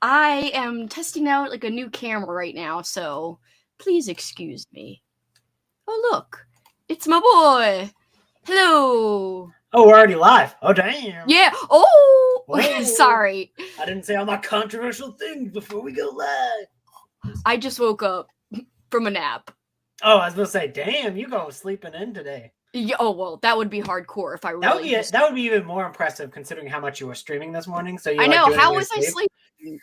I am testing out like a new camera right now, so please excuse me. Oh, look. It's my boy. Hello. Oh, we're already live. Oh, damn. Yeah. Oh, Whoa. sorry. I didn't say all my controversial things before we go live. I just woke up from a nap. Oh, I was going to say, damn, you go sleeping in today. Yeah, oh, well, that would be hardcore if I really... That would be even more impressive considering how much you were streaming this morning. So I know. How was I sleeping?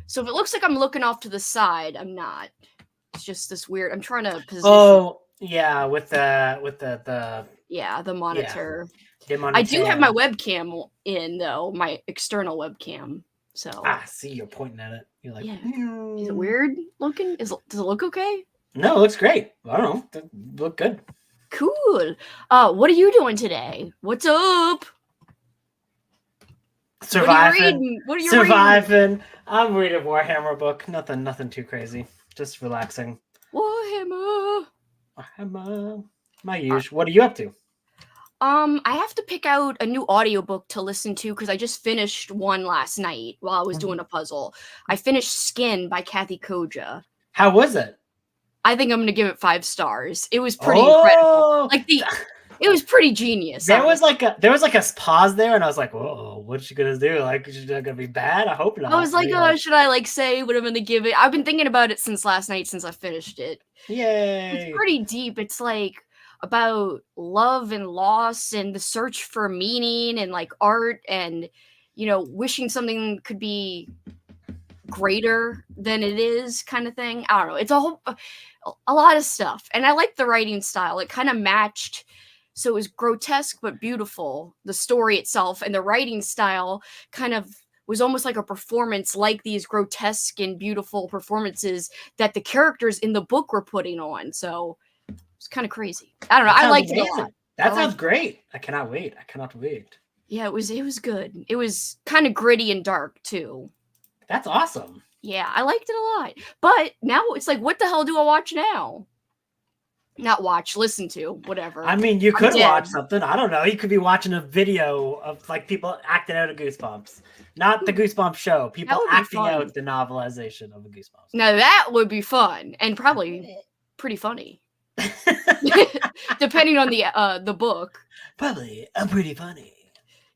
So if it looks like I'm looking off to the side, I'm not. It's just this weird... I'm trying to position... Oh, yeah, with the... Yeah, the monitor. Yeah, the monitor. I do have my webcam in, though. My external webcam. So... see, you're pointing at it. You're like... Yeah. Is it weird looking? Does it look okay? No, it looks great. I don't know. It look good. Cool. What are you doing today? What's up? Surviving. What are you reading? I'm reading a Warhammer book. Nothing too crazy. Just relaxing. Warhammer. My usual. What are you up to? I have to pick out a new audiobook to listen to because I just finished one last night while I was doing a puzzle. I finished Skin by Kathy Koja. How was it? I think I'm gonna give it 5 stars. It was pretty incredible. Like it was pretty genius. There was like a pause there, and I was like, "Whoa, what's she gonna do? Like, is it gonna be bad? I hope not." I was like, should I say what I'm gonna give it? I've been thinking about it since last night, since I finished it. Yay! It's pretty deep. It's like about love and loss and the search for meaning and like art and wishing something could be greater than it is, kind of thing. I don't know. It's a lot of stuff, and I like the writing style. It kind of matched. So it was grotesque but beautiful, the story itself, and the writing style kind of was almost like a performance, like these grotesque and beautiful performances that the characters in the book were putting on. So it's kind of crazy. I don't know. I liked it a lot. That sounds great. I cannot wait. Yeah, it was good. It was kind of gritty and dark too. That's awesome. Yeah, I liked it a lot. But now it's like, what the hell do I watch now? Not watch, listen to, whatever. I mean, you could watch something. I don't know. You could be watching a video of like people acting out of Goosebumps. Not the Goosebumps show. People acting out the novelization of the Goosebumps. Now that would be fun and probably pretty funny. Depending on the book. Probably pretty funny.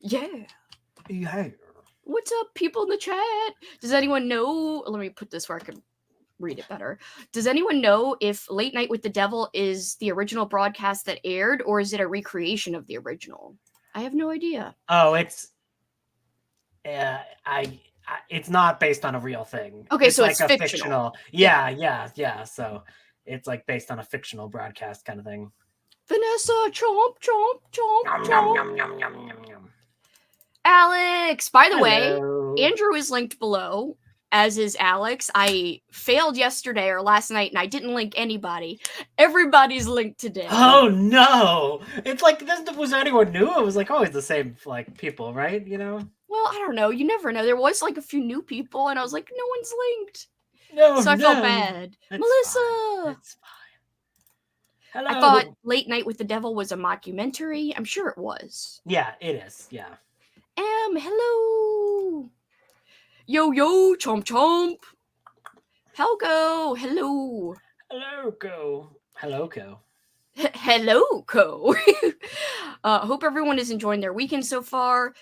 Yeah. Yeah. What's up, people in the chat? Does anyone know? Let me put this where I can read it better. Does anyone know if Late Night with the Devil is the original broadcast that aired, or is it a recreation of the original? I have no idea. Oh, it's it's not based on a real thing. Okay, so like it's fictional. Yeah. So it's like based on a fictional broadcast kind of thing. Vanessa, chomp, chomp, chomp, Nom, chomp. nom, nom, nom, nom, nom. Alex, by the Hello. way, Andrew is linked below, as is Alex. I failed yesterday or last night, and I didn't link anybody. Everybody's linked today. Oh no! It's like was anyone new? It was like always the same like people, right? Well, I don't know. You never know. There was like a few new people, and I was like, no one's linked. No, so I felt bad. It's Melissa. Fine. It's fine. Hello. I thought Late Night with the Devil was a mockumentary. I'm sure it was. Yeah, it is. Yeah. Hello. Yo, chomp, chomp. Helgo, hello. Hello, Co. Hello, Co. Hope everyone is enjoying their weekend so far.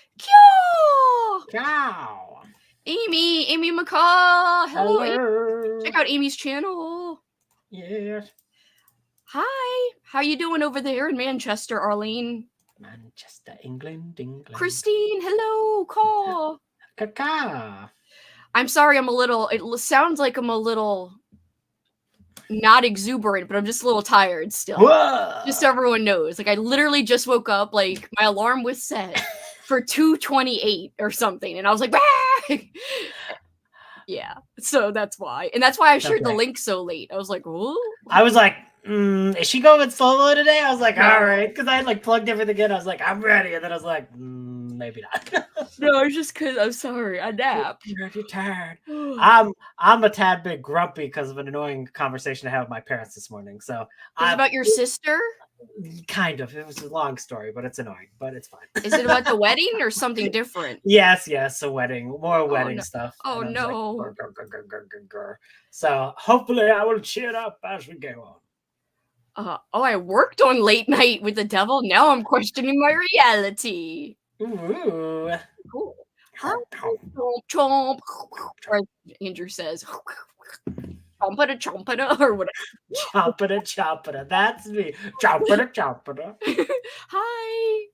Ciao. Amy McCaw. Hello. Hello. Check out Amy's channel. Yes. Hi. How you doing over there in Manchester, Arlene? Manchester, England. Christine, hello. Call. Kaka. I'm sorry, it sounds like I'm a little not exuberant, but I'm just a little tired still. Whoa. Just so everyone knows. Like, I literally just woke up, like, my alarm was set for 2:28 or something, and I was like, bah! Yeah, so that's why. And that's why I shared the link so late. I was like, oh. I was like, is she going solo today? I was like, all right, because I had like plugged everything in. I was like, I'm ready, and then I was like, maybe not. No, it's just because I'm sorry. I napped. You're tired. I'm a tad bit grumpy because of an annoying conversation I had with my parents this morning. So about your sister? Kind of. It was a long story, but it's annoying. But it's fine. Is it about the wedding or something different? Yes, a wedding. More wedding no. stuff. Oh no. Like, grr. So hopefully I will cheer up as we go on. I worked on Late Night with the Devil. Now I'm questioning my reality. Ooh. Cool. Chomp. Or Andrew says, chompata, or whatever. Chompata. That's me. Chompata. Hi.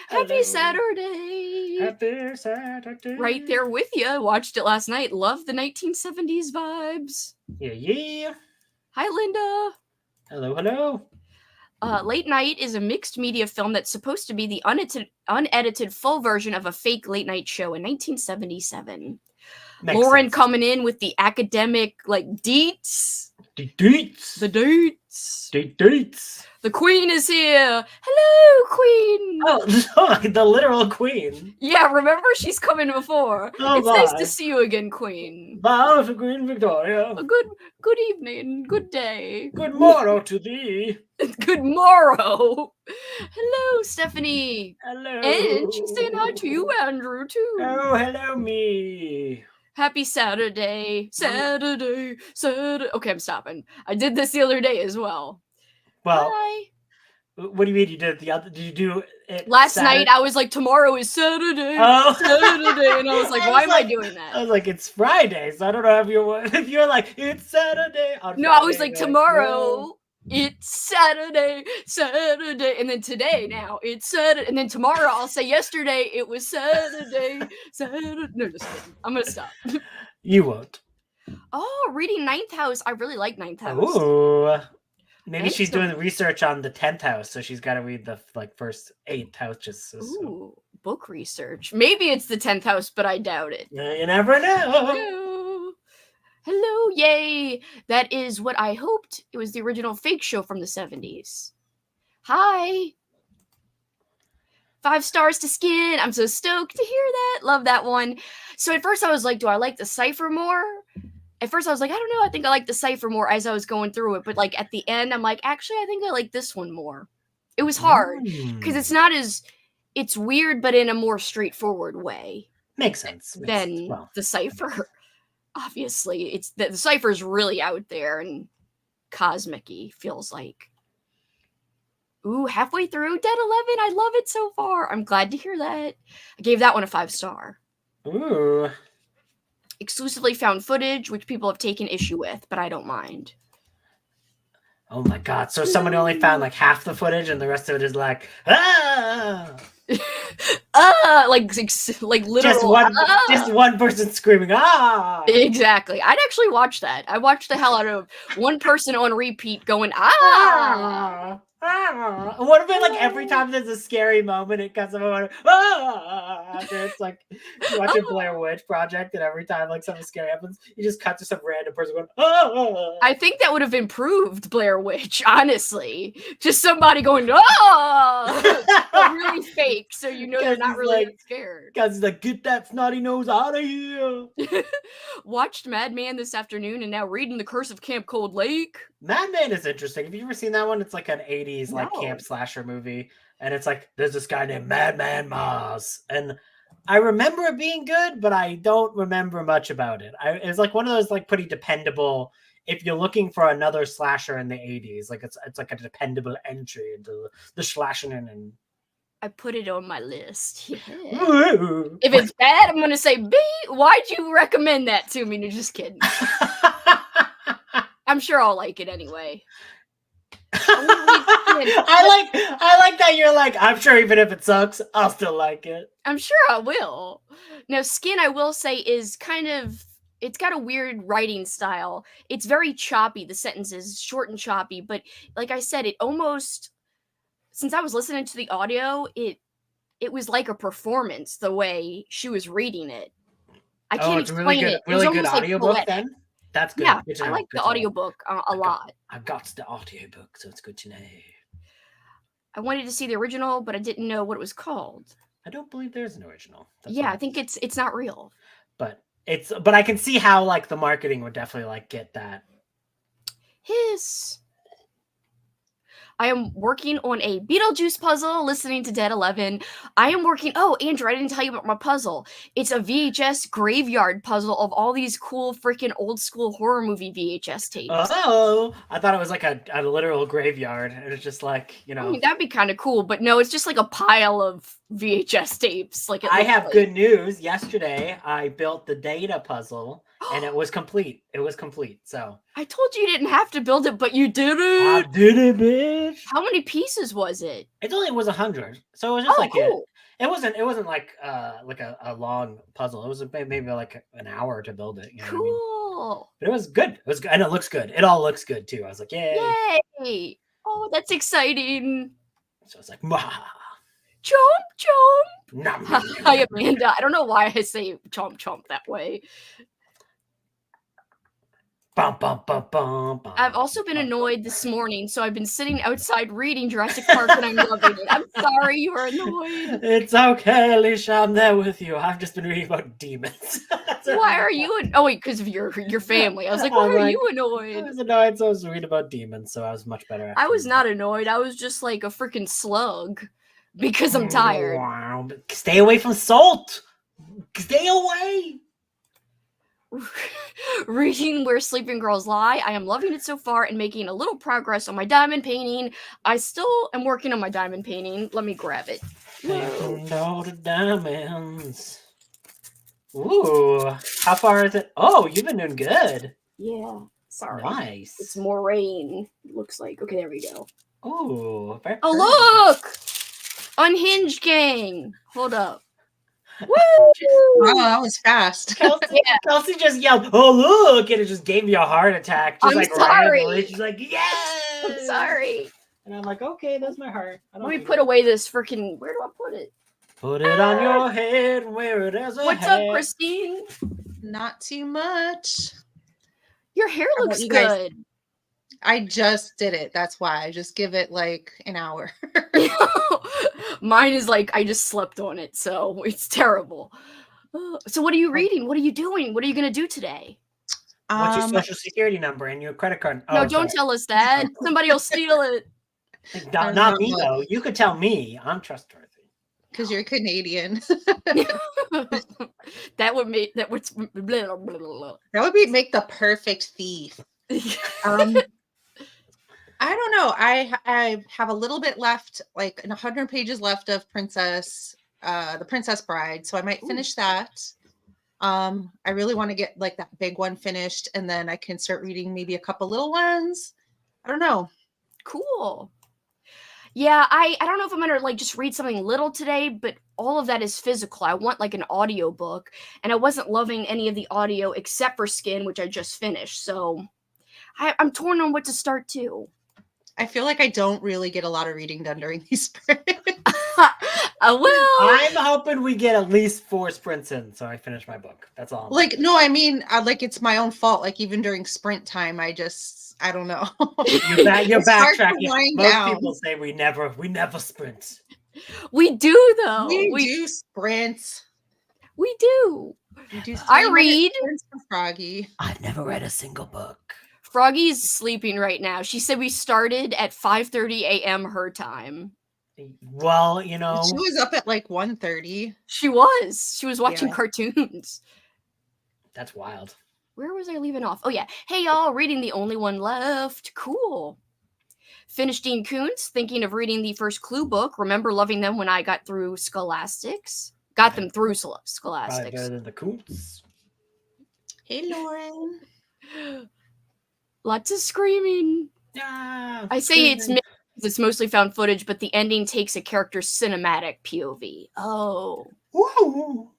Hello. Happy Saturday. Happy Saturday. Right there with you. Watched it last night. Love the 1970s vibes. Yeah. Hi, Linda. Hello. Late Night is a mixed media film that's supposed to be the unedited full version of a fake late night show in 1977. Makes Lauren sense. coming in with the academic, like, deets. The deets. The deets. The queen is here. Hello, queen. Oh, the literal queen. Yeah, remember? She's come in before. It's nice to see you again, queen. Bow to Queen Victoria. Good evening. Good day. Good morrow to thee. Good morrow. Hello, Stephanie. Hello. And she's saying hi to you, Andrew, too. Oh, hello, me. Happy Saturday. Saturday. Okay, I'm stopping. I did this the other day as well. Well, hi. What do you mean you did did you do it last night? I was like, tomorrow is Saturday. Saturday, and I was like, why am I doing that? I was like, it's Friday, so I don't know if you're like, it's Saturday. No, I was like, tomorrow it's Saturday, and then today now it's Saturday, and then tomorrow I'll say yesterday it was Saturday. No, just kidding. I'm gonna stop. You won't. Oh, reading Ninth House. I really like Ninth House. Ooh. Maybe she's doing the research on the 10th house, so she's got to read the first 8 houses. Ooh, book research. Maybe it's the 10th house, but I doubt it. You never know. Hello, yay! That is what I hoped. It was the original fake show from the 70s. Hi! 5 stars to Skin. I'm so stoked to hear that. Love that one. So at first I was like, do I like the cipher more? At first I was like, I don't know. I think I like the cipher more as I was going through it. But like at the end, I'm like, actually, I think I like this one more. It was hard because it's not as, it's weird, but in a more straightforward way. Makes sense. Than the cipher. Obviously, it's the cipher is really out there and cosmic-y, feels like. Ooh, halfway through Dead 11. I love it so far. I'm glad to hear that. I gave that one a 5-star. Ooh. Exclusively found footage, which people have taken issue with, but I don't mind. Oh my god! So someone only found like half the footage, and the rest of it is like, ah, like literal. Just one person screaming, ah. Exactly. I'd actually watch that. I watched the hell out of one person on repeat going, ah. What if it like every time there's a scary moment, it cuts someone after it's like you watch a Blair Witch Project, and every time like something scary happens, you just cut to some random person going, ah. I think that would have improved Blair Witch, honestly. Just somebody going, ah, really fake, so you know they're not really like, scared. Because he's like, get that snotty nose out of here. Watched Madman this afternoon, and now reading The Curse of Camp Cold Lake. Madman is interesting. Have you ever seen that one? It's like an 80s like camp slasher movie, and it's like there's this guy named Madman Maz, and I remember it being good, but I don't remember much about it. It's like one of those like pretty dependable. If you're looking for another slasher in the 80s, like it's like a dependable entry into the slashing and. I put it on my list. Yeah. If it's bad, I'm gonna say B. Why'd you recommend that to me? No, just kidding. I'm sure I'll like it anyway. I like that you're like, I'm sure even if it sucks, I'll still like it. I'm sure I will. Now, Skin, I will say, is kind of, it's got a weird writing style. It's very choppy. The sentences short and choppy, but like I said, it almost, since I was listening to the audio, it was like a performance the way she was reading it. I can't explain it. Really good audiobook then? That's good. Yeah, I like the audiobook a lot. I've got the audiobook, so it's good to know. I wanted to see the original, but I didn't know what it was called. I don't believe there's an original. I think it's not real. But I can see how like the marketing would definitely like get that. Hiss. I am working on a Beetlejuice puzzle, listening to Dead 11. I am working. Oh, Andrew, I didn't tell you about my puzzle. It's a VHS graveyard puzzle of all these cool freaking old school horror movie VHS tapes. Oh, I thought it was like a literal graveyard. It was just like, you know. I mean, that'd be kind of cool, but no, it's just like a pile of VHS tapes. Like I have good news. Yesterday, I built the data puzzle, and it was complete. It was complete. So I told you didn't have to build it, but you did it. I did it, bitch. How many pieces was it? It only was 100, so it was just like cool. It wasn't like a long puzzle. It was maybe like an hour to build it. You know cool. What I mean? But it was good. It was good, and it looks good. It all looks good too. I was like, yay! Yay! Oh, that's exciting. So it's like, Mwah. Chomp chomp. Nom, nom, nom, Hi, nom. Amanda. I don't know why I say chomp chomp that way. Bum, bum, bum, bum, bum, I've also been bum, annoyed bum. this morning, so I've been sitting outside reading Jurassic Park, and I'm loving it. I'm sorry you were annoyed. It's okay, Alicia. I'm there with you. I've just been reading about demons. Why are you? Oh wait, because of your family. I was like, why are you I annoyed? was annoyed, so I was reading about demons, so I was much better. I was not annoyed. I was just like a freaking slug because I'm tired. Wow. Stay away from salt. Stay away. Reading Where Sleeping Girls Lie. I am loving it so far and making a little progress on my diamond painting. I still am working on my diamond painting. Let me grab it. Taking all the diamonds. Ooh, how far is it? Oh, you've been doing good. Yeah, sorry. Nice. It's more rain, looks like. Okay, there we go. Ooh. Oh, look! Unhinged gang. Hold up. Woo! Wow, that was fast. Kelsi just yelled, "Oh look!" and it just gave me a heart attack. Just I'm like sorry. randomly. She's like, "Yes!" I'm sorry. And I'm like, "Okay, that's my heart." Let me put away this freaking. Where do I put it? Put it on your head where it has a What's head. up, Christine? Not too much. Your hair How about looks you guys? good. I just did it. That's why. I just give it like an hour. Mine is like I just slept on it, so it's terrible. So what are you reading? What are you doing? What are you gonna do today? What's your social security number and your credit card? No, don't tell us that. Somebody will steal it. Not me though. You could tell me. I'm trustworthy. Because you're Canadian. That would make that would blah, blah, blah, blah. That would be make the perfect thief. I don't know. I have a little bit left, like 100 pages left of the Princess Bride. So I might finish that. I really want to get like that big one finished, and then I can start reading maybe a couple little ones. I don't know. Cool. Yeah, I don't know if I'm gonna like just read something little today, but all of that is physical. I want like an audio book, and I wasn't loving any of the audio except for Skin, which I just finished. So I'm torn on what to start to. I feel like I don't really get a lot of reading done during these sprints. Well, I'm hoping we get at least 4 sprints in, so I finish my book. That's all. Like, no, I mean, like it's my own fault. Like even during sprint time, I don't know. You're backtracking. Most down. people say we never sprint. We do though. We do sprints. We do. We do. I read. Sprints for Froggy. I've never read a single book. Froggy's sleeping right now. She said we started at 5:30 a.m. her time. Well, you know, She was up at like 1:30. She was watching cartoons. That's wild. Where was I leaving off? Oh yeah. Hey y'all, reading The Only One Left. Cool. Finished Dean Koontz, thinking of reading the first Clue book. Remember loving them when I got through Scholastics. Got them through Scholastics. Probably better than the Koontz. Hey Lauren. Lots of screaming. Yeah, I say it's mixed because it's mostly found footage, but the ending takes a character's cinematic POV. Oh. Woo.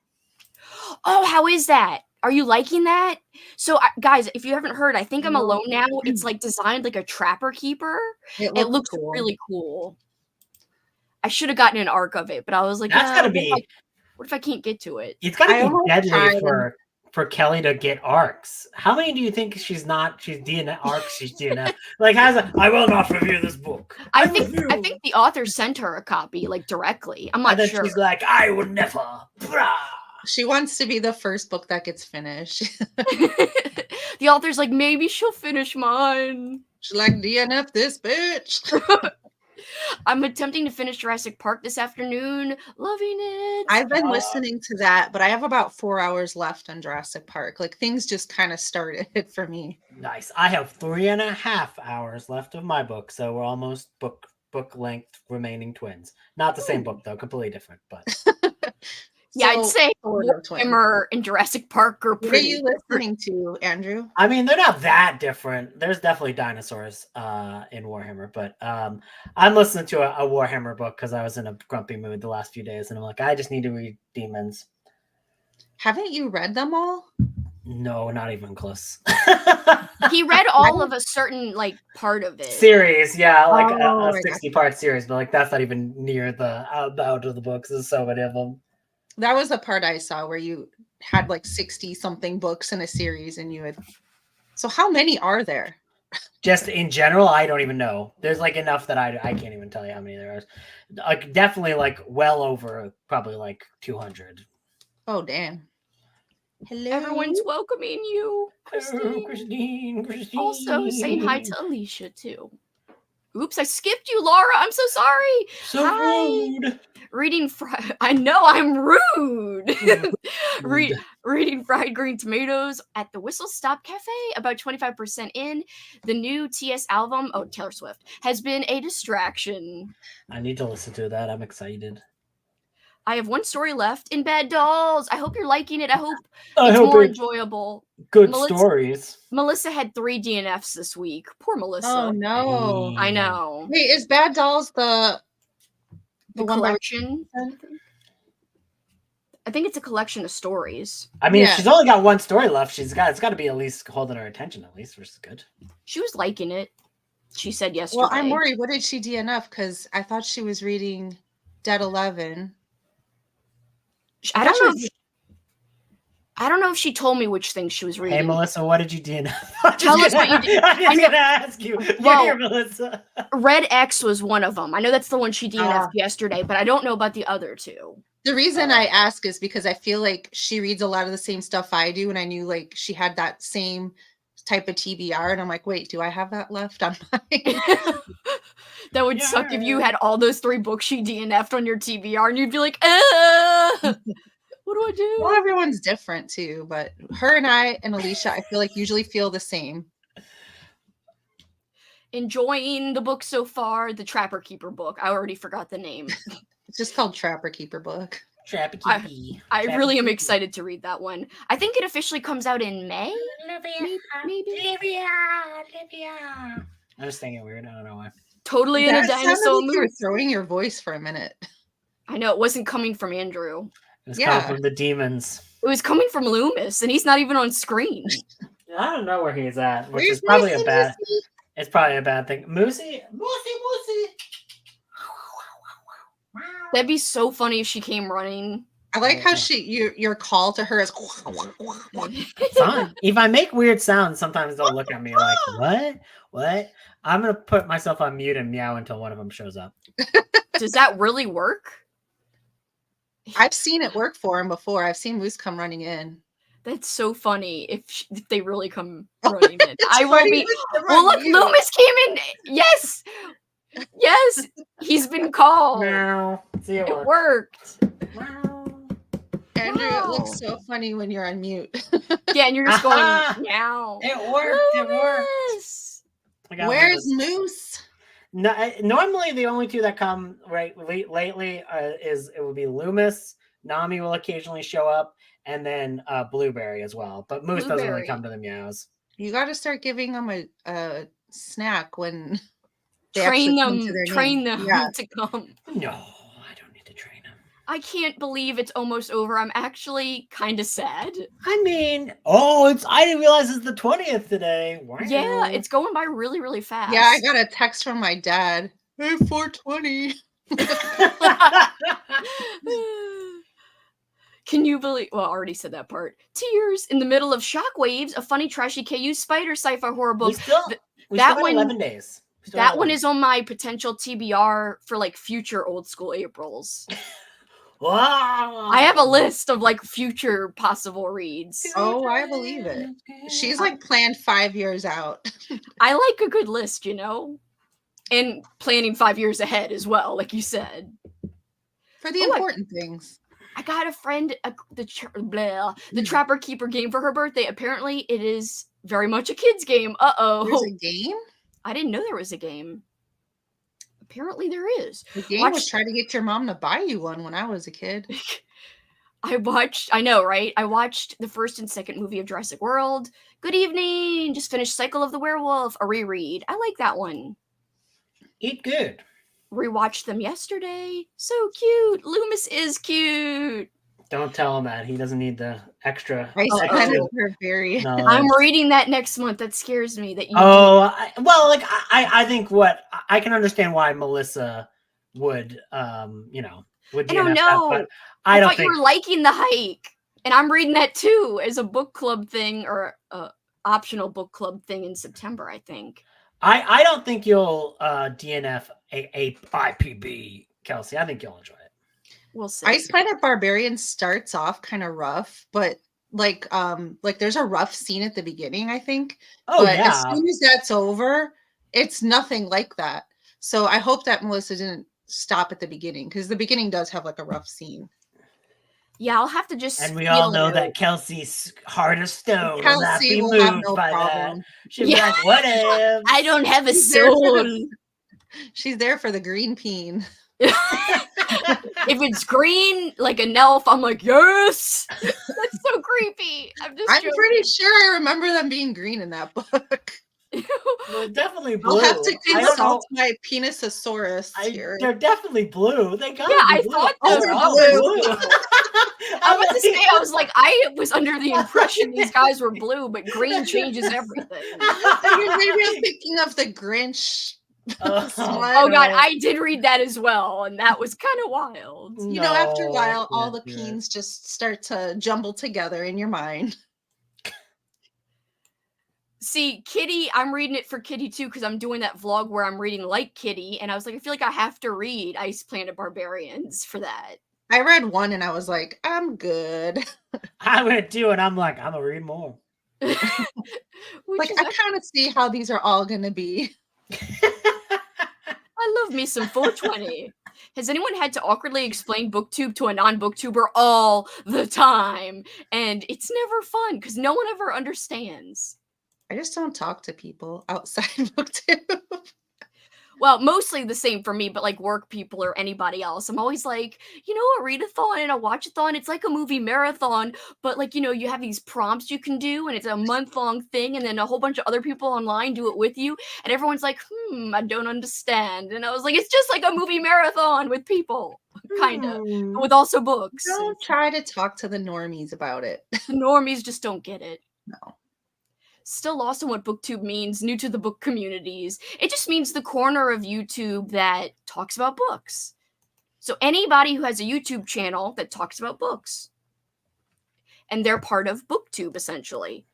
Oh, how is that? Are you liking that? So, guys, if you haven't heard, I think I'm Alone Now. It's like designed like a trapper keeper. It looks cool. Really cool. I should have gotten an arc of it, but I was like, that's gotta be. What if I can't get to it? It's gotta be deadly for Kelly to get arcs. How many do you think she's DNF arcs? She's DNF. Like I will not review this book. I think the author sent her a copy like directly. I'm not sure. She's like, I would never. Brah. She wants to be the first book that gets finished. The author's like, maybe she'll finish mine. She's like, DNF this bitch. I'm attempting to finish Jurassic Park this afternoon. Loving it. I've been listening to that, but I have about 4 hours left on Jurassic Park. Like things just kind of started for me. Nice. I have 3.5 hours left of my book, so we're almost book length remaining twins. Not the same book though, completely different, but Yeah, I'd say sort of twins. Warhammer and Jurassic Park are What are pretty. you listening to, Andrew? I mean, they're not that different. There's definitely dinosaurs in Warhammer, but I'm listening to a Warhammer book because I was in a grumpy mood the last few days, and I'm like, I just need to read Demons. Haven't you read them all? No, not even close. He read all of a certain like part of it. Series, yeah, like a Oh, I 60-part series, but like that's not even near the out of the books. There's so many of them. That was the part I saw where you had like 60 something books in a series and you had. So how many are there? Just in general, I don't even know. There's like enough that I can't even tell you how many there are. Like definitely like well over probably like 200. Oh, damn. Hello. Everyone's welcoming you, Christine. Oh, Christine. Also saying hi to Alicia too. Oops, I skipped you, Laura. I'm so sorry. So Hi. rude. Reading I know I'm rude. Reading Fried Green Tomatoes at the Whistle Stop Cafe, about 25% in. The new TS album, Taylor Swift, has been a distraction. I need to listen to that. I'm excited. I have one story left in Bad Dolls. I hope you're liking it. I hope it's more enjoyable. Good stories. Melissa had 3 DNFs this week. Poor Melissa. Oh, no. I know. Wait, is Bad Dolls the one collection? I think it's a collection of stories. I mean, if she's only got one story left, it's got to be at least holding her attention at least, which is good. She was liking it. She said yesterday. Well, I'm worried. What did she DNF? Because I thought she was reading Dead 11. I don't know if she told me which thing she was reading. Hey, Melissa, what did you DNF? Tell us what you did. I'm just gonna ask you. Well, here, Melissa. Red X was one of them. I know that's the one she DNF'd yesterday, but I don't know about the other 2. The reason I ask is because I feel like she reads a lot of the same stuff I do, and I knew like she had that same type of TBR, and I'm like, wait, do I have that left on mine? That would suck if you had all those 3 books she DNF'd on your TBR, and you'd be like, what do I do? Well, everyone's different too, but her and I and Alicia, I feel like usually feel the same. Enjoying the book so far, the Trapper Keeper book. I already forgot the name. It's just called Trapper Keeper book. Trapper Keeper. I really am excited to read that one. I think it officially comes out in May. Maybe. I'm just thinking weird. I don't know why. Totally in a dinosaur mood. You were throwing your voice for a minute. I know, it wasn't coming from Andrew. It was coming from the demons. It was coming from Loomis, and he's not even on screen. I don't know where he's at, which is probably a bad. It's probably a bad thing. Moosey. That'd be so funny if she came running. I like how your call to her is. Fine. If I make weird sounds, sometimes they'll look at me like, what? I'm gonna put myself on mute and meow until one of them shows up. Does that really work? I've seen it work for him before. I've seen Moose come running in. That's so funny if they really come running in. I will be. Well, look, Loomis came in. Yes, he's been called. Meow. See, it worked. Andrew, it looks so funny when you're on mute. Yeah, and you're just going meow. It worked. Loomis. It worked. Where's Moose? No, normally the only 2 that come lately it would be Loomis. Nami will occasionally show up, and then Blueberry as well. But Moose doesn't really come to the meows. You got to start giving them a snack when they train them to come. No, I don't need to train them. I can't believe it's almost over. I'm actually kind of sad. I mean, I didn't realize it's the 20th today. Wow. Yeah, it's going by really, really fast. Yeah, I got a text from my dad. Hey, 420. Can you believe? Well, I already said that part. Tears in the middle of Shockwaves, a funny, trashy KU spider sci-fi horror book. We still 11 days. That one is on my potential TBR for like future old school Aprils. Wow. I have a list of like future possible reads. Oh, I believe it. She's like planned 5 years out. I like a good list, you know? And planning 5 years ahead as well, like you said. For the important things. I got a friend, the Trapper Keeper game for her birthday. Apparently, it is very much a kid's game. Uh-oh. There's a game? I didn't know there was a game. Apparently, there is. The game was trying to get your mom to buy you one when I was a kid. I know, right? I watched the first and second movie of Jurassic World. Good evening. Just finished Cycle of the Werewolf, a reread. I like that one. Eat good. Rewatched them yesterday. So cute. Loomis is cute. Don't tell him that. He doesn't need the extra. Barbarian. No. I'm reading that next month. That scares me. That you. I think I can understand why Melissa would, would. I don't know. But I don't thought think you were liking The Hike, and I'm reading that too as a book club thing or optional book club thing in September. I think. I don't think you'll DNF a IPB, Kelsi. I think you'll enjoy it. We'll see. Ice Planet Barbarian starts off kind of rough, but like there's a rough scene at the beginning, I think. Oh, but yeah. as soon as that's over, it's nothing like that. So I hope that Melissa didn't stop at the beginning, because the beginning does have like a rough scene. Yeah, I'll have to just. And we all know that Kelsi's heart of stone will not be will moved have no by problem. that. She'll be like, whatever. I don't have a She's there for soul. She's there for the green peen. If it's green, like an elf, I'm like, yes. That's so creepy. I'm pretty sure I remember them being green in that book. Well, definitely blue. I'll have to consult my Penisosaurus here. They're definitely blue. They got I blue. thought They're all blue. I was to say, I was like, I was under the impression these guys were blue, but green changes everything. Maybe I'm thinking of the Grinch. Oh God, I did read that as well, and that was kind of wild. You know, after a while, all the peens just start to jumble together in your mind. See, Kitty, I'm reading it for Kitty too, because I'm doing that vlog where I'm reading like Kitty, and I was like, I feel like I have to read Ice Planet Barbarians for that. I read one and I was like, I'm good. I went two and I'm like, I'm gonna read more. Like, I kind of see how these are all gonna be. I love me some 420. Has anyone had to awkwardly explain booktube to a non-booktuber all the time? And it's never fun because no one ever understands. I just don't talk to people outside booktube. Well, mostly the same for me, but like work people or anybody else. I'm always like, a readathon and a watchathon, it's like a movie marathon, but like, you have these prompts you can do and it's a month-long thing, and then a whole bunch of other people online do it with you, and everyone's like, I don't understand. And I was like, it's just like a movie marathon with people, kind of, with also books. Don't try to talk to the normies about it. The normies just don't get it. No. Still lost on what booktube means, new to the book communities. It just means the corner of YouTube that talks about books. So anybody who has a YouTube channel that talks about books. And they're part of booktube, essentially.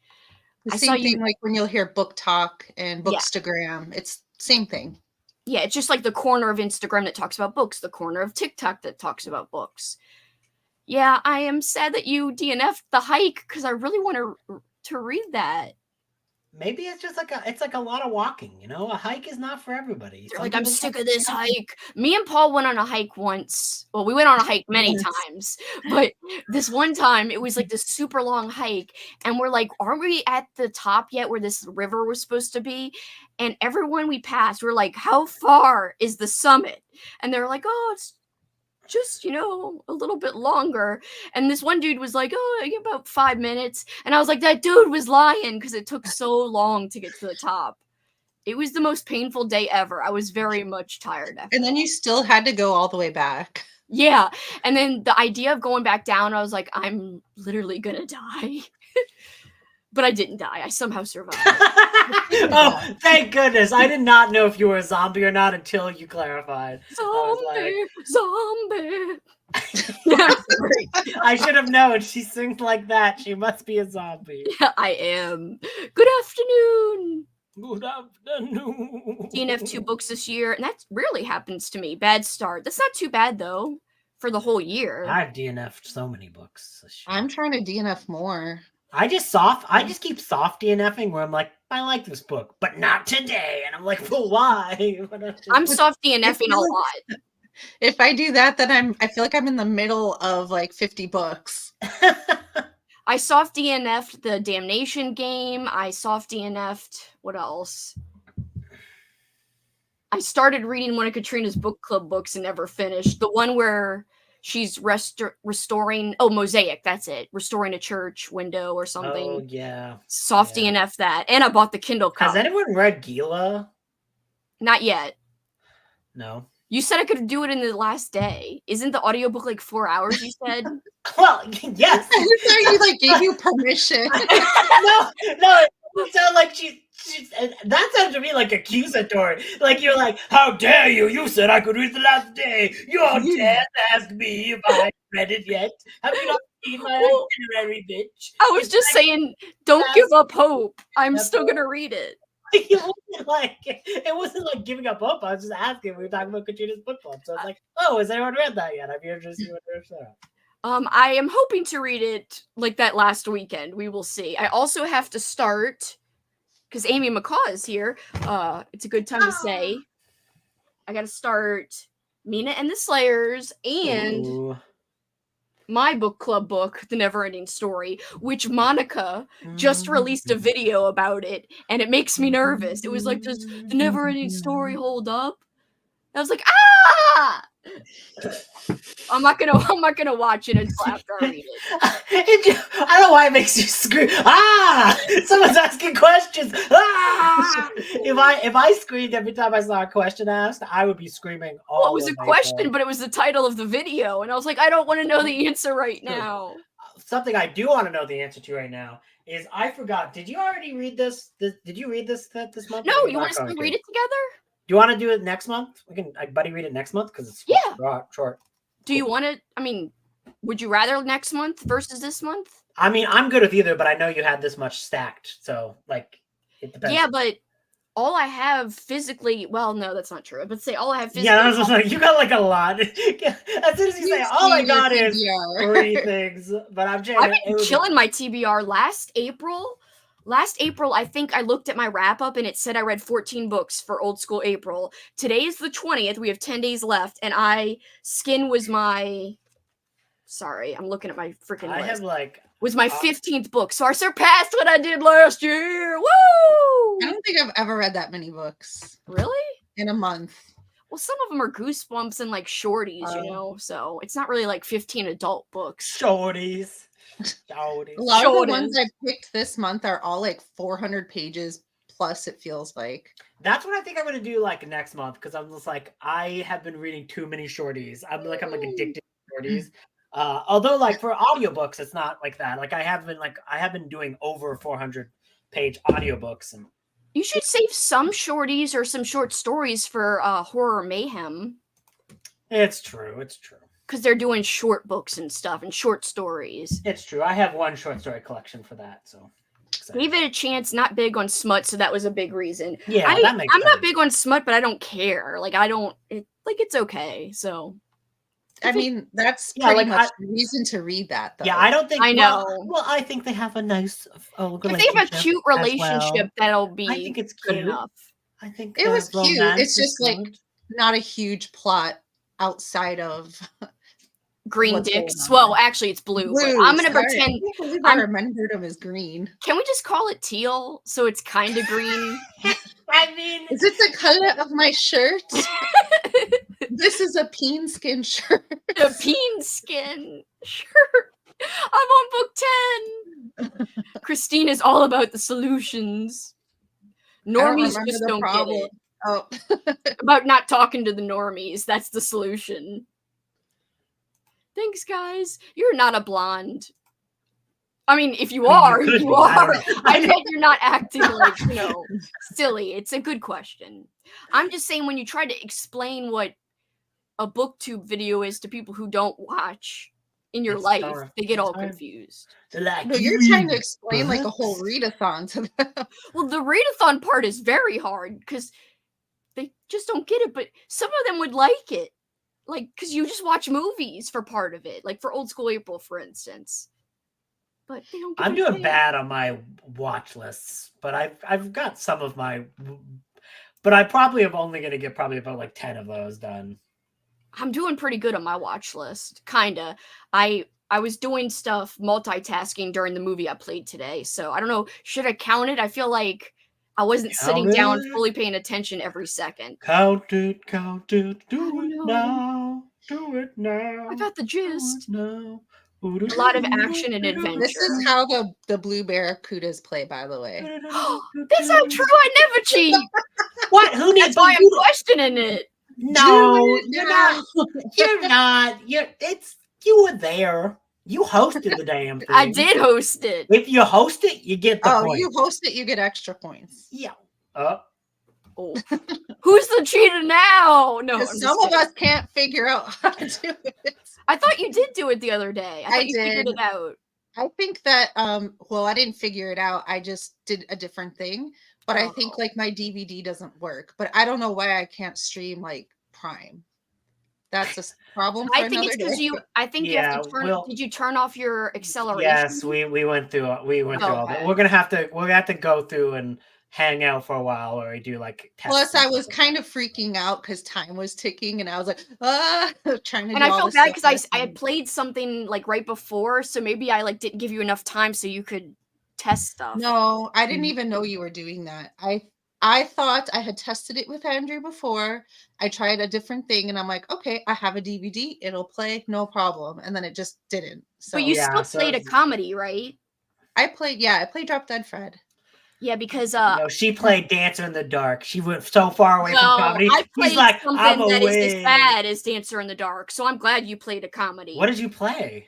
The same thing like when you'll hear book talk and bookstagram. It's same thing. Yeah, it's just like the corner of Instagram that talks about books, the corner of TikTok that talks about books. Yeah, I am sad that you DNF'd The Hike because I really want to read that. Maybe it's just like a lot of walking, A hike is not for everybody. They're like, I'm sick of this hike. Me and Paul went on a hike once. Well, we went on a hike many times, but this one time it was like this super long hike, and we're like, aren't we at the top yet where this river was supposed to be? And everyone we passed, we're like, how far is the summit? And they're like, oh, it's just, a little bit longer. And this one dude was like, oh, about 5 minutes. And I was like, that dude was lying because it took so long to get to the top. It was the most painful day ever. I was very much tired after. And then you still had to go all the way back. Yeah. And then the idea of going back down, I was like, I'm literally gonna die. But I didn't die. I somehow survived. Oh, thank goodness. I did not know if you were a zombie or not until you clarified. Zombie. I should have known. She sings like that. She must be a zombie. Yeah, I am. Good afternoon. Good afternoon. DNF 2 books this year, and that rarely happens to me. Bad start. That's not too bad, though, for the whole year. I've DNF'd so many books this year. I'm trying to DNF more. I just keep soft DNFing where I'm like, I like this book, but not today. And I'm like, well, why? I'm soft DNFing a lot. If I do that, then I feel like I'm in the middle of like 50 books. I soft DNF'd the Damnation game. I soft DNF'd what else? I started reading one of Katrina's book club books and never finished. The one where she's restoring Mosaic, that's it. Restoring a church window or something. Oh yeah. Soft DNF that. And I bought the Kindle copy. Has anyone read Gila? Not yet. No. You said I could do it in the last day. Isn't the audiobook like 4 hours, you said? Well, yes. You gave you permission. no, it sounded like that sounds to me like accusatory. Like you're like, how dare you? You said I could read the last day. You dare to ask me if I read it yet. Have you not seen my itinerary, bitch? I was just saying, don't give up hope. I'm still gonna read it. It wasn't like giving up hope. I was just asking. We were talking about Katrina's book club, so I was like, "Oh, has anyone read that yet?" I'd be interested in what they're saying. I am hoping to read it like that last weekend. We will see. I also have to start because Amy McCaw is here. It's a good time to say I got to start Mina and the Slayers and my book club book, The Neverending Story, which Monica just released a video about it, and it makes me nervous. It was like, does The Neverending Story hold up? I was like, ah! I'm not gonna watch it until after I read it. I don't know why it makes you scream. Ah! Someone's asking questions. Ah! If I screamed every time I saw a question asked, I would be screaming all. Well, it was a question, but it was the title of the video, and I was like, I don't want to know the answer right now. Something I do want to know the answer to right now is I forgot. Did you already read this? Did you read this month? No, you want us to read it together? Do you want to do it next month? We can buddy read it next month because it's short. Do you want to? I mean, would you rather next month versus this month? I mean, I'm good with either, but I know you had this much stacked, so like it depends. Yeah, but all I have physically, well, no, that's not true. But say all I have physically. Yeah, I was just like, you got like a lot. As soon as you say, all I got is 3 things, but I've been chilling my TBR last April. Last April, I think I looked at my wrap up and it said I read 14 books for Old School April. Today is the 20th. We have 10 days left, and Skin was my. Sorry, I'm looking at my freaking list. I have like. Was my 15th book, so I surpassed what I did last year. Woo! I don't think I've ever read that many books. Really? In a month. Well, some of them are Goosebumps and like shorties, you know, so it's not really like 15 adult books. Shorties. A lot of the ones I picked this month are all like 400 pages plus, it feels like. That's what I think I'm going to do like next month, because I'm just like, I have been reading too many shorties. I'm like addicted to shorties. Although like for audiobooks, it's not like that. Like I have been doing over 400 page audiobooks. And you should save some shorties or some short stories for Horror Mayhem. It's true. Because they're doing short books and stuff and short stories. It's true. I have one short story collection for that. So gave it a chance. Not big on smut, so that was a big reason. Yeah, that makes I'm sense. not big on smut, but I don't care. Like it's okay. So I mean, that's pretty much the reason to read that, though. Yeah, I don't think. I know. Well, I think they have a nice. If they have a cute relationship, that'll be. I think it's good cute enough. I think it was cute. It's just like not a huge plot outside of green dicks. Well, actually, it's blue. But I'm gonna pretend. I remembered him as green. Can we just call it teal so it's kind of green? I mean, is it the color of my shirt? This is a peen skin shirt. A peen skin shirt. I'm on book 10. Christine is all about the solutions. Normies just don't get it. Oh. About not talking to the normies. That's the solution. Thanks, guys. You're not a blonde. I mean, if you are, you are. I bet you're not acting like, silly. It's a good question. I'm just saying when you try to explain what a booktube video is to people who don't watch in your life, they get all confused. No, you're trying to explain like a whole readathon to them. Well, the readathon part is very hard because they just don't get it, but some of them would like it. Like, because you just watch movies for part of it. Like for Old School April, for instance. but they don't. Give I'm you doing pay. bad on my watch lists, but I've got some of my. But I probably am only going to get probably about like 10 of those done. I'm doing pretty good on my watch list, kinda. I was doing stuff multitasking during the movie I played today, so I don't know. Should I count it? I feel like I wasn't sitting down fully paying attention every second. Count it, do I it don't know. now, do it now. I got the gist. No. A lot of action and adventure. This is how the blue Barracudas play, by the way. That's not true. I never cheat. What? Who needs? That's why I'm questioning it. No, you're not. You're not. You were there. You hosted the damn thing. I did host it. If you host it, you get the point. You host it, you get extra points. Yeah. Oh. Who's the cheater now? No, some of us can't figure out how to do it. I thought you did do it the other day. I thought you figured it out. I think that well, I didn't figure it out. I just did a different thing. But I think like my DVD doesn't work. But I don't know why I can't stream like Prime. That's a problem for I think it's because you have to turn. Did you turn off your acceleration? Yes, we went through all that. We're gonna have to go through and hang out for a while where we do like tests. Plus I was kind of freaking out because time was ticking and I was like, trying to and I felt bad because I had played something like right before, so maybe I like didn't give you enough time so you could test stuff. No, I didn't even know you were doing that. I thought I had tested it with Andrew before. I tried a different thing and I'm like, okay, I have a DVD, it'll play, no problem. And then it just didn't. So but you still played a comedy, right? I played Drop Dead Fred. Yeah, because no, she played Dancer in the Dark. She went so far away from comedy. I played He's like, something I'm that away. is as bad as Dancer in the Dark. So I'm glad you played a comedy. What did you play?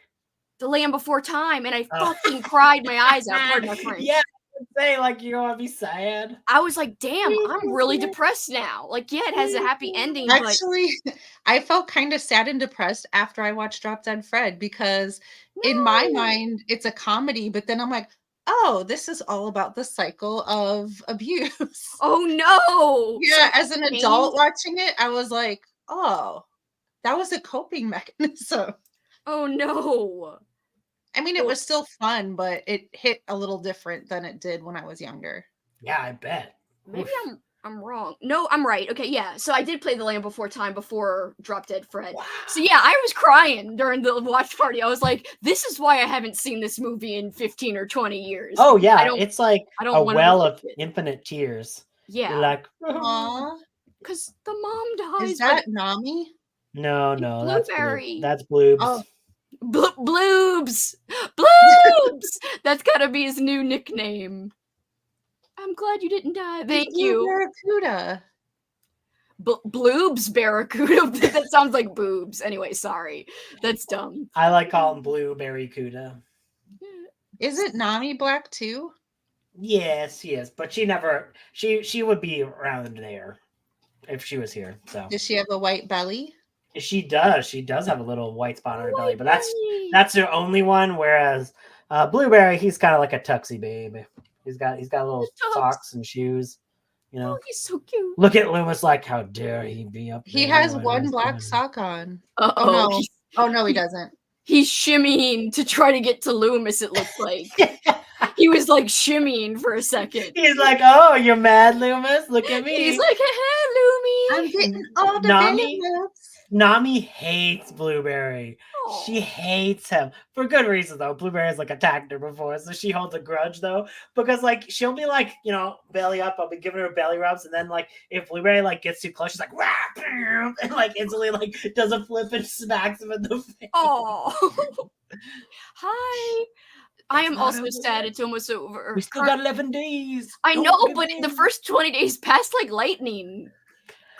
The Land Before Time, and I fucking cried my eyes out. Pardon my French. Yeah, say like you want to be sad. I was like, damn, I'm really depressed now. Like, yeah, it has a happy ending. Actually, I felt kind of sad and depressed after I watched Drop Dead Fred because in my mind it's a comedy, but then I'm like, oh, this is all about the cycle of abuse. Oh no. Yeah, as an adult watching it, I was like, oh, that was a coping mechanism. Oh no. I mean, it was still fun, but it hit a little different than it did when I was younger. Yeah, I bet. Maybe I'm wrong. No, I'm right. Okay, yeah. So I did play The Land Before Time before Drop Dead Fred. Wow. So yeah, I was crying during the watch party. I was like, this is why I haven't seen this movie in 15 or 20 years. Oh yeah, it's like a well of it. Infinite tears. Yeah. You're like, because the mom dies. Is that Nami? No, Blueberry. That's Bloobs. Oh. Bloobs! Bloobs! That's gotta be his new nickname. I'm glad you didn't die. Thank you. Barracuda. Bloobs Barracuda. That sounds like boobs. Anyway, sorry. That's dumb. I like calling Blue Barracuda. Is it Nami black too? Yes, she is. But she never she would be around there if she was here. So does she have a white belly? She does. She does have a little white spot on her belly, but that's her only one. Whereas Blueberry, he's kind of like a tuxie baby. He's got little socks and shoes. You know, he's so cute. Look at Loomis, like how dare he be up there? He has one black sock on. Oh no, he doesn't. He's shimmying to try to get to Loomis. It looks like he was like shimmying for a second. He's like, "Oh, you're mad, Loomis? Look at me." He's like, "Hey, Loomis, I'm getting all the benefits." Nami hates Blueberry. Aww. She hates him for good reason though. Blueberry's like attacked her before, so she holds a grudge though. Because like she'll be like, you know, belly up. I'll be giving her belly rubs, and then like if Blueberry like gets too close, she's like, "Rah!" and like instantly like does a flip and smacks him in the face. Oh, hi. I am also sad it's almost over. We still got 11 days. I know, but the first 20 days passed like lightning.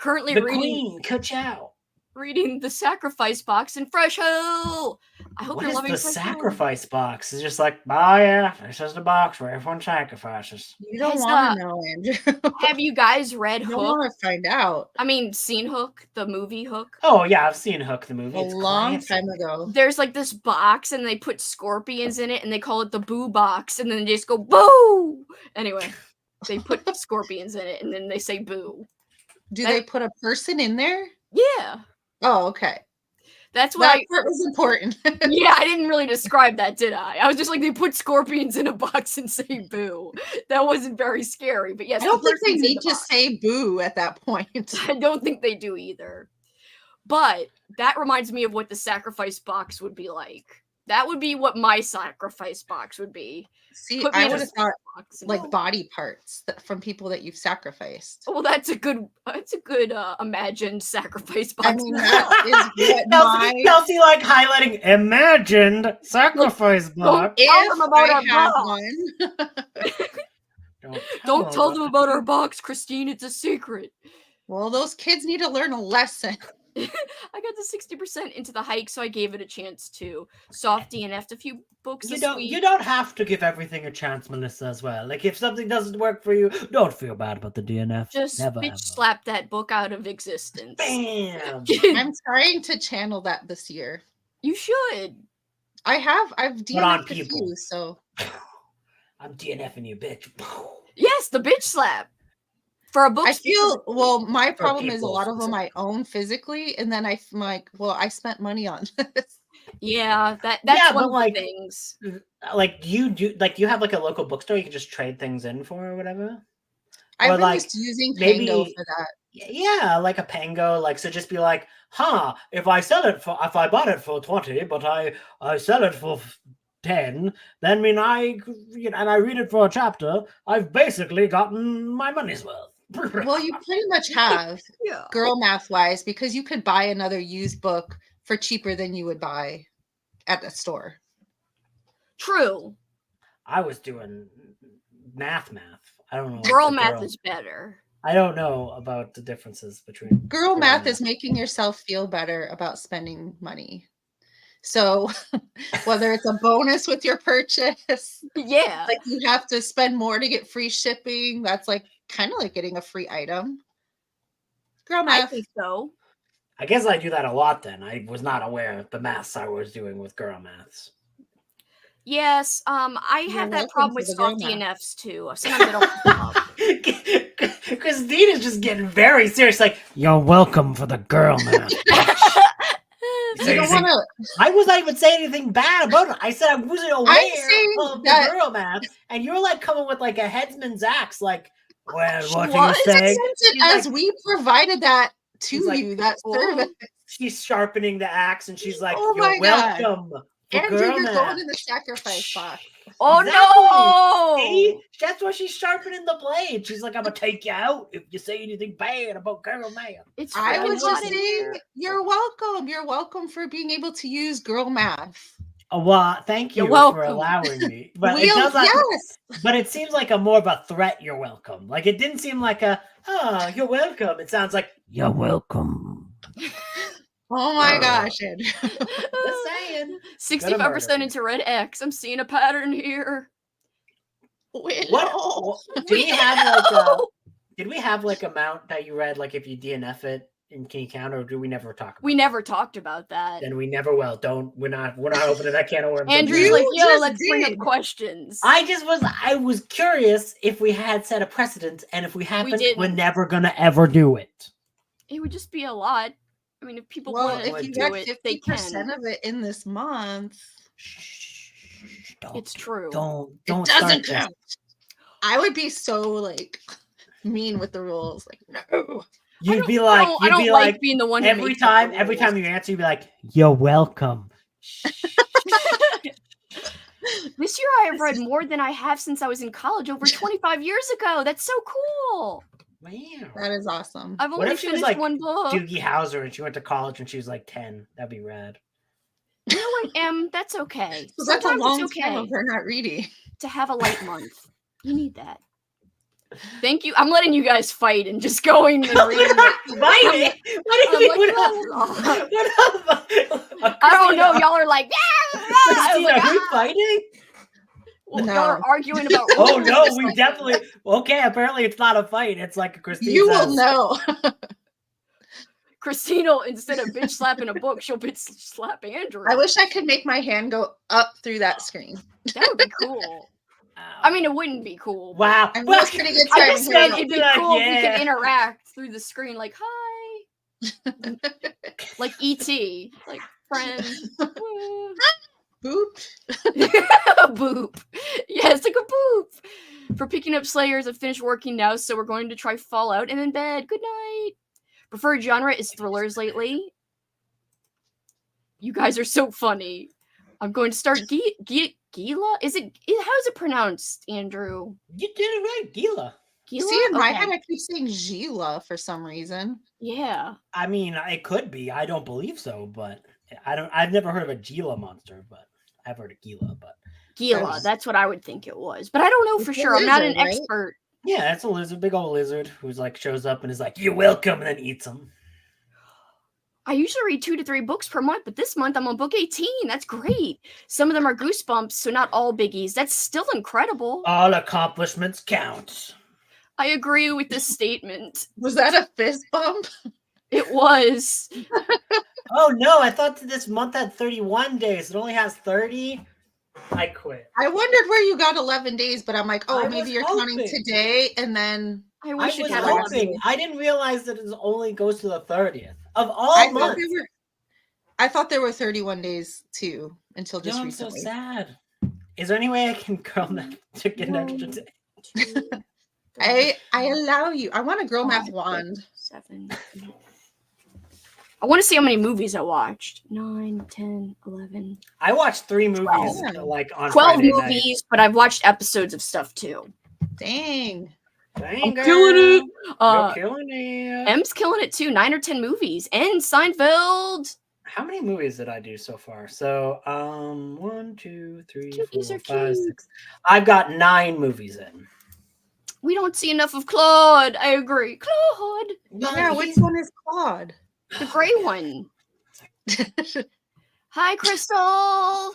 Currently the reading Queen, ka-chow. Reading the sacrifice box in Fresh Hill. I hope you're loving the Fresh sacrifice box. It's just like, oh yeah, this is the box where everyone sacrifices. You don't want to know, Andrew. Have you guys read Hook? I want to find out. I mean, seen Hook, the movie Hook? Oh yeah, I've seen Hook, the movie. A long time ago. There's like this box, and they put scorpions in it, and they call it the Boo Box, and then they just go boo. Anyway, they put scorpions in it, and then they say boo. Do they put a person in there? Yeah. Oh, okay. That's why That part was important. Yeah, I didn't really describe that, did I? I was just like, they put scorpions in a box and say boo. That wasn't very scary, but yes, I don't the think they person's in need the to box. say boo at that point. I don't think they do either. But that reminds me of what the sacrifice box would be like. That would be what my sacrifice box would be. See, Put me I in a would have thought box. like body parts from people that you've sacrificed. Well, that's a good imagined sacrifice box. I mean, that is what my... Kelsi like highlighting imagined sacrifice box. Tell them about I our had box. one. Don't tell them about our box, Christine. It's a secret. Well, those kids need to learn a lesson. I got to 60% into the hike, so I gave it a chance to soft DNF'd a few books this week. You don't have to give everything a chance, Melissa, as well. Like, if something doesn't work for you, don't feel bad about the DNF. Just bitch slap that book out of existence. Bam! I'm trying to channel that this year. You should. I've DNF'd a people. few, so... I'm DNFing you, bitch. Yes, the bitch slap. For a book, I feel, well, my problem is a people lot of them I own physically, and then I'm like, well, I spent money on this. Yeah, that's one of like, the things. Like, you have like a local bookstore you can just trade things in for or whatever? I've been like, just using maybe, Pango for that. Yeah, like a Pango, like, so just be like, if I bought it for 20, but I sell it for 10, then and I read it for a chapter, I've basically gotten my money's worth. Well, you pretty much have, Yeah. girl math wise, because you could buy another used book for cheaper than you would buy at a store. True. I was doing math. I don't know. Girl math is better. I don't know about the differences between girl math is making yourself feel better about spending money. So whether it's a bonus with your purchase, yeah, like you have to spend more to get free shipping. That's like kind of like getting a free item. Girl math. I think so. I guess I do that a lot then. I was not aware of the maths I was doing with girl maths. Yes, I have that problem with soft DNFs too. Sometimes I don't. Christine is just getting very serious. Like, you're welcome for the girl math. I was not even saying anything bad about it. I said I wasn't aware of the girl math, and you're like coming with like a headsman's axe. Like, well, what are you saying? As we provided that to you, that service. She's sharpening the axe, and she's like, "Oh you're welcome." Andrew, you're going in the sacrifice box. Oh no! See? That's why she's sharpening the blade. She's like, I'm gonna take you out if you say anything bad about girl math. I was just saying, you're welcome. You're welcome for being able to use girl math. Oh, well, thank you for allowing me. But it does but it seems like more of a threat. You're welcome. Like it didn't seem like you're welcome. It sounds like you're welcome. Oh my gosh, Andrew. Just saying. 65% into Red X. I'm seeing a pattern here. What? Did we have like amount that you read, like if you DNF it, and can you count, or do we never talk about We never talked about that. Then we never will. We're not opening that can of worms. Andrew's like, yo, let's bring up questions. I was curious if we had set a precedent, and if we haven't, we're never gonna ever do it. It would just be a lot. I mean, if people want to do it, they can. 50% of it in this month. It's true. Don't it doesn't count. I would be so like mean with the rules. Like, no. You'd be like, I don't like being the one. Every time you answer, you'd be like, "You're welcome." This year, I have read more than I have since I was in college over 25 years ago. That's so cool. Wow, that is awesome. I've only finished one book. Doogie Howser, and she went to college when she was like 10. That'd be rad. You know what, Em? That's okay. So that's a long time of her not reading. To have a light month, you need that. Thank you. I'm letting you guys fight and just going and reading. Fighting? What do you mean? I don't know. Y'all are like, Christina, are we fighting? Well, y'all are arguing about. Oh no, we definitely. Okay, apparently it's not a fight. It's like a Christina. You will know. Christina, instead of bitch slapping a book, she'll bitch slap Andrew. I wish I could make my hand go up through that screen. That would be cool. I mean, it wouldn't be cool. Wow. I'm just gonna get I just said it'd be cool if we could interact through the screen, like hi, like ET, like friend. Boop. Boop. Yes, like a boop. For picking up Slayers, I've finished working now, so we're going to try Fallout and in bed. Good night. Preferred genre is thrillers lately. You guys are so funny. I'm going to start Gila? How's it pronounced, Andrew? You did it right, Gila. Gila? See, in my head, I keep saying Gila for some reason. Yeah. I mean, it could be. I don't believe so, but I've never heard of a Gila monster, but I've heard of Gila, but Gila, that's what I would think it was. But I don't know for sure. I'm not an expert. Yeah, it's a lizard, big old lizard who's like shows up and is like, "You're welcome," and then eats them. I usually read 2 to 3 books per month, but this month I'm on book 18. That's great. Some of them are goosebumps, so not all biggies. That's still incredible. All accomplishments count. I agree with this statement. Was that a fist bump? It was. Oh no, I thought that this month had 31 days. It only has 30. I quit. I wondered where you got 11 days, but I'm like, oh, maybe you're counting hoping. Today and then. I wish was it had hoping. I didn't realize that it only goes to the 30th of all months. I thought there were 31 days too until just I'm recently. so sad. Is there any way I can girl math to get an extra day? I allow you. I want a girl math wand. 7. I want to see how many movies I watched. 9, 10, 11. I watched 3 movies 12. like on 12 Friday movies, night. but I've watched episodes of stuff too. Dang. Dang, I'm killing it. You're killing it. M's killing it too. 9 or 10 movies. And Seinfeld. How many movies did I do so far? So 1, 2, 3, Cookies 4, are 5, cute. 6. I've got 9 movies in. We don't see enough of Claude. I agree. Claude. Yeah, which one is Claude? The gray one. Hi, Crystal.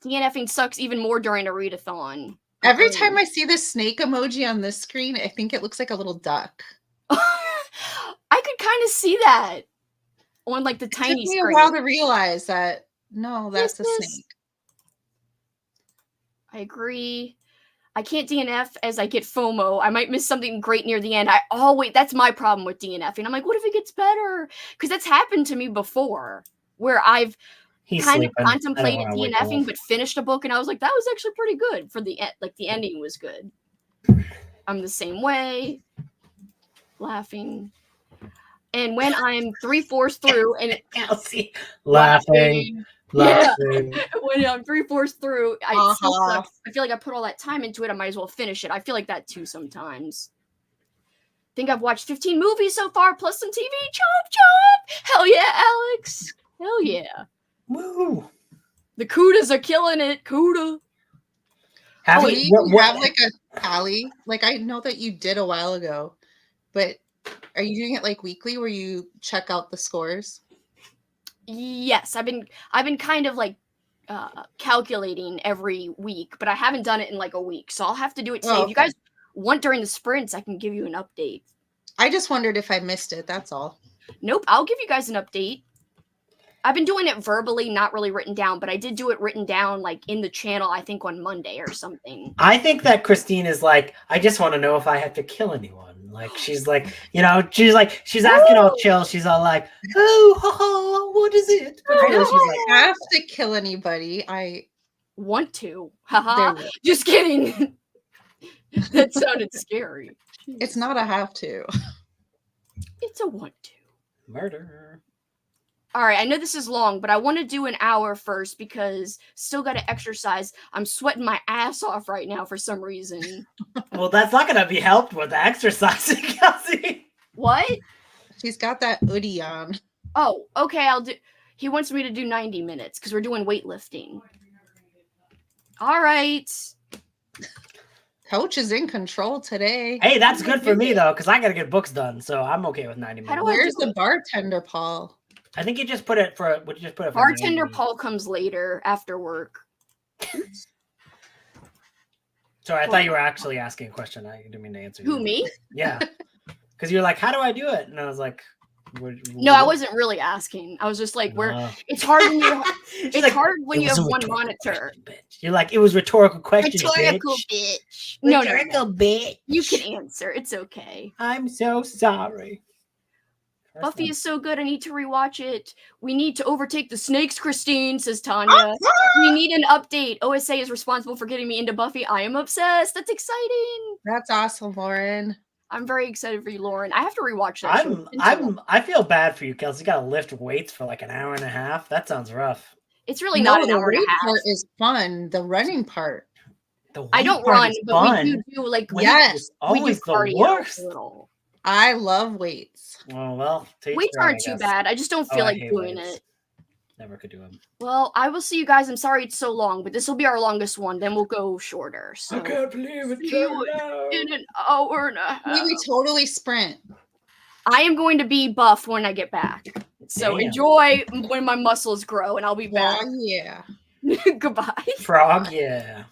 DNFing sucks even more during a readathon. Every time I see the snake emoji on this screen, I think it looks like a little duck. I could kind of see that on like the tiny It took me screen. a while to realize that, no, that's a snake. I agree. I can't DNF as I get FOMO. I might miss something great near the end. That's my problem with DNFing. I'm like, what if it gets better? Because that's happened to me before where I've kind of contemplated DNFing, but finished a book and I was like, that was actually pretty good for the end. Like the ending was good. I'm the same way. Laughing. And when I'm 3/4 through and Kelsi laughing. Yeah. When I'm 3/4 through, I feel like I put all that time into it. I might as well finish it. I feel like that too sometimes. Think I've watched 15 movies so far, plus some TV. Chomp chomp! Hell yeah, Alex! Hell yeah! Woo! The Cudas are killing it. Cuda. Do you have like a tally? Like I know that you did a while ago, but are you doing it like weekly where you check out the scores? Yes, I've been kind of like calculating every week, but I haven't done it in like a week, so I'll have to do it today. If you guys want during the sprints, I can give you an update. I just wondered if I missed it. That's all. Nope, I'll give you guys an update. I've been doing it verbally, not really written down, but I did do it written down like in the channel, I think on Monday or something. I think that Christine is like, I just want to know if I have to kill anyone. Like, she's like, she's acting all chill. She's all like, oh, what is it? But I don't she's like, have to kill anybody. I want to. Haha. Just kidding. That sounded scary. Jeez. It's not a have to. It's a want to. Murder. All right, I know this is long, but I want to do an hour first because still got to exercise. I'm sweating my ass off right now for some reason. Well, that's not going to be helped with the exercising, Kelsi. What? She's got that hoodie on. Oh, okay, he wants me to do 90 minutes because we're doing weightlifting. All right. Coach is in control today. Hey, that's good for me, though, because I got to get books done, so I'm okay with 90 minutes. Where's the bartender, Paul? I think you just put it for. Would you just put it for bartender Paul comes later after work. Sorry, I thought you were actually asking a question. I didn't mean to answer. Who, me? Yeah, because you're like, how do I do it? And I was like, no, I wasn't really asking. I was just like, it's hard when you. It's hard when you have one monitor. Bitch. You're like, it was rhetorical question. Rhetorical bitch. No, bitch. You can answer. It's okay. I'm so sorry. Buffy is so good. I need to rewatch it. We need to overtake the snakes, Christine, says Tanya. We need an update. OSA is responsible for getting me into Buffy. I am obsessed. That's exciting. That's awesome, Lauren. I'm very excited for you, Lauren. I have to rewatch that show. I feel bad for you, Kelsi. You gotta lift weights for like an hour and a half. That sounds rough. It's really not an hour and a half. The part is fun. The running part. I don't run, but we do like yes, always the worst. A little. I love weights. Well, weights aren't too bad. I just don't feel like doing it. Never could do them. Well, I will see you guys. I'm sorry it's so long, but this will be our longest one. Then we'll go shorter. So. I can't believe it's in an hour and a half. We totally sprint. I am going to be buff when I get back. So enjoy when my muscles grow, and I'll be back. Oh, yeah. Goodbye. Frog, yeah.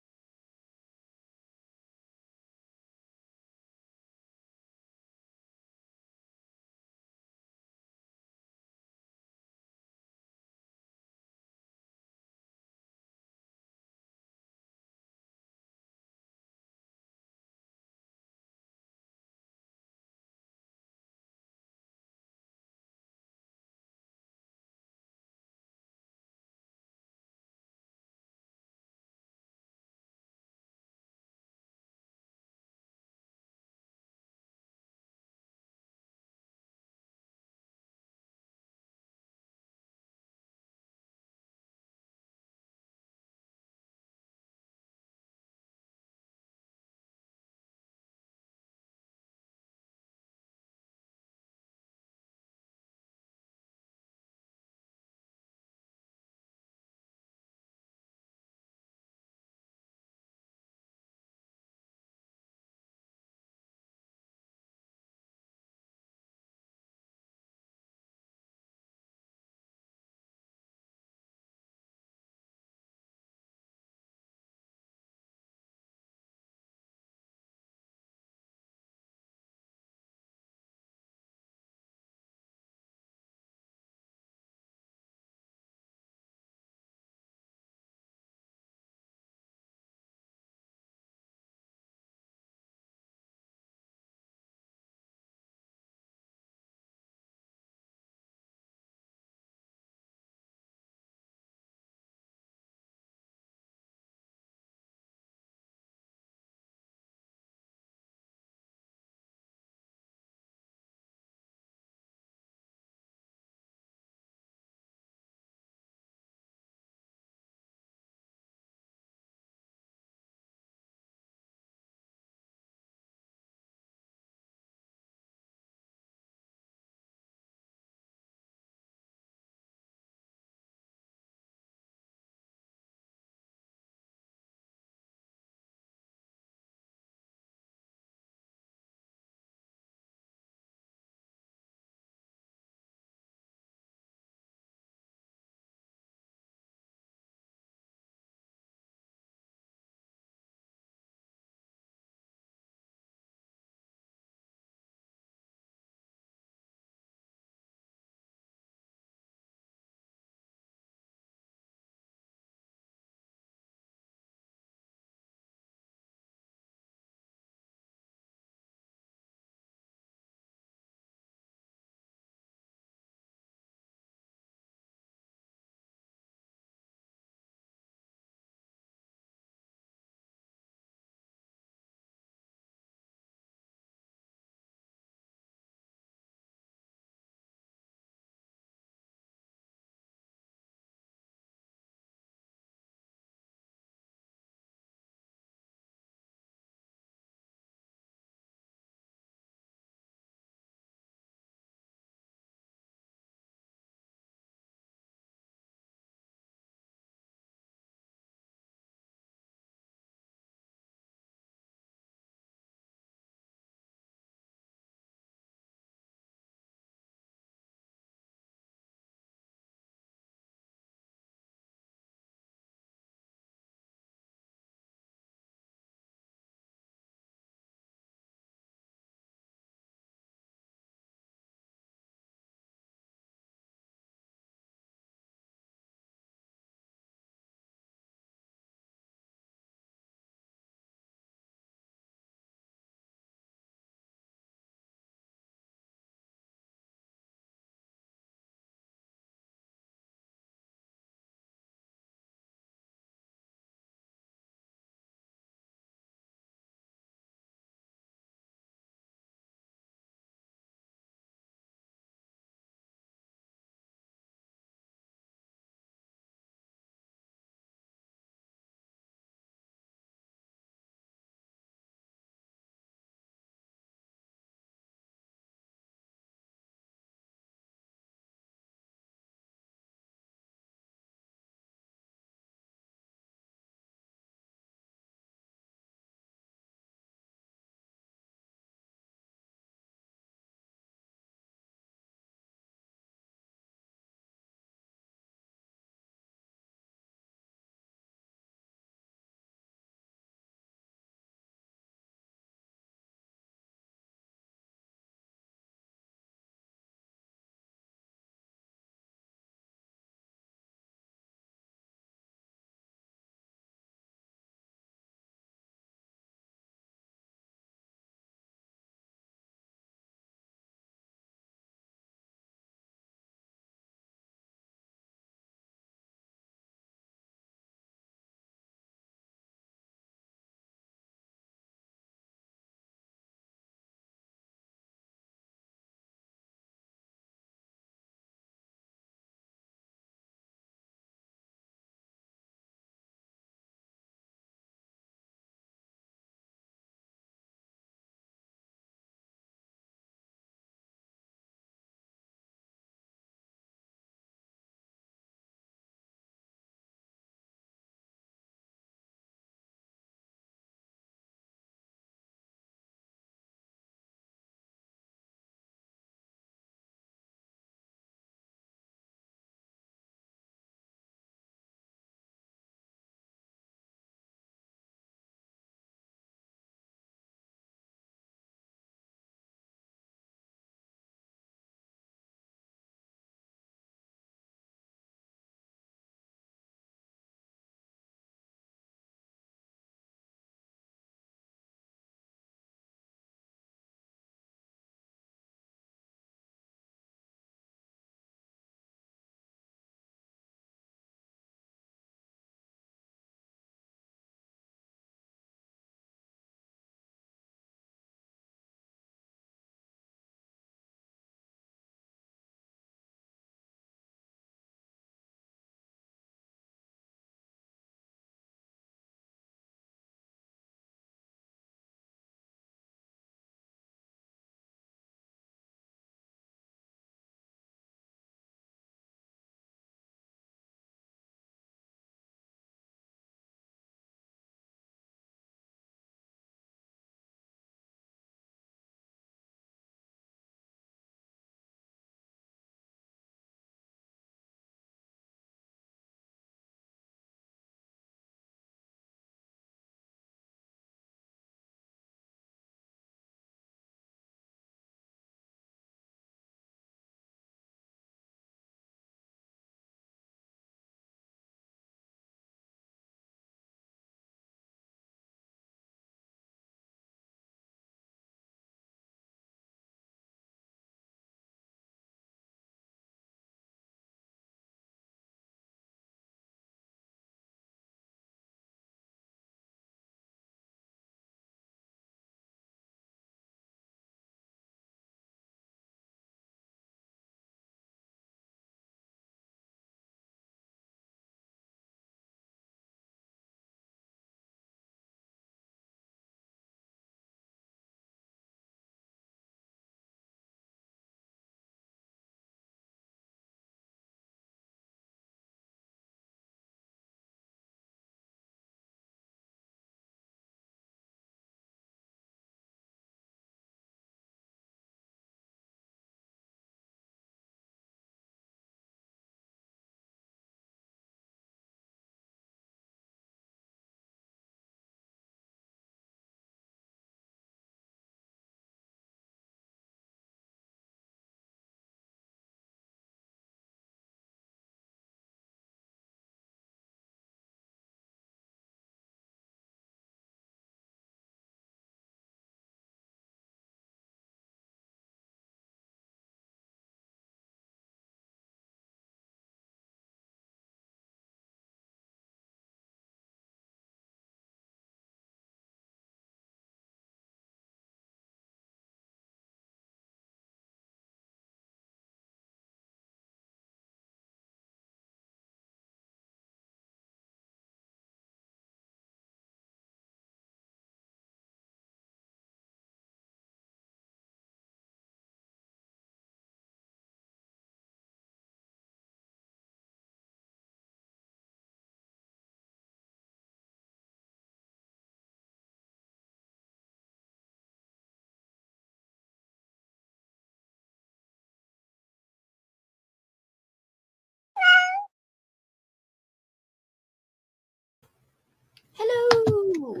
Hello.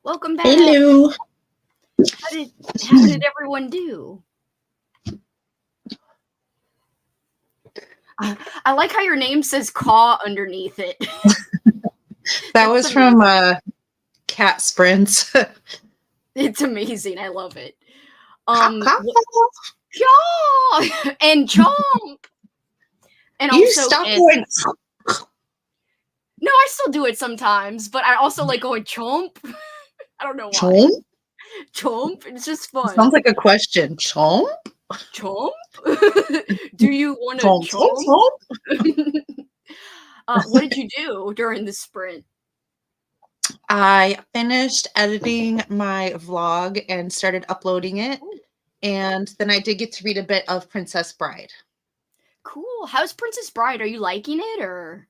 Welcome back. Hello. How did everyone do? I like how your name says caw underneath it. That was from Cat Sprints. It's amazing. I love it. Caw and chomp. And You also stop going. No, I still do it sometimes, but I also like going chomp. I don't know why. Chomp? Chomp. It's just fun. Sounds like a question. Chomp? Chomp? Do you want to chomp? What did you do during the sprint? I finished editing my vlog and started uploading it. And then I did get to read a bit of Princess Bride. Cool. How's Princess Bride? Are you liking it or?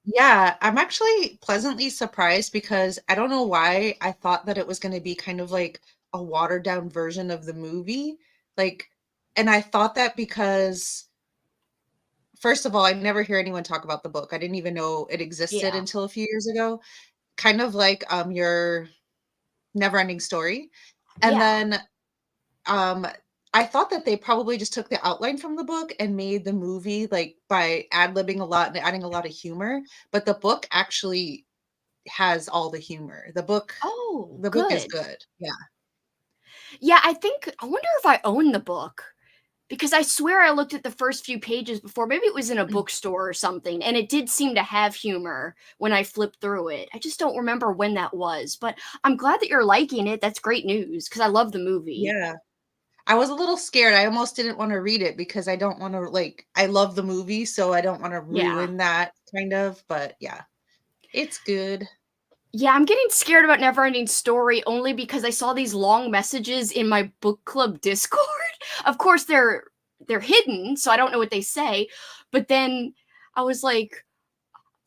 Yeah, I'm actually pleasantly surprised because I don't know why I thought that it was going to be kind of like a watered down version of the movie. And I thought that because, first of all, I never hear anyone talk about the book. I didn't even know it existed until a few years ago. Kind of like your Never-Ending Story. And then I thought that they probably just took the outline from the book and made the movie like by ad-libbing a lot and adding a lot of humor. But the book actually has all the humor. The book is good. Yeah. Yeah, I wonder if I own the book. Because I swear I looked at the first few pages before. Maybe it was in a bookstore or something. And it did seem to have humor when I flipped through it. I just don't remember when that was. But I'm glad that you're liking it. That's great news because I love the movie. Yeah. I was a little scared. I almost didn't want to read it because I don't want to I love the movie. So I don't want to ruin that kind of. But yeah, it's good. Yeah, I'm getting scared about Never-Ending Story only because I saw these long messages in my book club Discord. Of course, they're hidden, so I don't know what they say. But then I was like,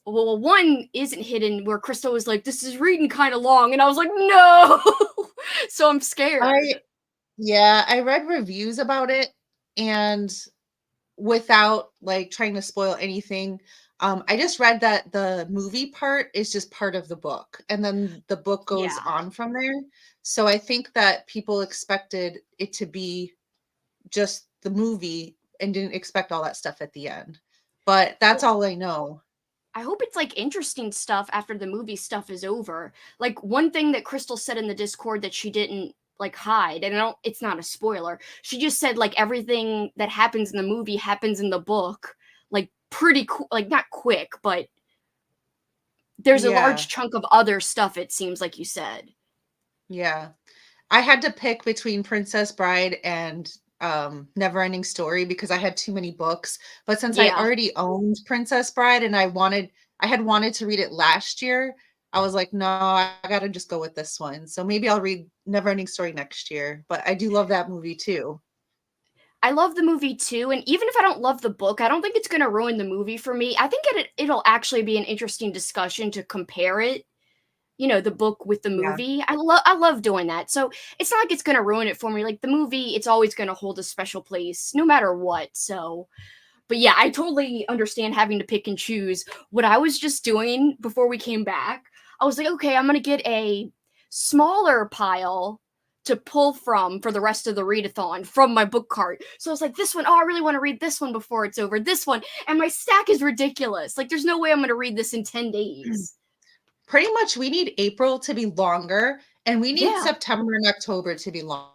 well, one isn't hidden where Crystal was like, this is reading kind of long. And I was like, no. So I'm scared. I read reviews about it and without trying to spoil anything, I just read that the movie part is just part of the book and then the book goes on from there. So I think that people expected it to be just the movie and didn't expect all that stuff at the end. But that's all I know. I hope it's interesting stuff after the movie stuff is over. One thing that Crystal said in the Discord that she didn't hide, and it's not a spoiler. She just said everything that happens in the movie happens in the book, pretty cool, not quick, but there's a large chunk of other stuff, it seems like you said. Yeah. I had to pick between Princess Bride and Never-Ending Story because I had too many books. But since I already owned Princess Bride and I had wanted to read it last year, I was like, no, I gotta just go with this one. So maybe I'll read Never-Ending Story next year. But I do love that movie too. I love the movie too, and even if I don't love the book, I don't think it's going to ruin the movie for me. I think it'll actually be an interesting discussion to compare it, the book with the movie. I love doing that. So it's not like it's going to ruin it for me. The movie, it's always going to hold a special place no matter what. So, but yeah, I totally understand having to pick and choose. What I was just doing before we came back, I was like, okay, I'm going to get a smaller pile to pull from for the rest of the readathon from my book cart. So I was like, this one, I really want to read this one before it's over. This one. And my stack is ridiculous. There's no way I'm going to read this in 10 days. Pretty much we need April to be longer and we need September and October to be longer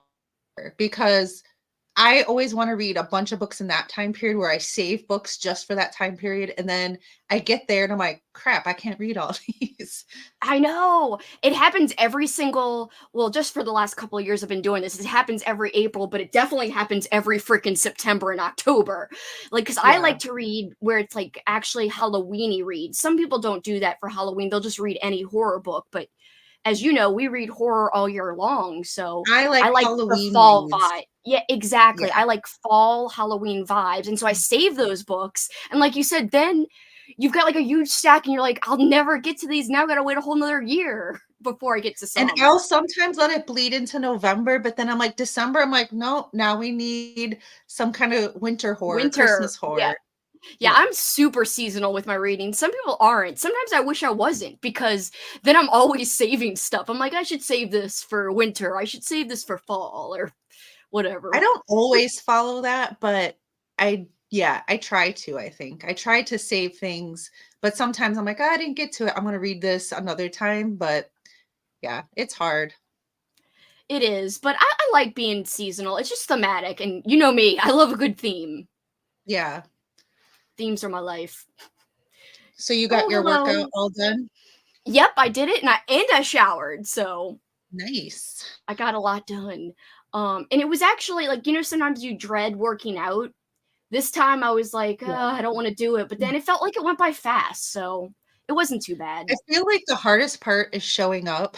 because I always want to read a bunch of books in that time period where I save books just for that time period. And then I get there and I'm like, crap, I can't read all these. I know. It happens just for the last couple of years I've been doing this. It happens every April, but it definitely happens every freaking September and October. Because I like to read where it's actually Halloween-y reads. Some people don't do that for Halloween. They'll just read any horror book. But as you know, we read horror all year long. So I like the fall vibe. Yeah, exactly. Yeah. I like fall Halloween vibes. And so I save those books. And like you said, then you've got a huge stack and you're like, I'll never get to these. Now I got to wait a whole nother year before I get to some. And I'll sometimes let it bleed into November, but then I'm like, December, I'm like, no, now we need some kind of winter horror, Christmas horror. Yeah. Yeah, I'm super seasonal with my reading. Some people aren't. Sometimes I wish I wasn't, because then I'm always saving stuff. I'm like, I should save this for winter. I should save this for fall or whatever. I don't always follow that, but I try to, I think. I try to save things, but sometimes I'm like, "Oh, I didn't get to it. I'm going to read this another time." But yeah, it's hard. It is, but I like being seasonal. It's just thematic, and you know me, I love a good theme. Yeah. Themes are my life. So you got your workout all done? Yep, I did it, and I showered, so Nice. I got a lot done. And it was actually like, sometimes you dread working out. This time I was like, I don't want to do it, but then it felt like it went by fast, so it wasn't too bad. I feel like the hardest part is showing up.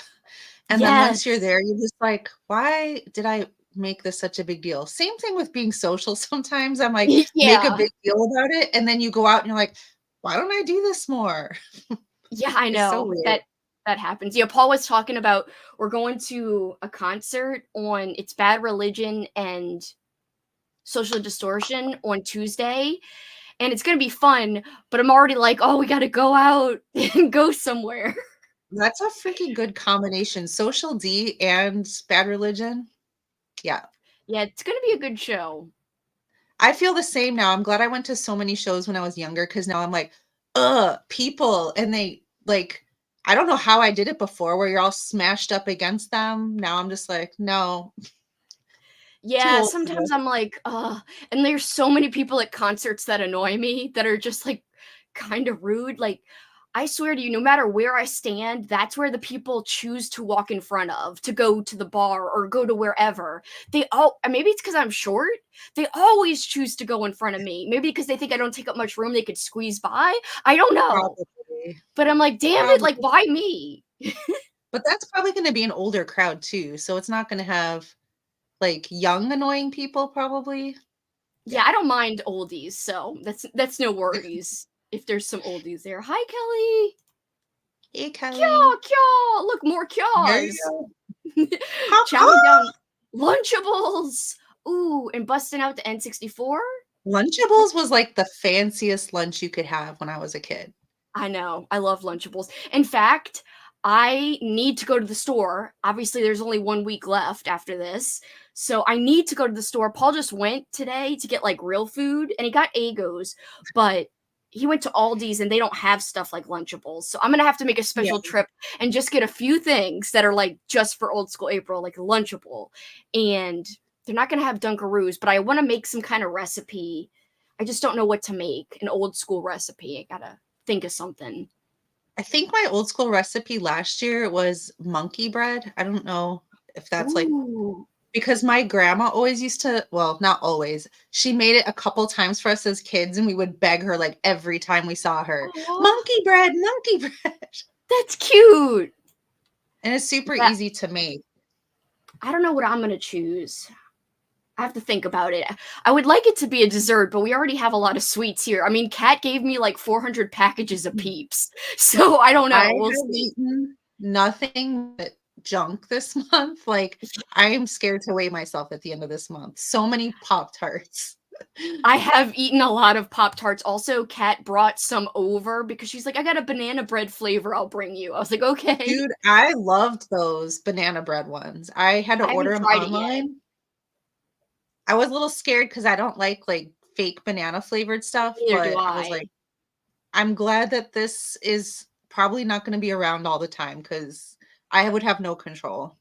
And then once you're there, you're just like, why did I make this such a big deal? Same thing with being social. Sometimes I'm like, make a big deal about it. And then you go out and you're like, why don't I do this more? Yeah, I know. That happens. Yeah, Paul was talking about, we're going to a concert on It's Bad Religion and Social Distortion on Tuesday, and it's going to be fun, but I'm already like, oh, we got to go out and go somewhere. That's a freaking good combination. Social D and Bad Religion. Yeah. Yeah, it's going to be a good show. I feel the same now. I'm glad I went to so many shows when I was younger, because now I'm like, people. And they like, I don't know how I did it before where you're all smashed up against them. Now I'm just like, no. Yeah, sometimes I'm like, and there's so many people at concerts that annoy me that are just like kind of rude. Like, I swear to you, no matter where I stand, that's where the people choose to walk in front of, to go to the bar or go to wherever. Maybe it's because I'm short. They always choose to go in front of me. Maybe because they think I don't take up much room, they could squeeze by. I don't know. Probably. But I'm like, damn it, like, why me? But that's probably going to be an older crowd too. So it's not going to have like young annoying people probably. Yeah, I don't mind oldies, so that's no worries. If there's some oldies there. Hi, Kelly. Hey, Kelly. Kyaw. Look, more kyaws. Chowing down Lunchables. Ooh, and busting out the N64. Lunchables was like the fanciest lunch you could have when I was a kid. I know. I love Lunchables. In fact, I need to go to the store. Obviously, there's only 1 week left after this. So I need to go to the store. Paul just went today to get like real food, and he got Egos, but he went to Aldi's and they don't have stuff like Lunchables. So I'm going to have to make a special trip and just get a few things that are like just for old school April, like Lunchable. And they're not going to have Dunkaroos, but I want to make some kind of recipe. I just don't know what to make. An old school recipe. I got to think of something. I think my old school recipe last year was monkey bread. I don't know if that's like, because my grandma always used to, well, not always. She made it a couple times for us as kids, and we would beg her like every time we saw her, monkey bread, monkey bread. That's cute. And it's super easy to make. I don't know what I'm going to choose. I have to think about it. I would like it to be a dessert, but we already have a lot of sweets here. I mean, Kat gave me like 400 packages of Peeps. So I don't know. I have eaten nothing but junk this month. Like, I am scared to weigh myself at the end of this month. So many Pop-Tarts. I have eaten a lot of Pop-Tarts. Also, Kat brought some over because she's like, I got a banana bread flavor I'll bring you. I was like, okay. Dude, I loved those banana bread ones. I had to order them online. I was a little scared because I don't like fake banana flavored stuff. Neither but do I was like, I'm glad that this is probably not going to be around all the time because I would have no control.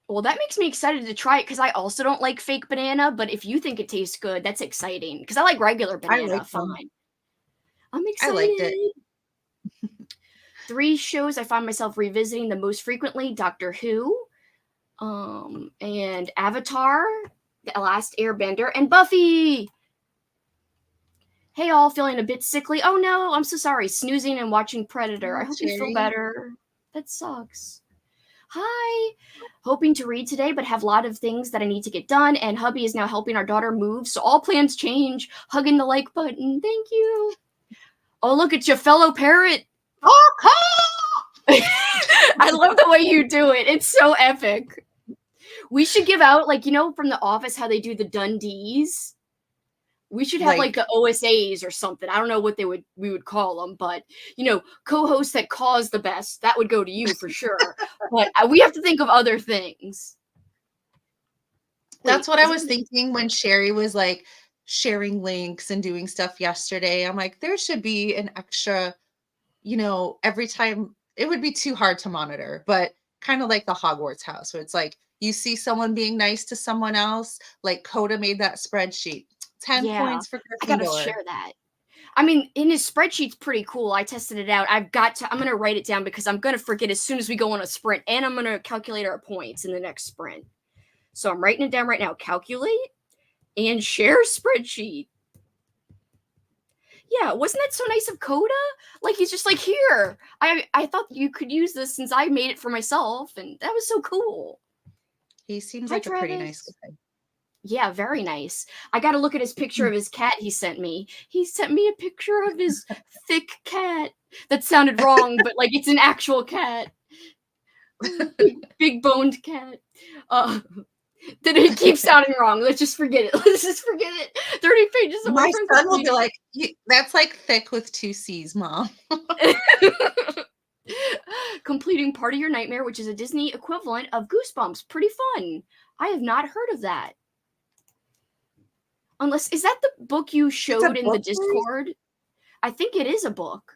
Well, that makes me excited to try it because I also don't like fake banana. But if you think it tastes good, that's exciting because I like regular banana. Fine. I'm excited. I liked it. 3 shows I find myself revisiting the most frequently: Doctor Who, and Avatar, The Last Airbender, and Buffy. Hey, all, feeling a bit sickly? Oh no, I'm so sorry. Snoozing and watching Predator. I hope you feel better. That sucks. Hi. Hoping to read today, but have a lot of things that I need to get done. And hubby is now helping our daughter move, so all plans change. Hugging the like button. Thank you. Oh, look, it's your fellow parrot. I love the way you do it. It's so epic. We should give out, from The Office, how they do the Dundees. We should have like the OSAs or something. I don't know what we would call them, but co-hosts that cause the best, that would go to you for sure. But we have to think of other things. That's what I was thinking when Sherry was like sharing links and doing stuff yesterday. I'm like, there should be an extra, every time. It would be too hard to monitor, but kind of like the Hogwarts house, where it's like you see someone being nice to someone else. Like Coda made that spreadsheet. 10 points for Gryffindor. I gotta share that. I mean, in his spreadsheet's pretty cool. I tested it out. I'm gonna write it down because I'm gonna forget as soon as we go on a sprint, and I'm gonna calculate our points in the next sprint. So I'm writing it down right now. Calculate and share spreadsheet. Yeah, wasn't that so nice of Coda? Like, he's just like, here. I thought you could use this since I made it for myself, and that was so cool. He seems like a pretty nice guy. Yeah, very nice. I got to look at his picture of his cat he sent me. He sent me a picture of his thick cat. That sounded wrong, but like it's an actual cat. Big boned cat. Did it keep sounding wrong? Let's just forget it. Let's just forget it. 30 pages of my son will be like, that's like thick with 2 C's, Mom. Completing Part of Your Nightmare, which is a Disney equivalent of Goosebumps. Pretty fun. I have not heard of that. Unless, is that the book you showed in the Discord? I think it is a book.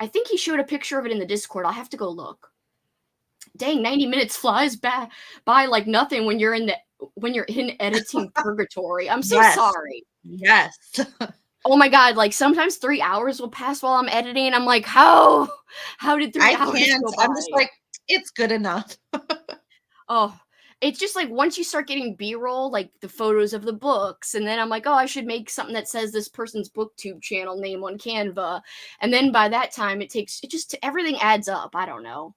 I think he showed a picture of it in the Discord. I'll have to go look. Dang, 90 minutes flies by like nothing when you're in editing purgatory. I'm so sorry. Yes. Oh my God, like sometimes 3 hours will pass while I'm editing. I'm like, how did 3 hours go by? I'm just like, it's good enough. Oh, it's just like once you start getting B-roll, like the photos of the books, and then I'm like, oh, I should make something that says this person's booktube channel name on Canva. And then by that time everything adds up. I don't know.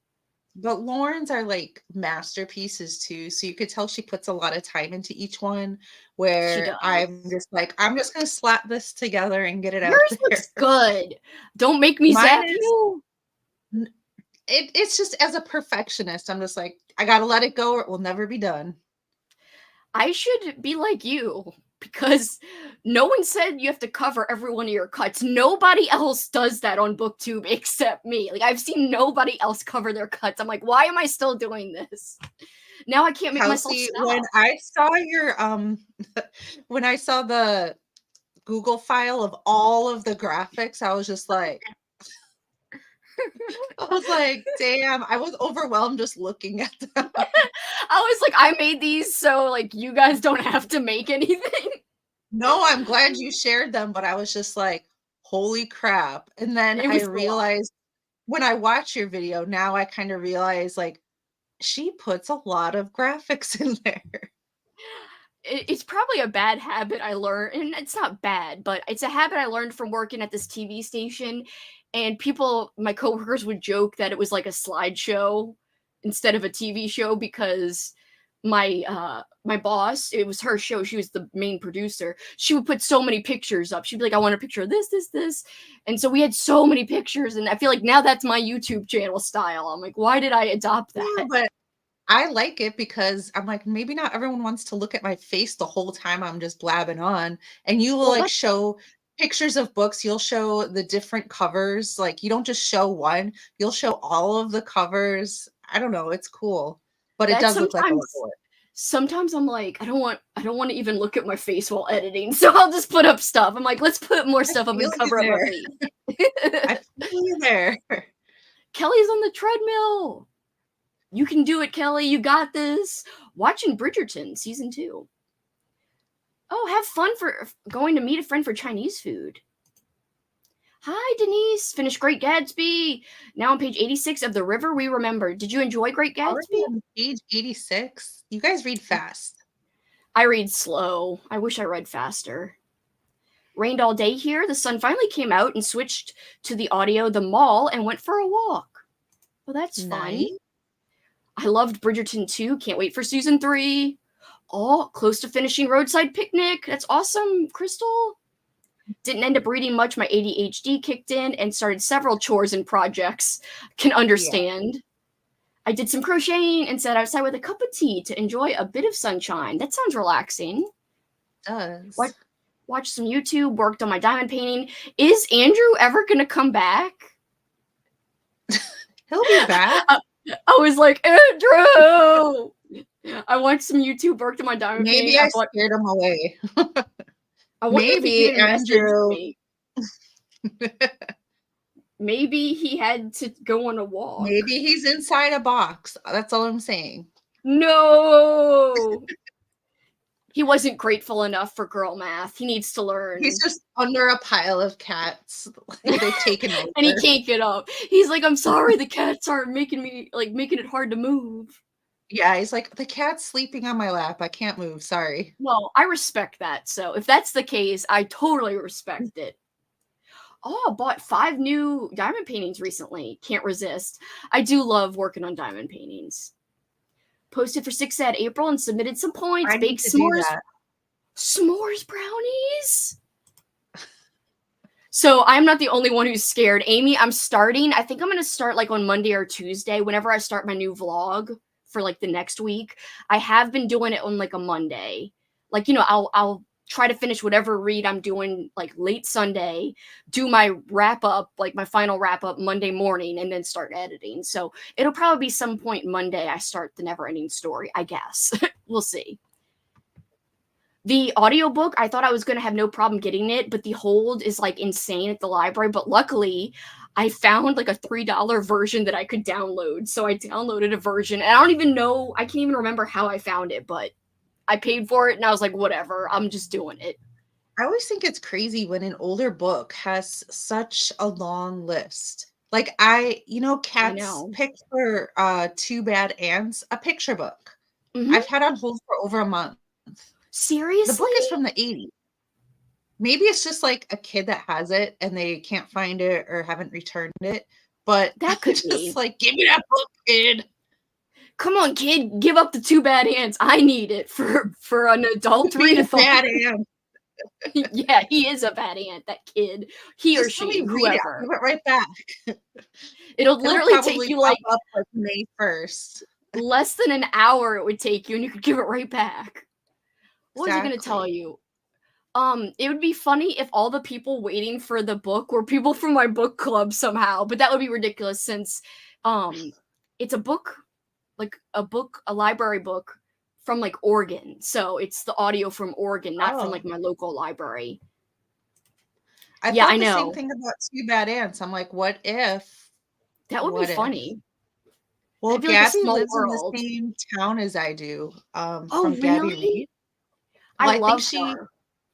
But Lauren's are like masterpieces too. So you could tell she puts a lot of time into each one, where I'm just like, I'm just going to slap this together and get it out there. Yours looks good. Don't make me zap you. It's just, as a perfectionist, I'm just like, I got to let it go or it will never be done. I should be like you, because no one said you have to cover every one of your cuts. Nobody else does that on BookTube except me. Like, I've seen nobody else cover their cuts. I'm like, why am I still doing this? Now I can't make myself stop. When I saw your when I saw the Google file of all of the graphics, I was just like, damn, I was overwhelmed just looking at them. I was like, I made these so like you guys don't have to make anything. No, I'm glad you shared them, but I was just like, holy crap. And then I realized when I watch your video, now I kind of realize like she puts a lot of graphics in there. It's probably a bad habit I learned, and it's not bad, but it's a habit I learned from working at this TV station. And my coworkers would joke that it was like a slideshow instead of a TV show, because my boss, it was her show. She was the main producer. She would put so many pictures up. She'd be like, I want a picture of this. And so we had so many pictures, and I feel like now that's my YouTube channel style. I'm like, why did I adopt that? Yeah, but I like it because I'm like, maybe not everyone wants to look at my face the whole time I'm just blabbing on. And you will show pictures of books. You'll show the different covers. Like, you don't just show one, you'll show all of the covers. I don't know. It's cool, but it does look like a lot of work. Sometimes I'm like, I don't want to even look at my face while editing, so I'll just put up stuff. I'm like, let's put more stuff up and cover up my face. I feel you there. Kelly's on the treadmill. You can do it, Kelly. You got this. Watching Bridgerton season 2. Oh, have fun for going to meet a friend for Chinese food. Hi, Denise. Finished Great Gatsby. Now on page 86 of The River We Remember. Did you enjoy Great Gatsby? On page 86. You guys read fast. I read slow. I wish I read faster. Rained all day here. The sun finally came out and switched to the audio The Mall and went for a walk. Well, that's fun. I loved Bridgerton 2. Can't wait for season 3. Oh, close to finishing Roadside Picnic. That's awesome, Crystal. Didn't end up reading much. My ADHD kicked in and started several chores and projects. Can understand. Yeah. I did some crocheting and sat outside with a cup of tea to enjoy a bit of sunshine. That sounds relaxing. It does. watched some YouTube, worked on my diamond painting. Is Andrew ever going to come back? He'll be back. I was like, Andrew! I watched some YouTube, worked on my diamond painting. Maybe I scared him away. I wonder if he Maybe even messaged Andrew. me. Maybe he had to go on a walk. Maybe he's inside a box. That's all I'm saying. No! He wasn't grateful enough for girl math. He needs to learn. He's just under a pile of cats. They've taken over. And he can't get up. He's like, I'm sorry, the cats are making it hard to move. Yeah, he's like, the cat's sleeping on my lap. I can't move. Sorry. Well, I respect that. So if that's the case, I totally respect it. Oh, I bought 5 new diamond paintings recently. Can't resist. I do love working on diamond paintings. Posted for 6 at April and submitted some points. Baked s'mores brownies. So I'm not the only one who's scared. Amy, I'm starting. I think I'm going to start like on Monday or Tuesday whenever I start my new vlog for like the next week. I have been doing it on like a Monday. Like, you know, I'll try to finish whatever read I'm doing like late Sunday, do my wrap up, like my final wrap up Monday morning, and then start editing. So it'll probably be some point Monday I start the never ending story, I guess. We'll see. The audiobook, I thought I was going to have no problem getting it, but the hold is like insane at the library. But luckily, I found like a $3 version that I could download. So I downloaded a version, and I don't even know, I can't even remember how I found it, but I paid for it and I was like, whatever, I'm just doing it. I always think it's crazy when an older book has such a long list. Like Kat's pick for Two Bad Ants, a picture book. Mm-hmm. I've had on hold for over a month. Seriously? The book is from the 80s. Maybe it's just like a kid that has it and they can't find it or haven't returned it. But that could just be. Like, give me that book, kid. Come on, kid, give up the Two Bad Ants. I need it for an adult readathon. Bad ant. Yeah, he is a bad ant, that kid. He just or she, whoever. Give it right back. It'll literally take you like May 1st. Less than an hour it would take you, and you could give it right back. What was I going to tell you? It would be funny if all the people waiting for the book were people from my book club somehow, but that would be ridiculous since it's a book, like a library book from like Oregon. So it's the audio from Oregon, not from like my local library. I thought the same thing about Two Bad Ants. I'm like, what if? That would be funny. Well, Gabby lives in the same town as I do. From Gabby Reed. I love think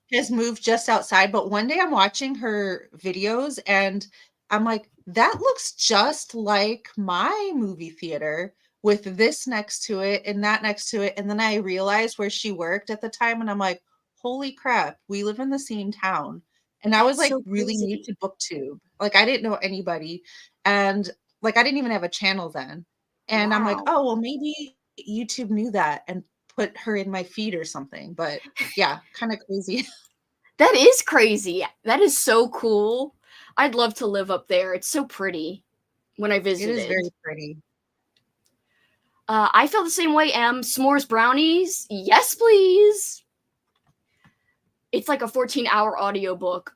she has moved just outside, but one day I'm watching her videos and I'm like, that looks just like my movie theater with this next to it and that next to it. And then I realized where she worked at the time and I'm like, holy crap, we live in the same town. And I was like really new to BookTube. Like I didn't know anybody. And like I didn't even have a channel then. And I'm like, oh, well, maybe YouTube knew that and put her in my feed or something. But yeah, kind of crazy. That is crazy. That is so cool. I'd love to live up there. It's so pretty when I visited. It is very pretty. I feel the same way, Em. S'mores brownies? Yes, please. It's like a 14-hour audiobook.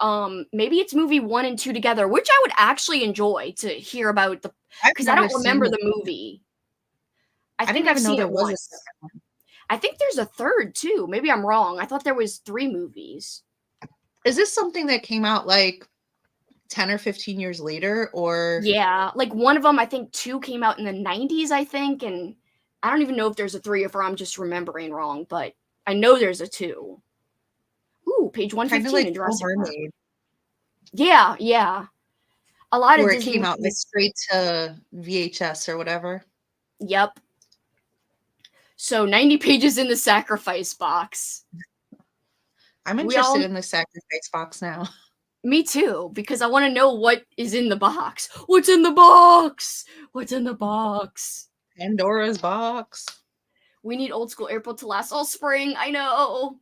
Maybe it's movie 1 and 2 together, which I would actually enjoy to hear about because I don't remember the movie. I think I've seen it once. A second one. I think there's a third too. Maybe I'm wrong. I thought there was 3 movies. Is this something that came out like 10 or 15 years later, or? Yeah, like one of them, I think 2 came out in the 90s, I think, and I don't even know if there's a 3 or 4. I'm just remembering wrong, but I know there's a 2. Ooh, page 115 like in Jurassic Park. Mermaid. Yeah. A lot where of Disney it came out like straight to VHS or whatever. Yep. So 90 pages in the sacrifice box. I'm interested in the sacrifice box now. Me too, because I want to know what is in the box. What's in the box? What's in the box? Pandora's box. We need Old School April to last all spring. I know.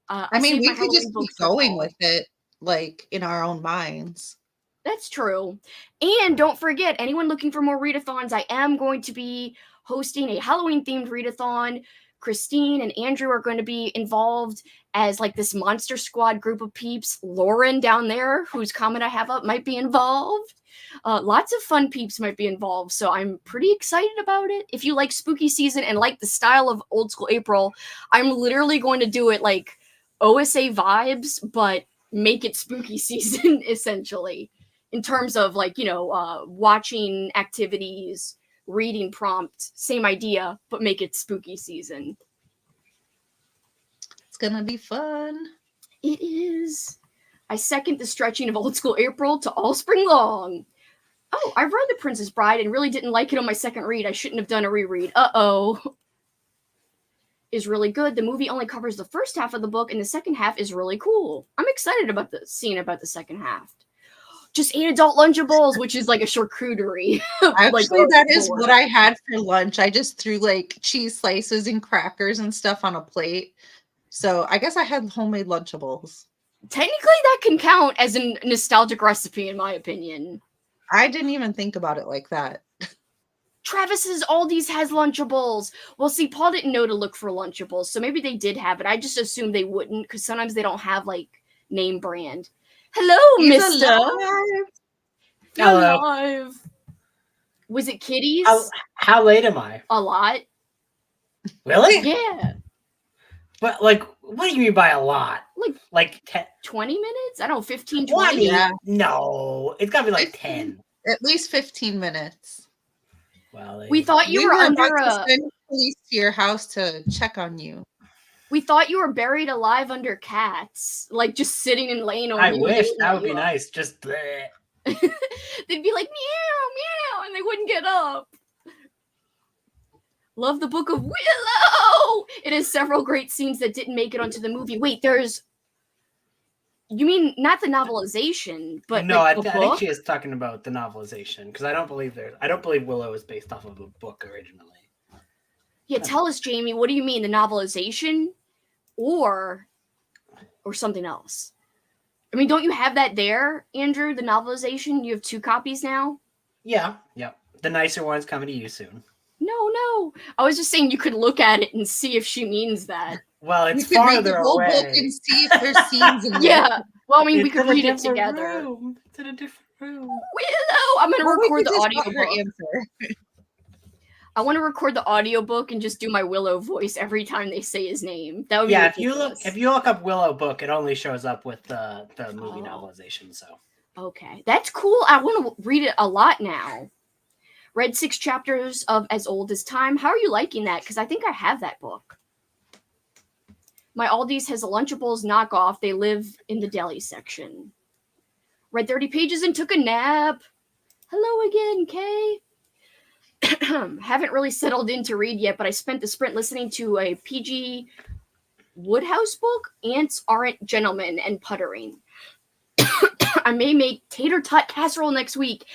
I mean, we could just keep going with it, like in our own minds. That's true. And don't forget, anyone looking for more readathons, I am going to be hosting a Halloween-themed readathon Christine and Andrew are going to be involved as like this Monster Squad group of peeps. Lauren down there, whose comment I have up, might be involved. Lots of fun peeps might be involved, so I'm pretty excited about it. If you like spooky season and like the style of Old School April, I'm literally going to do it like OSA vibes, but make it spooky season, essentially, in terms of like, watching activities, reading prompt, same idea, but make it spooky season. It's gonna be fun. It is. I second the stretching of Old School April to all spring long. Oh, I read The Princess Bride and really didn't like it on my second read. I shouldn't have done a reread. Is really good. The movie only covers the first half of the book, and the second half is really cool. I'm excited about the second half. Just ate adult Lunchables, which is like a charcuterie. Actually, that is what I had for lunch. I just threw like cheese slices and crackers and stuff on a plate. So I guess I had homemade Lunchables. Technically, that can count as a nostalgic recipe, in my opinion. I didn't even think about it like that. Travis's Aldi's has Lunchables. Well, see, Paul didn't know to look for Lunchables, so maybe they did have it. I just assumed they wouldn't, because sometimes they don't have, like, name brand. Hello, Mister. Hello. Alive. Was it kitties? How late am I? A lot. Really? Yeah. But, like, what do you mean by a lot? Like 20 minutes? I don't know, 15, 20? Yeah. No, it's got to be like 10. At least 15 minutes. Well, we thought you were under to send police to your house to check on you. We thought you were buried alive under cats, like just sitting and laying on you. I wish that would be nice. Just bleh. They'd be like meow, meow, and they wouldn't get up. Love the Book of Willow. It has several great scenes that didn't make it onto the movie. Wait, you mean not the novelization, but no, like I the think book? she is talking about the novelization because I don't believe Willow is based off of a book originally. Yeah, tell us, Jamie. What do you mean, the novelization, or something else? I mean, don't you have that there, Andrew? The novelization. You have 2 copies now. Yeah. The nicer one's coming to you soon. No. I was just saying you could look at it and see if she means that. Well, it's you farther read the whole away. book and see if there's scenes in Yeah. Well, I mean, we It's could in a read it different together. room. It's in a different room. Willow! I'm going to record the audiobook. Answer. I want to record the audiobook and just do my Willow voice every time they say his name. That would be ridiculous. if you look up Willow book, it only shows up with the movie novelization. So okay, that's cool. I want to read it a lot now. Read 6 chapters of As Old as Time. How are you liking that? Because I think I have that book. My Aldi's has a Lunchables knockoff. They live in the deli section. Read 30 pages and took a nap. Hello again, Kay. Haven't really settled in to read yet, but I spent the sprint listening to a PG Woodhouse book, Ants Aren't Gentlemen, and puttering. I may make tater tot casserole next week,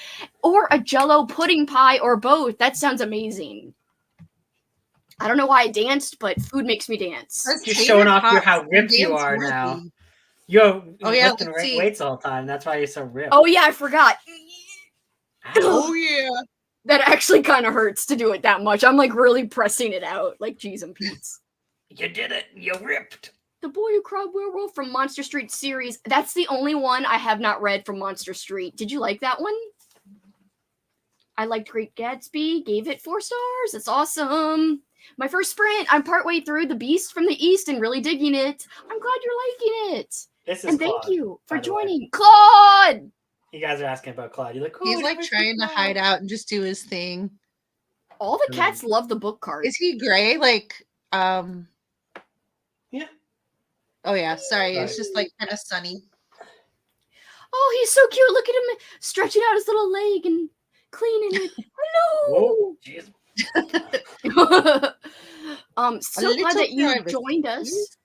or a Jell-O pudding pie, or both. That sounds amazing. I don't know why I danced, but food makes me dance. Just showing off how ripped you are now. You're lifting weights all the time. That's why you're so ripped. Oh yeah, I forgot. Oh yeah. That actually kind of hurts to do it that much. I'm like really pressing it out, like G's and Pete's. You did it. You ripped. The Boy Who Cried Werewolf from Monster Street series. That's the only one I have not read from Monster Street. Did you like that one? I liked Great Gatsby. Gave it 4 stars. It's awesome. My first sprint. I'm partway through The Beast from the East and really digging it. I'm glad you're liking it. And thank you for joining. Claude! You guys are asking about Claude. You're like, he's like trying to hide out and just do his thing. All the cats love the book card. Is he gray? Like, yeah. Oh yeah, sorry. It's just like kind of sunny. Oh, he's so cute. Look at him stretching out his little leg and cleaning it. Hello. Whoa, so glad that you joined us.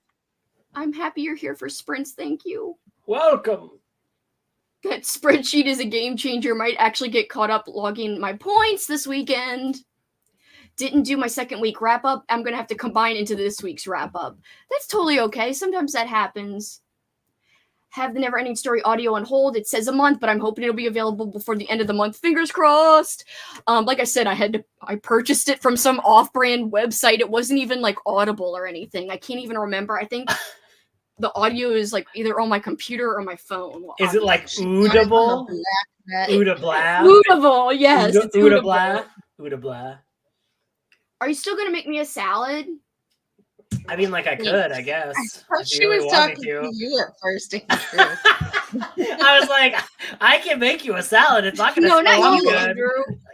I'm happy you're here for sprints. Thank you. Welcome. That spreadsheet is a game changer. Might actually get caught up logging my points this weekend. Didn't do my second week wrap up. I'm going to have to combine into this week's wrap up. That's totally okay. Sometimes that happens. have the Never Ending Story audio on hold. It says a month, but I'm hoping it'll be available before the end of the month. Fingers crossed. Like I said, I purchased it from some off-brand website. It wasn't even like Audible or anything. I can't even remember. I think the audio is like either on my computer or my phone. Well, is it like Audible? Udablah? Audible, yes. It's Udablah. Udablah. Are you still gonna make me a salad? I mean, like I could, I guess. I thought she was talking to you at first, Andrew. I was like, I can make you a salad. It's not going to No, smell not you, good. Andrew.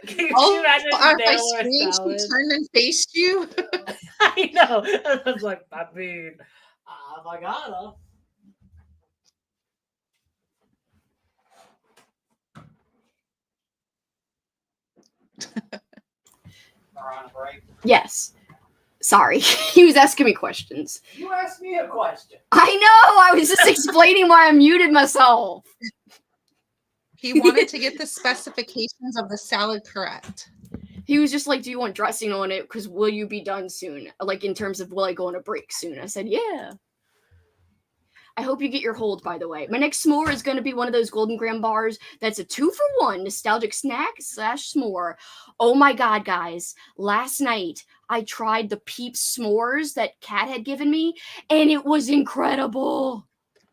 Can you Oh, imagine on my Taylor screen, salad? she turned and faced you. I know. I was like, I mean, I gotta. We're on a break. Yes. Sorry. He was asking me questions. You asked me a question. I know. I was just explaining why I muted myself. He wanted to get the specifications of the salad correct. He was just like, do you want dressing on it? Because will you be done soon? Like, in terms of, will I go on a break soon? I said, yeah. I hope you get your hold, by the way. My next s'more is going to be one of those Golden Graham bars that's a 2-for-1 nostalgic snack / s'more. Oh my God, guys. Last night, I tried the Peeps s'mores that Kat had given me, and it was incredible.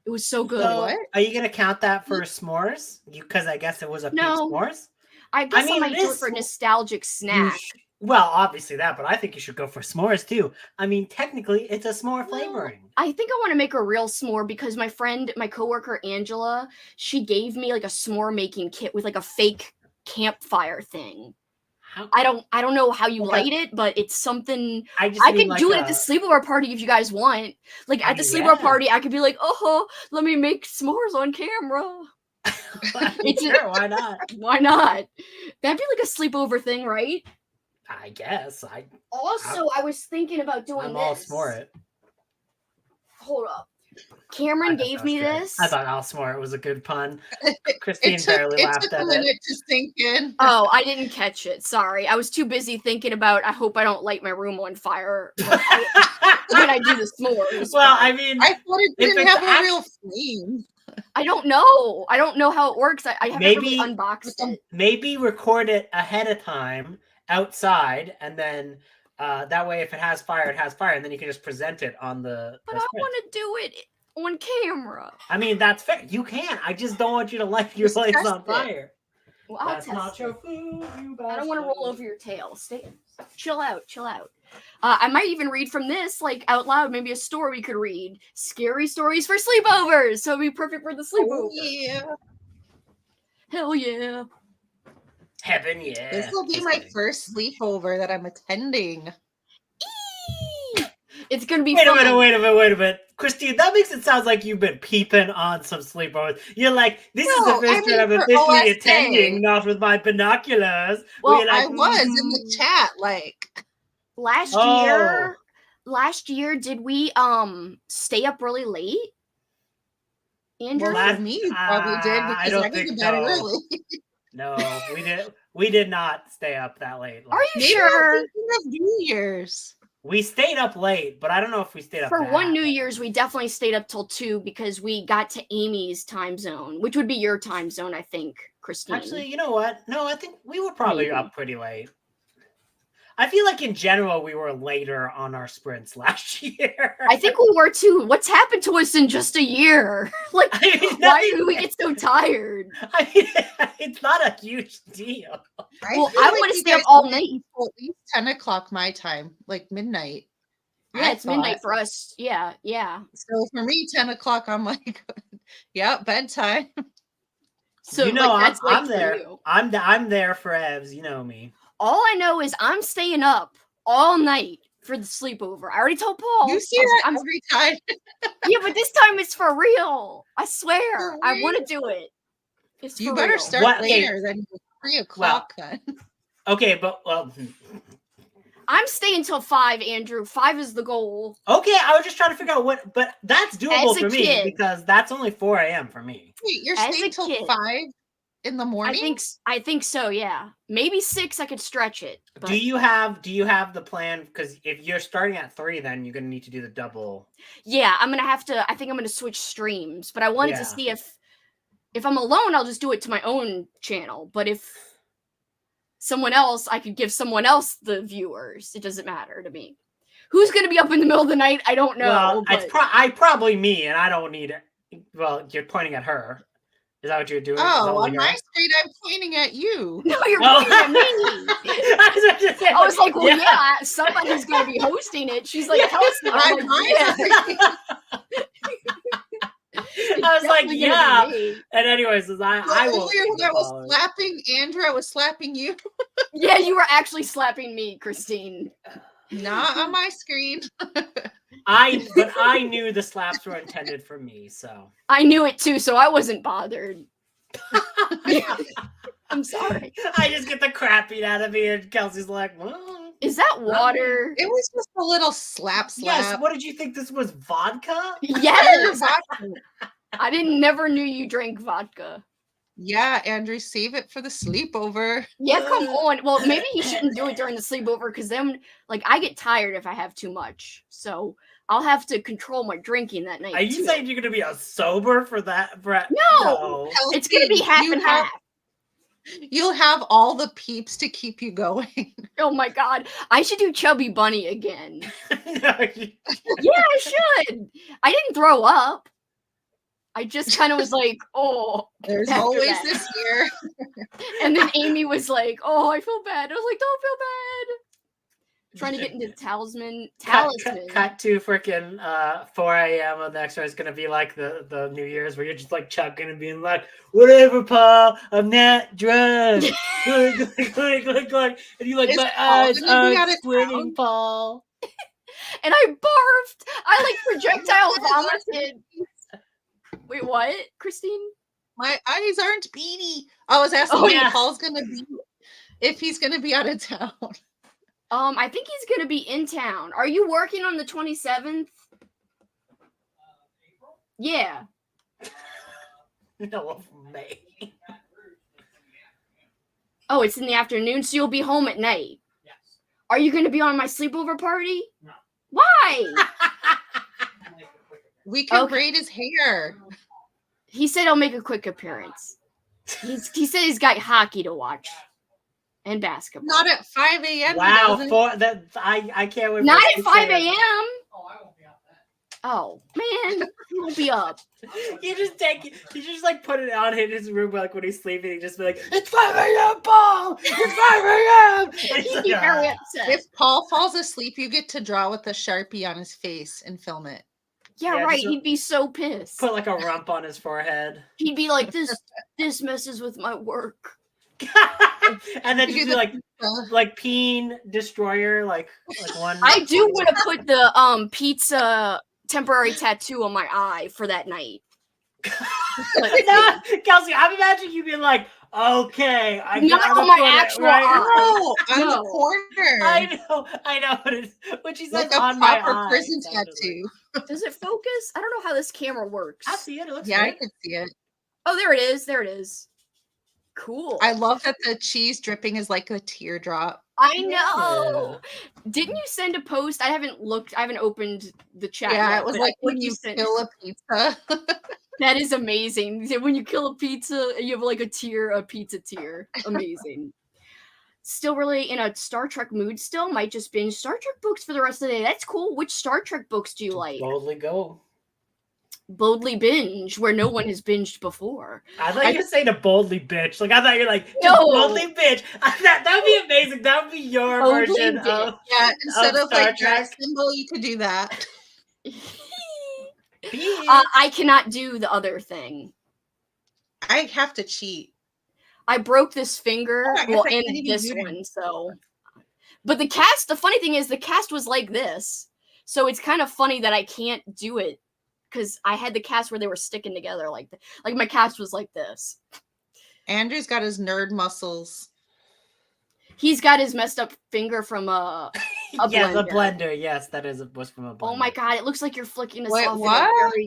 It was so good. So, are you going to count that for s'mores? Because I guess it was a Peeps s'mores? I guess I might do it for nostalgic snack. Well, obviously that, but I think you should go for s'mores too. I mean, technically, it's a s'more flavoring. I think I want to make a real s'more because my friend, my coworker Angela, she gave me like a s'more making kit with like a fake campfire thing. I don't know how you light it, but it's something. I could do it at the sleepover party if you guys want. Like at the sleepover party, I could be like, oh, let me make s'mores on camera. Sure, why not? Why not? That'd be like a sleepover thing, right? I guess. I was thinking about doing I'm all this. s'more it. Hold up. Cameron gave me this. I thought I'll s'more it was a good pun. Christine barely laughed at it. It took a minute to sink in. Oh, I didn't catch it. Sorry. I was too busy thinking about, I hope I don't light my room on fire when I do the s'mores. Well, I mean, I thought it didn't have a real flame. I don't know. I don't know how it works. I haven't really unboxed it. Maybe record it ahead of time outside, and then that way if it has fire, it has fire, and then you can just present it on the But I want to do it on camera. I mean, that's fair. You can. I just don't want you to light your lights on fire. Well, that's not your food, I don't want to roll over your tail. Chill out. I might even read from this, like, out loud. Maybe a story we could read. Scary stories for sleepovers. So it'd be perfect for the sleepover. Oh, yeah. Hell yeah. Heaven, yeah. This will be my first sleepover that I'm attending. It's going to be Wait a minute. Christine, that makes it sound like you've been peeping on some sleepovers. You're like, this is the first that I'm officially OSA. attending, not with my binoculars. Well, like, I was in the chat, like. Last year, did we stay up really late? Andrew? Well, for me, you probably did because I went to bed early. No, we did not stay up that late. Are you sure? I'm thinking of New Year's. We stayed up late, but I don't know if we stayed up for one New Year's. We definitely stayed up till 2 because we got to Amy's time zone, which would be your time zone, I think, Christine. Actually, you know what? No, I think we were probably up pretty late. I feel like in general we were later on our sprints last year. I think we were too. What's happened to us in just a year? Like, why do we get so tired? I mean, it's not a huge deal. I want to stay up all night. At least 10 o'clock my time, like midnight. Yeah, it's midnight for us. Yeah. So for me, 10 o'clock, I'm like, yeah, bedtime. So you know, like, I'm there. I'm there for Evs. You know me. All I know is I'm staying up all night for the sleepover. I already told Paul. You see that every time. Yeah, but this time it's for real. I swear. I want to do it. You better real. start later than 3 o'clock then. Okay, but I'm staying till 5, Andrew. 5 is the goal. Okay, I was just trying to figure out but that's doable for me because that's only 4 a.m. for me. Wait, you're staying till 5 in the morning? I think so, yeah. Maybe 6 I could stretch it. But... Do you have the plan? Because if you're starting at 3, then you're gonna need to do the double. Yeah, I'm gonna have to. I think I'm gonna switch streams, but I wanted to see if I'm alone, I'll just do it to my own channel. But if someone else, I could give someone else the viewers. It doesn't matter to me. Who's gonna be up in the middle of the night? I don't know. Well, but... it's probably me, and I don't need it. Well, you're pointing at her. Is that what you're doing? Oh, on my screen, I'm pointing at you. No, you're pointing at me. I was like, well, yeah, somebody's going to be hosting it. She's like, Kelsi. I was like, yeah. And anyways, I will. Earlier when I was slapping Andrew, I was slapping you. Yeah, you were actually slapping me, Christine. Not on my screen. But I knew the slaps were intended for me, so I knew it too, so I wasn't bothered. I'm sorry. I just get the crap beat out of me, and Kelsi's like, "Is that water?" It was just a little slap. Yes. What did you think this was? Vodka? Yes. I never knew you drank vodka. Yeah, Andrew, save it for the sleepover. Yeah, come on. Well, maybe he shouldn't do it during the sleepover because then, like, I get tired if I have too much. So I'll have to control my drinking that night. Are you saying you're going to be sober for that, Brett? No. It's going to be half and half. You'll have all the peeps to keep you going. Oh my God. I should do Chubby Bunny again. Yeah, I should. I didn't throw up. I just kind of was like, oh. There's always this year. And then Amy was like, oh, I feel bad. I was like, don't feel bad. Trying to get into talisman. Cut to freaking 4 a.m. on the next one is going to be like the New Year's where you're just like chugging and being like, whatever, Paul, I'm not drunk. Glug. And you like, my eyes are squinting, Paul. And I barfed. I like projectile vomited. Wait, what, Christine? My eyes aren't beady. I was asking if Paul's gonna be, if he's gonna be out of town. I think he's gonna be in town. Are you working on the 27th? April? Yeah. No, of May. Oh, it's in the afternoon, so you'll be home at night. Yes. Are you gonna be on my sleepover party? No. Why? We can braid his hair. He said I'll make a quick appearance. He said he's got hockey to watch and basketball. Not at 5 a.m. Wow, I can't wait. Not at 5 a.m. Oh, I won't be out then. Oh man, he won't be up. You just like put it on in his room like when he's sleeping. He just be like, "It's 5 a.m., Paul. It's 5 a.m." He'd be very upset. If Paul falls asleep, you get to draw with a Sharpie on his face and film it. Yeah, right. He'd be so pissed. Put like a rump on his forehead. He'd be like, this messes with my work. And then just be like peen destroyer, like one. I do want to put the pizza temporary tattoo on my eye for that night. Kelsi, I'm imagining you being like, okay, I not gotta on my put actual it, right? eye. On the corner. I know. When she says like a on proper my prison eye, tattoo. Does it focus? I don't know how this camera works. I see it. It looks Yeah, good. I can see it. Oh, there it is. There it is. Cool. I love that the cheese dripping is like a teardrop. I know. Yeah. Didn't you send a post? I haven't looked. I haven't opened the chat. Yeah, yet, it was like when you kill a pizza. That is amazing. When you kill a pizza, you have like a pizza tier. Amazing. Still really in a Star Trek mood still. Might just binge Star Trek books for the rest of the day. That's cool. Which Star Trek books do you like? Boldly go. Boldly binge, where no one has binged before. I thought you were saying to boldly bitch. Like I thought you're like, no. Boldly bitch. That would be amazing. That would be your boldly version bitch. of instead of Star like Trek. that symbol, you could do that. I cannot do the other thing. I have to cheat. I broke this finger, in this one, so. But the funny thing is, the cast was like this, so it's kind of funny that I can't do it because I had the cast where they were sticking together like that. Like my cast was like this. Andrew's got his nerd muscles. He's got his messed up finger from a yeah, blender. the blender. Yes, was from a blender. Oh my God, it looks like you're flicking a Wait, sausage. what?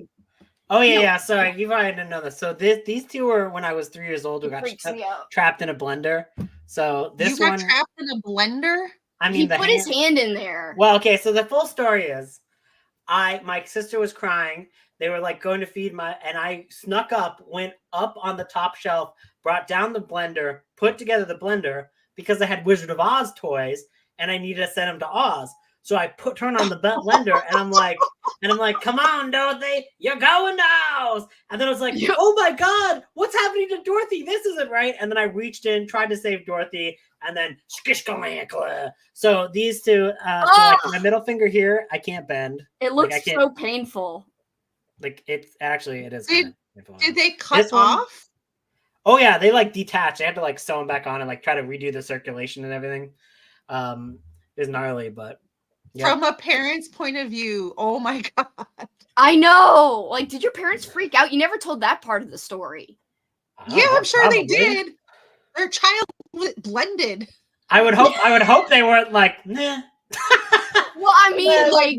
Oh yeah, No. yeah. Sorry, you probably didn't know this. So these two were when I was 3 years old. Who It got freaks me out. trapped in a blender. So You this got one, trapped in a blender? I He mean, the put his hand in there. Well, okay. So the full story is, my sister was crying. They were like going to feed and I snuck up, went up on the top shelf, brought down the blender, put together the blender because I had Wizard of Oz toys and I needed to send them to Oz. So I turn on the blender and I'm like, come on, Dorothy, you're going to Oz. And then I was like, oh my God, what's happening to Dorothy? This isn't right. And then I reached in, tried to save Dorothy, and then so these two, so like my middle finger here, I can't bend. It looks so painful. Like it is. Did they cut off? Oh yeah, they like detach. I had to like sew them back on and like try to redo the circulation and everything. It's gnarly, but yeah. From a parent's point of view, oh my God. I know. Like, did your parents freak out? You never told that part of the story. Yeah, I'm sure they did. Their child blended. I would hope they weren't like, nah. Well, I mean, like,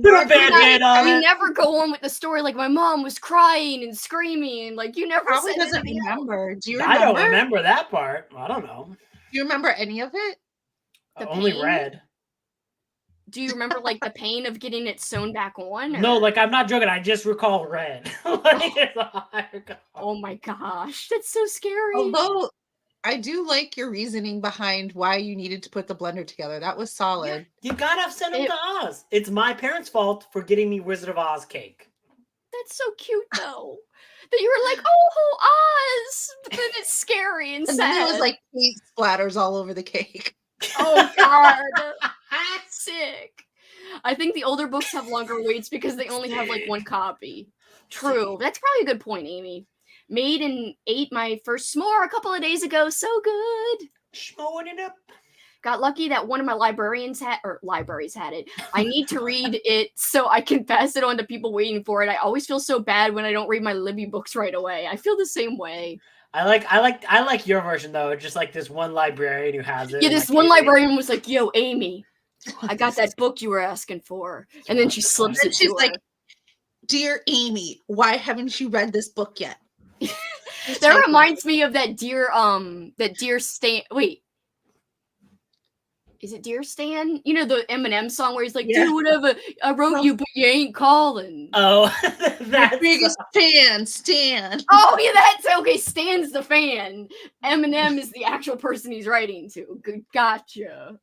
we never go on with the story. Like, my mom was crying and screaming. Like, you never probably doesn't remember. Do you remember? I don't remember that part. I don't know. Do you remember any of it? Only Red. Do you remember like the pain of getting it sewn back on? Or? No, like I'm not joking. I just recall Red. Oh my gosh, that's so scary. Although I do like your reasoning behind why you needed to put the blender together. That was solid. Yeah, you gotta send them to Oz. It's my parents' fault for getting me Wizard of Oz cake. That's so cute though. That you were like, oh, Oz, but then it's scary and sad. Then it was like paint splatters all over the cake. Oh God. Sick. I think the older books have longer waits because they only have like one copy. True. That's probably a good point, Amy. Made and ate my first s'more a couple of days ago. So good. S'moring it up. Got lucky that one of my libraries had it. I need to read it so I can pass it on to people waiting for it. I always feel so bad when I don't read my Libby books right away. I feel the same way. I like your version though. Just like this one librarian who has it. Yeah, this one librarian was like, "Yo, Amy, I got that book you were asking for," and then she slips it. She's like, "Dear Amy, why haven't you read this book yet?" That reminds me of that Dear Stan. Wait, is it Dear Stan? You know the Eminem song where he's like, "Do whatever I wrote you, but you ain't calling." Oh, that's the biggest fan, Stan. Oh yeah, that's okay. Stan's the fan. Eminem is the actual person he's writing to. Good, gotcha.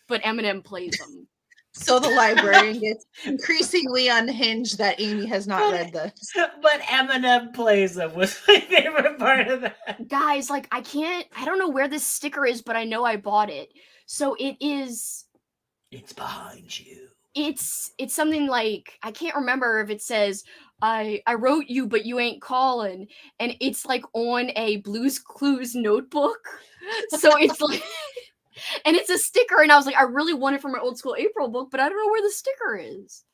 But Eminem plays him. So the librarian gets increasingly unhinged that Amy has not read this. But Eminem plays him was my favorite part of that. Guys, like I don't know where this sticker is, but I know I bought it. So it's behind you. It's something like, I can't remember if it says I wrote you but you ain't calling, and it's like on a Blue's Clues notebook. So it's like and it's a sticker, and I was like, I really want it for my old school April book, but I don't know where the sticker is.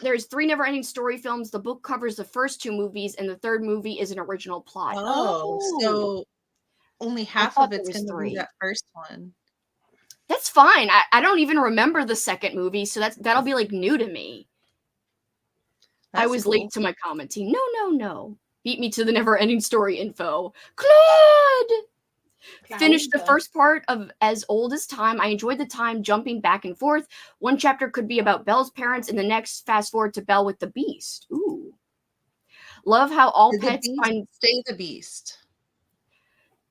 There's 3 Never-Ending Story films. The book covers the first 2 movies, and the third movie is an original plot. Oh. So only half of it's going to be that first one. That's fine. I don't even remember the second movie, so that'll be like new to me. I was late to my commenting. No. Beat me to the Never-Ending Story info. Claude! Finished the first part of As Old as Time. I enjoyed the time jumping back and forth. One chapter could be about Belle's parents, and the next fast forward to Belle with the Beast. Ooh. Love how all pets stay the Beast.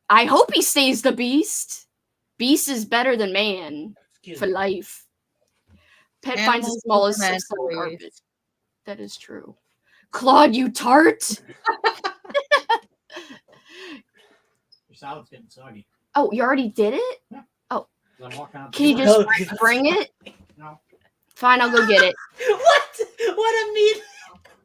I hope he stays the Beast. Beast is better than man for life. Pet finds the smallest carpet. That is true. Claude, you tart. Your salad's getting soggy. Oh, you already did it? Yeah. Oh. Can you just bring it? No. Fine, I'll go get it. What a mean.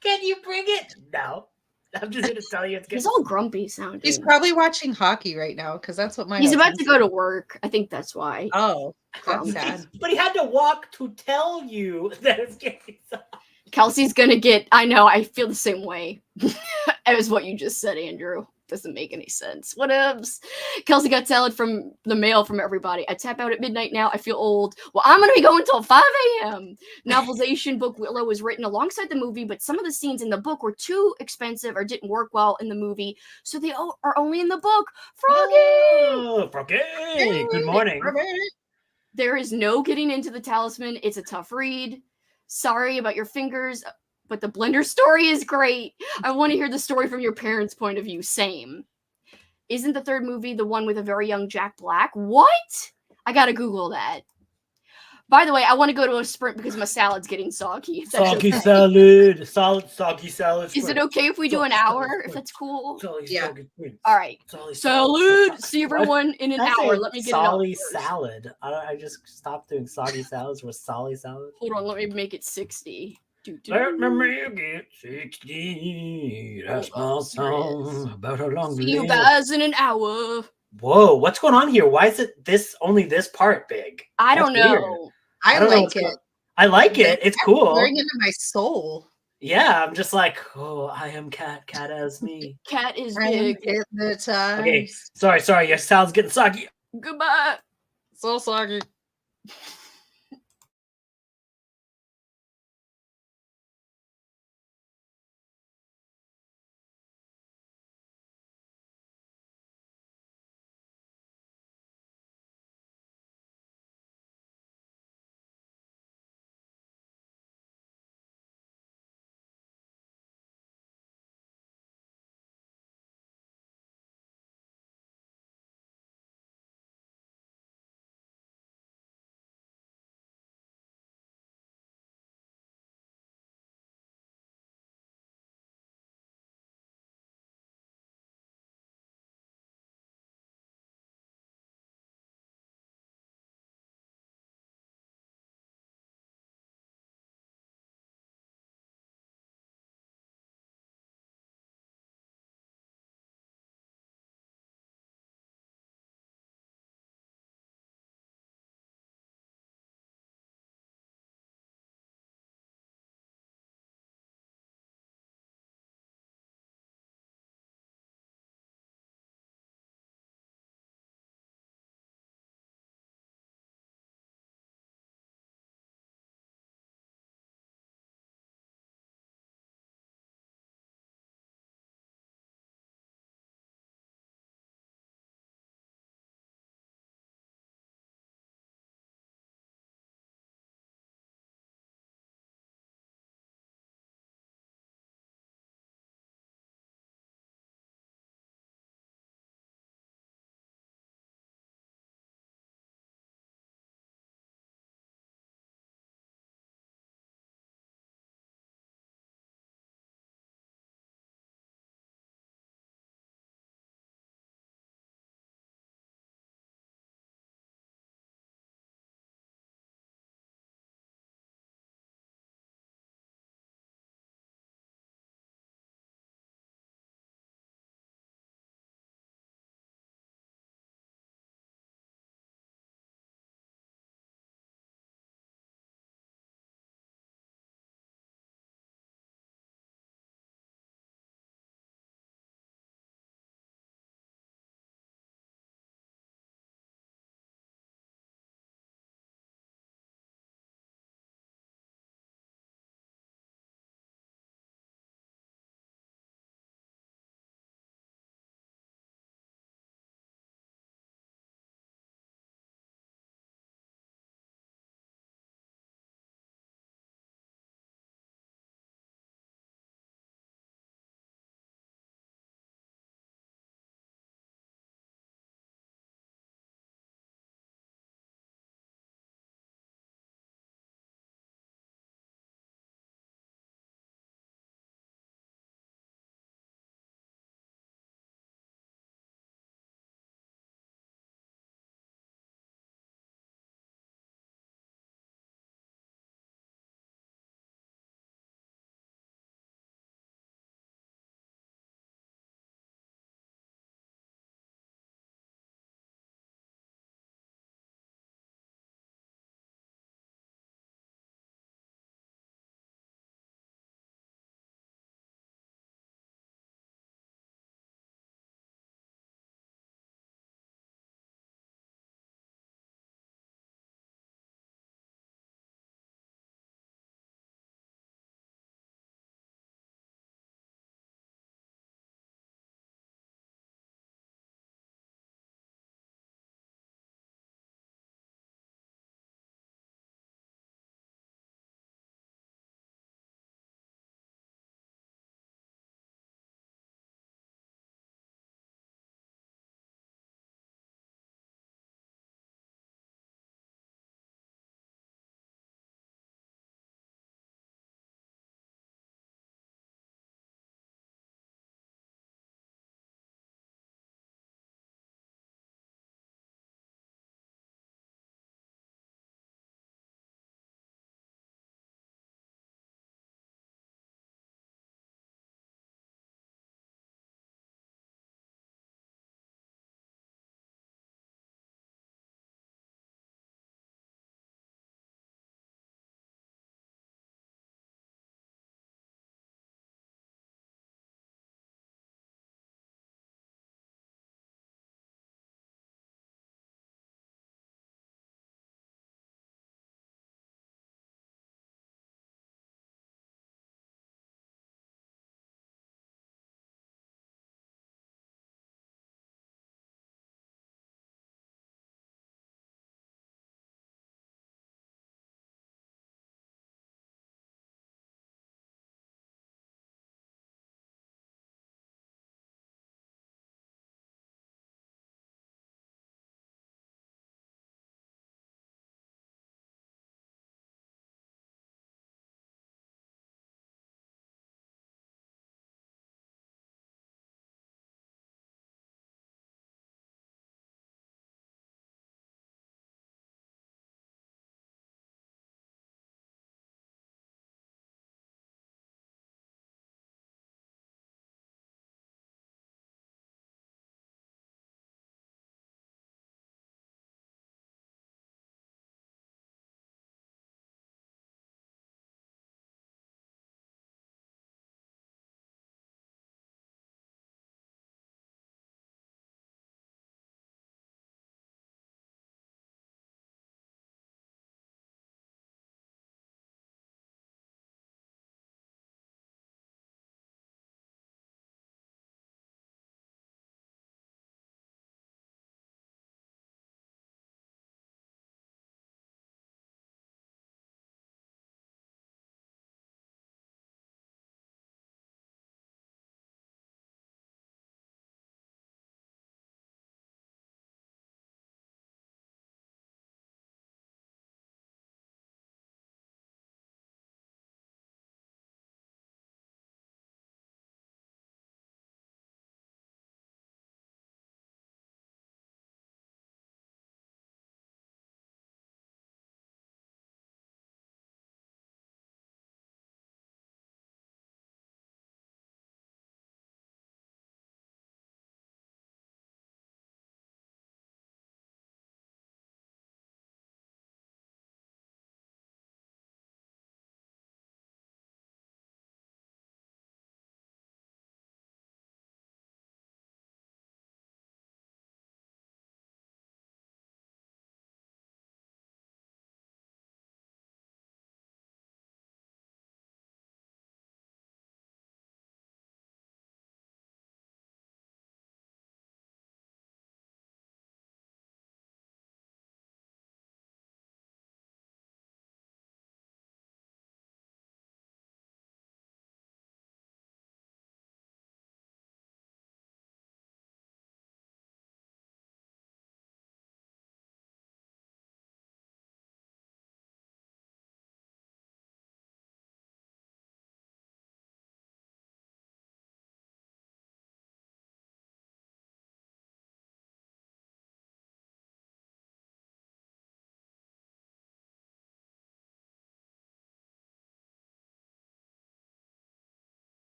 Can you bring it? No. I'm just going to tell you it's good. He's all grumpy sounding. He's probably watching hockey right now because that's what he's about to go to work. I think that's why. Oh, that's sad. But he had to walk to tell you that it's getting soggy. Kelsi's going to get, I know, I feel the same way as what you just said, Andrew. Doesn't make any sense. What ups? Kelsi got salad from the mail from everybody. I tap out at midnight now. I feel old. Well, I'm going to be going till 5 a.m. Novelization book Willow was written alongside the movie, but some of the scenes in the book were too expensive or didn't work well in the movie, so they are only in the book. Froggy! Oh, Froggy! Good morning. There is no getting into the talisman. It's a tough read. Sorry about your fingers, but the blender story is great. I want to hear the story from your parents' point of view. Same. Isn't the third movie the one with a very young Jack Black? What? I gotta Google that. By the way, I want to go to a sprint because my salad's getting soggy. Soggy salad. Soggy salad. Is it okay if we do an hour? If that's cool? Yeah. All right. Salad. See everyone in an hour. Let me get it on. Solly salad. I just stopped doing soggy salads with Solly salad. Hold on. Let me make it 60. Let me make it 60. That's my song about a long See you live. guys in an hour. Whoa, what's going on here? Why is it only this part big? I don't That's weird. know. I don't know like what's it. I like it. It's cool. Going into my soul. Yeah, I'm just like, oh, I am cat. Cat as me. Cat is I'm big. hypnotized. Okay, sorry. Your salad's getting soggy. Goodbye. So soggy.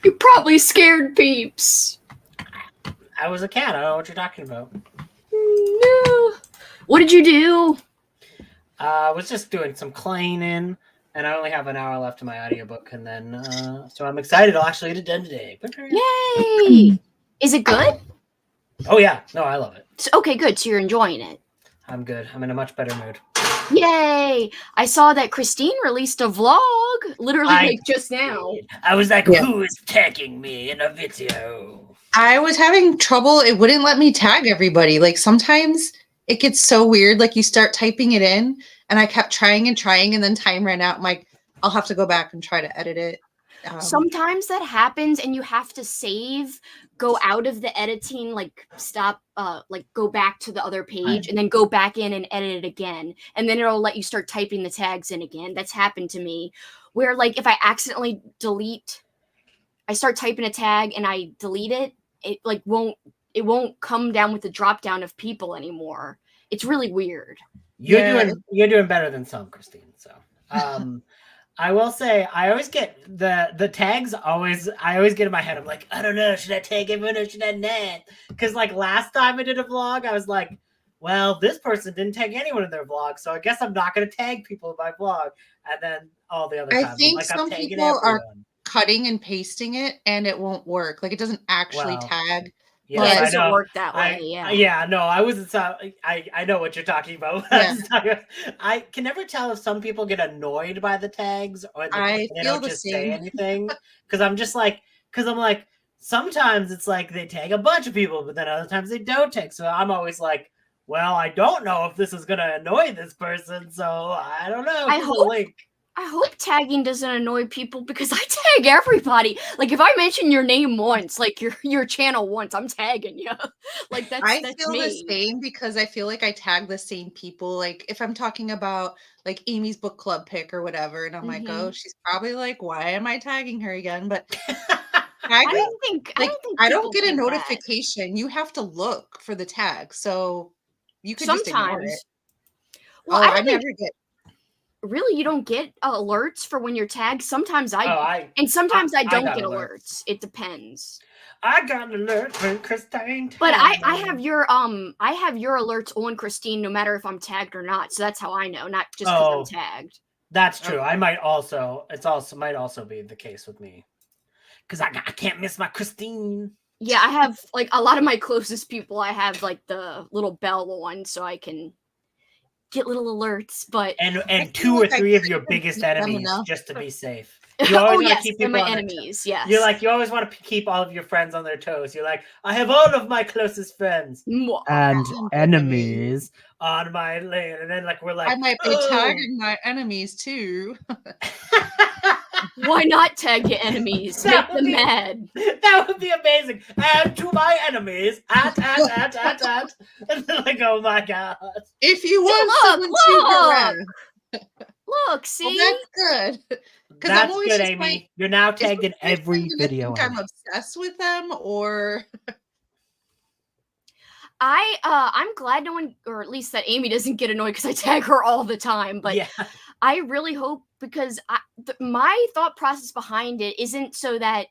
You probably scared peeps. I was a cat. I don't know what you're talking about. No. What did you do? I was just doing some cleaning, and I only have an hour left in my audiobook, and then so I'm excited. I'll actually get it done today. Yay! Is it good? Oh yeah, no, I love it. Okay, good. So you're enjoying it. I'm good. I'm in a much better mood. Yay! I saw that Christine released a vlog literally like just now. I was like, who is tagging me in a video? I was having trouble. It wouldn't let me tag everybody. Like sometimes it gets so weird. Like you start typing it in, and I kept trying, and then time ran out. I'm like, I'll have to go back and try to edit it. Sometimes that happens, and you have to save, go out of the editing, like stop, like go back to the other page, and then go back in and edit it again, and then it'll let you start typing the tags in again. That's happened to me, where like if I accidentally delete, I start typing a tag and I delete it, it like won't come down with the drop down of people anymore. It's really weird. You're doing better than some, Christine. So I will say I always get the tags I always get in my head. I'm like, I don't know, should I tag everyone or should I not? Because like last time I did a vlog, I was like, well, this person didn't tag anyone in their vlog, so I guess I'm not going to tag people in my vlog. And then all the other times, I think like, some I'm tagging people everyone. are cutting and pasting it, and it won't work. Like it doesn't actually tag. Yeah, it doesn't work that way. No, I wasn't. I know what you're talking about. Yeah. I can never tell if some people get annoyed by the tags or they don't just say anything. Because I'm like, sometimes it's like they tag a bunch of people, but then other times they don't tag. So I'm always like, well, I don't know if this is gonna annoy this person, so I don't know. I hope tagging doesn't annoy people because I tag everybody. Like if I mention your name once, like your channel once, I'm tagging you. Like that's I feel me. the same because I feel like I tag the same people. Like if I'm talking about like Amy's book club pick or whatever, and I'm like, oh, she's probably like, why am I tagging her again? But tagging, I don't get a notification. You have to look for the tag, so you could just ignore it. Well, I never get. Really, you don't get alerts for when you're tagged? Sometimes I sometimes I don't get alerts. It depends. I got an alert from Christine. But I have your alerts on, Christine, no matter if I'm tagged or not. So that's how I know, not just because I'm tagged. That's true. I might also might also be the case with me. Because I can't miss my Christine. Yeah, I have like a lot of my closest people, I have like the little bell one so I can get little alerts, but and 2 or 3 of your biggest enemies just to be safe. You always want to keep people my enemies. Yes, you're like you always want to keep all of your friends on their toes. You're like, I have all of my closest friends and enemies on my lane, and then like we're like, I might be tagging my enemies too. Why not tag your enemies? Make them mad. That would be amazing. And to my enemies, at. And they're like, oh my god. If you want someone to look, see? Well, that's good. That's good, Amy. Like, you're now tagged in every video. I'm obsessed with them, or I'm glad no one, or at least that Amy doesn't get annoyed because I tag her all the time. But I really hope, because my thought process behind it isn't so that,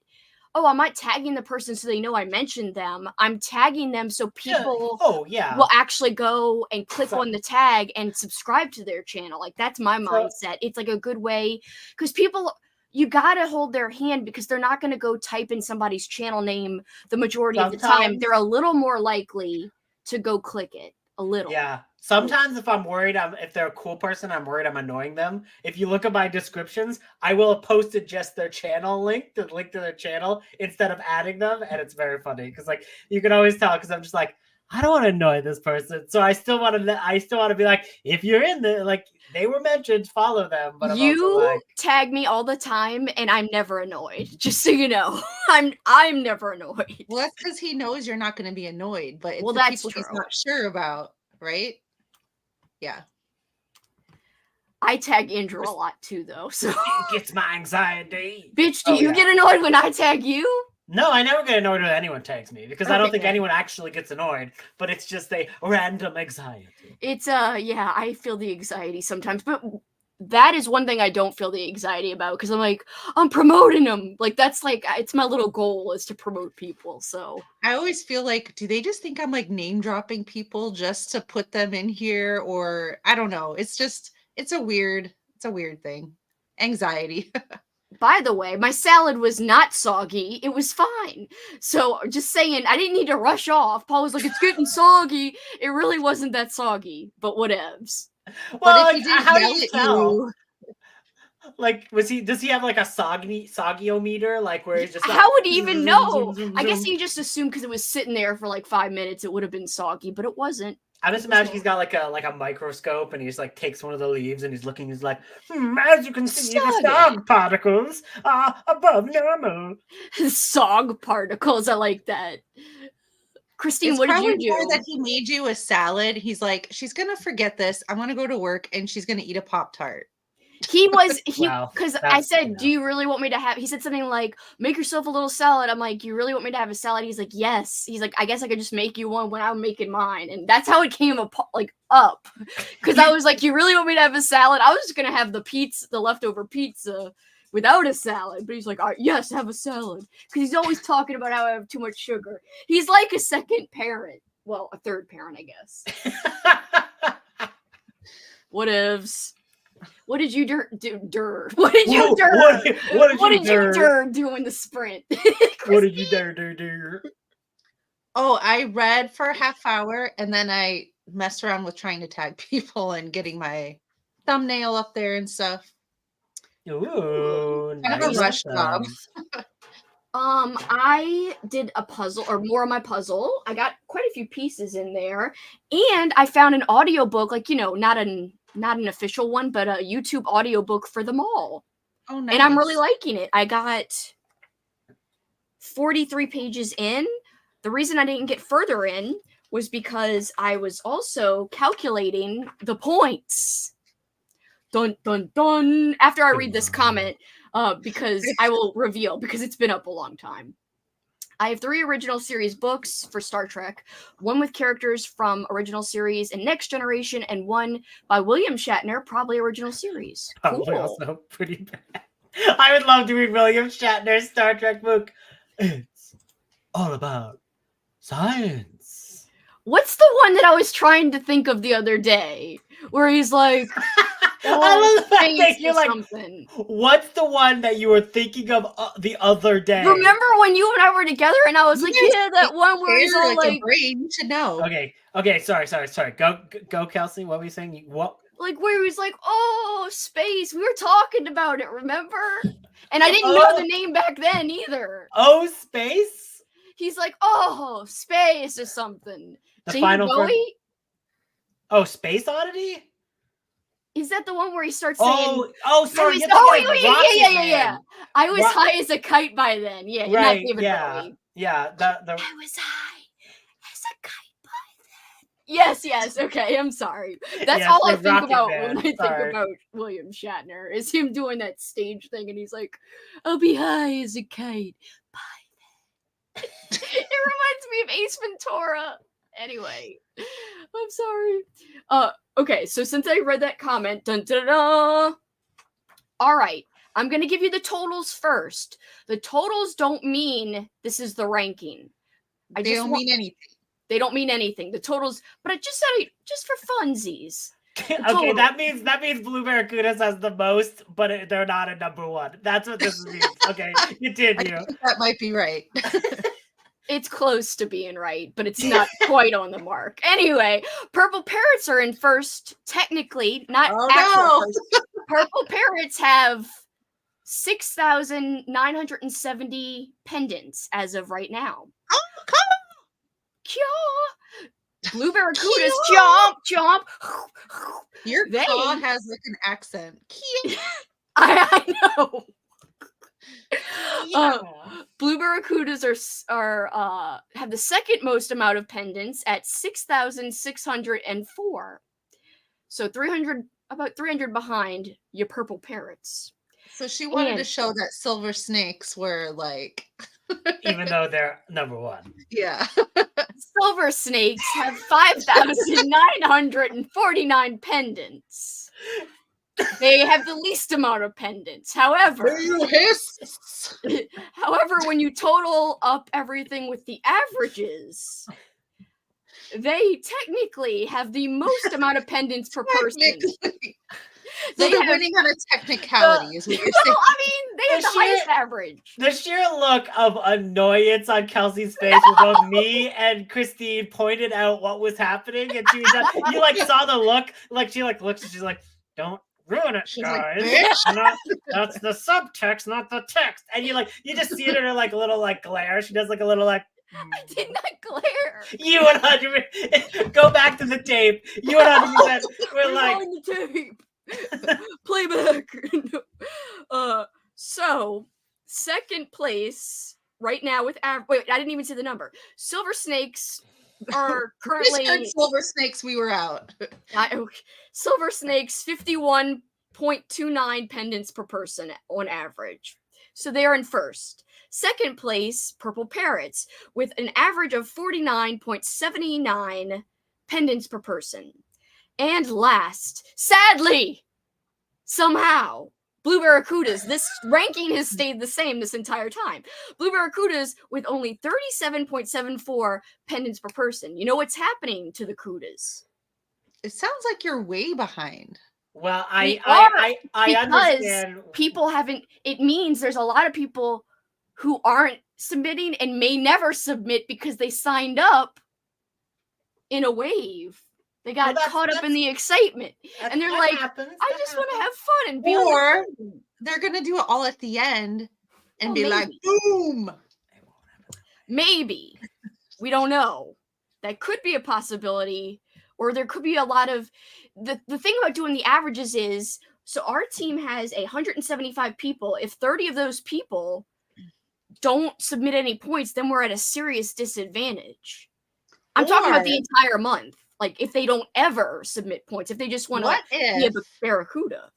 I'm not tagging the person so they know I mentioned them. I'm tagging them so people will actually go and click on the tag and subscribe to their channel. Like that's my mindset. It's like a good way, because people, you gotta hold their hand, because they're not gonna go type in somebody's channel name the majority of the time. They're a little more likely to go click it. A little. Yeah. Sometimes if I'm worried, if they're a cool person, I'm worried I'm annoying them. If you look at my descriptions, I will have posted just their channel link, the link to their channel, instead of adding them. And it's very funny because like you can always tell, because I'm just like, I don't want to annoy this person. So I still want to be like, if you're in the, like they were mentioned, follow them. But I'm you also like, tag me all the time and I'm never annoyed. Just so you know. I'm never annoyed. Well, that's because he knows you're not going to be annoyed, but it's the that's people true. He's not sure about, right? Yeah. I tag Andrew a lot too, though. So it gets my anxiety. Bitch, do you get annoyed when I tag you? No, I never get annoyed when anyone tags me, because I don't think anyone actually gets annoyed, but it's just a random anxiety. It's I feel the anxiety sometimes, but that is one thing I don't feel the anxiety about, because I'm like, I'm promoting them. Like, that's like, it's my little goal is to promote people. So I always feel like, do they just think I'm like name dropping people just to put them in here? Or I don't know. It's a weird thing. Anxiety. by the way, my salad was not soggy. It was fine. So just saying, I didn't need to rush off. Paul was like, it's getting soggy. It really wasn't that soggy, but whatevs. Well, But if he didn't how do yell you at tell? you, Like, does he have like a soggiometer? Like, where he's just like, how would he even zoom, know? zoom, zoom, I guess zoom? he just assumed because it was sitting there for like 5 minutes, it would have been soggy, but it wasn't. I just imagine he's got like a microscope, and he just like takes one of the leaves and he's looking. He's like, as you can see, the Soggy. sog particles are above normal. Sog particles. I like that. Christine, it's what did probably you do? more that he made you a salad. He's like, she's gonna forget this. I'm gonna go to work and she's gonna eat a Pop-Tart. He was Wow, because I that's, said, you know. do you really want me to have, he said something like, make yourself a little salad. I'm like, you really want me to have a salad? He's like, yes. He's like, I guess I could just make you one when I'm making mine. And that's how it came up, because I was like, you really want me to have a salad? I was just gonna have the leftover pizza without a salad, but he's like, yes, have a salad, because he's always talking about how I have too much sugar. He's like a second parent, well, a third parent, I guess. Whatevs. What did you do? What did you do? What did you do doing the sprint? What did you do? Oh, I read for a half hour and then I messed around with trying to tag people and getting my thumbnail up there and stuff. Ooh, Kind of a rush job. I did a puzzle, or more of my puzzle. I got quite a few pieces in there, and I found an audiobook, like, not an official one, but a YouTube audiobook for them all. Oh, nice. And I'm really liking it. I got 43 pages in. The reason I didn't get further in was because I was also calculating the points. Dun, dun, dun. After I read this comment, because I will reveal, because it's been up a long time. I have 3 original series books for Star Trek, one with characters from original series and Next Generation, and one by William Shatner, probably original series. Probably also pretty bad. I would love to read William Shatner's Star Trek book. It's all about science. What's the one that I was trying to think of the other day, where he's like, I love the fact that you're like, something. What's the one that you were thinking of the other day? Remember when you and I were together and I was like, yeah, that one where he's all like, brain, you should know. Okay, sorry. Go, Kelsi. What were you saying? What? Like, where he was like, oh, space. We were talking about it, remember? And I didn't know the name back then either. Oh, space? He's like, oh, space or something. The David final Bowie? Oh, Space Oddity? Is that the one where he starts saying, sorry. Yeah. I was high as a kite by then. Yeah, you're right, not David Bowie. Yeah, I was high as a kite by then. Yes, okay, I'm sorry. That's all I think about when I think about William Shatner, is him doing that stage thing, and he's like, I'll be high as a kite by then. It reminds me of Ace Ventura. Anyway, I'm sorry. Okay, so since I read that comment, all right, I'm going to give you the totals first. The totals don't mean this is the ranking. They don't mean anything. They don't mean anything. The totals, but I just said it just for funsies. Okay, that means Blue Barracudas has the most, but they're not a number 1. That's what this means. Okay, continue. I think that might be right. It's close to being right, but it's not quite on the mark. Anyway, Purple Parrots are in first, technically, not first. Purple Parrots have 6,970 pendants as of right now. Oh, come on! Blue Barracudas, jump! Your claw has like an accent. I know. Blue Barracudas are have the second most amount of pendants at 6,604. So about 300 behind your Purple Parrots. So she wanted to show that silver snakes were like, even though they're number 1. Yeah. Silver snakes have 5,949 pendants. They have the least amount of pendants. However, hiss. when you total up everything with the averages, they technically have the most amount of pendants per person. So they're winning on a technicality, is what you're saying. I mean, they have the highest average. The sheer look of annoyance on Kelsi's face when both me and Christine pointed out what was happening, and she was like, you like saw the look, like she like looks and she's like, don't ruin it, She's guys. like, That's the subtext, not the text. And you just see it in her like little like glare. She does like a little like. I did not glare. You 100%. Go back to the tape. You 100%. We're like on the tape. Playback. So second place right now with wait, I didn't even see the number. Silver Snakes are currently Silver Snakes. We were out. Silver Snakes 51.29 pendants per person on average. So they are in first. Second place, Purple Parrots, with an average of 49.79 pendants per person. And last, sadly, somehow, Blue Barracudas. This ranking has stayed the same this entire time. Blue Barracudas with only 37.74 pendants per person. You know what's happening to the Cudas? It sounds like you're way behind. Well, I understand. People haven't. It means there's a lot of people who aren't submitting and may never submit because they signed up in a wave. They got caught up in the excitement, and they're like, "I just want to have fun and be." Or they're gonna do it all at the end and be like, "Boom!" Maybe we don't know. That could be a possibility, or there could be a lot of the thing about doing the averages is so our team has 175 people. If 30 of those people don't submit any points, then we're at a serious disadvantage. I'm talking about the entire month. Like if they don't ever submit points, if they just want to be a Barracuda.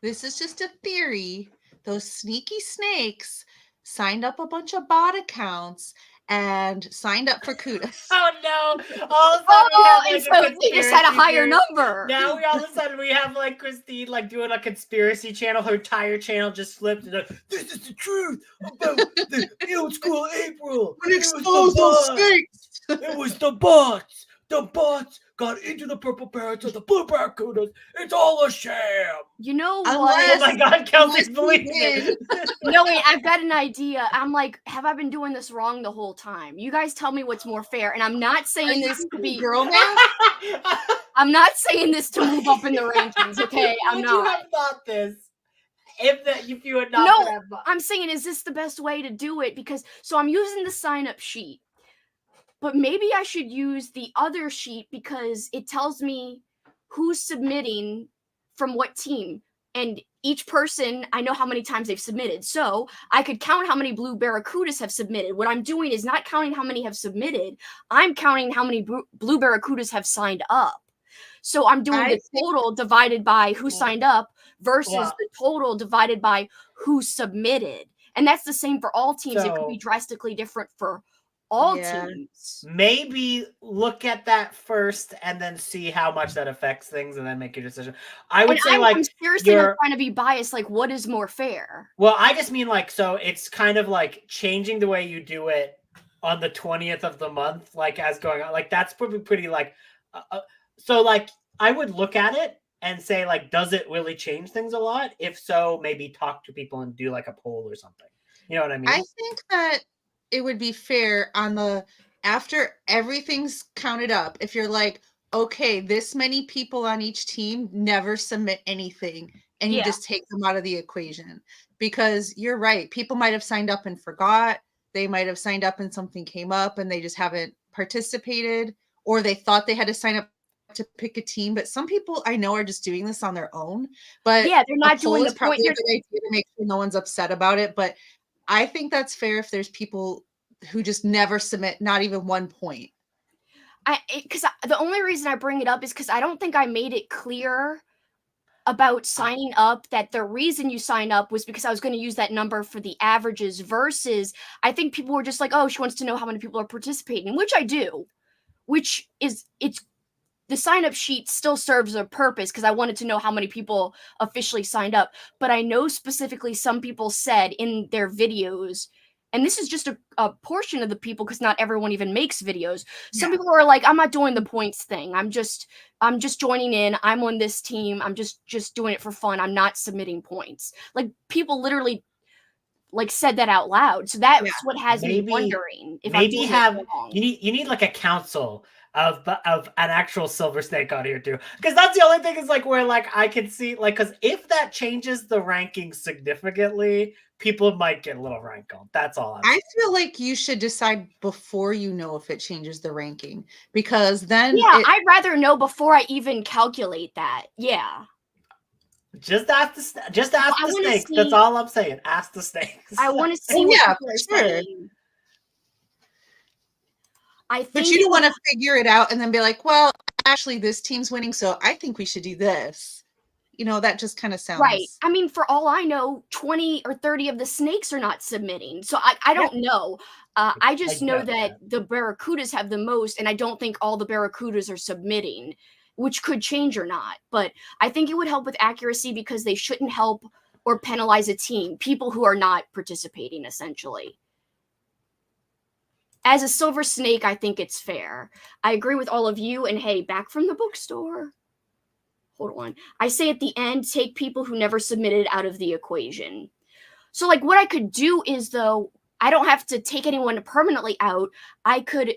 This is just a theory. Those sneaky snakes signed up a bunch of bot accounts and signed up for Cudas. Oh no! All of a sudden and so they just had a higher number. Now all of a sudden we have like Christine like doing a conspiracy channel. Her entire channel just flipped. And like, this is the truth about the old school April. We exposed those snakes. It was the bots. The bots got into the Purple Parrots and the Blue Barracudas. It's all a sham. You know what? Oh my God, Kelsi's believing it. No, wait, I've got an idea. I'm like, have I been doing this wrong the whole time? You guys tell me what's more fair. And I'm not saying this to be girl math. I'm not saying this to move up in the rankings, okay? I'm Would not. you have thought this? If you had not No, I'm saying, is this the best way to do it? Because so I'm using the sign-up sheet. But maybe I should use the other sheet because it tells me who's submitting from what team. And each person, I know how many times they've submitted. So I could count how many Blue Barracudas have submitted. What I'm doing is not counting how many have submitted. I'm counting how many Blue Barracudas have signed up. So I'm doing the total divided by who signed up versus the total divided by who submitted. And that's the same for all teams. So, it could be drastically different for all teams. Maybe look at that first and then see how much that affects things and then make your decision. I would say I'm seriously not trying to be biased. Like, what is more fair? Well, I just mean like, so it's kind of like changing the way you do it on the 20th of the month, like as going on, like that's pretty like, so like I would look at it and say like, does it really change things a lot? If so, maybe talk to people and do like a poll or something. You know what I mean? I think that it would be fair on the after everything's counted up. If you're like, okay, this many people on each team never submit anything, and you just take them out of the equation, because you're right. People might have signed up and forgot. They might have signed up and something came up and they just haven't participated, or they thought they had to sign up to pick a team. But some people I know are just doing this on their own. But yeah, they're not doing the point. Probably a good idea to make sure no one's upset about it. But I think that's fair if there's people who just never submit, not even 1 point. Because the only reason I bring it up is because I don't think I made it clear about signing up that the reason you sign up was because I was going to use that number for the averages versus I think people were just like, oh, she wants to know how many people are participating, which I do, which is, it's the sign-up sheet still serves a purpose because I wanted to know how many people officially signed up. But I know specifically some people said in their videos, and this is just a portion of the people because not everyone even makes videos. Some people are like, I'm not doing the points thing. I'm just joining in. I'm on this team. I'm just doing it for fun. I'm not submitting points. Like, people literally like said that out loud. So that's what has me wondering if I'm doing it wrong. You need like a council of an actual silver snake on here too, because that's the only thing is like where like I can see like, because if that changes the rankings significantly, people might get a little rankled. That's all. I feel like you should decide before you know if it changes the ranking, because then I'd rather know before I even calculate that. Yeah. Just ask the snakes. That's all I'm saying. Ask the snakes. I want to see what people are saying. But you don't want to figure it out and then be like, well, actually, this team's winning, so I think we should do this. You know, that just kind of sounds right. I mean, for all I know, 20 or 30 of the snakes are not submitting. So I don't know. I just know that the Barracudas have the most, and I don't think all the Barracudas are submitting, which could change or not. But I think it would help with accuracy because they shouldn't help or penalize a team, people who are not participating, essentially. As a silver snake, I think it's fair. I agree with all of you, and hey, back from the bookstore. Hold on. I say at the end, take people who never submitted out of the equation. So, like, what I could do is, though, I don't have to take anyone permanently out. I could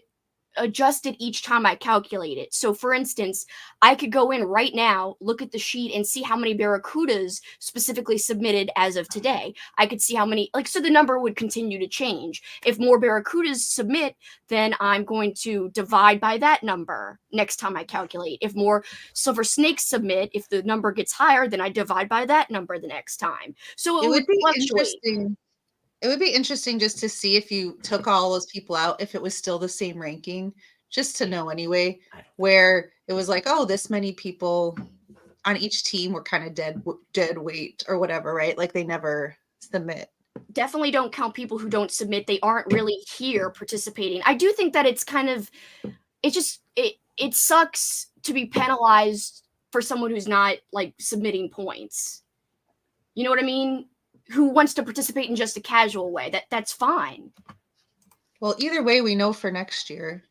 adjust it each time I calculate it. So, for instance, I could go in right now, look at the sheet, and see how many Barracudas specifically submitted as of today. I could see how many, like, so the number would continue to change. If more Barracudas submit, then I'm going to divide by that number next time I calculate. If more silver snakes submit, if the number gets higher, then I divide by that number the next time. So it would be interesting. It would be interesting just to see if you took all those people out, if it was still the same ranking, just to know anyway, where it was like, oh, this many people on each team were kind of dead weight or whatever, right? Like they never submit. Definitely don't count people who don't submit. They aren't really here participating. I do think that it's kind of, it sucks to be penalized for someone who's not like submitting points. You know what I mean? Who wants to participate in just a casual way. That's fine. Well, either way, we know for next year.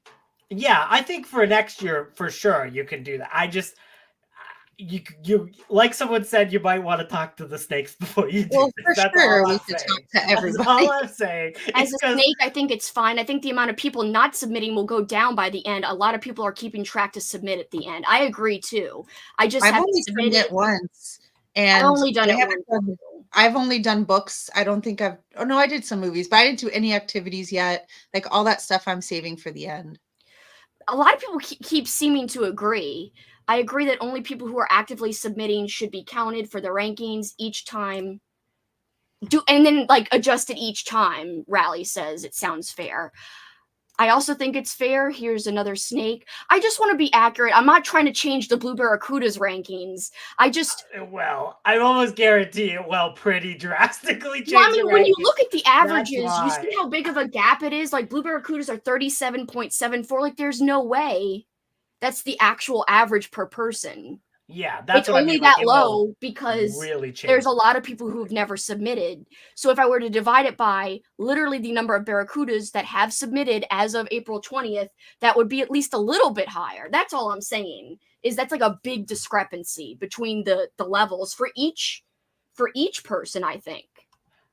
Yeah, I think for next year, for sure, you can do that. I just, you like someone said, you might want to talk to the snakes before you do. Well, for sure, we should talk to everybody. That's all I'm saying. As a snake, I think it's fine. I think the amount of people not submitting will go down by the end. A lot of people are keeping track to submit at the end. I agree too. I've only done it once. And I've only done it once. I've only done books. I don't think I did some movies, but I didn't do any activities yet. Like all that stuff I'm saving for the end. A lot of people keep seeming to agree. I agree that only people who are actively submitting should be counted for the rankings each time. And then like adjust it each time, Rally says. It sounds fair. I also think it's fair. Here's another snake. I just want to be accurate. I'm not trying to change the Blue Barracudas rankings. Well, I almost guarantee it will pretty drastically change. Well, I mean, when you look at the averages, you see how big of a gap it is. Like Blue Barracudas are 37.74. Like there's no way that's the actual average per person. Yeah, that's it's only that low because really there's a lot of people who've never submitted. So if I were to divide it by literally the number of Barracudas that have submitted as of April 20th, that would be at least a little bit higher. That's all I'm saying. Is that's like a big discrepancy between the levels for each person, I think.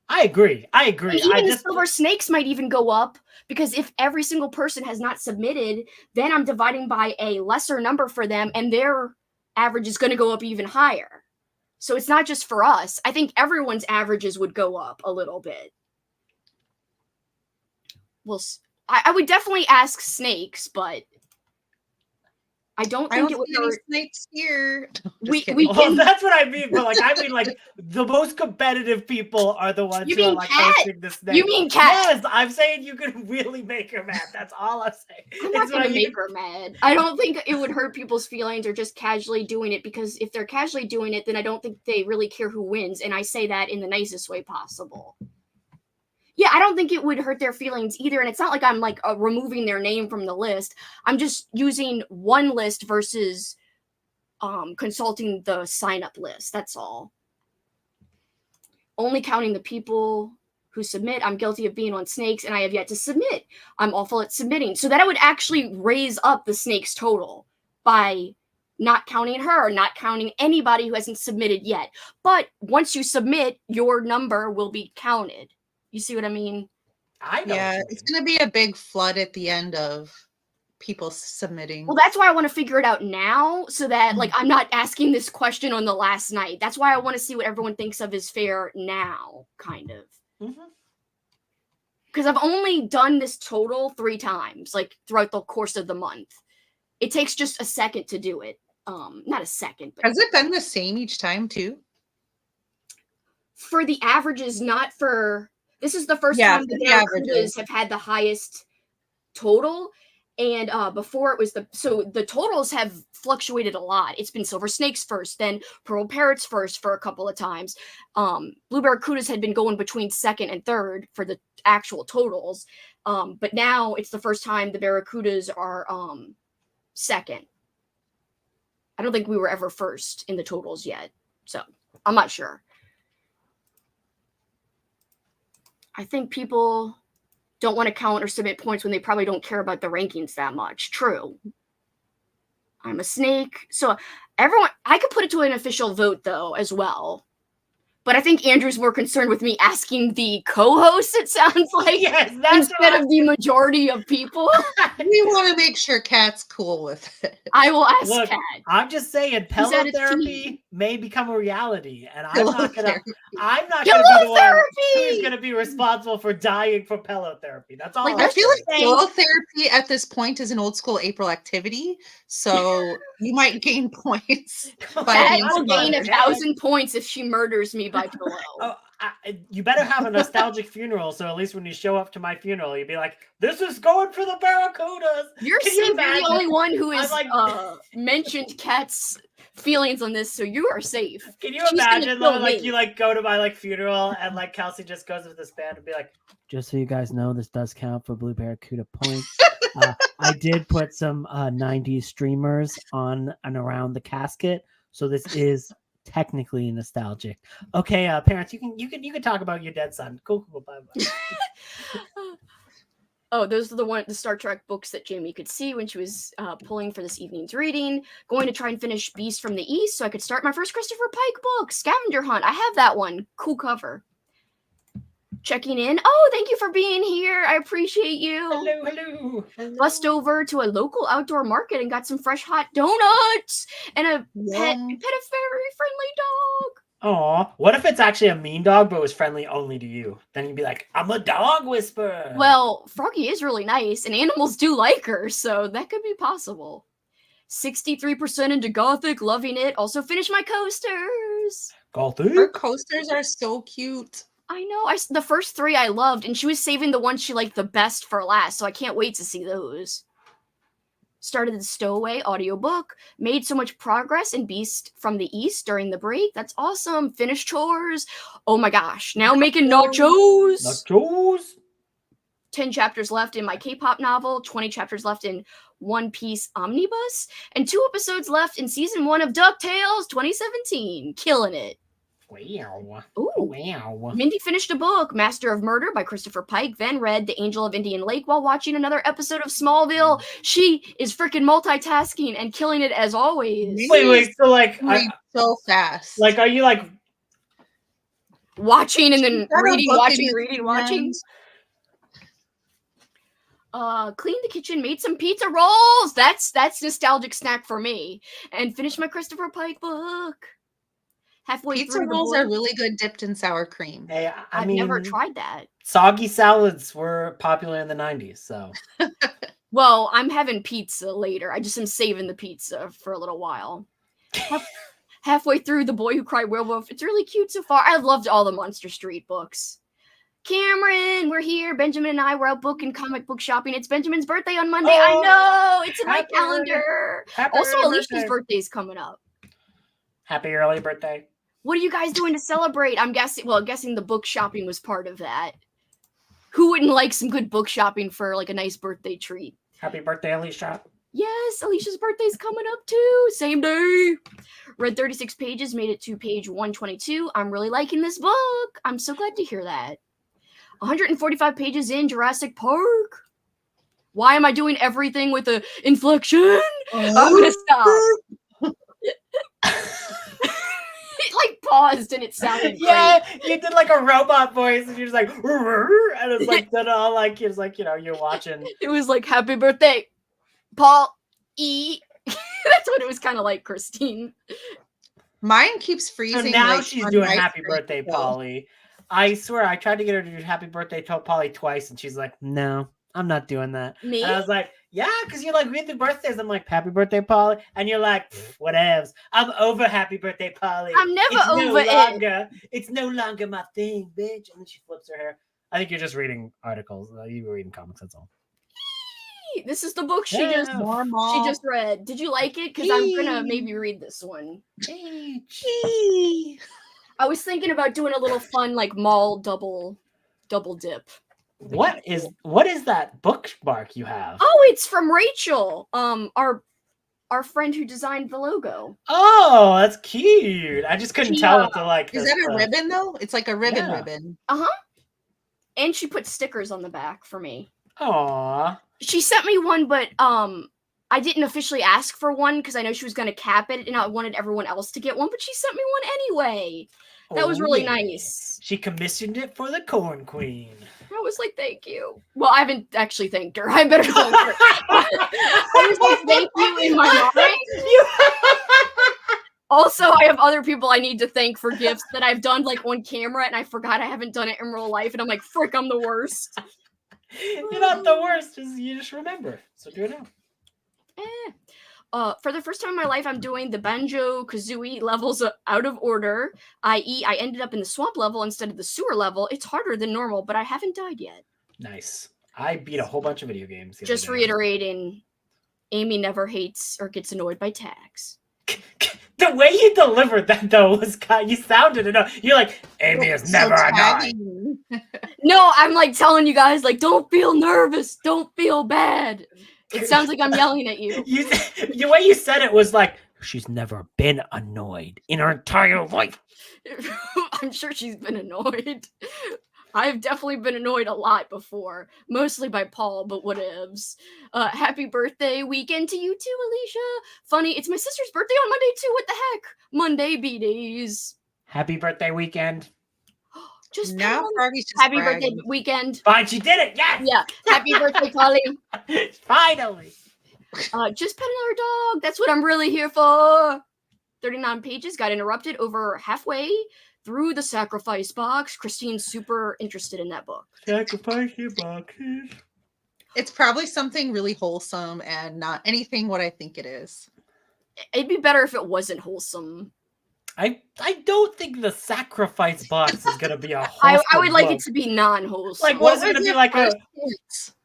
I agree. And even the silver snakes might even go up because if every single person has not submitted, then I'm dividing by a lesser number for them and their average is going to go up even higher. So it's not just for us. I think everyone's averages would go up a little bit. Well, I would definitely ask snakes, but I don't think it would hurt. Snakes here. Well, that's what I mean. But like, I mean, like the most competitive people are the ones who are like hosting the snake. You mean cat? Yes, I'm saying you can really make her mad. That's all I'm saying. I'm not going to make her mad. I don't think it would hurt people's feelings or just casually doing it because if they're casually doing it, then I don't think they really care who wins. And I say that in the nicest way possible. Yeah, I don't think it would hurt their feelings either. And it's not like I'm like removing their name from the list. I'm just using one list versus consulting the sign-up list. That's all. Only counting the people who submit. I'm guilty of being on snakes and I have yet to submit. I'm awful at submitting. So that would actually raise up the snakes total by not counting her, not counting anybody who hasn't submitted yet. But once you submit, your number will be counted. You see what I mean? I know. Yeah, it's going to be a big flood at the end of people submitting. Well, that's why I want to figure it out now so that like I'm not asking this question on the last night. That's why I want to see what everyone thinks of is fair now, kind of. Because I've only done this total 3 times, like throughout the course of the month. It takes just a second to do it. Not a second, but has it been the same each time too? For the averages, not for this is the first time the Barracudas have had the highest total. And before it was the totals have fluctuated a lot. It's been Silver Snakes first, then Pearl Parrots first for a couple of times. Blue Barracudas had been going between second and third for the actual totals. But now it's the first time the Barracudas are second. I don't think we were ever first in the totals yet. So I'm not sure. I think people don't want to count or submit points when they probably don't care about the rankings that much. True. I'm a snake. So everyone, I could put it to an official vote though as well. But I think Andrew's more concerned with me asking the co-host, it sounds like, yes, that's instead of the majority of people. We want to make sure Kat's cool with it. I will ask Look, Kat. I'm just saying, pillow therapy may become a reality, and I'm not gonna be the one who's gonna be responsible for dying for pillow therapy. That's all. Like, I feel like pillow therapy at this point is an old school April activity, so you might gain points. Kat will gain 1,000 points if she murders me by pillow. Oh, you better have a nostalgic funeral, so at least when you show up to my funeral, you'd be like, "This is going for the Barracudas." You're the only one who has mentioned Kat's feelings on this, so you are safe. Can you imagine though, like you like go to my funeral and like Kelsi just goes with this band and be like, "Just so you guys know, this does count for Blue Barracuda points." I did put some 90s streamers on and around the casket, so this is technically nostalgic. Okay, parents, you can talk about your dead son. Cool, bye. Oh, those are the Star Trek books that Jamie could see when she was pulling for this evening's reading. Going to try and finish Beast from the East so I could start my first Christopher Pike book, Scavenger Hunt. I have that one. Cool cover. Checking in. Oh, thank you for being here. I appreciate you. Hello. Bust over to a local outdoor market and got some fresh hot donuts and a pet a very friendly dog. Aw, what if it's actually a mean dog but was friendly only to you? Then you'd be like, "I'm a dog whisperer." Well, Froggy is really nice and animals do like her, so that could be possible. 63% into Gothic, loving it. Also finished my coasters. Gothic? Her coasters are so cute. I know. The first 3 I loved, and she was saving the ones she liked the best for last, so I can't wait to see those. Started the Stowaway audiobook. Made so much progress in Beast from the East during the break. That's awesome. Finished chores. Oh my gosh. Now making nachos. Nachos. 10 chapters left in my K-pop novel. 20 chapters left in One Piece Omnibus. And 2 episodes left in season 1 of DuckTales 2017. Killing it. Wow. Ooh. Wow. Mindy finished a book, Master of Murder by Christopher Pike, then read The Angel of Indian Lake while watching another episode of Smallville. She is freaking multitasking and killing it as always. Wait, so like so fast. Like, are you like watching and then reading, watching? Cleaned the kitchen, made some pizza rolls. That's nostalgic snack for me. And finished my Christopher Pike book. Halfway pizza through rolls are really good dipped in sour cream. Hey, I've never tried that. Soggy salads were popular in the 90s, so. Well, I'm having pizza later. I just am saving the pizza for a little while. Halfway through The Boy Who Cried Werewolf. It's really cute so far. I've loved all the Monster Street books. Cameron, we're here. Benjamin and I were out booking comic book shopping. It's Benjamin's birthday on Monday. I know. It's in my calendar. Also, Alicia's birthday's coming up. Happy early birthday. What are you guys doing to celebrate? I'm guessing the book shopping was part of that. Who wouldn't like some good book shopping for like a nice birthday treat? Happy birthday, Alicia. Yes, Alicia's birthday's coming up too. Same day. Read 36 pages, made it to page 122. I'm really liking this book. I'm so glad to hear that. 145 pages in Jurassic Park. Why am I doing everything with the inflection? I'm gonna stop. It like paused and it sounded Yeah, great. you did like a robot voice, and you're just like, and it's like, done all like, it's like, you know, you're watching. It was like, happy birthday, Paul E. That's what it was kind of like, Christine. Mine keeps So freezing. now like, she's on doing my happy screen, birthday, so- Polly. I swear, I tried to get her to do happy birthday to Polly twice, and she's like, no, I'm not doing that. Me? And I was like, yeah, because you like read the birthdays. I'm like, happy birthday, Polly. And you're like, whatevs. I'm over happy birthday, Polly. I'm never It's over no it. longer, It's no longer my thing, bitch. And then she flips her hair. I think you're just reading articles. You were reading comics, that's all. This is the book she Yeah. just read. Did you like it? Because I'm gonna maybe read this one. I was thinking about doing a little fun like mall double dip. What is that bookmark you have? Oh, it's from Rachel. Our friend who designed the logo. Oh, that's cute. I just couldn't She, tell what to like. Is this, that a ribbon though? It's like a ribbon Yeah. ribbon. And she put stickers on the back for me. Aw. She sent me one, but I didn't officially ask for one because I know she was gonna cap it and I wanted everyone else to get one, but she sent me one anyway. That was Oh, really yeah. nice. She commissioned it for the Corn Queen. I was like, thank you. Well, I haven't actually thanked her. I better thank her. I was like, thank you in my mind. Also, I have other people I need to thank for gifts that I've done like on camera and I forgot I haven't done it in real life. And I'm like, frick, I'm the worst. You're not the worst. You just remember. So do it now. For the first time in my life, I'm doing the Banjo-Kazooie levels out of order, i.e. I ended up in the swamp level instead of the sewer level. It's harder than normal, but I haven't died yet. Nice. I beat a whole bunch of video games. the Just other day. reiterating, Amy never hates or gets annoyed by tags. The way you delivered that though was you sounded enough. You're like, Amy is So never annoyed. tagging. No, I'm like telling you guys, like, don't feel nervous. Don't feel bad. It sounds like I'm yelling at you. The way you said it was like, she's never been annoyed in her entire life. I'm sure she's been annoyed. I've definitely been annoyed a lot before, mostly by Paul, but whatevs. Happy birthday weekend to you too, Alicia. Funny, it's my sister's birthday on Monday too. What the heck? Monday B-days. Happy birthday weekend. Just Now put on- Froggy's just happy birthday bragging. weekend. Fine, she did it. Yes. Yeah, happy birthday, Polly. Finally. Just pet another dog. That's what I'm really here for. 39 pages, got interrupted over halfway through the sacrifice box. Christine's super interested in that book. Sacrifice your boxes. It's probably something really wholesome and not anything what I think it is. It'd be better if it wasn't wholesome. I don't think the sacrifice box is gonna be a I wholesome would like book. it to be non-wholesome. Like, what is it was gonna be your like first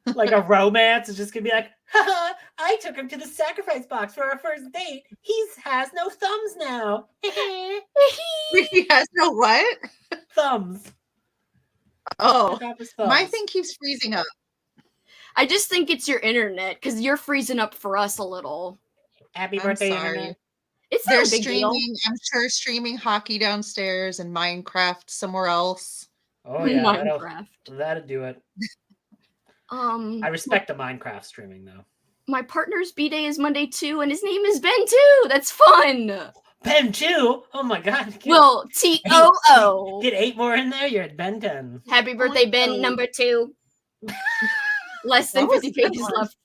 a like a romance? It's just gonna be like, haha, I took him to the sacrifice box for our first date. He has no thumbs now. He has no what? Thumbs. Oh, Took off his my thumbs. thing keeps freezing up. I just think it's your internet because you're freezing up for us a little. Happy I'm birthday, sorry. internet. It's They're not a big deal. streaming, I'm sure streaming hockey downstairs and Minecraft somewhere else. Oh yeah, Minecraft. that'll do it. I respect the Minecraft streaming though. My partner's B-day is Monday too, and his name is Ben too. That's fun. Ben 2? Oh my god. Well, T-O-O. Get 8 more in there, you're at Ben 10. Happy birthday, my Ben God. number 2. Less than What was 50 that pages one? left.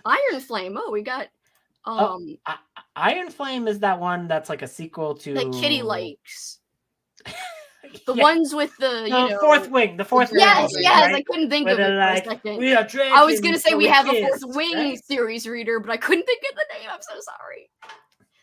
Iron Flame. Oh, we got Iron Flame is that one that's like a sequel to that Kitty likes. The Yeah. ones with the, you No, know. Fourth Wing. The Fourth Wing. Yes, movie, yes. right? I couldn't think Where of it for they're a like, second. we are I was gonna dragons, say so we have a kissed, Fourth Wing right? series reader, but I couldn't think of the name. I'm so sorry.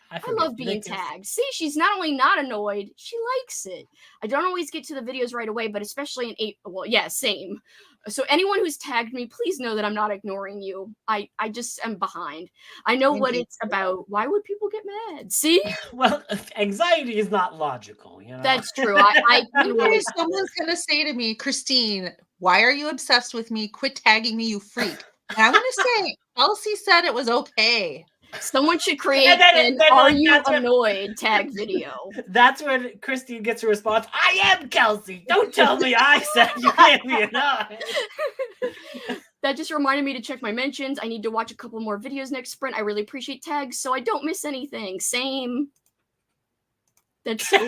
I forget. love being tagged. See, she's not only not annoyed, she likes it. I don't always get to the videos right away, but especially in 8. Well, yeah, same. So anyone who's tagged me, please know that I'm not ignoring you. I just am behind. I know what it's about. Why would people get mad? See? Well, anxiety is not logical, you know. That's true. I can relate to Someone's this. gonna say to me, Christine, why are you obsessed with me? Quit tagging me, you freak. And I'm gonna say, Kelsi said it was okay. Someone should create And an then, "Are like, you that's when- annoyed?" tag video. That's when Christine gets a response. I am Kelsi. Don't tell me I said you can't be annoyed. That just reminded me to check my mentions. I need to watch a couple more videos next sprint. I really appreciate tags so I don't miss anything. Same. That's so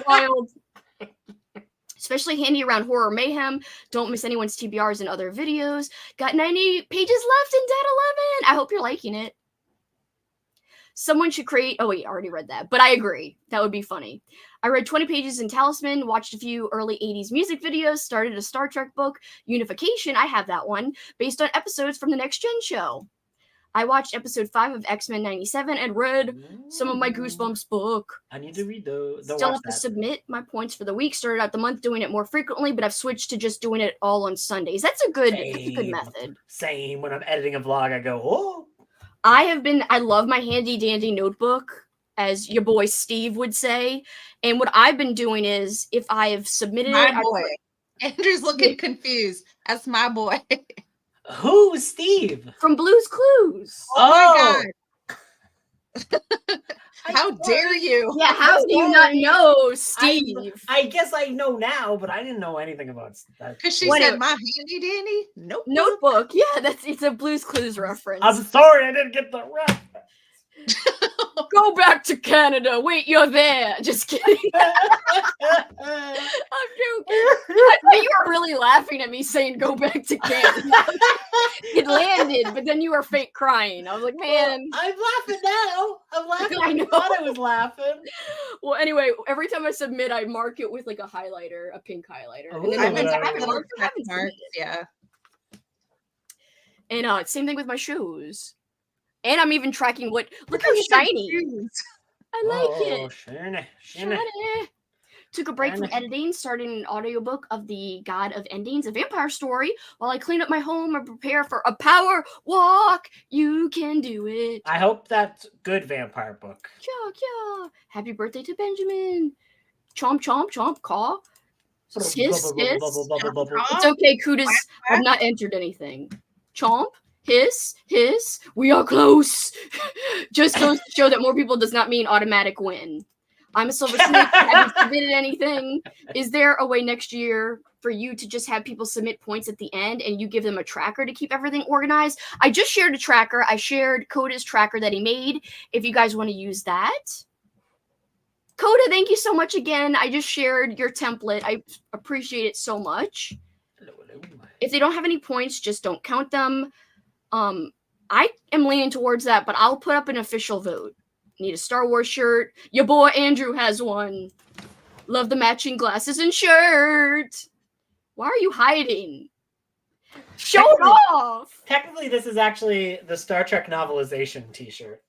wild. Especially handy around Horror Mayhem. Don't miss anyone's TBRs and other videos. Got 90 pages left in Dead 11. I hope you're liking it. Someone should create... Oh, wait, I already read that. But I agree. That would be funny. I read 20 pages in Talisman, watched a few early 80s music videos, started a Star Trek book, Unification, I have that one, based on episodes from the Next Gen show. I watched episode 5 of X-Men 97 and read some of my Goosebumps book. I need to read those. Still have to submit my points for the week. Started out the month doing it more frequently, but I've switched to just doing it all on Sundays. That's a good method. Same. When I'm editing a vlog, I go, oh. I love my handy dandy notebook, as your boy Steve would say. And what I've been doing is, if I have submitted my boy. Andrew's looking confused. That's my boy. Who's Steve? From Blue's Clues. Oh my God. How dare you? Yeah, how do you not know Steve? I guess I know now, but I didn't know anything about that. Because she said my handy dandy notebook. Yeah, it's a Blue's Clues reference. I'm sorry, I didn't get the reference. Go back to Canada. Wait, you're there. Just kidding. I'm joking. I thought you were really laughing at me saying go back to Canada. It landed, but then you were fake crying. I was like, man. Well, I'm laughing now. I'm laughing. I know. thought I was laughing. Well, anyway, every time I submit, I mark it with like a highlighter, a pink highlighter. Oh, And then I'm I into haven't little marked, I check haven't marks, submitted. yeah. And same thing with my shoes. And I'm even tracking what. Look how shiny. I like it. Shiny. Took a break from editing, starting an audiobook of The God of Endings, a vampire story, while I clean up my home and prepare for a power walk. You can do it. I hope that's good vampire book. Yeah. Happy birthday to Benjamin. Chomp, chomp, chomp, caw. Hiss, hiss. It's okay, Kudas. I've not entered anything. Chomp. Hiss, hiss, we are close. Just goes to show that more people does not mean automatic win. I'm a silver snake. Haven't submitted anything. Is there a way next year for you to just have people submit points at the end and you give them a tracker to keep everything organized? I just shared a tracker. I shared Coda's tracker that he made. If you guys want to use that. Coda, thank you so much again. I just shared your template. I appreciate it so much. Hello. If they don't have any points, just don't count them. I am leaning towards that, but I'll put up an official vote. Need a Star Wars shirt. Your boy Andrew has one. Love the matching glasses and shirt. Why are you hiding? Show it off. Technically, this is actually the Star Trek novelization t-shirt.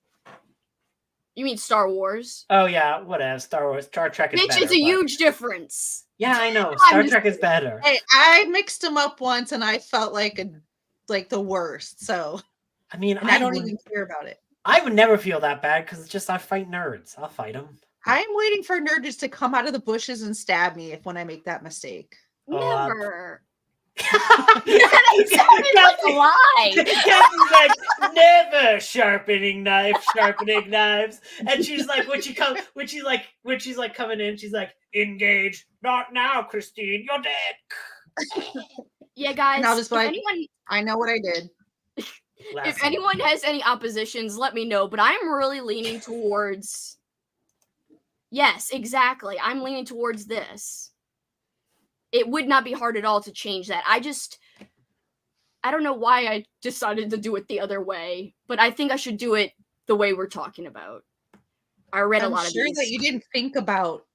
You mean Star Wars? Oh yeah, whatever. Star Wars. Star Trek is Bitch, better. it's a huge difference. Yeah, I know. Star Trek is better. Hey, I mixed them up once and I felt like the worst. So I mean, I don't even care about it. I would never feel that bad because it's just I fight nerds. I'll fight them. I'm waiting for nerds to come out of the bushes and stab me when I make that mistake. Never. That sounded like a lie. Kelsi's like, never sharpening knives. And she's like, when she's like coming in, she's like, engage. Not now, Christine. You're dead. Yeah, guys. And I'll just be like, anyone, I know what I did. if anyone has any oppositions, let me know. But I'm really leaning towards. Yes, exactly. I'm leaning towards this. It would not be hard at all to change that. I don't know why I decided to do it the other way, but I think I should do it the way we're talking about. I read a lot of these. I'm sure that you didn't think about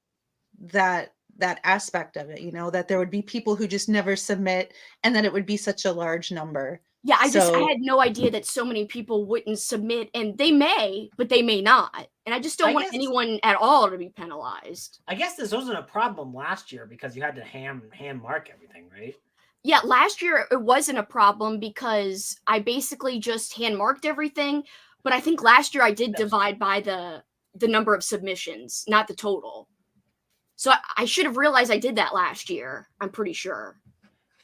that aspect of it, that there would be people who just never submit and that it would be such a large number. Yeah, I had no idea that so many people wouldn't submit, and they may, but they may not. And I just don't want anyone at all to be penalized. I guess this wasn't a problem last year because you had to hand mark everything, right? Yeah, last year it wasn't a problem because I basically just hand marked everything. But I think last year I did divide by the number of submissions, not the total. So I should have realized I did that last year. I'm pretty sure.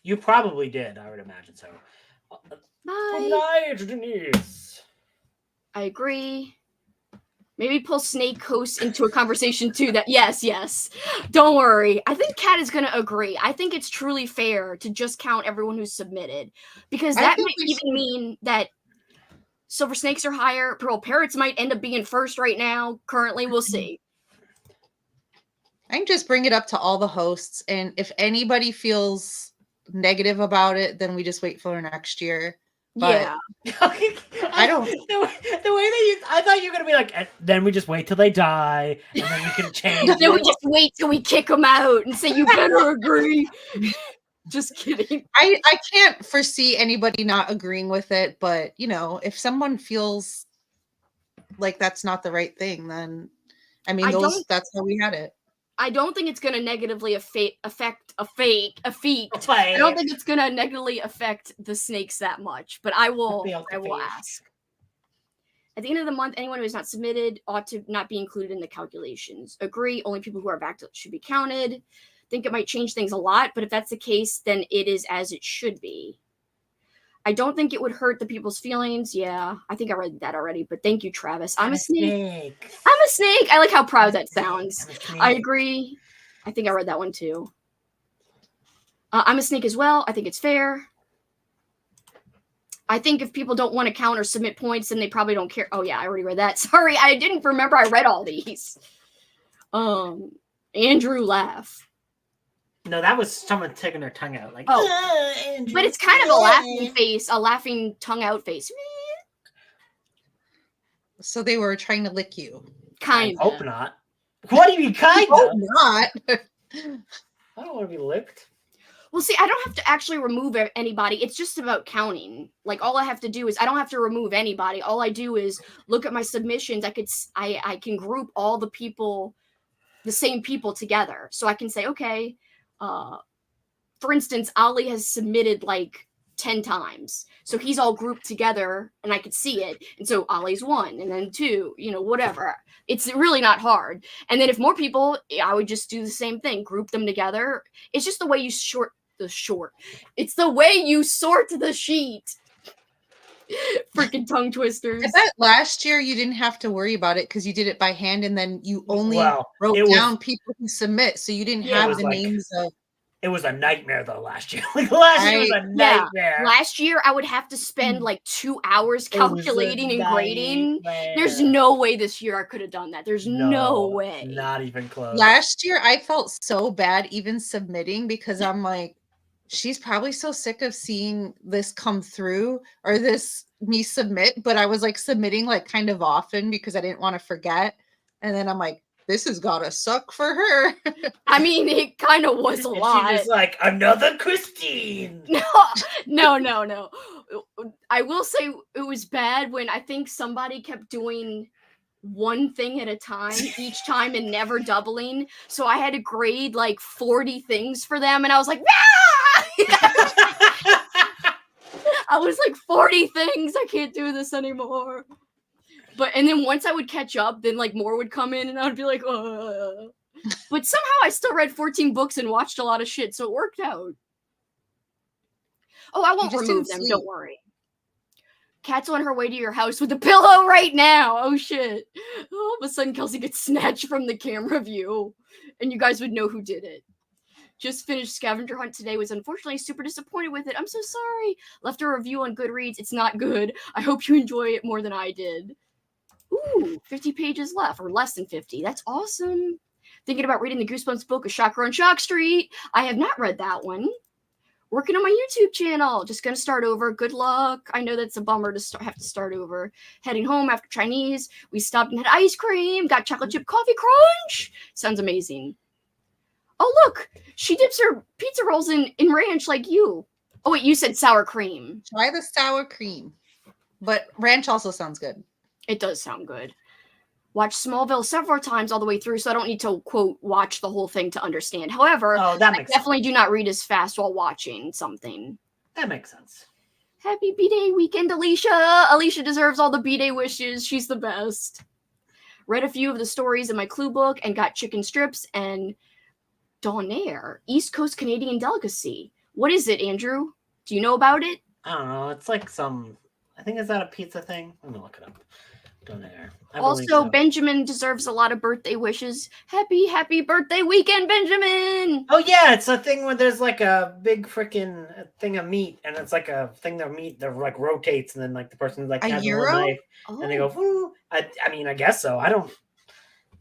You probably did. I would imagine so. Good night, Denise. I agree. Maybe pull Snake Host into a conversation too. That yes. Don't worry. I think Kat is going to agree. I think it's truly fair to just count everyone who's submitted, because that might even mean that Silver Snakes are higher. Pearl Parrots might end up being first right now. Currently, we'll see. I can just bring it up to all the hosts, and if anybody feels negative about it, then we just wait for next year. But yeah. I don't. The way that I thought you were gonna be like, then we just wait till they die, and then we can change. Then we just wait till we kick them out and say you better agree. Just kidding. I can't foresee anybody not agreeing with it, but you know, if someone feels like that's not the right thing, then I mean, that's how we had it. I don't think it's going to negatively affect a feat. I don't think it's going to negatively affect the snakes that much, but I will ask. At the end of the month, anyone who is not submitted ought to not be included in the calculations. Agree, only people who are back should be counted. Think it might change things a lot, but if that's the case, then it is as it should be. I don't think it would hurt the people's feelings. Yeah, I think I read that already, but thank you, Travis. I'm a snake. I'm a snake. I like how proud that sounds. I agree. I think I read that one too. I'm a snake as well. I think it's fair. I think if people don't want to count or submit points, then they probably don't care. Oh yeah, I already read that. Sorry, I didn't remember I read all these. Andrew laugh. No, that was someone taking their tongue out. Like, but it's kind of a laughing face, a laughing tongue out face. So they were trying to lick you. Kind of. I hope not. What do you mean, kind of? Hope not. I don't want to be licked. Well, see, I don't have to actually remove anybody. It's just about counting. Like, all I have to do is I don't have to remove anybody. All I do is look at my submissions. I can group all the people, the same people together. So I can say, okay, for instance, Ali has submitted like 10 times. So he's all grouped together and I could see it. And so Ollie's 1 and then 2, whatever. It's really not hard. And then if more people, I would just do the same thing, group them together. It's just the way you It's the way you sort the sheet. Freaking tongue twisters. I bet last year you didn't have to worry about it because you did it by hand and then you only wrote down people who submit. So you didn't have the names of. It was a nightmare though last year. Last year was a nightmare. Yeah. Last year I would have to spend like 2 hours calculating and grading. There's no way this year I could have done that. There's no way. Not even close. Last year I felt so bad even submitting because I'm like, she's probably so sick of seeing this come through or me submit, but I was like submitting like kind of often because I didn't want to forget. And then I'm like, this has gotta suck for her. I mean, it kind of was a lot. She's just like, another Christine. No. I will say it was bad when I think somebody kept doing one thing at a time each time and never doubling. So I had to grade like 40 things for them. And I was like, I was like 40 things. I can't do this anymore. And then once I would catch up, then like more would come in and I would be like, But somehow I still read 14 books and watched a lot of shit. So it worked out. Oh, I won't remove them. Don't worry. Kat's on her way to your house with a pillow right now. Oh shit. All of a sudden Kelsi gets snatched from the camera view and you guys would know who did it. Just finished Scavenger Hunt today, was unfortunately super disappointed with it. I'm so sorry. Left a review on Goodreads. It's not good. I hope you enjoy it more than I did. Ooh, 50 pages left, or less than 50. That's awesome. Thinking about reading the Goosebumps book of Shocker on Shock Street. I have not read that one. Working on my YouTube channel. Just going to start over. Good luck. I know that's a bummer to have to start over. Heading home after Chinese. We stopped and had ice cream. Got chocolate chip coffee crunch. Sounds amazing. Oh, look. She dips her pizza rolls in ranch like you. Oh, wait. You said sour cream. Try the sour cream. But ranch also sounds good. It does sound good. Watched Smallville several times all the way through, so I don't need to, quote, watch the whole thing to understand. However, Oh, that I makes definitely sense. do not read as fast while watching something. That makes sense. Happy B-Day weekend, Alicia! Alicia deserves all the B-Day wishes. She's the best. Read a few of the stories in my clue book and got chicken strips and Donair, East Coast Canadian delicacy. What is it, Andrew? Do you know about it? I don't know. It's like some. I think is that a pizza thing? Let me look it up. Donair. I believe Also, so. Benjamin deserves a lot of birthday wishes. Happy birthday weekend, Benjamin! Oh yeah, it's a thing where there's like a big freaking thing of meat, and it's like a thing of meat that like rotates, and then like the person like A has a little gyro? knife, and they go. Oh, Woo. I mean, I guess so. I don't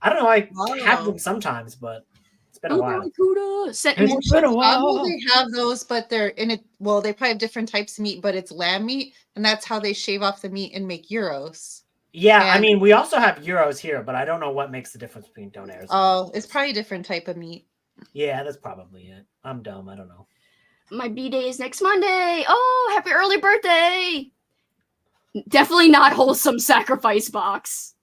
know. I have Oh. them sometimes, but it's been a ooh, while. Barracuda! Sent It's more been a Chicago, while. they have those, but they're in it. Well, they probably have different types of meat, but it's lamb meat, and that's how they shave off the meat and make gyros. Yeah, I And mean, we also have euros here, but I don't know what makes the difference between donairs. oh, it's probably a different type of meat. Yeah, that's probably it. I'm dumb. I don't know. My B-Day is next Monday. Oh, happy early birthday! Definitely not wholesome sacrifice box.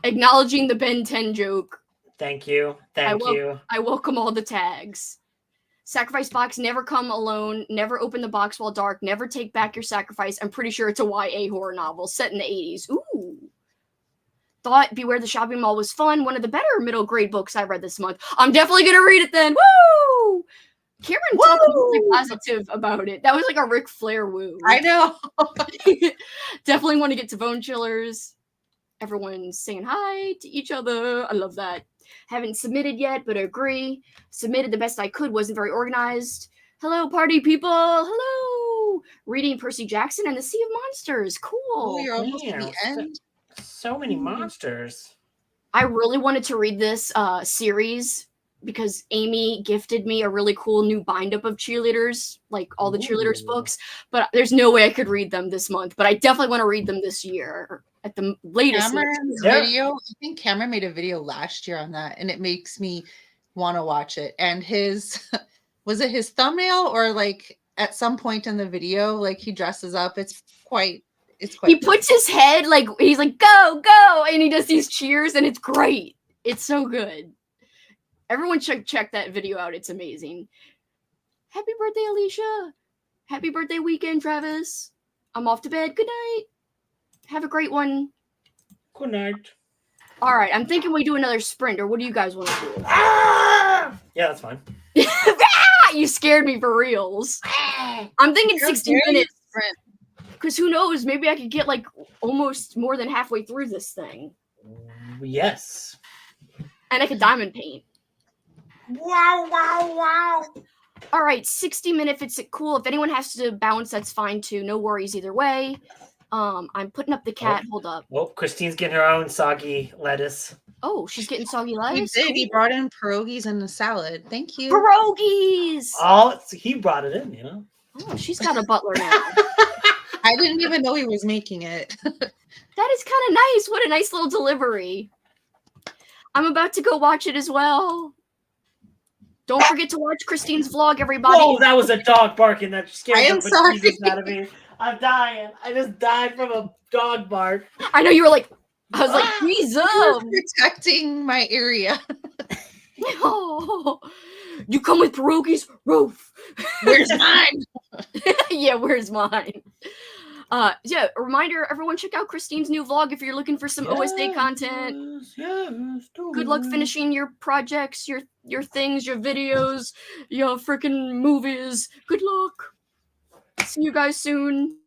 Acknowledging the Ben 10 joke. Thank you. Thank you. I welcome all the tags. Sacrifice box, never come alone, never open the box while dark, never take back your sacrifice. I'm pretty sure it's a YA horror novel set in the 80s. Ooh. Thought Beware the Shopping Mall was fun. One of the better middle grade books I read this month. I'm definitely going to read it then. Woo! Karen talked really positive about it. That was like a Ric Flair woo. I know. Definitely want to get to Bone Chillers. Everyone's saying hi to each other. I love that. Haven't submitted yet, but I agree. Submitted the best I could. Wasn't very organized. Hello, party people. Hello. Reading Percy Jackson and the Sea of Monsters. Cool. Oh, you're almost to Man, the end. so many monsters. I really wanted to read this series because Amy gifted me a really cool new bind up of cheerleaders, like all the cheerleaders Ooh. books, but there's no way I could read them this month. But I definitely want to read them this year at the latest. Cameron's Yeah. video. I think Cameron made a video last year on that, and it makes me want to watch it. And his was it his thumbnail or like at some point in the video, like he dresses up. It's quite. He puts his head like he's like go go, and he does these cheers, and it's great. It's so good. Everyone check that video out. It's amazing. Happy birthday, Alicia. Happy birthday weekend, Travis. I'm off to bed. Good night. Have a great one. Good night. All right, I'm thinking we do another sprint, or what do you guys want to do? Ah! Yeah, that's fine. You scared me for reals. I'm thinking 60 minutes. Because who knows? Maybe I could get like almost more than halfway through this thing. Yes. And I could diamond paint. Wow, wow, wow. All right, 60 minutes. If it's cool. If anyone has to bounce, that's fine too. No worries either way. I'm putting up the cat. Oh. Hold up. Oh, Christine's getting her own soggy lettuce. Oh, she's getting soggy He lettuce. did. Cool. He brought in pierogies and a salad. Thank you. Pierogies. Oh, he brought it in, you know. Oh, she's got a butler now. I didn't even know he was making it. That is kind of nice. What a nice little delivery. I'm about to go watch it as well. Don't forget to watch Christine's vlog, everybody. Whoa, that was a dog barking that scared I am the sorry. bejesus out of me. I'm dying. I just died from a dog bark. I know you were like, I was like, Jesus. Protecting my area. Oh, you come with pierogies, Roof. Where's mine? Yeah, where's mine? Yeah, a reminder, everyone check out Christine's new vlog if you're looking for some OSA content. Yes, Good luck finishing your projects, your things, your videos, your freaking movies. Good luck. See you guys soon.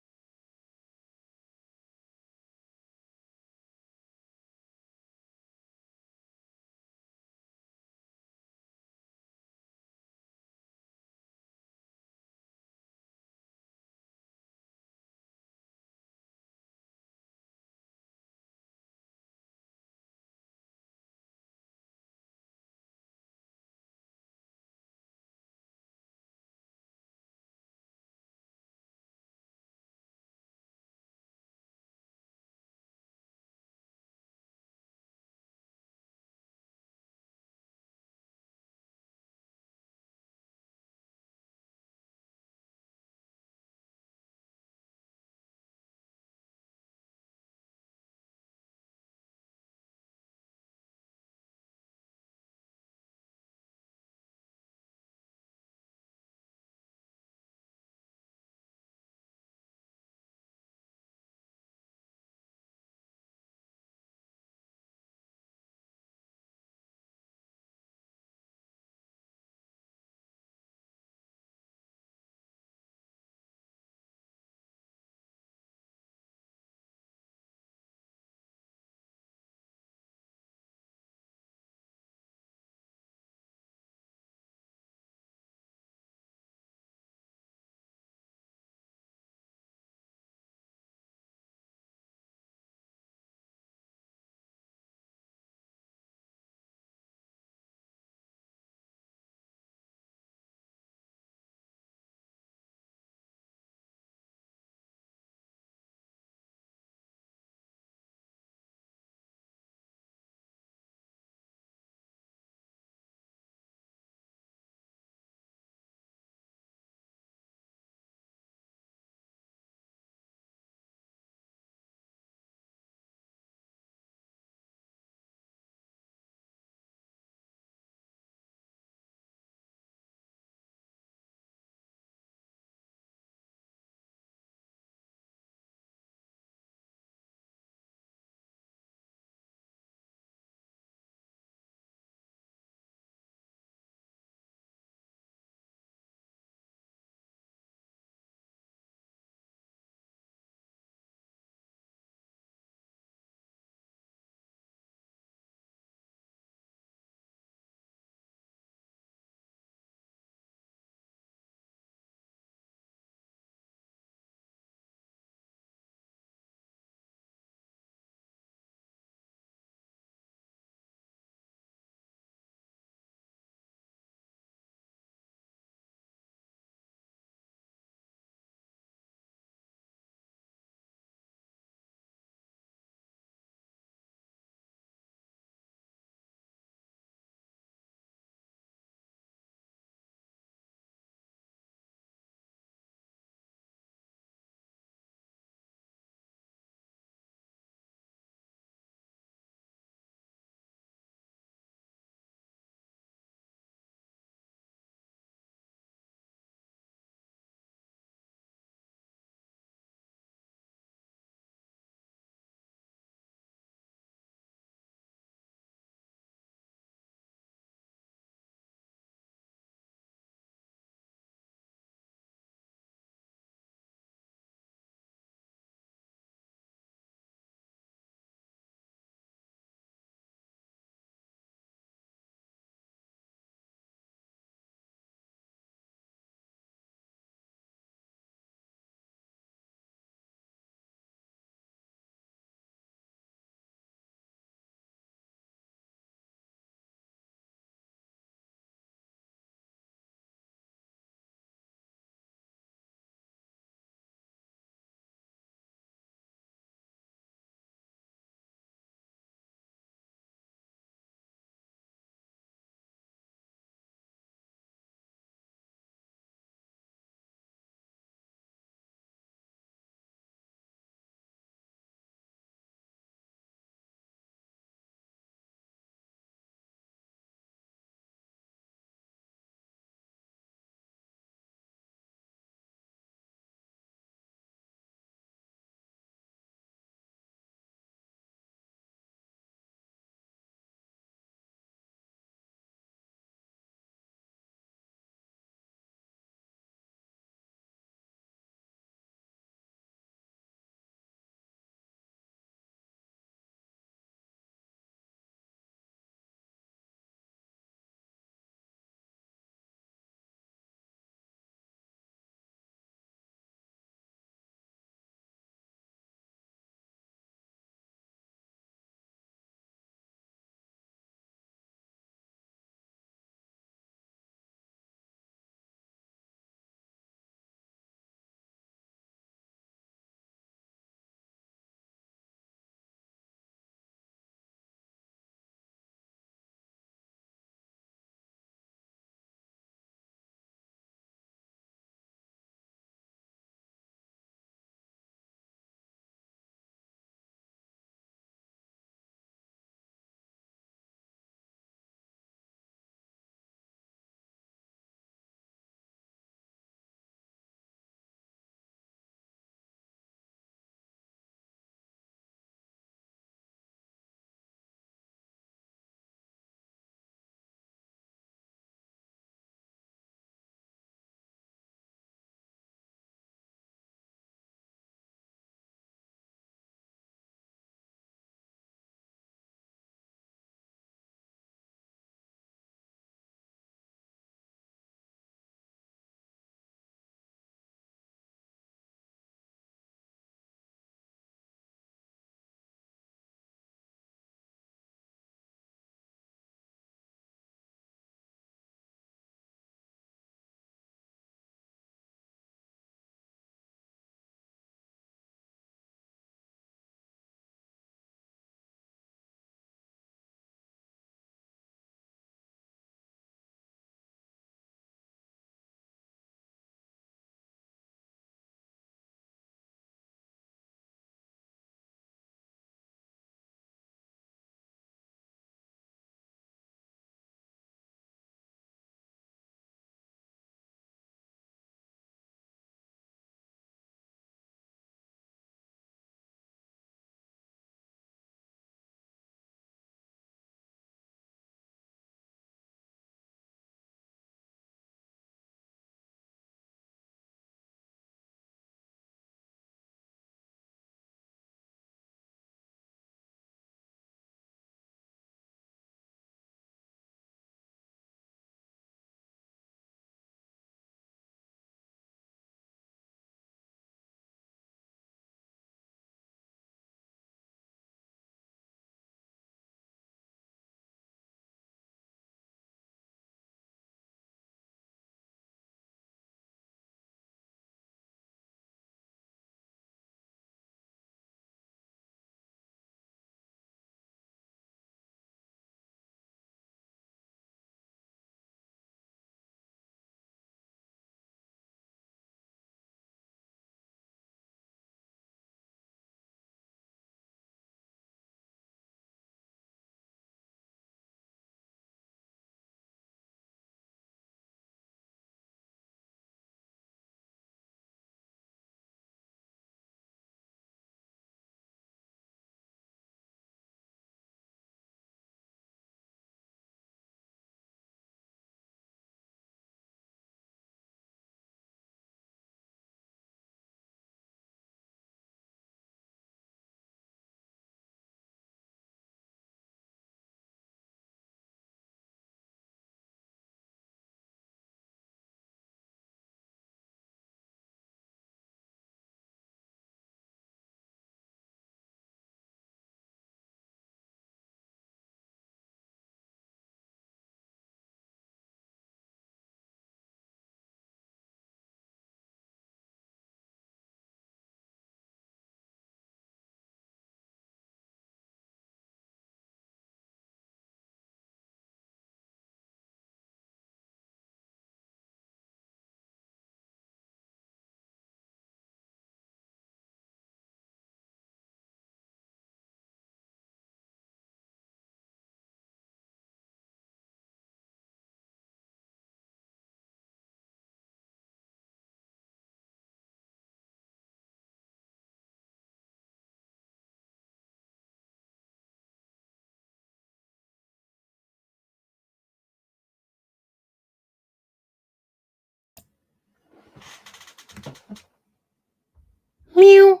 Mew.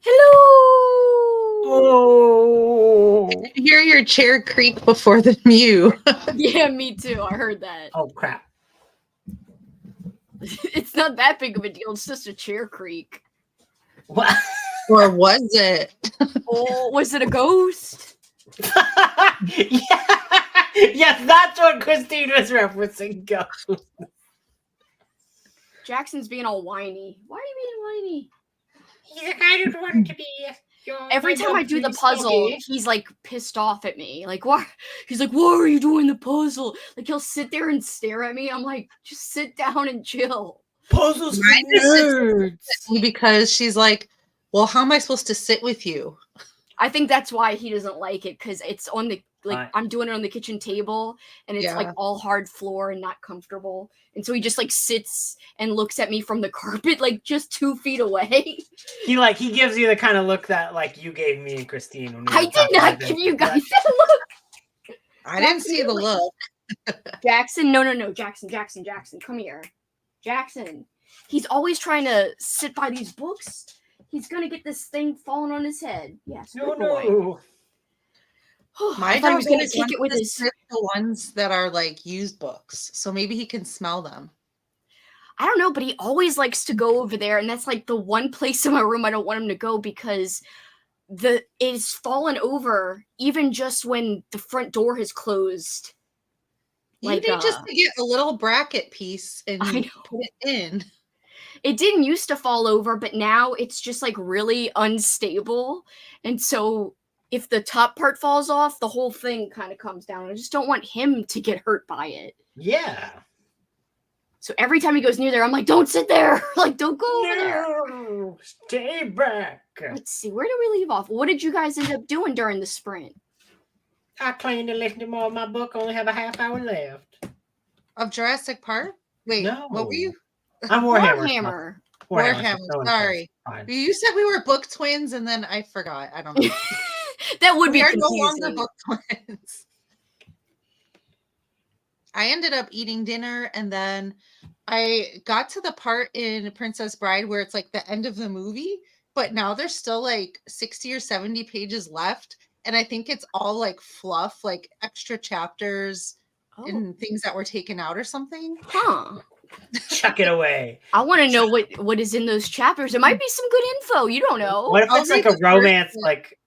Hello. Oh. Hear your chair creak before the mew. Yeah, me too. I heard that. Oh crap. It's not that big of a deal. It's just a chair creak. What? Or was it? Oh, was it a ghost? Yeah. Yes, that's what Christine was referencing. Go. Jackson's being all whiny. Why are you being whiny? He's like, I don't want to be. Every time I do the puzzle, he's like pissed off at me. Like, why? He's like, why are you doing the puzzle? Like, he'll sit there and stare at me. I'm like, just sit down and chill. Puzzles for Mine just sits nerds. Because she's like, well, how am I supposed to sit with you? I think that's why he doesn't like it, because it's on the Right. I'm doing it on the kitchen table, and it's like all hard floor and not comfortable. And so he just like sits and looks at me from the carpet, like just 2 feet away. He gives you the kind of look that like you gave me and Christine. When we were I did talking not about give this. you guys that look. I didn't see the look. Jackson, no, Jackson, come here. Jackson, he's always trying to sit by these books. He's gonna get this thing falling on his head. Yes, good boy. No. I thought he was gonna kick it with his. The ones that are like used books, so maybe he can smell them. I don't know, but he always likes to go over there, and that's like the one place in my room I don't want him to go, because it's fallen over even just when the front door has closed. You Like, need just to get a little bracket piece and I know. put it in. It didn't used to fall over, but now it's just like really unstable, and so if the top part falls off, the whole thing kind of comes down. I just don't want him to get hurt by it. Yeah. So every time he goes near there, I'm like, don't sit there. Like, don't go over there. No. Stay back. Let's see. Where did we leave off? What did you guys end up doing during the sprint? I cleaned and listened to more of my book. Only have a half hour left. Of Jurassic Park? Wait, No. what were you? I'm Warhammer. Warhammer. Warhammer. No one Sorry. cares. Fine. You said we were book twins, and then I forgot. I don't know. That would be We are no confusing. longer book twins. I ended up eating dinner, and then I got to the part in Princess Bride where it's like the end of the movie, but now there's still like 60 or 70 pages left, and I think it's all like fluff, like extra chapters and things that were taken out or something. Huh. Chuck it away. I want to know what is in those chapters. It might be some good info. You don't know. What if I'll it's like read a the first romance, bit. like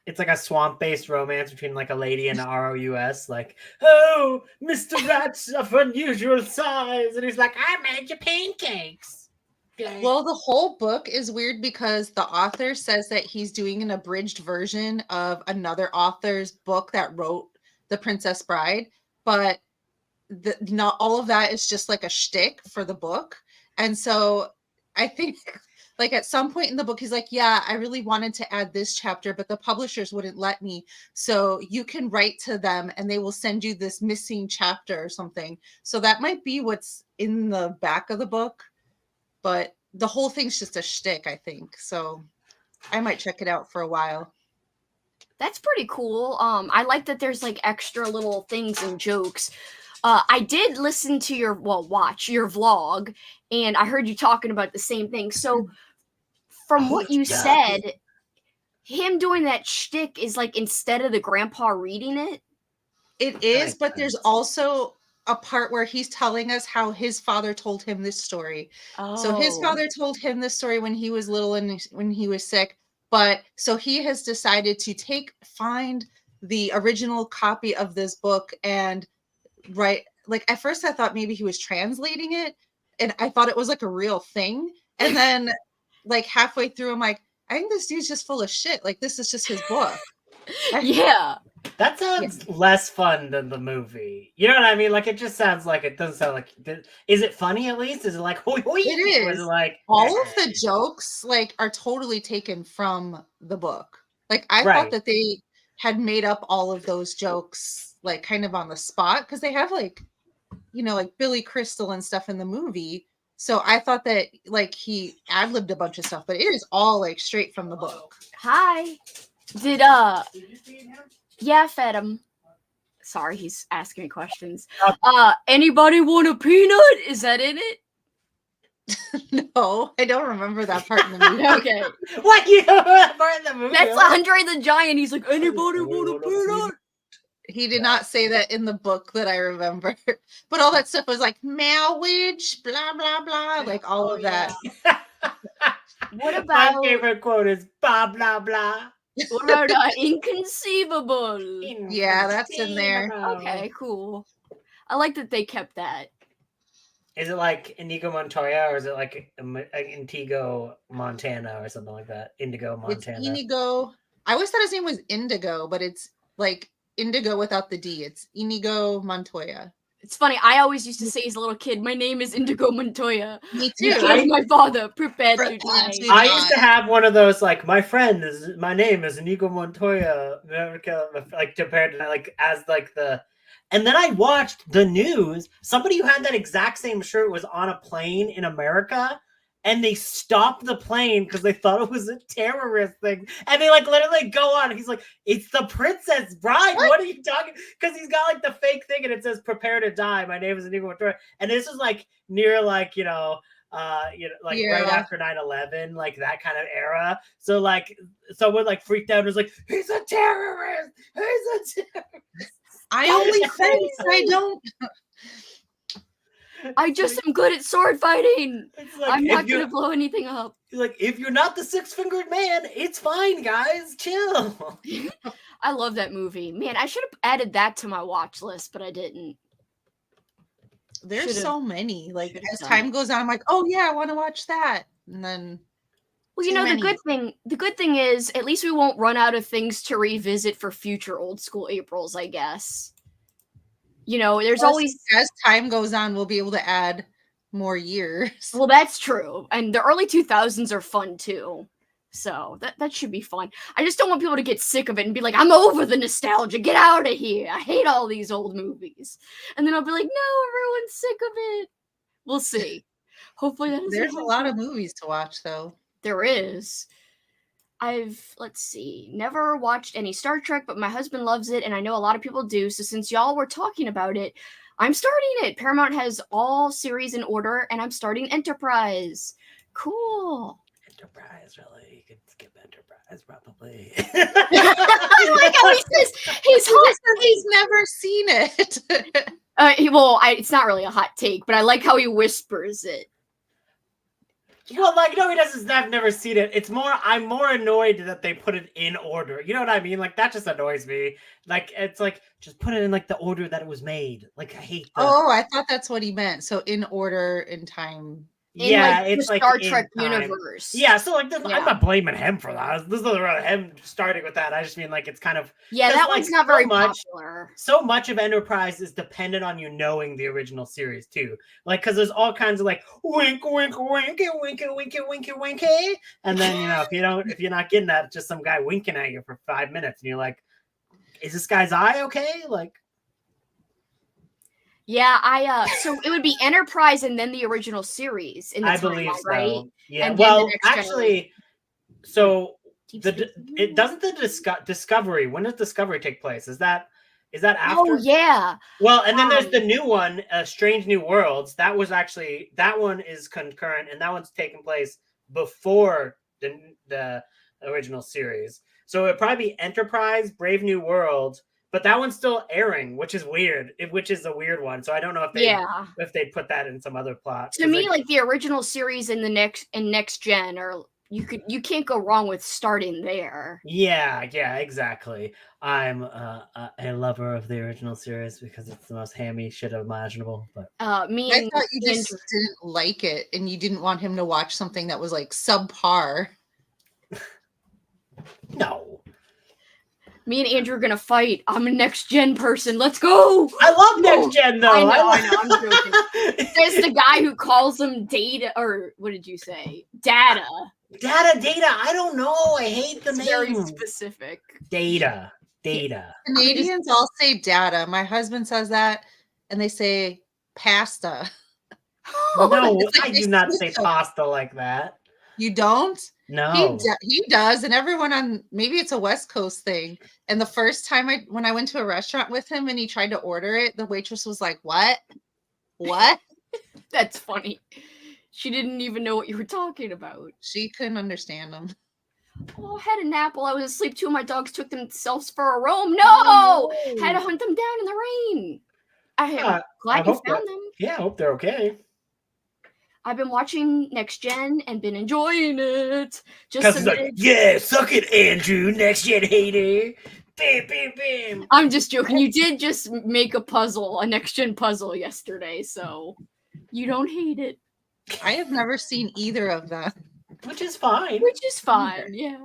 it's like a swamp-based romance between like a lady and an ROUS, like, oh, Mr. Rat's of unusual size, and he's like, I made you pancakes. Well, the whole book is weird because the author says that he's doing an abridged version of another author's book that wrote The Princess Bride, but not all of that is just like a shtick for the book. And so I think like at some point in the book, he's like, yeah, I really wanted to add this chapter, but the publishers wouldn't let me. So you can write to them and they will send you this missing chapter or something. So that might be what's in the back of the book, but the whole thing's just a shtick, I think. So I might check it out for a while. That's pretty cool. I like that there's like extra little things and jokes. I did listen to watch your vlog, and I heard you talking about the same thing. So from what you said, him doing that shtick is like instead of the grandpa reading it? It is, but there's also a part where he's telling us how his father told him this story. So his father told him this story when he was little and when he was sick. But so he has decided to find the original copy of this book and write. Like at first I thought maybe he was translating it, and I thought it was like a real thing. And then like halfway through, I'm like, I think this dude's just full of shit. Like this is just his book. Yeah. That sounds less fun than the movie. You know what I mean? Like it just sounds like it doesn't sound like. Is it funny at least? Is it like hoi hoi? It is. Or is it like all of the jokes like are totally taken from the book. Like I thought that they had made up all of those jokes like kind of on the spot because they have like, you know, like Billy Crystal and stuff in the movie. So I thought that like he ad-libbed a bunch of stuff, but it is all like straight from the book. Hi. Did yeah, fed him. Sorry, he's asking me questions. Anybody want a peanut? Is that in it? No, I don't remember that part in the movie. Okay. What, you know that part in the movie? That's Andre the Giant. He's like, anybody want a peanut? He did not say that in the book that I remember. But all that stuff was like marriage, blah blah blah, like all of that. What My about favorite quote is blah blah blah. what about inconceivable? Yeah, that's in there. Okay, cool. I like that they kept that. Is it like Inigo Montoya or is it like Intigo Montana or something like that? Indigo Montana. It's Inigo. I always thought his name was Indigo, but it's like Indigo without the D. It's Inigo Montoya. It's funny. I always used to say as a little kid, my name is Indigo Montoya. Me too. You killed my father. Prepare to die. I used to have one of those like my name is Inigo Montoya. Like compared to like as like the. And then I watched the news. Somebody who had that exact same shirt was on a plane in America, and they stopped the plane because they thought it was a terrorist thing. And they like literally go on. He's like, "It's the Princess Bride. What are you talking?" Because he's got like the fake thing, and it says "Prepare to die." My name is Inigo Montoya, and this is like near like right after 9/11, like that kind of era. So like someone like freaked out and was like, "He's a terrorist. He's a terrorist." I only face. I don't. I just am good at sword fighting. Like, I'm not going to blow anything up. Like, if you're not the six-fingered man, it's fine, guys. Chill. I love that movie. Man, I should have added that to my watch list, but I didn't. There's so many. Like, as done time goes on, I'm like, oh yeah, I want to watch that. And then well, you know, the good thing is at least we won't run out of things to revisit for future old school Aprils, I guess. You know, there's always as time goes on, we'll be able to add more years. Well, that's true. And the early 2000s are fun too. So that should be fun. I just don't want people to get sick of it and be like, I'm over the nostalgia. Get out of here. I hate all these old movies. And then I'll be like, no, everyone's sick of it. We'll see. Hopefully that is. There's a lot of movies to watch though. There is. Let's see, never watched any Star Trek, but my husband loves it, and I know a lot of people do. So since y'all were talking about it, I'm starting it. Paramount has all series in order, and I'm starting Enterprise. Cool. Enterprise, really? You could skip Enterprise, probably. I like how he says he's never seen it. It's not really a hot take, but I like how he whispers it. Well, like, no, he doesn't. I've never seen it. I'm more annoyed that they put it in order. You know what I mean? Like, that just annoys me. Like, it's like, just put it in, like, the order that it was made. Like, I hate that. Oh, I thought that's what he meant. So, in order, in time. It's the like Star Trek universe. Yeah, so like I'm not blaming him for that. This is not about him starting with that. I just mean like it's kind of that one's not very popular. So much of Enterprise is dependent on you knowing the original series too. Like because there's all kinds of like wink, wink, winky, winky, winky, winky, winky, and then if you're not getting that, it's just some guy winking at you for 5 minutes, and you're like, is this guy's eye okay? Like. Yeah, so it would be Enterprise and then the original series in the believe so. Right? Yeah. And well, actually, so it doesn't the Discovery. When does Discovery take place? Is that after? Oh yeah. Well, and then there's the new one, Strange New Worlds. That one is concurrent, and that one's taking place before the original series. So it'd probably be Enterprise, Brave New World. But that one's still airing, which is weird. Which is a weird one. So I don't know if they'd put that in some other plot. To me, like the original series in next gen, or you can't go wrong with starting there. Yeah, exactly. I'm a lover of the original series because it's the most hammy shit imaginable. But I thought you just didn't like it, and you didn't want him to watch something that was like subpar. No. Me and Andrew are gonna fight. I'm a next gen person. Let's go. I love next gen though. I know. I'm joking. There's the guy who calls them data, or what did you say? Data. I don't know. I hate the name. Very specific. Data. Canadians all say data. My husband says that, and they say pasta. No, I do not say pasta like that. You don't? No. He does, and everyone on, maybe it's a West Coast thing. And the first time when I went to a restaurant with him and he tried to order it, the waitress was like, "What? What?" That's funny. She didn't even know what you were talking about. She couldn't understand them. Oh, I had a nap while I was asleep. 2 of my dogs took themselves for a roam. No! Had to hunt them down in the rain. I am glad you found them. Yeah, I hope they're okay. I've been watching Next Gen and been enjoying it. Just like, yeah, suck it, Andrew, Next Gen hater. Bam, bam, bam. I'm just joking. You did just make a puzzle, a Next Gen puzzle yesterday, so you don't hate it. I have never seen either of them. Which is fine. Yeah.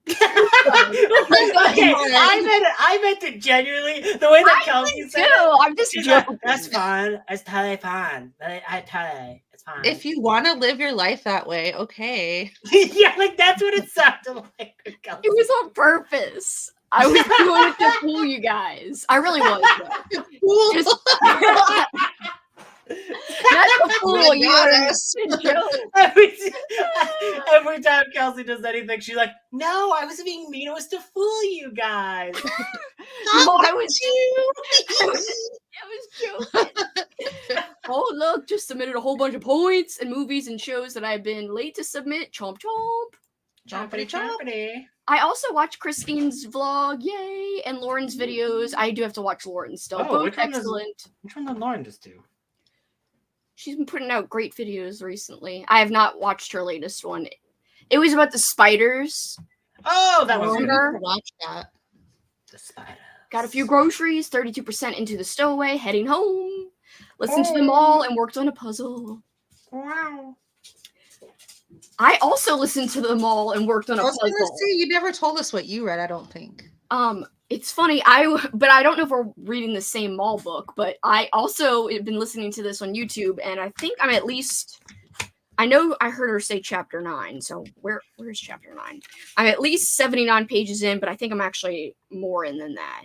Okay, I meant it genuinely. The way that Kelsi said it. I'm just joking. That's fine. It's totally fine. It's fine. If you want to live your life that way, okay. Yeah, like that's what it sounded like. It was on purpose. I was doing it to fool you guys. I really was. Not to fool you. Every time Kelsi does anything, she's like, "No, I wasn't being mean. It was to fool you guys." I was joking. Oh, look, just submitted a whole bunch of points and movies and shows that I've been late to submit. Chomp chomp. Chompity chompity. I also watched Christine's vlog, yay, and Lauren's videos. I do have to watch Lauren's still. Both excellent. Which one did Lauren just do? She's been putting out great videos recently. I have not watched her latest one. It was about the spiders. Oh, that was good. Watch that. The spiders. Got a few groceries, 32% into the stowaway, heading home. Listened to them all and worked on a puzzle. Wow. I also listened to them all and worked on a puzzle. I was gonna say, you never told us what you read, I don't think. It's funny, but I don't know if we're reading the same mall book, but I also have been listening to this on YouTube, and I think I'm at least, I know I heard her say chapter 9, so where's chapter 9? I'm at least 79 pages in, but I think I'm actually more in than that.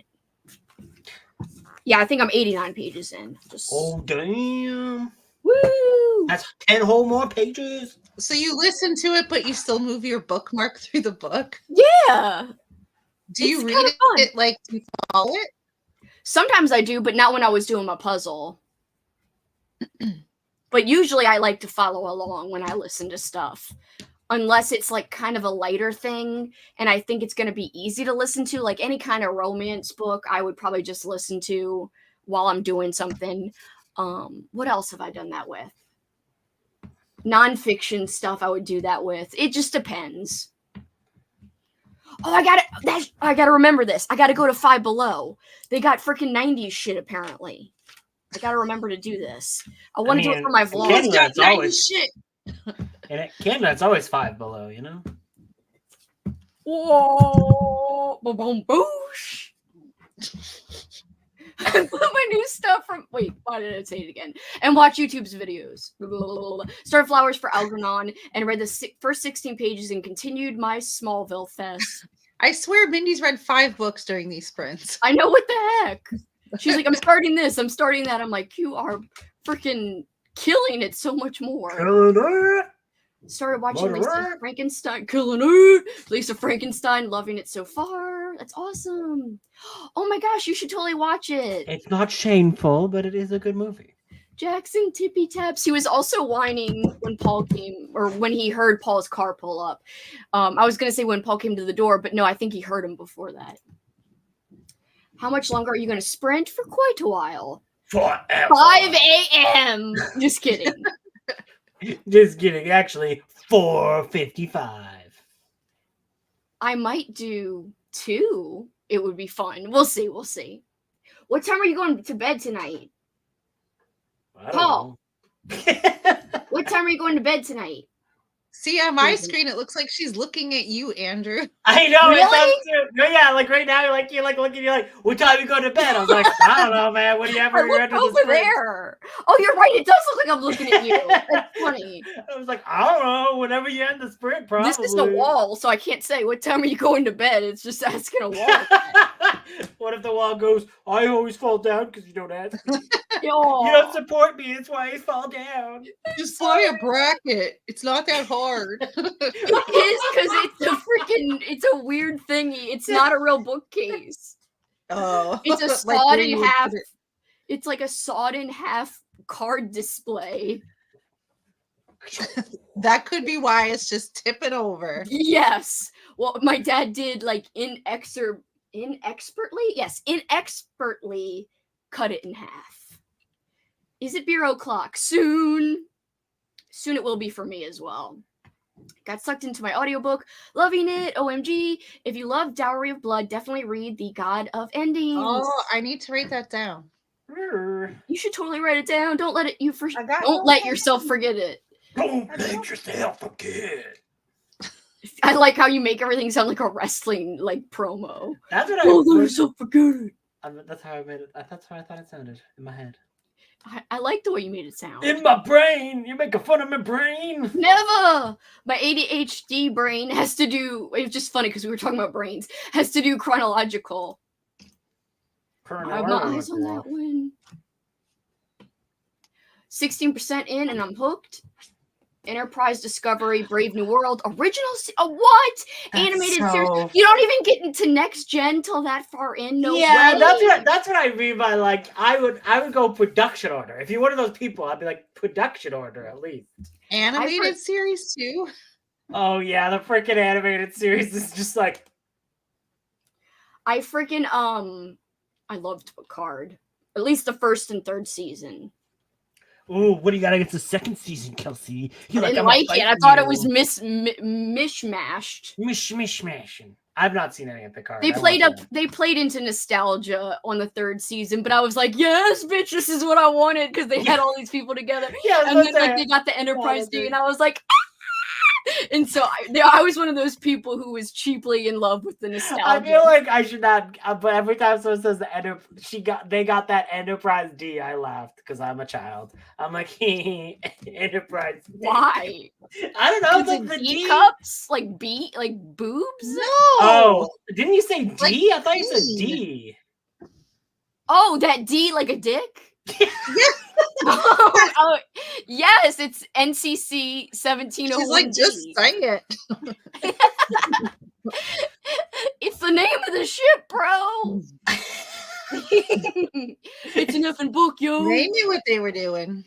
Yeah, I think I'm 89 pages in. Oh, damn. Woo! That's 10 whole more pages. So you listen to it, but you still move your bookmark through the book? Yeah. Do you read it like you follow it? Sometimes I do, but not when I was doing my puzzle. But usually I like to follow along when I listen to stuff. Unless it's like kind of a lighter thing, and I think it's going to be easy to listen to. Like any kind of romance book, I would probably just listen to while I'm doing something. What else have I done that with? Nonfiction stuff I would do that with. It just depends. Oh, I gotta remember this. I gotta go to Five Below. They got freaking 90s shit, apparently. I gotta remember to do this. I want to do it for my vlog. Canada's always shit. And Canada's always Five Below, you know? Whoa! Boom, boosh! I put my new stuff from. Wait, why did I say it again? And watch YouTube's videos. Started Flowers for Algernon and read the first 16 pages and continued my Smallville fest. I swear Mindy's read 5 books during these sprints. I know, what the heck? She's like, I'm starting this, I'm starting that. I'm like, you are freaking killing it so much more. Started watching Lisa Frankenstein, killing it. Lisa Frankenstein, loving it so far. That's awesome. Oh my gosh, you should totally watch it. It's not shameful, but it is a good movie. Jackson Tippy Taps. He was also whining when Paul came, or when he heard Paul's car pull up. I was going to say when Paul came to the door, but no, I think he heard him before that. How much longer are you going to sprint? For quite a while. Forever. 5 a.m. Just kidding. Just kidding. Actually, 4:55. I might do 2. It would be fun. We'll see. We'll see. What time are you going to bed tonight? Paul. What time are you going to bed tonight? See, on my screen, it looks like she's looking at you, Andrew. I know. Really? No, yeah, like right now, you're looking, you're like, what time you go to bed? I was like, I don't know, man. What do you ever? Look over there. Oh, you're right. It does look like I'm looking at you. That's funny. I was like, I don't know. Whenever you end the sprint, probably. This is a wall, so I can't say what time are you going to bed. It's just asking a wall. What if the wall goes, I always fall down because you don't ask me. You Oh, don't support me. That's why I fall down. Just buy a bracket. It's not that hard. it is because it's a weird thingy. It's not a real bookcase. Oh, It's a like sawed where in you would half. put it. It's like a sawed in half card display. That could be why it's just tipping over. Yes. Well, my dad did like inexpertly cut it in half. Is it beer o'clock? Soon it will be for me as well. Got sucked into my audiobook, loving it. OMG. If you love Dowry of Blood, definitely read The God of Endings. Oh, I need to write that down. You should totally write it down. Don't let Don't yourself forget it. Don't let yourself forget. I like how you make everything sound like a wrestling like promo. That's what Don't let yourself forget it. That's how I made it. That's how I thought it sounded in my head. I like the way you made it sound. In my brain, you're making fun of my brain. Never. My ADHD brain has to do. It's just funny because we were talking about brains. Has to do chronological. I have my eyes on that one. 16% in, and I'm hooked. Enterprise Discovery, Brave New World, original. What? That's Animated so- series. You don't even get into next gen till that far in. No Yeah, way. that's what I mean by like I would go production order. If you're one of those people, I'd be like production order at least. Animated series too. Oh yeah, the freaking animated series is just like I freaking I loved Picard. At least the first and third season. ooh, what do you got against the second season, Kelsi? I didn't like it. I thought it was mishmashed. Mishmashing. I've not seen any of Picard. They played into nostalgia on the third season, but I was like, yes, bitch, this is what I wanted because they had all these people together. Yeah, And then like they got the Enterprise thing, and I was like, ah! And so I was one of those people who was cheaply in love with the nostalgia. I feel like I should not, but every time someone says they got that Enterprise D, I laughed because I'm a child. I'm like, Enterprise D. Why? I don't know. Is Like it the D D cups, like boobs. No. Oh, didn't you say D? Like I thought you said D. D. Oh, that D like a dick. oh, yes, it's NCC 1701. She's like, just say it. It's the name of the ship, bro. It's an effing book, yo. They knew what they were doing.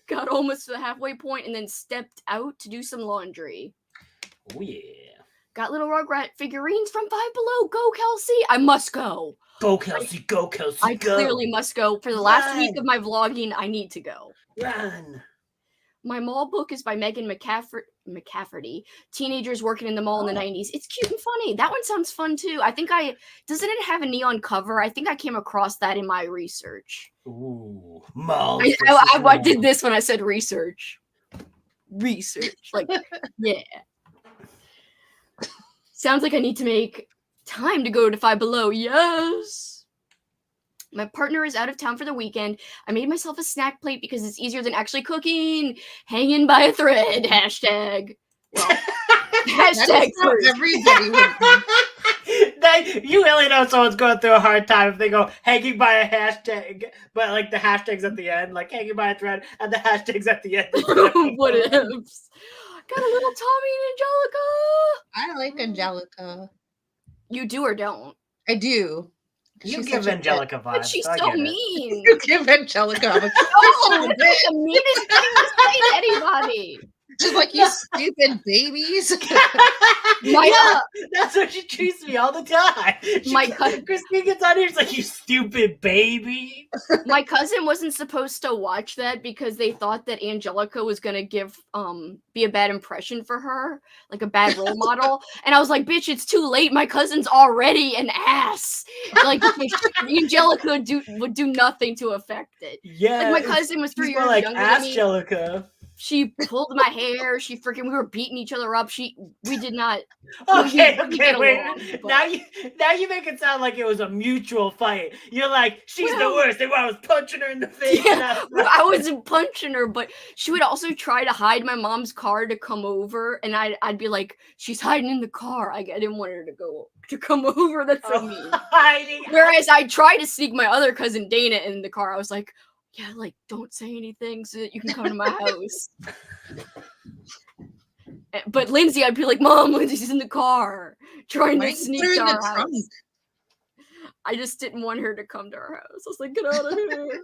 Got almost to the halfway point and then stepped out to do some laundry. Oh yeah. Got little Rugrat figurines from Five Below. Go, Kelsi. I must go. Go, Kelsi. Go, Kelsi. I go. clearly must go. For the last week Run. of my vlogging, I need to go. Run. My mall book is by Megan McCafferty. Teenagers working in the mall in the 90s. It's cute and funny. That one sounds fun too. Doesn't it have a neon cover? I think I came across that in my research. Ooh, mall. I did this when I said research. Like, yeah. Sounds like I need to make time to go to Five Below. Yes. My partner is out of town for the weekend. I made myself a snack plate because it's easier than actually cooking. Hanging by a thread. Hashtag. Well, hashtag first. Everybody would. You really know someone's going through a hard time if they go hanging by a hashtag, but like the hashtags at the end, like hanging by a thread, and the hashtags at the end. What ifs? Got a little Tommy and Angelica. I like Angelica. You do or don't? I do. You She's give such a Angelica vibes. But she's I so get it. mean. You give Angelica. I'm like, Oh, that's the meanest thing to say to anybody. she's like, you stupid babies. That's what she treats me all the time. Christine gets on here, she's like, you stupid baby. My cousin wasn't supposed to watch that because they thought that Angelica was gonna be a bad impression for her, like a bad role model. And I was like, bitch, it's too late. My cousin's already an ass. Like Angelica would do nothing to affect it. Yeah. Like my cousin was 3 years like younger than me. Angelica. She pulled my hair. We were beating each other up. We did not. Okay, we get wait. along, but- Now you make it sound like it was a mutual fight. You're like, she's the worst. And I was punching her in the face. Yeah, I wasn't punching her, but she would also try to hide my mom's car to come over, and I'd be like, she's hiding in the car. I didn't want her to come over. That's so mean. Whereas I tried to sneak my other cousin Dana in the car. I was like, yeah, like, don't say anything so that you can come to my house. But Lindsay, I'd be like, Mom, Lindsay's in the car trying to sneak to our house. I just didn't want her to come to our house. I was like, get out of here.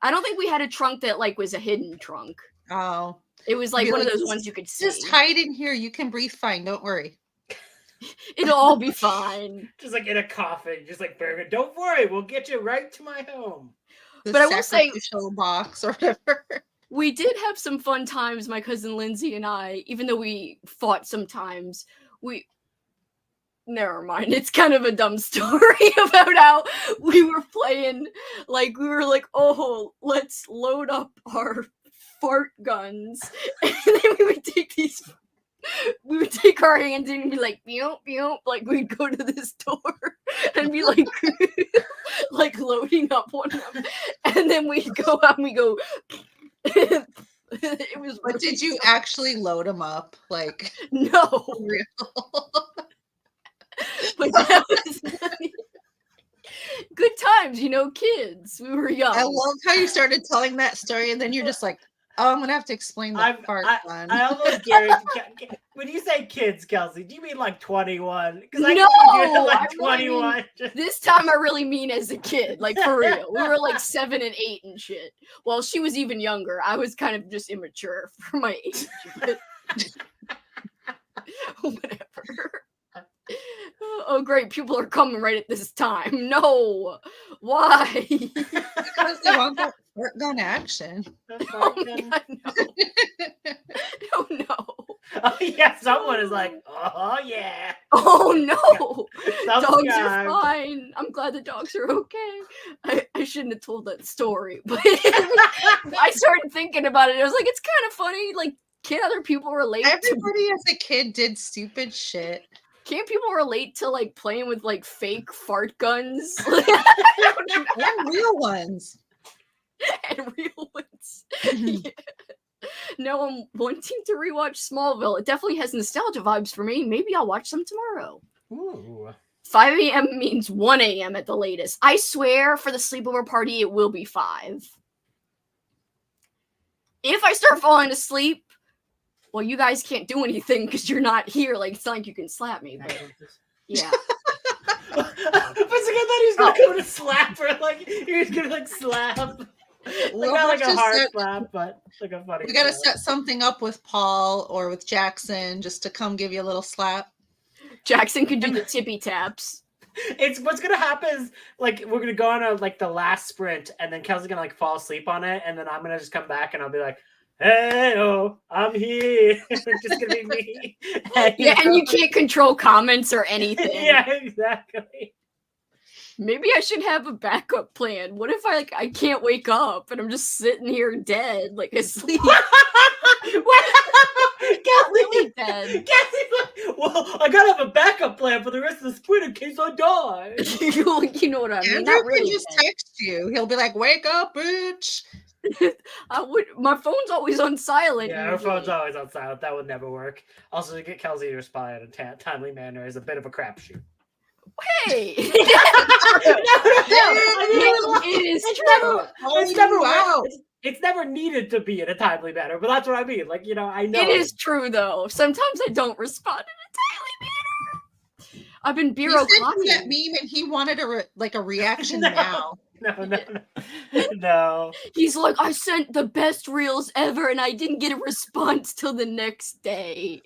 I don't think we had a trunk that like was a hidden trunk. Oh, It was like Be one of like, those ones you could see. Just hide in here. You can breathe fine. Don't worry. It'll all be fine. Just like in a coffin, just like Bergen. Don't worry, we'll get you right to my home. The But I will say- sacrificial box or whatever. We did have some fun times, my cousin Lindsay and I, even though we fought sometimes. Never mind. It's kind of a dumb story about how we were playing. Like, we were like, oh, let's load up our fart guns. And then we would take our hands in and be like, beep, beep. Like, we'd go to the store and be like, like loading up one of them. And then we'd go out and we go, it was. But did you actually load them up? Like, no. for real? But that was good times, kids. We were young. I love how you started telling that story, and then you're just like, "Oh, I'm gonna have to explain the fart gun." I almost guarantee. When you say kids, Kelsi, do you mean like 21? Because I No, can do it like I really 21. This time I really mean as a kid, like for real. We were like 7 and 8 and shit. Well, she was even younger. I was kind of just immature for my age. But whatever. Oh, great. People are coming right at this time. No. Why? Because they want that fart gun action. Oh, God, no. Oh, no. Oh, yeah, someone is like, oh, yeah. Oh, no. Dogs are Subscribe. fine. I'm glad the dogs are okay. I shouldn't have told that story, but I started thinking about it. I was like, it's kind of funny. Like, can other people relate to Everybody as a kid did stupid shit. Can't people relate to like playing with like fake fart guns And real ones. and real ones? Mhm. Yeah. No, I'm wanting to rewatch Smallville. It definitely has nostalgia vibes for me. Maybe I'll watch some tomorrow. Ooh. 5 a.m. means 1 a.m. at the latest. I swear for the sleepover party, it will be 5. If I start falling asleep, well, you guys can't do anything because you're not here. Like, it's not like you can slap me, but yeah. I thought he was gonna go to slap her. Like, he was gonna like slap. We'll Not like have a to hard set- slap, but like a funny We gotta slap. set something up with Paul or with Jackson just to come give you a little slap. Jackson can do the tippy taps. It's what's gonna happen is like we're gonna go on a like the last sprint, and then Kelsi's gonna like fall asleep on it, and then I'm gonna just come back and I'll be like, "Hey, oh, I'm here." It's just gonna be me. Yeah, and you can't control comments or anything. Yeah, exactly. Maybe I should have a backup plan. What if I can't wake up and I'm just sitting here dead, like asleep? Really dead. Well, I gotta have a backup plan for the rest of the sprint in case I die. You know what I mean? Andrew Not can really just dead. text you. He'll be like, "Wake up, bitch." I would. My phone's always on silent. Yeah, her phone's usually. always on silent. That would never work. Also, to get Kelsi to respond in a timely manner is a bit of a crapshoot. Hey, No, it is it's true. never, Calling it's never, you out. it's never needed to be in a timely manner, but that's what I mean. Like, I know. It is true though. Sometimes I don't respond in a timely manner. I've been He sent you bureaucratic. that meme and he wanted a reaction No. now. No. He's like, I sent the best reels ever, and I didn't get a response till the next day.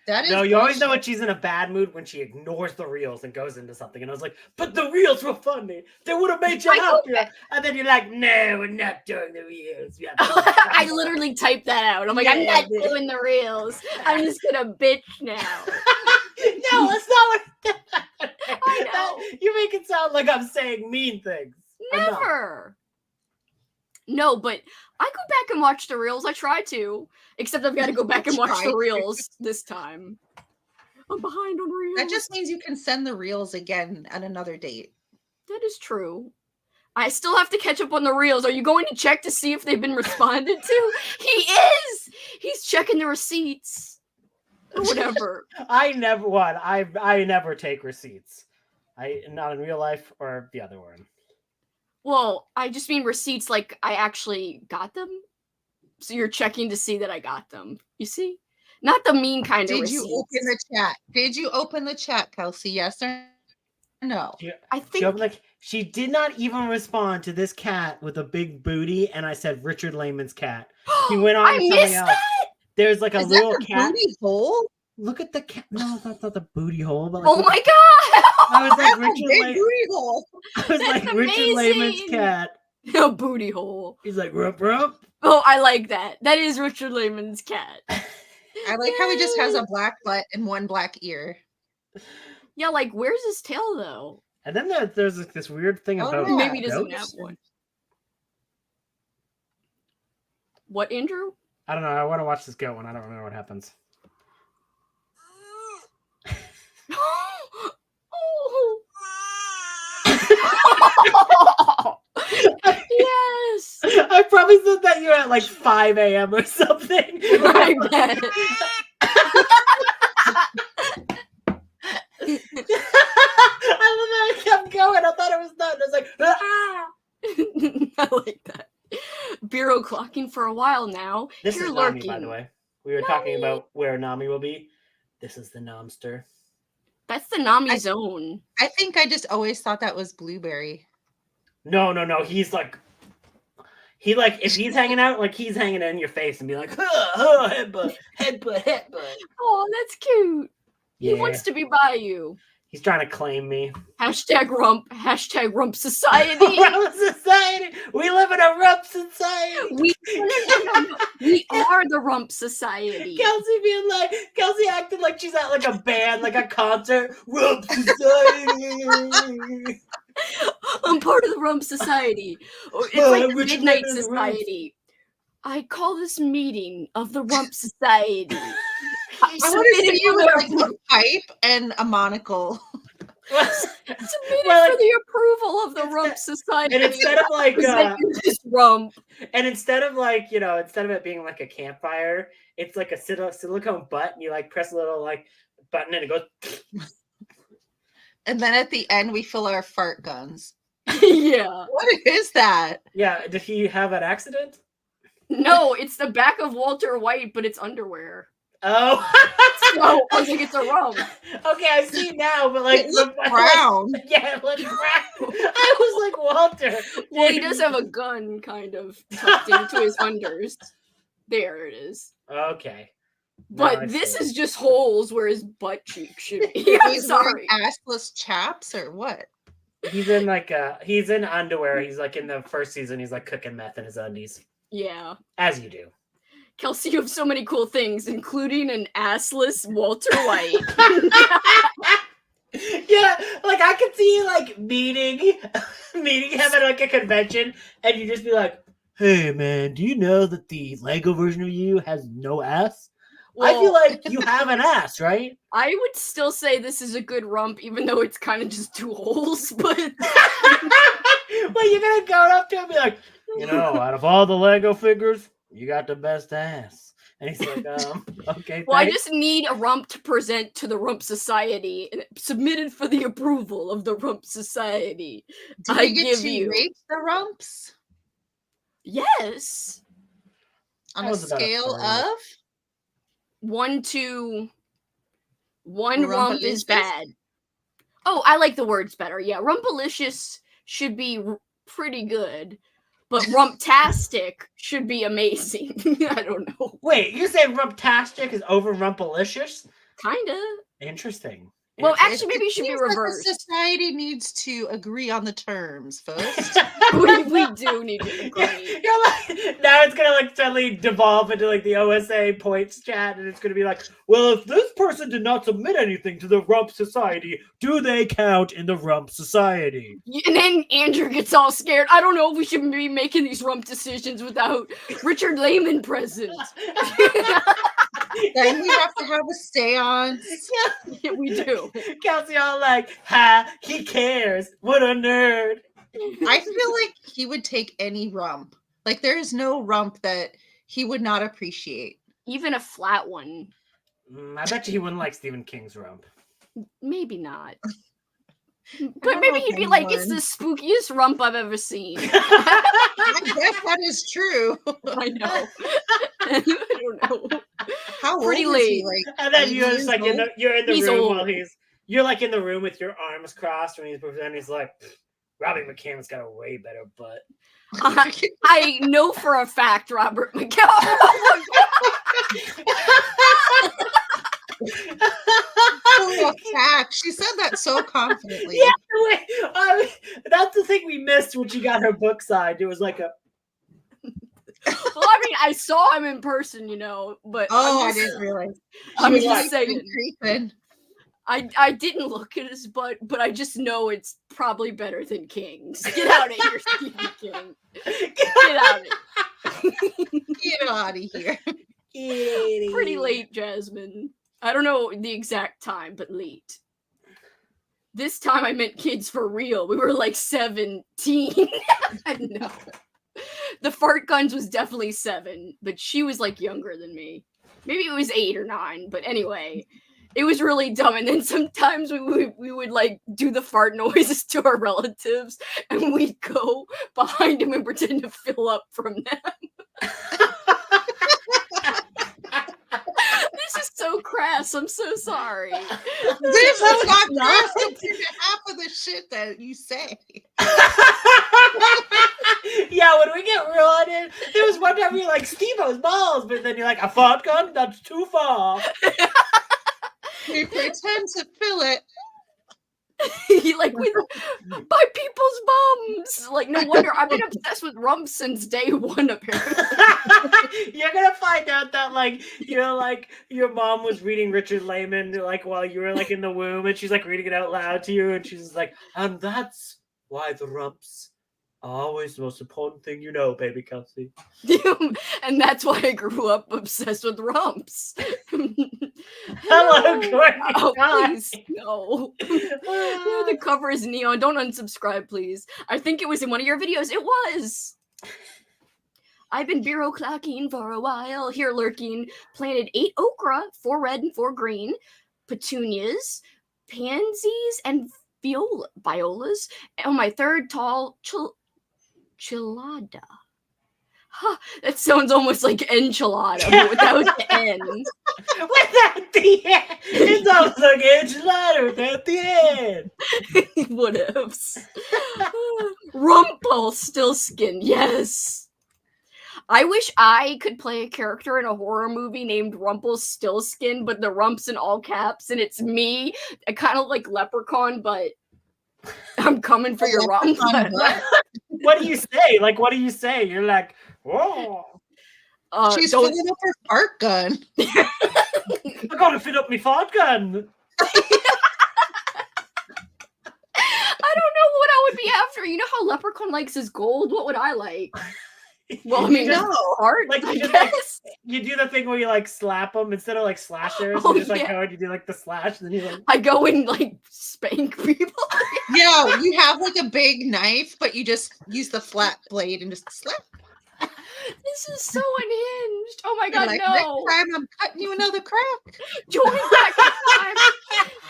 That is No, you always know bullshit. when she's in a bad mood when she ignores the reels and goes into something. And I was like, but the reels were funny. They would have made you I know happier. And then you're like, no, we're not doing the reels. I literally typed that out. I'm like, I'm not Yeah. doing the reels. I'm just gonna bitch now. No, that's not what. I know. You make it sound like I'm saying mean things. I'm not. Never. No, but I go back and watch the reels. I try to, except I've got to go back and watch Try the to. reels this time. I'm behind on reels. That just means you can send the reels again at another date. That is true. I still have to catch up on the reels. Are you going to check to see if they've been responded to? He is. He's checking the receipts. Or whatever. I never take receipts. Not in real life or the other one. Well, I just mean receipts like I actually got them. So you're checking to see that I got them. You see? Not the mean kind of Did receipts. you open the chat? Did you open the chat, Kelsi? Yes or no? I think She did not even respond to this cat with a big booty, and I said Richard Lehman's cat. He went on I to something missed else. that. there's like a Is little that the cat. booty hole? Look at the cat. No, that's not the booty hole. But like, Oh my god! I was like That's a Richard. big booty hole. I was like That's Richard Lehman's amazing. cat. A booty hole. He's like rump rump. Oh, I like that. That is Richard Lehman's cat. I like how he just has a black butt and one black ear. Yeah, like where's his tail though? And then there's this weird thing Oh, about yeah. Maybe he doesn't have goats. one. What, Andrew? I don't know. I want to watch this goat one. I don't remember what happens. Oh. Yes. I probably said that you're at like 5 a.m. or something. I bet. I love how it kept going. I thought it was done. I was like, ah! I like that. Bureau clocking for a while now. This You're is Nami, lurking. by the way. We were talking about where Nami will be. This is the Nomster. That's the Nami zone. I think I just always thought that was Blueberry. No. He's like, if he's hanging out, like he's hanging in your face and be like, headbutt. Oh, that's cute. Yeah. He wants to be by you. He's trying to claim me. Hashtag rump. Hashtag rump society. Rump society. We live in a rump society. We are the rump society. Kelsi acted like she's at like a band, like a concert. Rump society. I'm part of the rump society. It's Oh, like the Richard midnight Lehman society. I call this meeting of the rump society. I want to Submitted see you for with like a pipe and a monocle. Submitted Well, for the approval of the rump society. And instead of like, Presenting this rump. and instead of like, instead of it being like a campfire, it's like a silicone butt, and you like press a little like button, and it goes. And then at the end, we fill our fart guns. Yeah. What is that? Yeah, did he have an accident? No, it's the back of Walter White, but it's underwear. Oh, So I think it's a rump. okay, I see now, but like It looked brown. yeah, it looked brown. I was like, Walter. Well, he does have a gun kind of tucked into his unders. There it is. Okay. Now I But this see. is just holes where his butt cheek should be. I'm He's wearing sorry. assless chaps or what? He's in like he's in underwear. He's like in the first season. He's like cooking meth in his undies, Yeah. as you do. Kelsi, you have so many cool things, including an assless Walter White. Yeah, like I could see you like meeting him at like a convention, and you just be like, "Hey, man, do you know that the Lego version of you has no ass?" I feel like you have an ass, right? I would still say this is a good rump, even though it's kind of just two holes. But Well, you're gonna go up to him and be like, out of all the Lego figures, you got the best ass. And he's like, okay. well, I thanks. just need a rump to present to the Rump Society, and submitted for the approval of the Rump Society. Do I you get give to you- rate the rumps Yes, on That a was about a scale third. of? 1 to 1 rump is Rumpalicious? bad. Oh, I like the words better. Yeah, Rumpalicious should be pretty good, but Rumptastic should be amazing. I don't know. Wait, you say Rumptastic is over Rumpalicious? Kinda. Interesting. Well, Interesting. actually, maybe it should be seems like the reversed. society needs to agree on the terms first. we do need to agree. You're like, now it's gonna like suddenly devolve into like the OSA points chat, and it's gonna be like, well, if this person did not submit anything to the Rump Society, do they count in the Rump Society? And then Andrew gets all scared. I don't know if we should be making these rump decisions without Richard Lehman present. Then we have to have a seance. Yeah, we do. Kelsi all like, ha, he cares. What a nerd. I feel like he would take any rump. Like there is no rump that he would not appreciate. Even a flat one. I bet you he wouldn't like Stephen King's rump. Maybe not. But don't maybe know he'd be like, it's the anyone. spookiest rump I've ever seen. I guess that is true. I know. I don't know. How Pretty old is he? late. Like, And then 8 you're just years like old? you're in the He's room old. while you're like in the room with your arms crossed when he's presenting. He's like, Robbie McCann's got a way better butt. I know for a fact Robert McCall. Oh, fact. She said that so confidently. Yeah, that's the thing we missed when she got her book signed. It was like a. Well, I mean, I saw him in person, but I didn't realize. I'm was just saying. Creeping. I didn't look at his butt, but I just know it's probably better than King's. Get out of here, Stephen King. Get out of here. Get out of here. Pretty late, Jasmine. I don't know the exact time, but late. This time I meant kids for real. We were like 17. No. The fart guns was definitely 7, but she was like younger than me. Maybe it was 8 or 9, but anyway, it was really dumb. And then sometimes we would like do the fart noises to our relatives, and we'd go behind them and pretend to fill up from them. This is so crass. I'm so sorry. This is not crass compared to half of the shit that you say. Yeah, when we get real on it, there was one time you're like, Steve-O's balls, but then you're like, a fart gun? That's too far. We pretend to fill it. Like by people's bums. Like, no wonder I've been obsessed with rumps since day 1, apparently. You're gonna find out that like your mom was reading Richard Lehman like while you were like in the womb, and she's like reading it out loud to you, and she's like, and that's why the rumps are always the most important thing you know, baby Kelsi. And that's why I grew up obsessed with rumps. Hello, Courtney. Oh, please, no. No, the cover is neon. Don't unsubscribe, please. I think it was in one of your videos. It was. I've been bureaucracking for a while. Here lurking. Planted 8 okra, 4 red and 4 green. Petunias, pansies, and violas. On my 3rd tall chilada. Huh, that sounds almost like enchilada, but without the N. Without the N. It's almost like enchilada without the N. Whatevs. Rumpelstiltskin, yes. I wish I could play a character in a horror movie named Rumpelstiltskin, but the rump's in all caps, and it's me, kind of like Leprechaun, but I'm coming for your rump. What do you say? Like, what do you say? You're like, whoa. She's filling up her fart gun. I gotta fit up my fart gun. I don't know what I would be after. You know how Leprechaun likes his gold? What would I like? Well, I mean, art, like, I guess. You do the thing where you like slap them instead of like slashers. Oh, you just like go and you do like the slash, and then you like. I go and like spank people. Yeah, you have like a big knife, but you just use the flat blade and just slap. This is so unhinged. Oh my god, like, no. Next time I'm cutting you another crack. Join back in time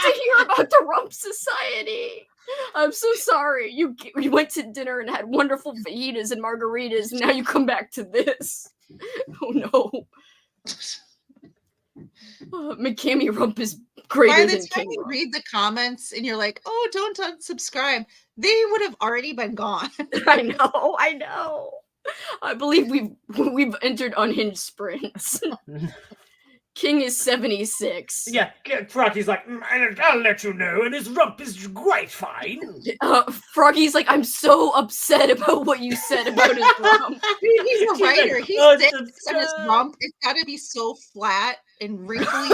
to hear about the Rump Society. I'm so sorry. You went to dinner and had wonderful fajitas and margaritas, and now you come back to this. Oh no. McCammy Rump is greater By the than time King you Rump. read the comments and you're like, oh, don't unsubscribe, they would have already been gone. I know. I believe we've entered unhinged sprints. King is 76. Yeah, Froggy's like, I'll let you know, and his rump is quite fine. Froggy's like, I'm so upset about what you said about his rump. He's a writer. Like, He's sick, and his rump, it's got to be so flat and wrinkly.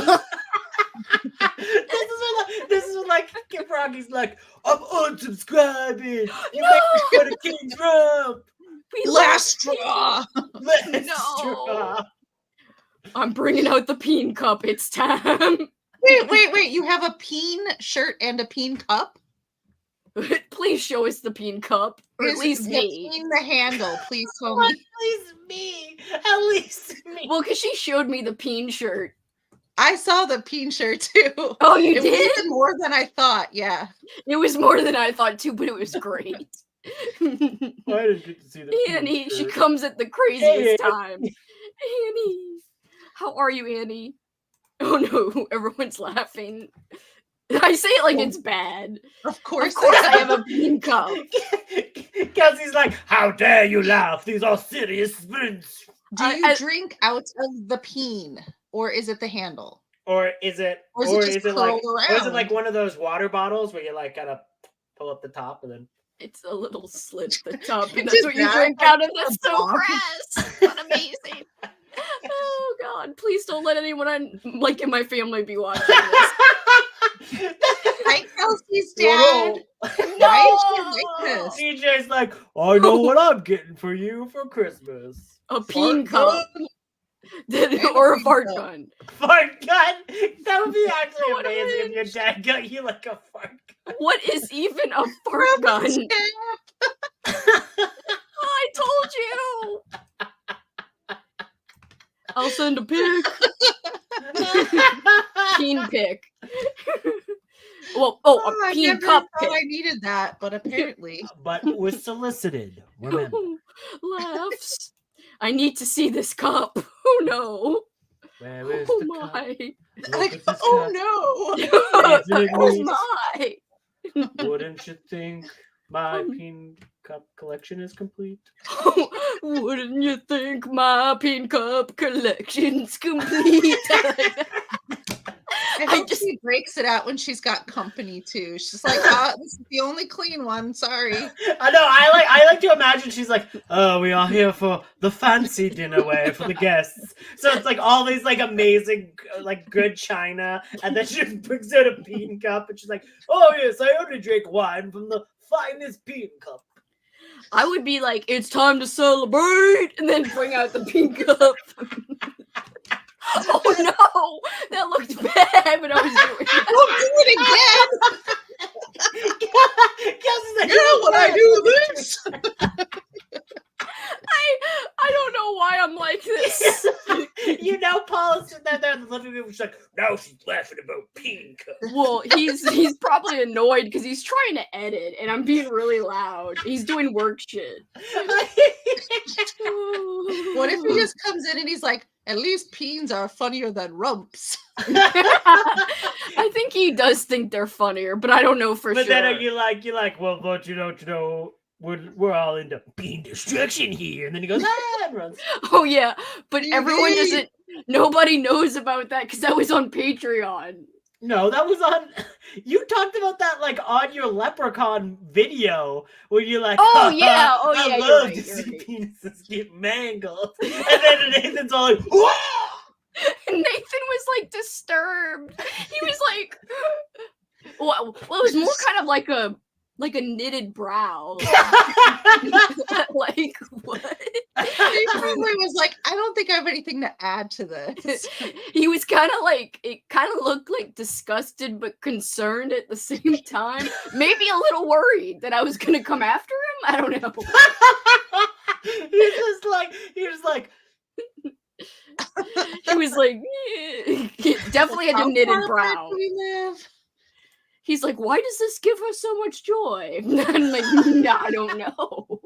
This is when like Froggy's like, I'm unsubscribing. You make me go to King's rump. Last straw. Straw. I'm bringing out the peen cup. It's time. Wait. You have a peen shirt and a peen cup? Please show us the peen cup. Or at least me. Peen the handle. Please tell me. At least me. At least me. Well, because she showed me the peen shirt. I saw the peen shirt too. Oh, you it did? was even more than I thought. Yeah. It was more than I thought too, but it was great. I didn't get to see the Annie, she comes at the craziest time. Annie. How are you, Annie? Oh no, everyone's laughing. I say it like it's bad. Of course I have a peen cup. Kelsey's like, how dare you laugh? These are serious sprints. Do you drink out of the peen, or is it the handle? Or is it like one of those water bottles where you like gotta pull up the top and then It's a little slit at the top, and that's what you drink out of. That's so crass, but amazing. Oh God! Please don't let anyone in my family be watching this. Right, Kelsi's dad. No! DJ's like, I know what I'm getting for you for Christmas. A peen cup. Or a fart gun. Fart gun? That would be actually amazing if your dad got you like a fart gun. What is even a fart gun? I told you. I'll send a pic. Peen pic. Well, a peen cup pic. I needed that, but apparently. But was solicited. Remember. Laughs. I need to see this cup. Oh no. Where is Oh the my. Like, oh no. Oh my. Wouldn't you think my peen cup collection is complete? Wouldn't you think my peen cup collection's complete? I hope she breaks it out when she's got company too. She's like, this is the only clean one. Sorry. I know. I like to imagine she's like, oh, we are here for the fancy dinner way for the guests. So it's like all these like amazing, like good china, and then she brings out a peen cup, and she's like, oh yes, I only drink wine from the finest peen cup. I would be like, it's time to celebrate, and then bring out the peen cup. Oh no, that looked bad when I was doing it. Don't do it again. Yeah, when I do this. I don't know why I'm like this. You know, Paul's sitting there in the living room. She's like, now she's laughing about peen cup. Well, he's probably annoyed because he's trying to edit, and I'm being really loud. He's doing work shit. What if he just comes in and he's like, at least peens are funnier than rumps? I think he does think they're funnier, but I don't know for sure. But then you're like, well, don't you know, we're all into peen destruction here. And then he goes, and runs. Oh yeah, but everyone doesn't. Nobody knows about that because that was on Patreon. No, that was on. You talked about that like on your Leprechaun video where you're like, oh yeah, I love to see penises get mangled, and then Nathan's all like, whoa! Nathan was like disturbed. He was like, well, it was more kind of like a knitted brow. Like what? He probably was like, I don't think I have anything to add to this. He was kind of like, it kind of looked like disgusted but concerned at the same time. Maybe a little worried that I was gonna come after him. I don't know. He was like. He was like, he definitely had a knitted brow. He's like, why does this give us so much joy? I'm like, no, I don't know.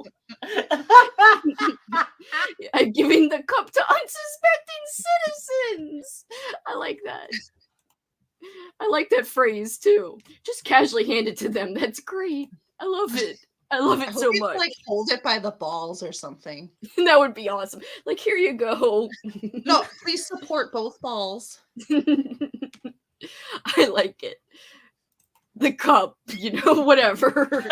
I'm giving the cup to unsuspecting citizens. I like that. I like that phrase too. Just casually hand it to them. That's great. I love it. I love it so much. Like hold it by the balls or something. That would be awesome. Like, here you go. No, please support both balls. I like it. The cup, whatever.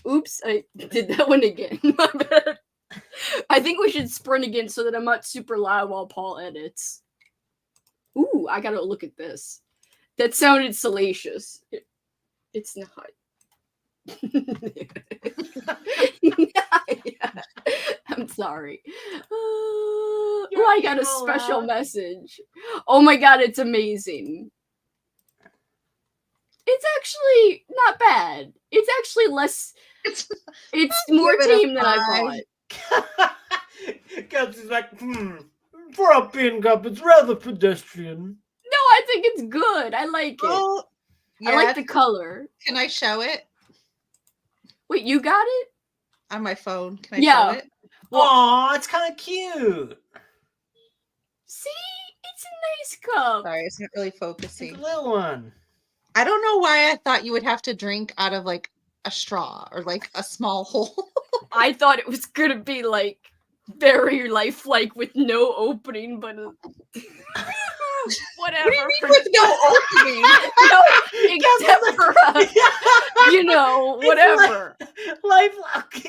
Oops, I did that one again. My bad. I think we should sprint again so that I'm not super loud while Paul edits. Ooh, I gotta look at this. That sounded salacious. It's not. I'm sorry. I got a special message. Oh my god, it's amazing. It's actually not bad. It's actually less. It's more tame than I thought. Kelsi's like, for a pin cup, it's rather pedestrian. No, I think it's good. I like it. Oh, yeah. I like the color. Can I show it? Wait, you got it? On my phone. Can I show it? Aw, it's kind of cute. See? It's a nice cup. Sorry, it's not really focusing. It's a little one. I don't know why I thought you would have to drink out of like a straw or like a small hole. I thought it was gonna be like very lifelike with no opening, but whatever. What do you mean with no opening? No, except for whatever. Life,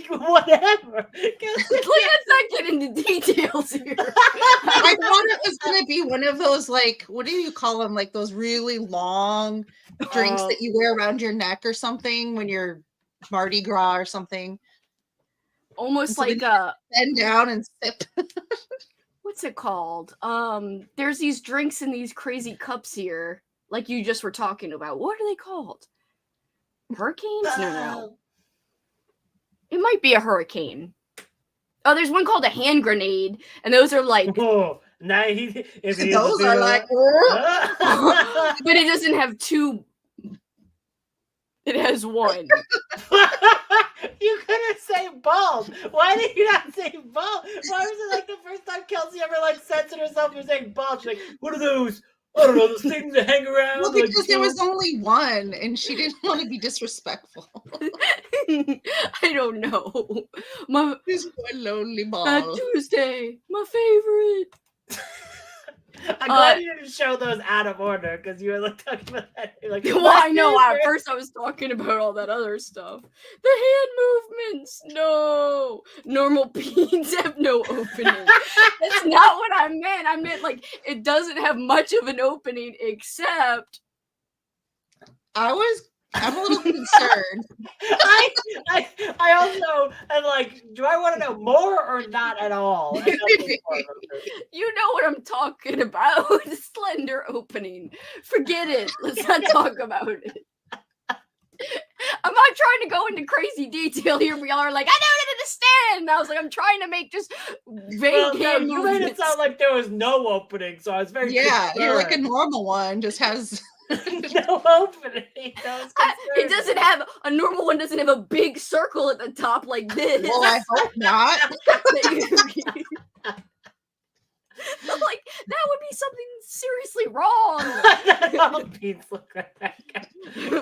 whatever. Let's not get into details here. I thought it was gonna be one of those, like, what do you call them? Like those really long drinks that you wear around your neck or something when you're Mardi Gras or something. Almost So like bend down and sip. What's it called? There's these drinks in these crazy cups here, like you just were talking about. What are they called? Hurricanes? No. It might be a hurricane. Oh, there's one called a hand grenade, and those are like. Oh, Those are like. But it doesn't have two. It has one. You couldn't say bald. Why did you not say bald? Why was it like the first time Kelsi ever like censored herself for saying bald? She's like, what are those? I don't know, those things that hang around. Well, because there was only one, and she didn't want to be disrespectful. I don't know. This one lonely ball. Tuesday, my favorite. I'm glad you didn't show those out of order because you were like talking about that. You're like, well, I know. At first, I was talking about all that other stuff. The hand movements. No, normal beans have no opening. That's not what I meant. I meant like it doesn't have much of an opening, except. I'm a little concerned. I also am like, do I want to know more or not at all? You know what I'm talking about. Slender opening. Forget it. Let's not talk about it. I'm not trying to go into crazy detail here. We all are like, I don't understand. And I was like, I'm trying to make just vague hand you made it sound like there was no opening, so I was very concerned. You're like a normal one, just has no opening. It doesn't have a normal one. Doesn't have a big circle at the top like this. Well, I hope not. I'm like, that would be something seriously wrong. All beans look like that.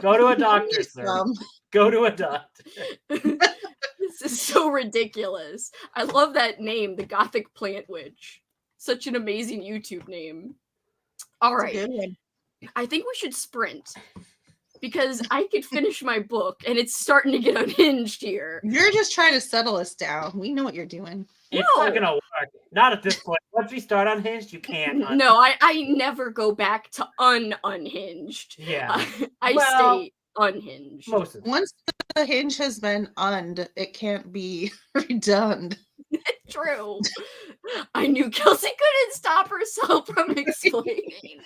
Go to a doctor, sir. Go to a doctor. This is so ridiculous. I love that name, the Gothic Plant Witch. Such an amazing YouTube name. All right. I think we should sprint because I could finish my book and it's starting to get unhinged here. You're just trying to settle us down. We know what you're doing. It's not gonna work. Not at this point. Once we start Unhinged, you can't. No, I never go back to unhinged. Yeah. I stay unhinged. Most of Once the hinge has been und, it can't be redone. True. I knew Kelsi couldn't stop herself from explaining.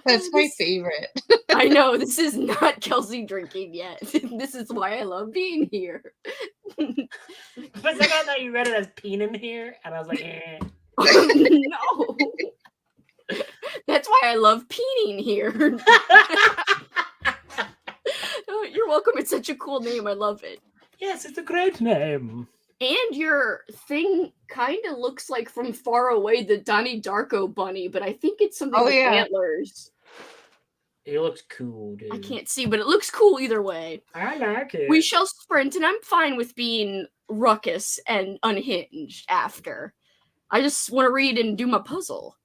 That's my favorite. I know, this is not Kelsi drinking yet. This is why I love being here. For a second, I thought you read it as peen in here, and I was like, eh. No. That's why I love peening here. You're welcome. It's such a cool name. I love it. Yes, it's a great name. And your thing kind of looks like from far away the Donnie Darko bunny, but I think it's something with antlers. It looks cool, dude. I can't see, but it looks cool either way. I like it. We shall sprint, and I'm fine with being ruckus and unhinged after. I just want to read and do my puzzle.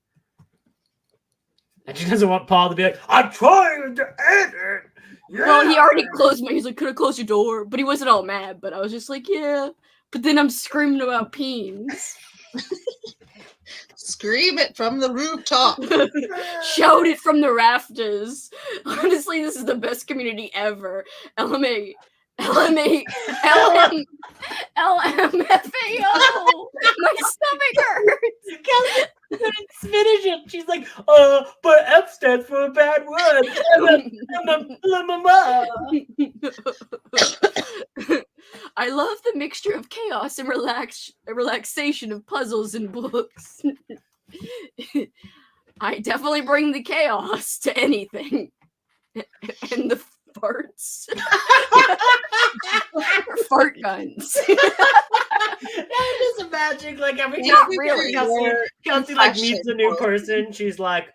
And she doesn't want Paul to be like, I'm trying to edit. Yeah. Well, he already closed he's like, could I close your door? But he wasn't all mad, but I was just like, yeah. But then I'm screaming about peens. Scream it from the rooftop. Shout it from the rafters. Honestly, this is the best community ever. LMFAO. My stomach hurts. Kelsi couldn't finish it. She's like, but F stands for a bad word. I love the mixture of chaos and relaxation of puzzles and books. I definitely bring the chaos to anything. And the farts. Fart guns. I'm just imagining like every time really Kelsi like meets a new person, she's like,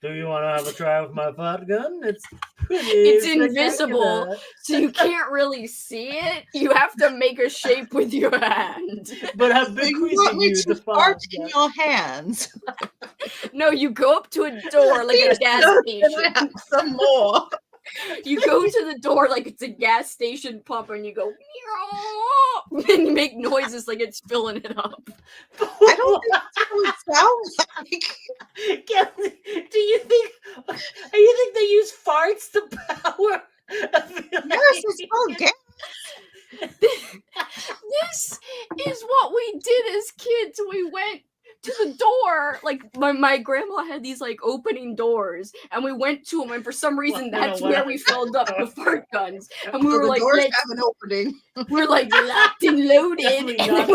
Do you want to have a try with my fart gun? It's pretty. It's invisible, spectacular." so you can't really see it. You have to make a shape with your hand. But I'm So you want bequeathing me you to the fart fart in gun. your hands? No, you go up to a door like a gas Can I station. have some more? You go to the door like it's a gas station pump, and you go meow, and you make noises like it's filling it up. I don't think that's what it sounds like. Kelsi, do you think they use farts to power? Yes, it's called gas. This is what we did as kids. We went to the door, like my grandma had these like opening doors, and we went to them, and for some reason that's where we filled up the fart guns, and we So were the like, doors have an opening. we're like locked and loaded, Definitely and not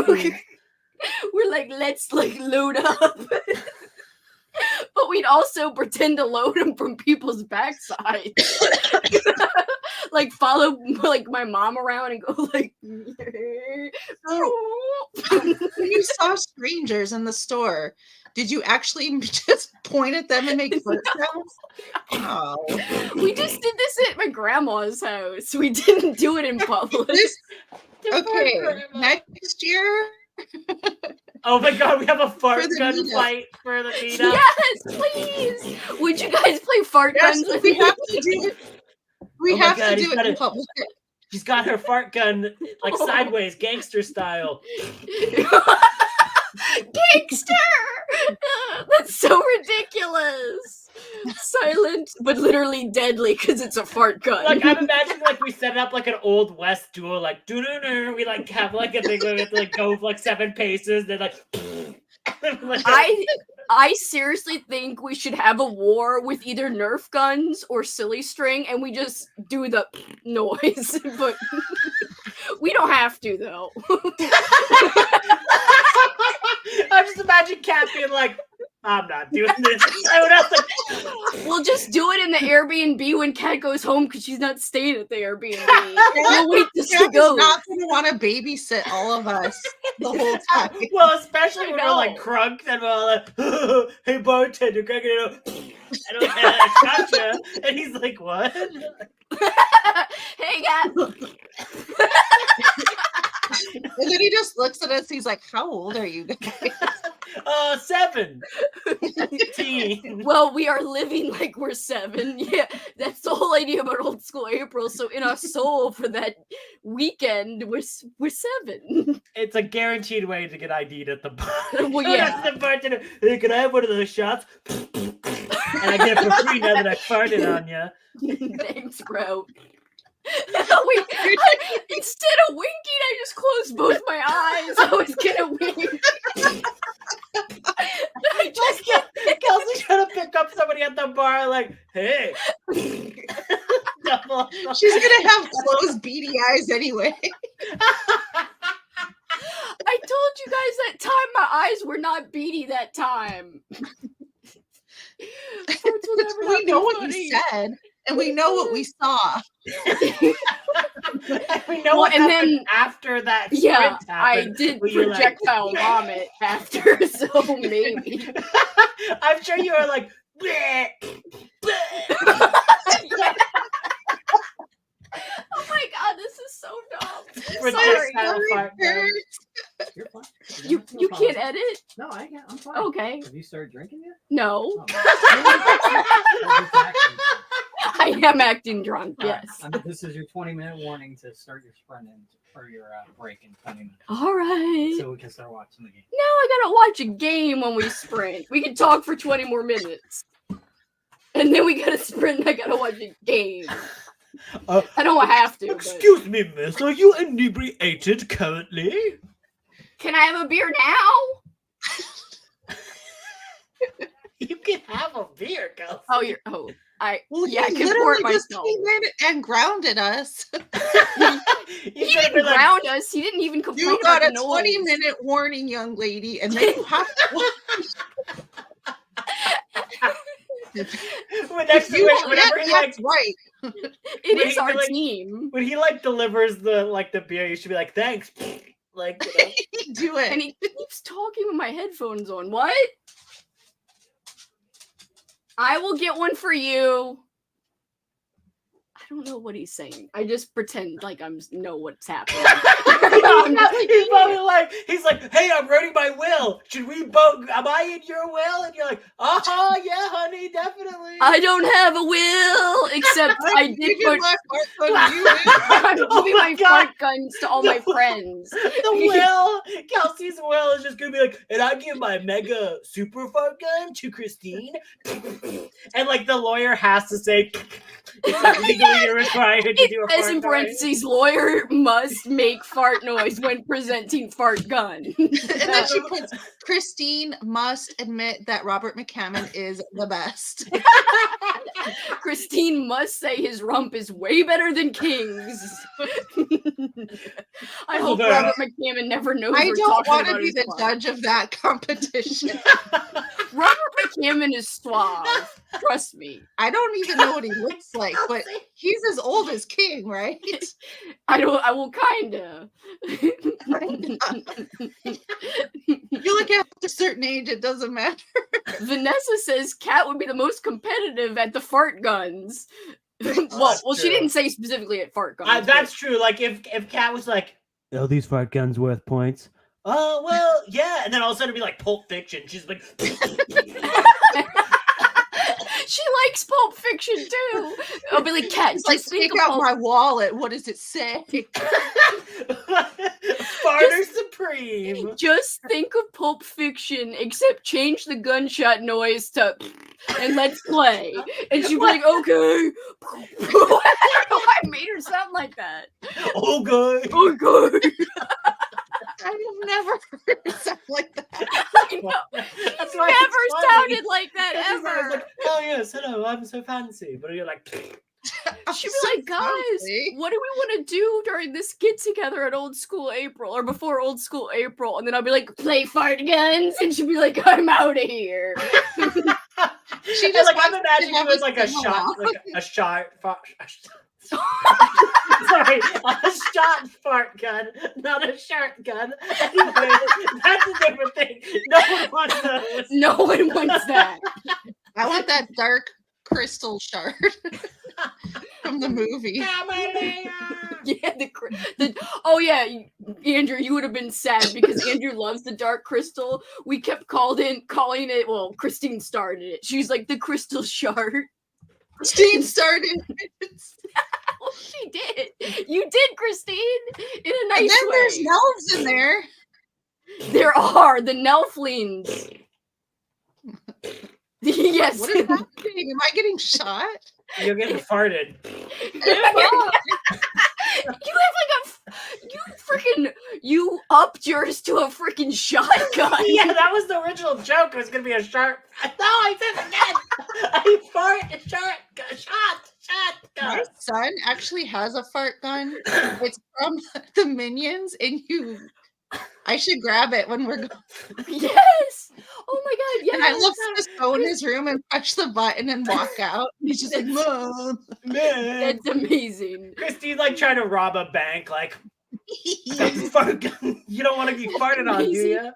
we're like, let's like load up. But we'd also pretend to load them from people's backside. Like follow like my mom around and go like When you saw strangers in the store, did you actually just point at them and make fart sounds? Oh. We just did this at my grandma's house. We didn't do it in public. Okay, next year. Oh my god, we have a fart For the gun meetup. fight for the meetup. Yes, please. Would you guys play fart Yes, guns with we me? have to do it. We Oh my have God, to he's do it got in it. public. She's got her fart gun like Oh. sideways, gangster style. Gangster! That's so ridiculous. Silent, but literally deadly because it's a fart gun. Like I'm imagining like we set it up like an old west duel, like doo-doo-doo. We like have like a thing where we have to like go like 7 paces, then like, like I seriously think we should have a war with either Nerf guns or silly string, and we just do the noise. But we don't have to, though. I just imagine Kat being like, I'm not doing this. Everyone else like, We'll just do it in the Airbnb when Kat goes home because she's not staying at the Airbnb. We'll wait till she Kat is goes. not going to want to babysit all of us the whole time. well, especially I when we're like know. crunk and we're all like, hey bartender, can I get a gotcha? And he's like, what? Hey, Kat. And then he just looks at us. He's like, "How old are you guys?" 17. Well, we are living like we're 7. Yeah, that's the whole idea about old school April. So in our soul for that weekend, we're 7. It's a guaranteed way to get ID'd at the bar. Well, Go yeah. up to the bartender, hey, can I have one of those shots? And I get it for free now that I farted on you. Thanks, bro. Wait, instead of winking, I just closed both my eyes. I was gonna wink. I just Kelsi trying to pick up somebody at the bar, like, hey. Double. She's gonna have closed, beady eyes anyway. I told you guys that time my eyes were not beady that time. We know what you said, and we know what we saw. We know Well, what and happened then- after that. Yeah, sprint I happened, did where you're like- projectile vomit after, so maybe. I'm sure you were like, bleh, bleh. Oh my god, this is so dumb. Projectile Sorry. fart gun. You're fine. You No you problem. can't edit? No, I can't. I'm fine. Okay. Have you started drinking yet? No. Oh. Or just acting? I am acting drunk, All right. yes. This is your 20-minute warning to start your sprint in for your break in 20 minutes. Alright. So we can start watching the game. Now I gotta watch a game when we sprint. We can talk for 20 more minutes. And then we gotta sprint and I gotta watch a game. I don't have to. But... Excuse me, miss, are you inebriated currently? Can I have a beer now? You can have a beer, Kelsi. Oh, you're. Oh, I. Well, yeah, I he can literally port just myself. came in and grounded us. You He could have didn't been like, ground us. He didn't even complain You got about a the noise. 20-minute warning, young lady, and then you have to. whenever he like, That's right. It when is he, our like- team. when he like delivers the beer, you should be like, thanks. Like, you know. Do it. And he keeps talking with my headphones on. What? I will get one for you. I don't know what he's saying. I just pretend like I know what's happening. He's like, hey, I'm writing my will. Should we both? Am I in your will? And you're like, yeah, honey, definitely. I don't have a will, except I did put. I'm giving my fart guns to all my friends. The will, Kelsi's will is just gonna be like, and I give my mega super fart gun to Christine, and like the lawyer has to say. It's legally required to do a fart in parentheses, lawyer must make fart noise when presenting fart gun. And then she puts, Christine must admit that Robert McCammon is the best. Christine must say his rump is way better than King's. I hope Robert McCammon never knows. I don't want to be the judge of that competition. Robert McCammon is suave. Trust me. I don't even know what he looks like, but he's as old as King, right? I will kinda. You look at a certain age, it doesn't matter. Vanessa says Kat would be the most competitive at the fart guns. well, she didn't say specifically at fart guns. That's true. Like if Kat was like, "Oh, these fart guns worth points." Oh, well, yeah. And then all of a sudden it'd be like Pulp Fiction. She's like, she likes Pulp Fiction too. I'll be like, Kat, like, take out my wallet. What does it say? Farter Supreme. Just think of Pulp Fiction, except change the gunshot noise to and let's play. And she'd be like, okay. I made her sound like that. Okay. Okay. I've never heard it sound like that. I know. That's why never sounded like that ever. Like, oh yes, hello, I'm so fancy. But you're like, she'd be like, guys, what do we want to do during this get together at Old School April or before Old School April? And then I'll be like, play fart guns, and she'd be like, I'm out of here. She just like I'm imagining it was like a shot. Sorry, a shot fart gun, not a shark gun. Anyway, that's a different thing. No one wants those. No one wants that. I want that dark crystal shard from the movie. Yeah, oh yeah, Andrew, you would have been sad because Andrew loves the dark crystal. We kept calling it. Well, Christine started it. She's like the crystal shard. Christine started it. Well, she did. You did, Christine, in a nice and then way. There's elves in there. There are the Nelflings. Yes. What is happening? Am I getting shot? You're getting farted. You upped yours to a freaking shotgun. Yeah, that was the original joke. It was gonna be a shark. No, I said it again. I fart a shark. Shotgun. My son actually has a fart gun. It's from the Minions, and I should grab it when we're going. Yes. Oh my god. Yes. And I love to just go in his room and push the button and walk out. And he's just like, Mom. Man. That's amazing. Christine like trying to rob a bank. Like, fart gun. You don't want to be farted on, do you?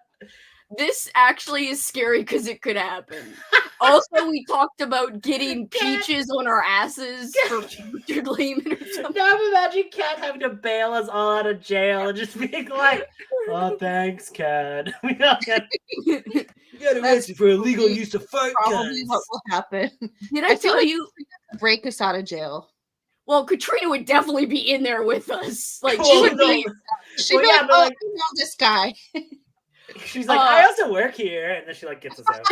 This actually is scary because it could happen. Also, we talked about getting peaches on our asses for Richard Lehman or something. Now imagine Kat having to bail us all out of jail and just being like, oh, thanks, Kat. We got arrested for illegal use of fart guns. Probably what will happen. Did I tell you? Break us out of jail. Well, Katrina would definitely be in there with us. Like, she would be. She'd be like, oh, you know this guy. She's like, I also work here, and then she like gets us out.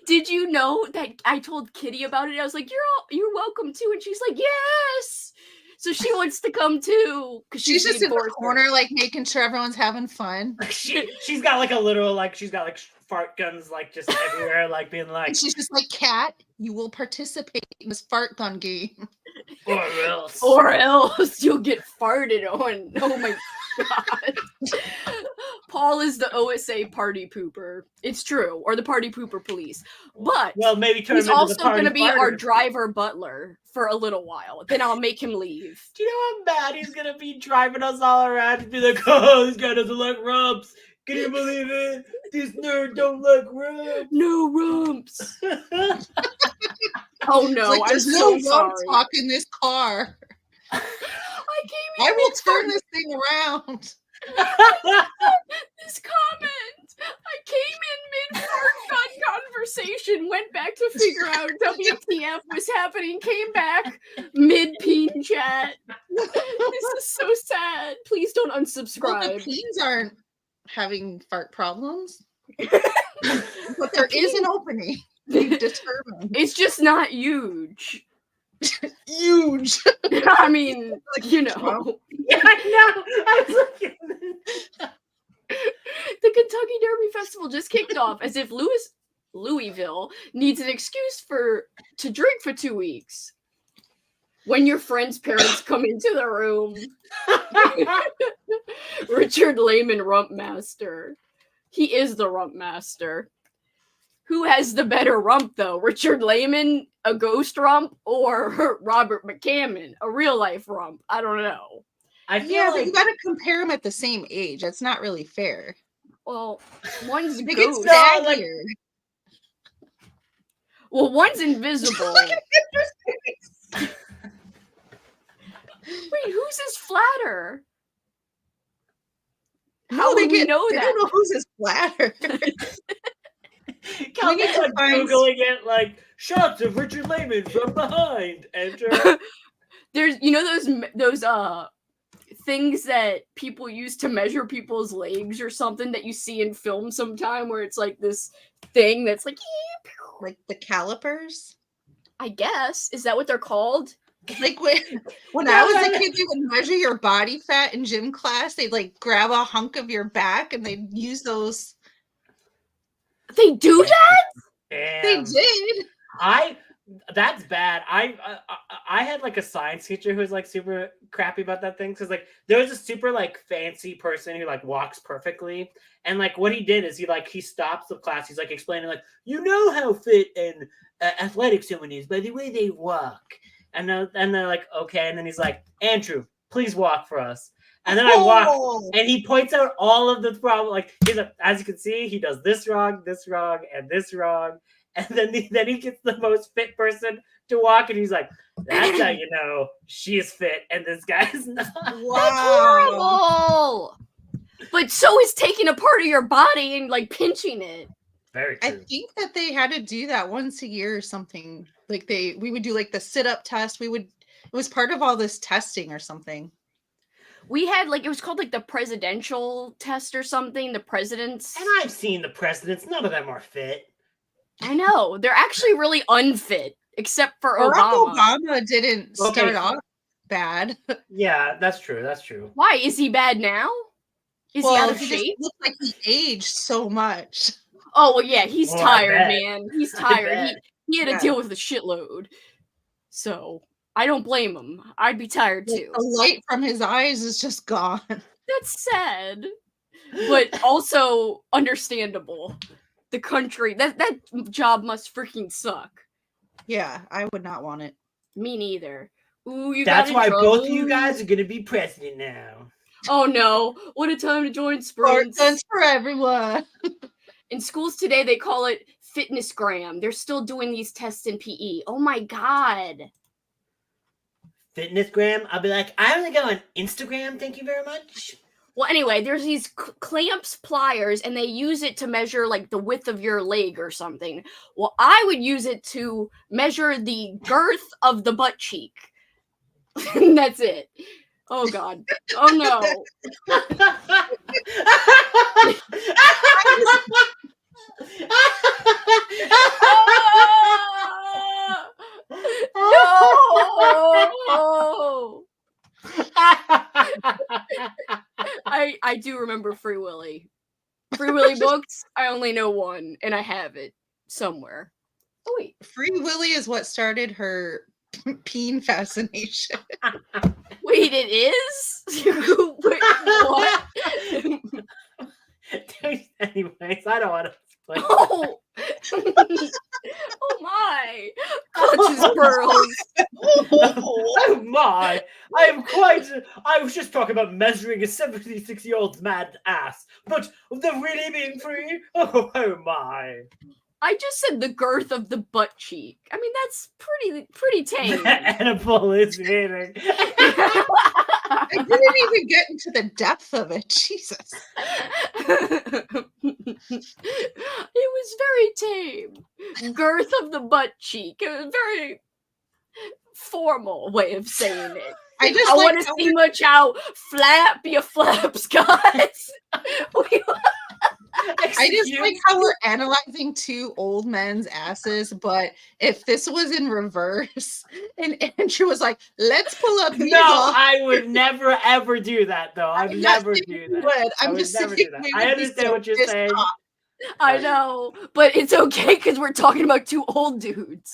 Did you know that I told Kitty about it? I was like, you're welcome too, and she's like, yes. So she wants to come too because she's just in the corner, like making sure everyone's having fun. She's got like a literal she's got like fart guns like just everywhere, like being like. And she's just like, Kat, you will participate in this fart gun game, or else you'll get farted on. Oh my god. Paul is the OSA party pooper. It's true, or the party pooper police. But maybe he's also going to be our driver butler for a little while. Then I'll make him leave. Do you know how bad he's going to be driving us all around and be like, oh, this guy doesn't like rumps. Can you believe it? This nerd don't like rumps. No rumps. Oh no, Like, I'm there's so no rump sorry. talk in this car. I I will turn this thing around. This comment. I came in mid-fart conversation, went back to figure out WTF was happening, came back mid-peen chat. This is so sad. Please don't Well, the unsubscribe. peens aren't having fart problems. But there is an opening. We've determined. It's just not huge. Huge. I mean, you know. Yeah, I know. I was looking. The Kentucky Derby Festival just kicked off as if Louisville needs an excuse to drink for 2 weeks. When your friend's parents come into the room. Richard Lehman Rump Master. He is the Rump Master. Who has the better rump, though? Richard Lehman, a ghost rump, or Robert McCammon, a real life rump? I don't know. I feel Yeah, but like you gotta compare them at the same age. That's not really fair. Well, one's They get ghost. saggier. Well, one's invisible. Wait, whose is flatter? How would we know I that? don't know whose is flatter. Kelsi's like find- Googling it, like shots of Richard Lehman from behind. Enter. There's, those things that people use to measure people's legs or something that you see in film sometime, where it's like this thing that's like, Like the calipers. I guess, is that what they're called? Like when I was a kid, they would measure your body fat in gym class. They'd like grab a hunk of your back and they'd use those. They do that? Damn. They did. That's bad. I had like a science teacher who was like super crappy about that thing, because like there was a super like fancy person who like walks perfectly, and like what he did is he stops the class. He's like explaining like, you know how fit and athletic someone is by the way they walk, and they're like, okay, and then he's like, Andrew, please walk for us. And then I walk, and he points out all of the problem. Like, he's like, as you can see, he does this wrong, and this wrong. And then he gets the most fit person to walk, and he's like, that's how you know she's fit, and this guy is not. Wow. That's horrible. But so is taking a part of your body and like pinching it. Very I true. think that they had to do that once a year or something. Like we would do like the sit-up test. It was part of all this testing or something. We had it was called like the presidential test or something. The presidents. And I've seen the presidents. None of them are fit. I know. They're actually really unfit, except for Barack Obama. Obama didn't start off bad. Yeah, that's true. That's true. Why? Is he bad now? Is he out of just shape? looked like he aged so much. Oh, well, yeah, he's Oh, I tired, bet. man. He's I tired. bet. He had to Yeah. deal with a shitload. So, I don't blame him. I'd be tired Like, too. the light from his eyes is just gone. That's sad. But also understandable. The country, that job must freaking suck. Yeah, I would not want it. Me neither. Ooh, you That's got in why trouble. both of you guys are going to be president now. Oh no, what a time to join sprints. Guns for everyone. In schools today, they call it Fitnessgram. They're still doing these tests in PE. Oh my god. Fitnessgram, I'll be like, I only go on Instagram, thank you very much. Well, anyway, there's these clamps, pliers, and they use it to measure like the width of your leg or something. Well, I would use it to measure the girth of the butt cheek. That's it. Oh god. Oh no. No. I do remember Free Willy. Free Willy books, I only know one, and I have it somewhere. Oh wait. Free Willy is what started her peen fascination. Wait, it is? Wait, what? Anyways, I don't want to Like, Oh, oh my! Clutches pearls. oh my! I was just talking about measuring a 76-year-old's mad ass, but they're really being free? Oh my! I just said the girth of the butt cheek. I mean, that's pretty tame. Edible is eating. I didn't even get into the depth of it. Jesus. It was very tame. Girth of the butt cheek. It was a very formal way of saying it. I just I like want to see much how flap your flaps, guys. I just like how we're analyzing two old men's asses, but if this was in reverse and Andrew was like, let's pull up these No, off. I would never ever do that though. I would never do that. Would. I I'm would just never saying do that. we I would be understand so what you're pissed saying. off. I know, but it's okay because we're talking about two old dudes.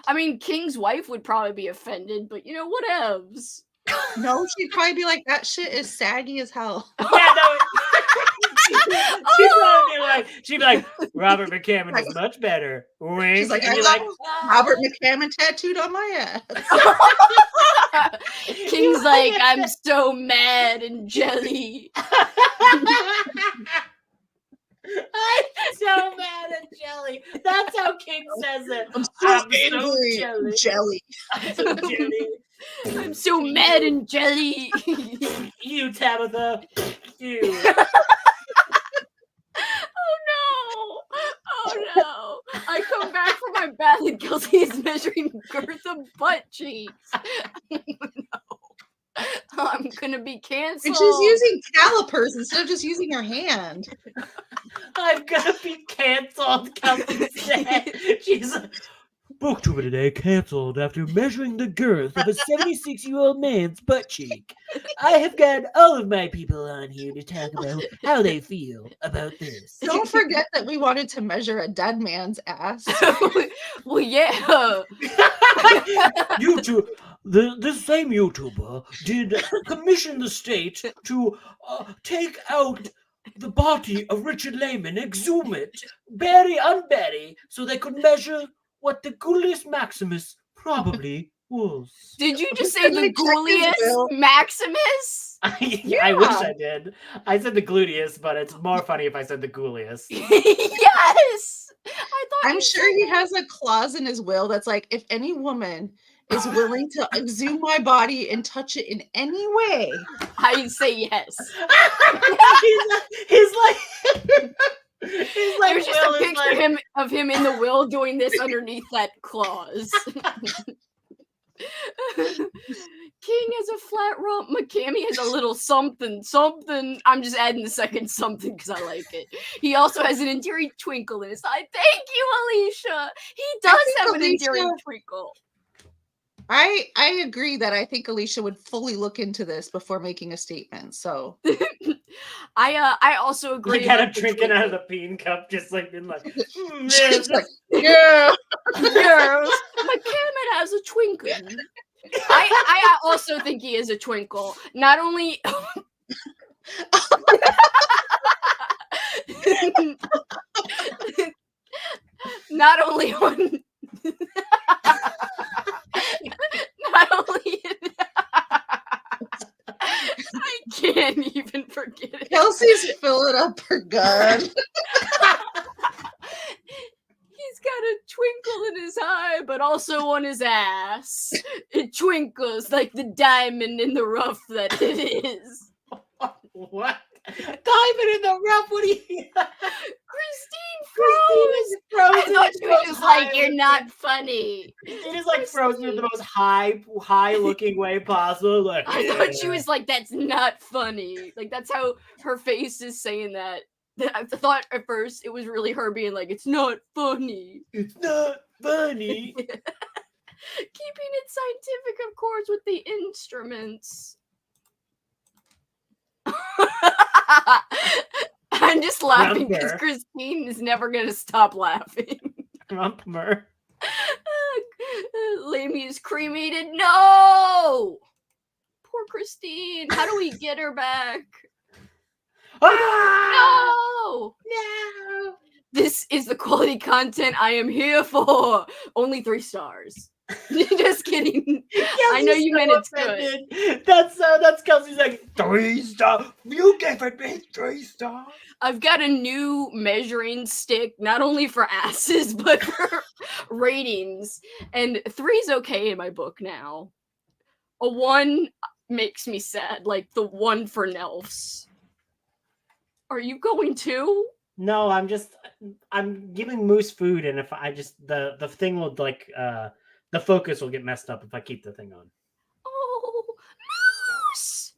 I mean, King's wife would probably be offended, but you know, whatevs. No, she'd probably be like, that shit is saggy as hell. Yeah, no. She'd be like, Robert McCammon is much better. Wink. She's like, And I you're got like, Robert McCammon tattooed on my ass. King's like, I'm so mad and jelly. I'm so mad at jelly. That's how King says it. I'm so angry. jelly. Jelly. I'm so jelly. I'm so mad and jelly. You, Tabitha. You. Oh no! I come back from my bath and Kelsi is measuring girth of butt cheeks. No. I'm gonna be canceled. And she's using calipers instead of just using her hand. I'm gonna be canceled, Kelsi said. She's like, Booktube today canceled after measuring the girth of a 76-year-old man's butt cheek. I have got all of my people on here to talk about how they feel about this. Don't forget that we wanted to measure a dead man's ass. Well, yeah. YouTube, this same YouTuber did commission the state to take out the body of Richard Lehman, exhume it, bury, unbury, so they could measure what the Ghoulius Maximus probably was. Did you just say the Ghoulius Maximus? I wish I did. I said the gluteus, but it's more funny if I said the Ghoulius. Yes! I'm sure he has a clause in his will that's like, if any woman is willing to exhume my body and touch it in any way, I'd say yes. he's like There's just a picture of him in the will doing this underneath that clause. King has a flat rump. McCammy has a little something. I'm just adding the second something because I like it. He also has an endearing twinkle in his eye. Thank you, Alicia. He does have an endearing twinkle. I agree that I think Alicia would fully look into this before making a statement. So I also agree. Like kind of drinking out of the bean cup, just like being like, like, yeah. Yes, McCammon has a twinkle. I also think he is a twinkle. Not only not only on not only I can't even forget it. Kelsi's filling up her gun. He's got a twinkle in his eye, but also on his ass. It twinkles like the diamond in the rough that it is. What? Diamond in the rough? What do you? Christine froze. I thought she was just like, "You're not funny." It is like frozen in the most high looking way possible. Like, I thought she was like, "That's not funny." Like that's how her face is saying that. I thought at first it was really her being like, "It's not funny." It's not funny. Keeping it scientific, of course, with the instruments. I'm just laughing because Christine is never going to stop laughing. Grumpmer. Lamey is cremated. No! Poor Christine. How do we get her back? Ah! No! No! This is the quality content I am here for. Only 3 stars. Just kidding. I know you meant it's good. That's Kelsey's like 3 stars. You gave it me 3 stars. I've got a new measuring stick, not only for asses, but for ratings. And 3's okay in my book now. A 1 makes me sad, like the 1 for Nelfs. Are you going to? No, I'm giving Moose food, and if I just the thing will like the focus will get messed up if I keep the thing on. Oh, Moose!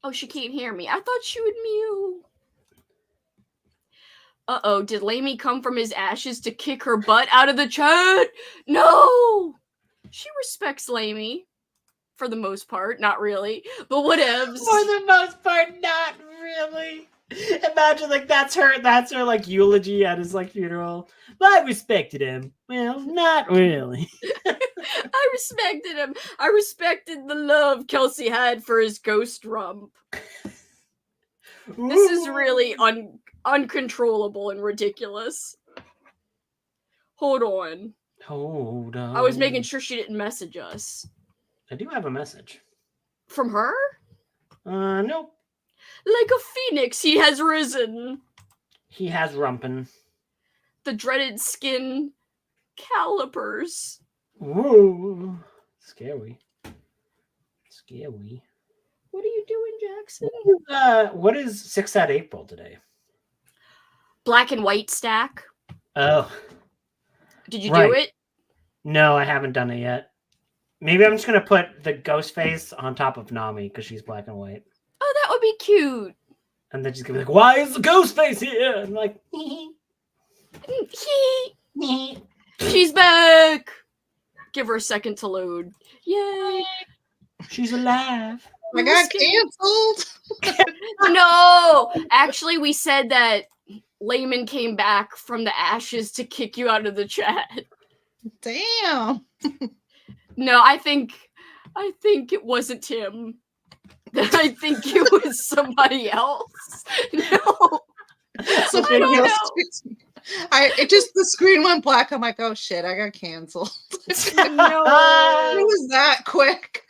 Oh, she can't hear me. I thought she would mew. Uh-oh, did Lamey come from his ashes to kick her butt out of the chat? No! She respects Lamey. For the most part, not really, but whatevs. For the most part, not really. Imagine like that's her like eulogy at his like funeral. But I respected him. Well, not really. I respected him. I respected the love Kelsi had for his ghost rump. This is really uncontrollable and ridiculous. Hold on. Hold on. I was making sure she didn't message us. I do have a message. From her? Nope. Like a phoenix, he has risen. He has rumpen. The dreaded skin calipers. Whoa. Scary. Scary. What are you doing, Jackson? What is 6 at April today? Black and white stack. Oh. Did you do it? No, I haven't done it yet. Maybe I'm just gonna put the ghost face on top of Nami because she's black and white. Oh, that would be cute. And then she's gonna be like, "Why is the ghost face here?" And I'm like, she's back. Give her a second to load. Yay! She's alive. I got canceled. No, actually, we said that Layman came back from the ashes to kick you out of the chat. Damn. No, I think it wasn't him. I think it was somebody else. No, Somebody else. It just the screen went black. I'm like, oh shit, I got canceled. No, it was that quick.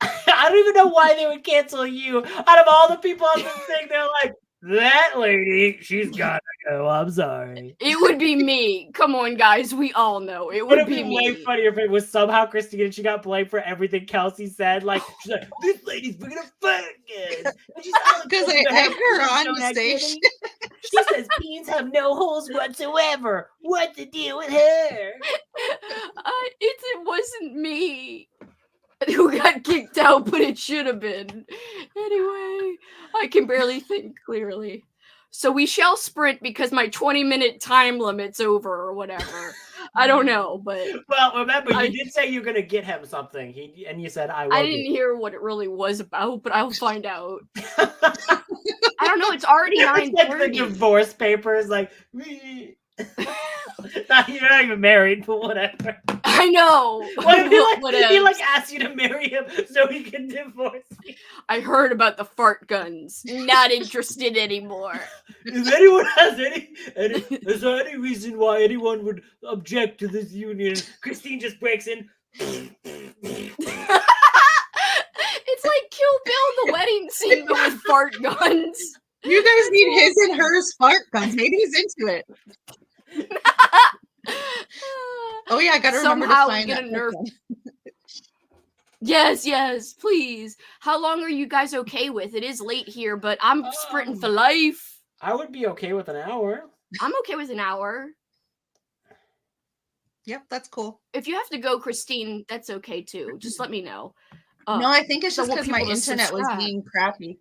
I don't even know why they would cancel you. Out of all the people on this thing, they're like, that lady, she's gotta go. I'm sorry. it would be me. Come on, guys. We all know it would It'd be be way me. funnier if it was somehow Christine and she got blamed for everything Kelsi said. Like, she's like, this lady's bringing a fuck again. Because I egged her on the station. She says beans have no holes whatsoever. What's the deal with her? It wasn't me who got kicked out, but it should have been. Anyway, I can barely think clearly. So we shall sprint because my 20-minute time limit's over or whatever. I don't know, but well, remember you did say you're gonna get him something. And you said I will. I didn't hear what it really was about, but I'll find out. I don't know. It's already 9:30. Like the divorce papers, like. You're not even married, but whatever. I know. What if he like asked you to marry him so he can divorce you? I heard about the fart guns. Not interested anymore. If anyone has is there any reason why anyone would object to this union? Christine just breaks in. It's like Kill Bill, the wedding scene, but with fart guns. You guys need his and hers fart guns. Maybe he's into it. Oh yeah, I gotta remember to find get that a Nerf. Yes, please. How long are you guys okay with? It is late here, but I'm sprinting for life. I would be okay with an hour. I'm okay with an hour. Yep, that's cool. If you have to go, Christine, that's okay too. Just let me know. No, I think it's just because my people to internet was subscribe. being crappy.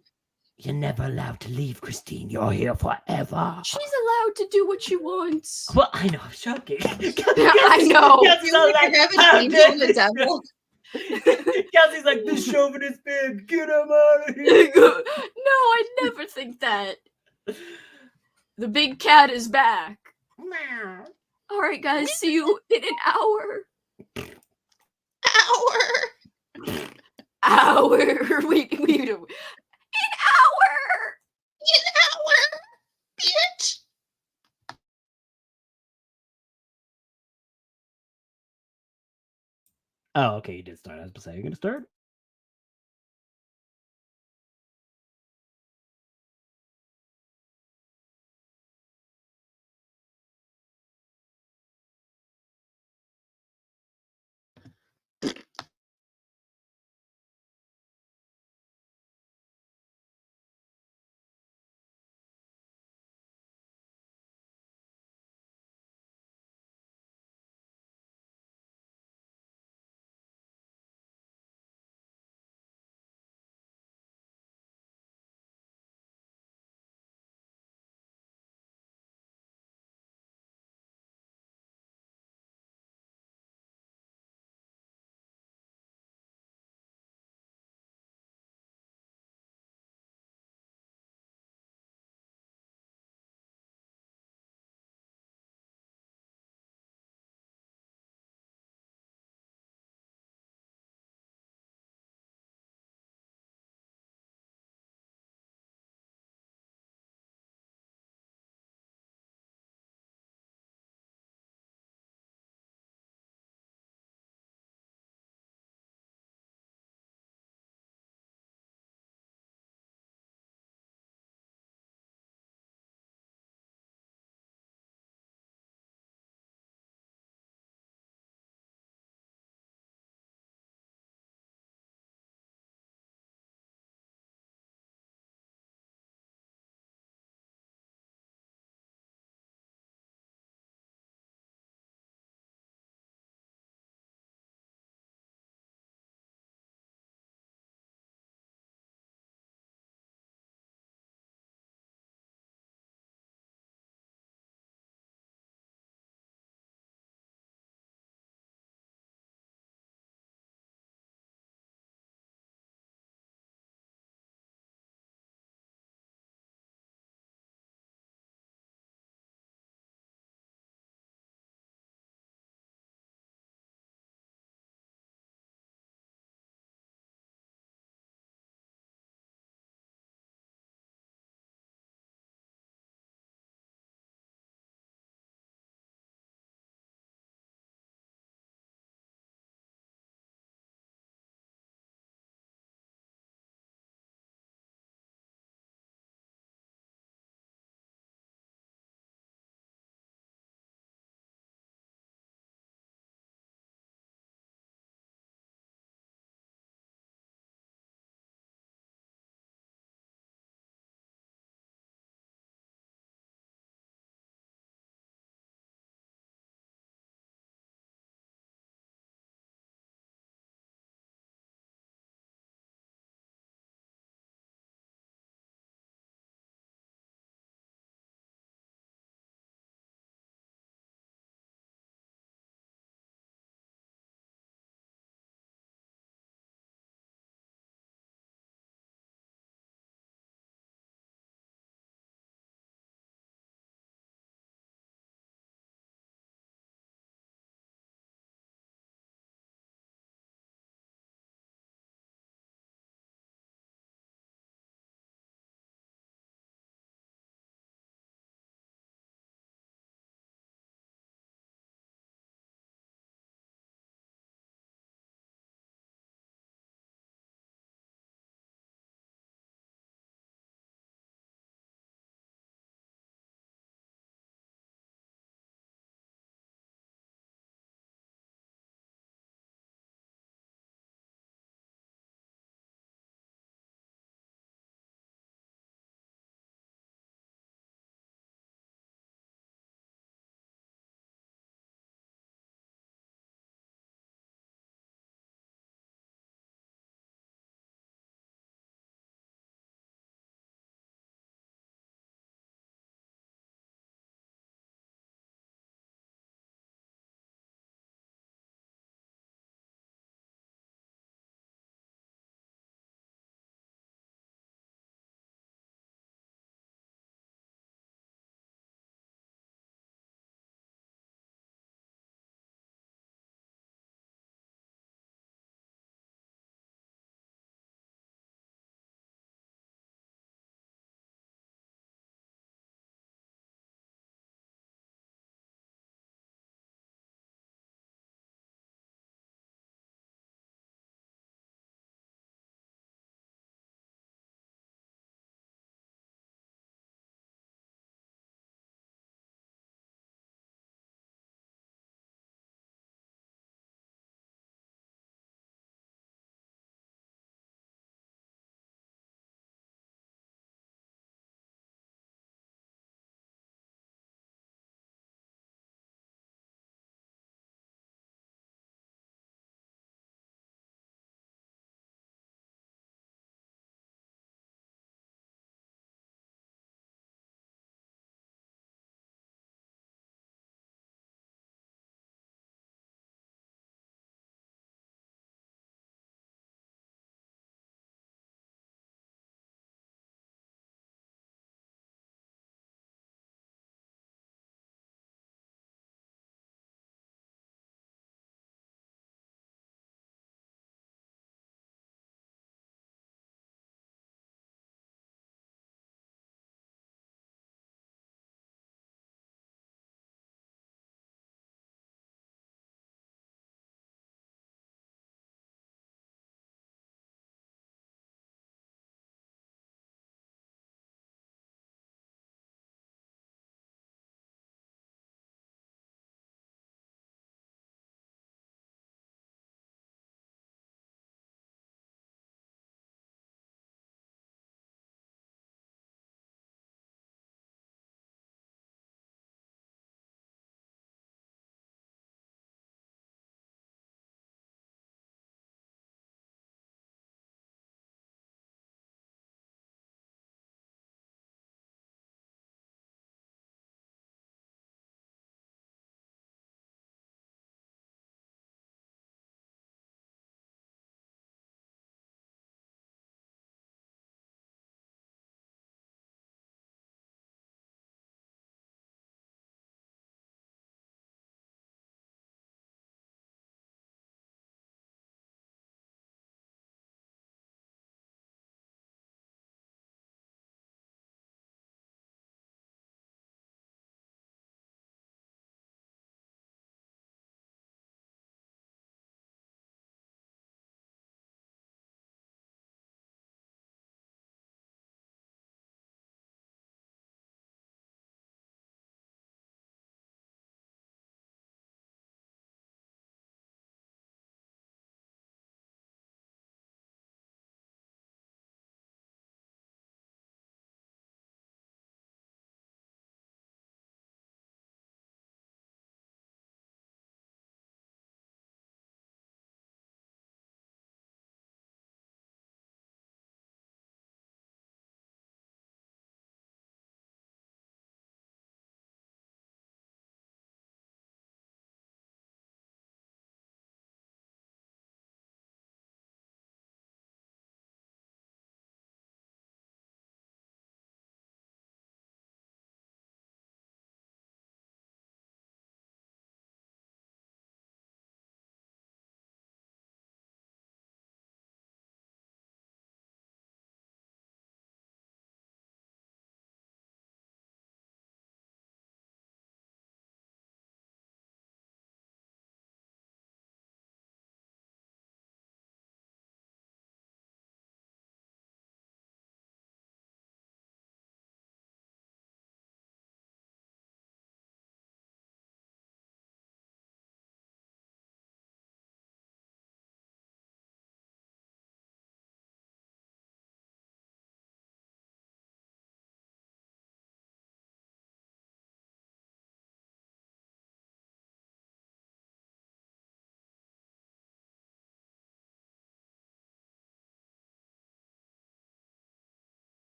You're never allowed to leave, Christine. You're here forever. She's allowed to do what she wants. Well, I know. I'm joking. I know. I feel like I haven't seen the devil. Kelsey's like, this chauvinist man, get him out of here. No, I never think that. The big cat is back. All right, guys. See you in an hour. Hour. Wait. An hour. Oh, okay, you did start. I was about to say, you're gonna start?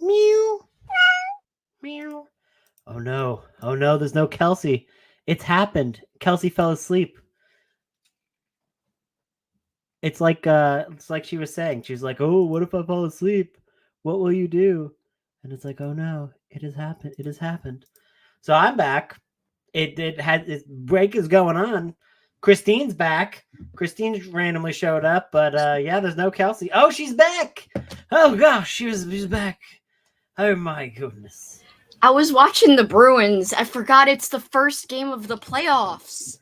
Meow. Meow. Oh no. Oh no, there's no Kelsi. It's happened. Kelsi fell asleep. It's like she was saying. She's like, "Oh, what if I fall asleep? What will you do?" And it's like, "Oh no, it has happened. It has happened." So I'm back. It had its break is going on. Christine's back. Christine randomly showed up, but yeah, there's no Kelsi. Oh, she's back. Oh gosh, she's back. Oh my goodness. I was watching the Bruins. I forgot it's the first game of the playoffs.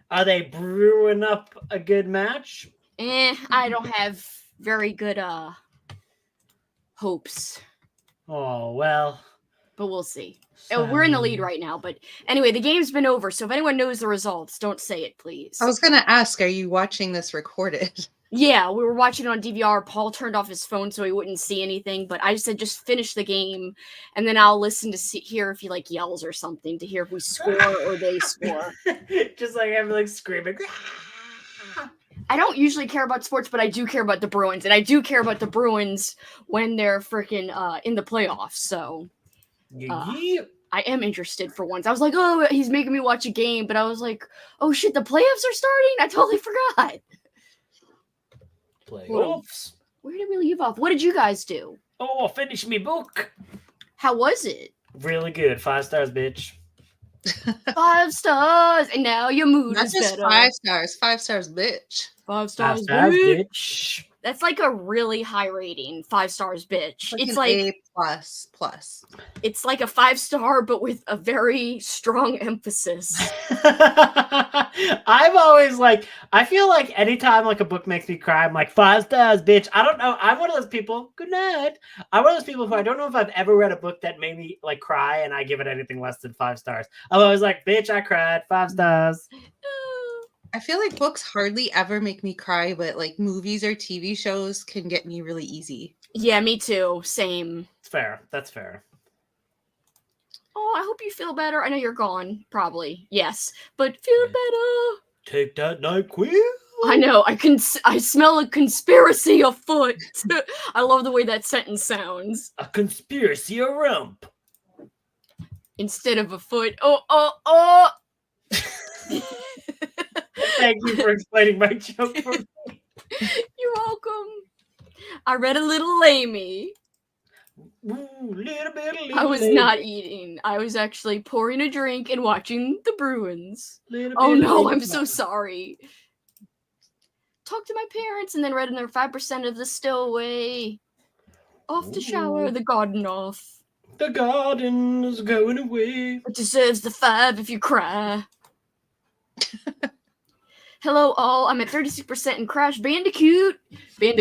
Are they brewing up a good match? I don't have very good hopes. Oh well. But we'll see. We're in the lead right now, but anyway, the game's been over, so if anyone knows the results, don't say it, please. I was gonna ask, are you watching this recorded? Yeah, we were watching it on DVR. Paul turned off his phone so he wouldn't see anything, but I said just finish the game, and then I'll listen to hear if he like yells or something to hear if we score or they score. Just like I'm like screaming. I don't usually care about sports, but I do care about the Bruins, and I do care about the Bruins when they're freaking in the playoffs. So I am interested for once. I was like, oh, he's making me watch a game, but I was like, oh shit, the playoffs are starting? I totally forgot. Playoffs. Where did we leave off? What did you guys do? Oh, I finished my book. How was it? Really good. 5 stars, bitch. 5 stars, and now your mood Not is just better. 5 stars. 5 stars, bitch. 5 stars, bitch. That's like a really high rating. 5 stars, bitch. It's like A plus. It's like a 5-star, but with a very strong emphasis. I'm always like, I feel like anytime like a book makes me cry, I'm like 5 stars, bitch. I don't know. I'm one of those people. Good night. I'm one of those people who I don't know if I've ever read a book that made me like cry and I give it anything less than 5 stars. I'm always like, bitch, I cried. 5 stars. I feel like books hardly ever make me cry, but like movies or TV shows can get me really easy. Yeah, me too. Same. It's fair. That's fair. Oh, I hope you feel better. I know you're gone, probably. Yes, but feel better. Take that, NyQuil. I know. I smell a conspiracy afoot. I love the way that sentence sounds. A conspiracy a rump. Instead of a foot. Oh. Thank you for explaining my joke for me. You're welcome. I read a little Amy. I was not eating. I was actually pouring a drink and watching the Bruins. Oh no, I'm so sorry. Talked to my parents and then read another 5% of the stowaway. Off to shower, the garden off. The garden is going away. It deserves the 5 if you cry. Hello all, I'm at 36% in Crash Bandicoot 2,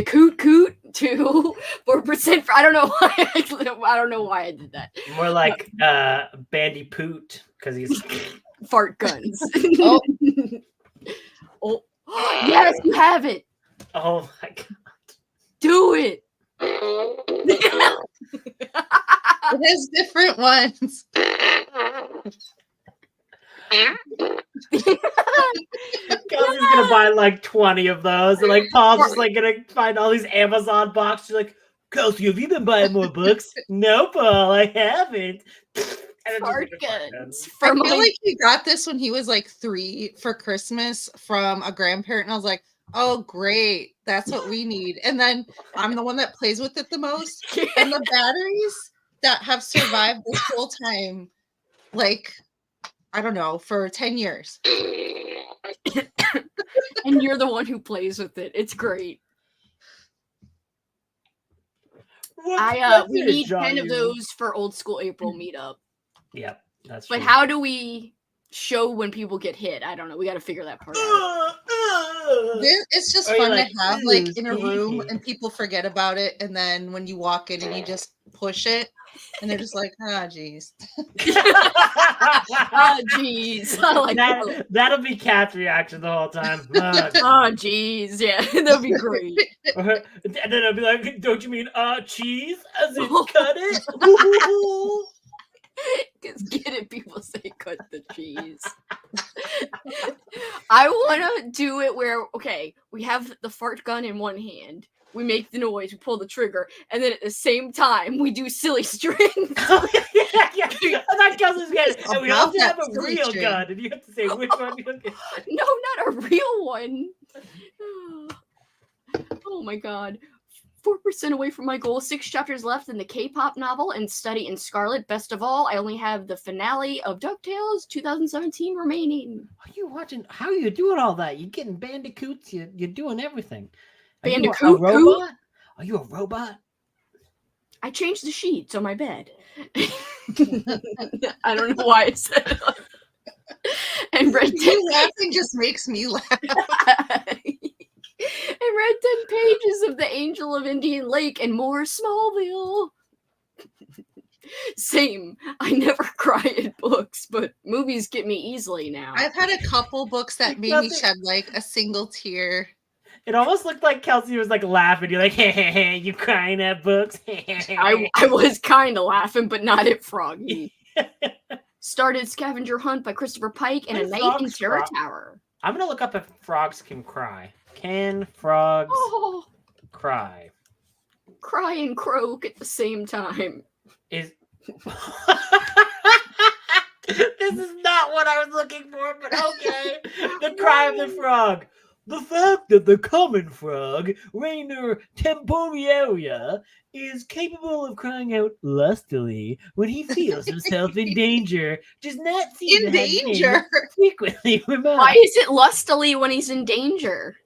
4% for, I don't know why I did that. More like Bandipoot, because he's fart guns. Oh. Oh. Yes, you have it. Oh my god. Do it. It has different ones. Kelsey's gonna buy like 20 of those, and like Paul's just like gonna find all these Amazon boxes. Like, Kelsey, have you been buying more books? No, Paul, I haven't. Fart guns. I feel like he got this when he was like 3 for Christmas from a grandparent, and I was like, oh great, that's what we need. And then I'm the one that plays with it the most, and the batteries that have survived this whole time, like, I don't know, for 10 years. And you're the one who plays with it. It's great. We need 10 of those for Old School April meetup. Yep, that's But true. how do we show when people get hit? I don't know. We got to figure that part out. It's just Or you're fun like, to have like in a "Ooh, room easy." and people forget about it, and then when you walk in and you just push it and they're just like, geez. Oh, jeez. I like that. That'll be Cat's reaction the whole time. Oh, jeez. Yeah, that'd be great. And then I'll be like, don't you mean cheese? As in cut it? Because get it, people say cut the cheese. I want to do it where, okay, we have the fart gun in one hand. we make the noise, we pull the trigger, and then at the same time we do silly strings. yeah. I thought Kelsi was getting. And we also have a silly real string. gun, and you have to say which one you're getting. No, not a real one. Oh my god. 4% away from my goal. 6 chapters left in the K-pop novel and Study in Scarlet. Best of all, I only have the finale of DuckTales 2017 remaining. Are you watching? How are you doing all that? You're getting bandicoots. You're doing everything. Are you Bandicoot? a robot? Are you a robot? I changed the sheets on my bed. I don't know why I said it. And read 10 You laughing just makes me laugh. I read 10 pages of The Angel of Indian Lake and more Smallville. Same. I never cry at books, but movies get me easily now. I've had a couple books that made me shed like a single tear. It almost looked like Kelsi was like laughing. You're like, hey, you crying at books? I was kind of laughing, but not at Froggy. Started Scavenger Hunt by Christopher Pike and A Night in Terror Tower. I'm going to look up if frogs can cry. Can frogs cry? Cry and croak at the same time. This is not what I was looking for, but okay. The cry of the frog. The fact that the common frog, Rainer Temporiaria, is capable of crying out lustily when he feels himself in danger does not seem In to have danger? been frequently remarked. Why is it lustily when he's in danger?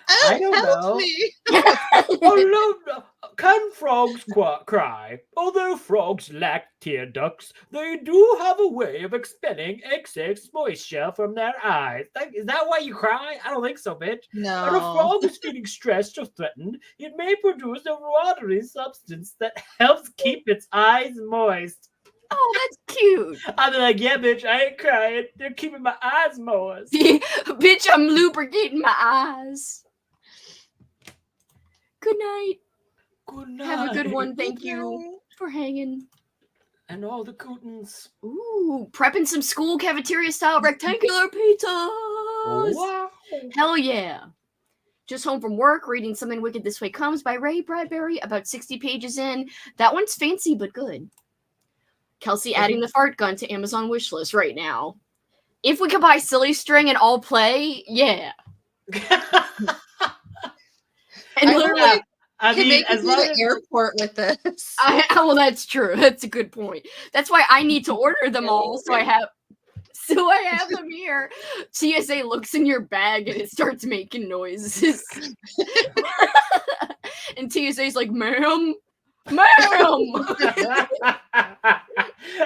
I don't Help know. me. Oh, no. Can frogs cry? Although frogs lack tear ducts, they do have a way of expelling excess moisture from their eyes. Is that why you cry? I don't think so, bitch. No. When a frog is feeling stressed or threatened, it may produce a watery substance that helps keep its eyes moist. Oh, that's cute. I'll be like, yeah, bitch, I ain't crying. They're keeping my eyes moist. Bitch, I'm lubricating my eyes. Good night. Good night. Have a good one. Thank you for hanging. And all the cootins. Ooh, prepping some school cafeteria style rectangular pizzas. Wow. Hell yeah. Just home from work, reading Something Wicked This Way Comes by Ray Bradbury, about 60 pages in. That one's fancy but good. Kelsi adding the fart gun to Amazon wishlist right now. If we could buy Silly String and all play, yeah. And literally, I can make it to the airport with this. Well, that's true. That's a good point. That's why I need to order them all, so I have them here. TSA looks in your bag and it starts making noises. And TSA's like, ma'am.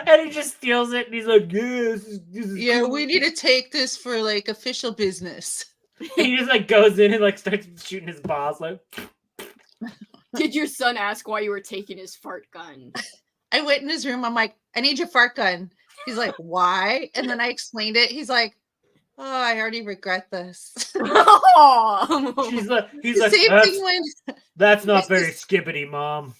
And he just steals it and he's like, yes, this is Yeah, cool. we need to take this for like official business. And he just like goes in and like starts shooting his balls like. Did your son ask why you were taking his fart gun? I went in his room. I'm like, I need your fart gun. He's like, why? And then I explained it. He's like, oh, I already regret this. Oh. He's like, Same thing when that's not very skibbity, Mom.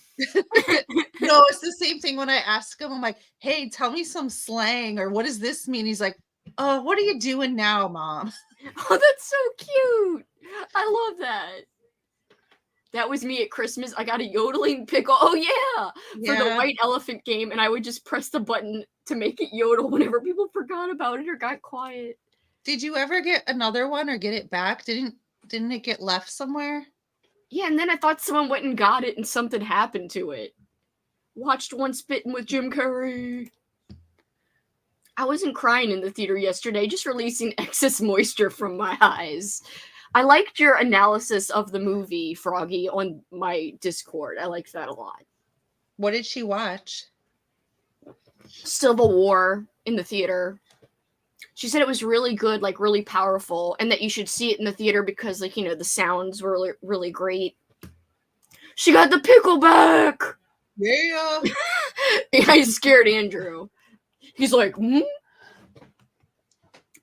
No, it's the same thing when I ask him. I'm like, hey, tell me some slang or what does this mean? He's like, oh, what are you doing now, Mom? Oh, that's so cute. I love that. That was me at Christmas. I got a yodeling pickle. Oh, yeah. For the white elephant game. And I would just press the button to make it yodel whenever people forgot about it or got quiet. Did you ever get another one or get it back? Didn't it get left somewhere? Yeah, and then I thought someone went and got it and something happened to it. Watched One Spittin' with Jim Carrey. I wasn't crying in the theater yesterday, just releasing excess moisture from my eyes. I liked your analysis of the movie, Froggy, on my Discord. I liked that a lot. What did she watch? Civil War in the theater. She said it was really good, like really powerful, and that you should see it in the theater because, like, you know, the sounds were really, really great. She got the pickle back! Yeah. I scared Andrew. He's like, hmm?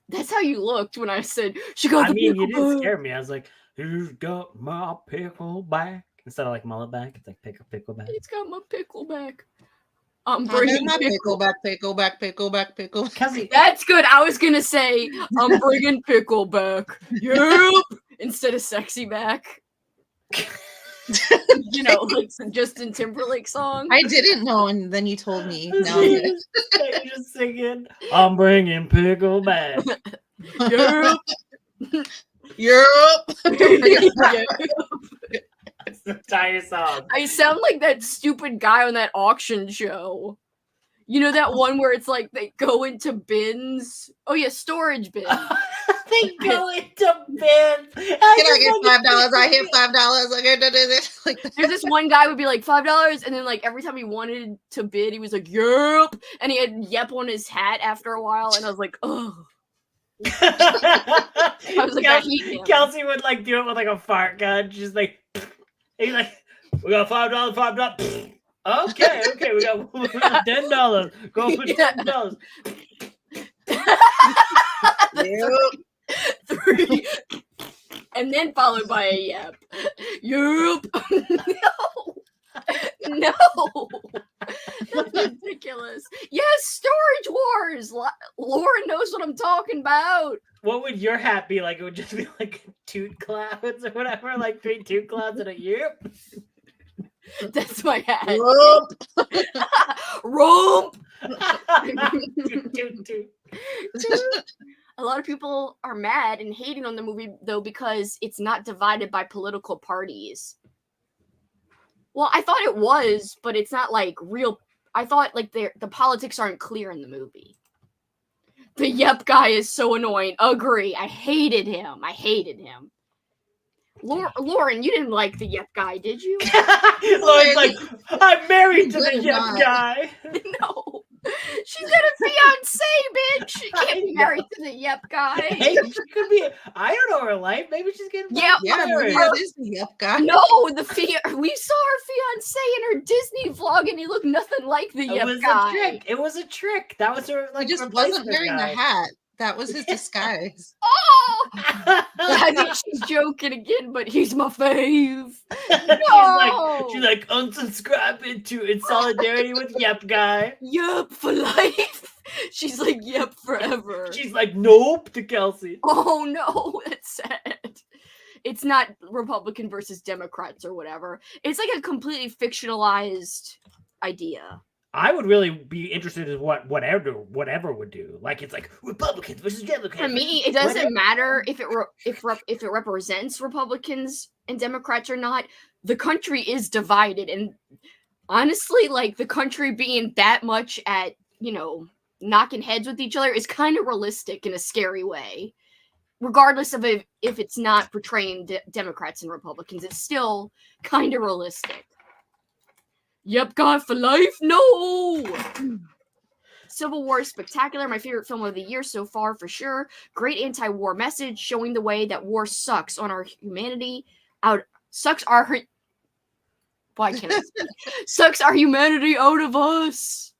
That's how you looked when I said, she got the pickle you didn't back. scare me. I was like, who's got my pickle back? Instead of like mullet back, it's like pickle back. It's got my pickle back. I'm I bringing my pickle. pickle back. Kelsi, That's good. I was gonna say, I'm bringing pickle back. Yep. Instead of sexy back. You know, like some Justin Timberlake song. I didn't know, and then you told me. Now I get it. You're just singing, I'm bringing pickle back. Europe. Europe. That's the entire song. I sound like that stupid guy on that auction show. You know that one where it's like they go into bins? Oh yeah, storage bins. They go into bins. Can I get $5? I hit $5. Like There's this one guy would be like $5, and then like every time he wanted to bid, he was like yep, and he had yep on his hat after a while, and I was like, oh. I was like, I hate him. Kelsi would like do it with like a fart gun. She's like, he's like, we got $5, $5. Okay, we got $10. Go for $10. Yep. 3, and then followed by a yep. Yep. No, that's ridiculous. Yes, Storage Wars. Lauren knows what I'm talking about. What would your hat be like? It would just be like toot clouds or whatever, like 3 toot clouds and a yep. That's my hat. Rump. Rump. Toot, toot. A lot of people are mad and hating on the movie though because it's not divided by political parties. Well, I thought it was, but it's not like real. I thought like the politics aren't clear in the movie. The yep guy is so annoying. Agree. I hated him. Lauren, you didn't like the yep guy, did you? Lauren's like, I'm married to the yep guy. No. She's got a fiance, bitch. She can't be married to the yep guy. Hey, she could be. I don't know her life. Maybe she's getting Yep. married. Yeah, this is the yep guy. No, we saw her fiance in her Disney vlog, and he looked nothing like the yep guy. A trick. It was a trick. That was her like. He just wasn't wearing the hat. That was his disguise. Oh, I think she's joking again, but he's my fave. She's like unsubscribing to in solidarity with Yep guy. Yep for life. She's like yep forever. She's like nope to Kelsi. Oh no, that's sad. It's not Republican versus Democrats or whatever. It's like a completely fictionalized idea. I would really be interested in whatever would do. Like it's like Republicans versus Democrats. For me, it doesn't matter if it represents Republicans and Democrats or not. The country is divided, and honestly, like the country being that much at knocking heads with each other is kind of realistic in a scary way. Regardless of if it's not portraying Democrats and Republicans, it's still kind of realistic. Yep, God for life? No! Civil War is spectacular. My favorite film of the year so far, for sure. Great anti-war message, showing the way that war sucks on our humanity. Sucks our humanity out of us.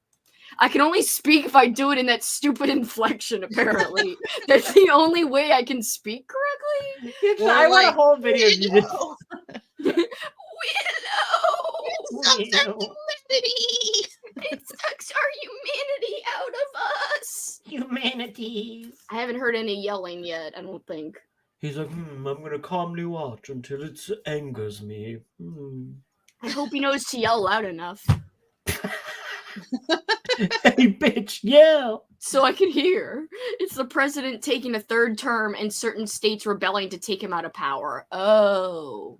I can only speak if I do it in that stupid inflection, apparently. That's the only way I can speak correctly. I want a whole video of you. It sucks our humanity. It sucks our humanity out of us. Humanities. I haven't heard any yelling yet, I don't think. He's like, I'm gonna calmly watch until it angers me. I hope he knows to yell loud enough. Hey, bitch, yell! So I can hear. It's the president taking a third term and certain states rebelling to take him out of power. Oh.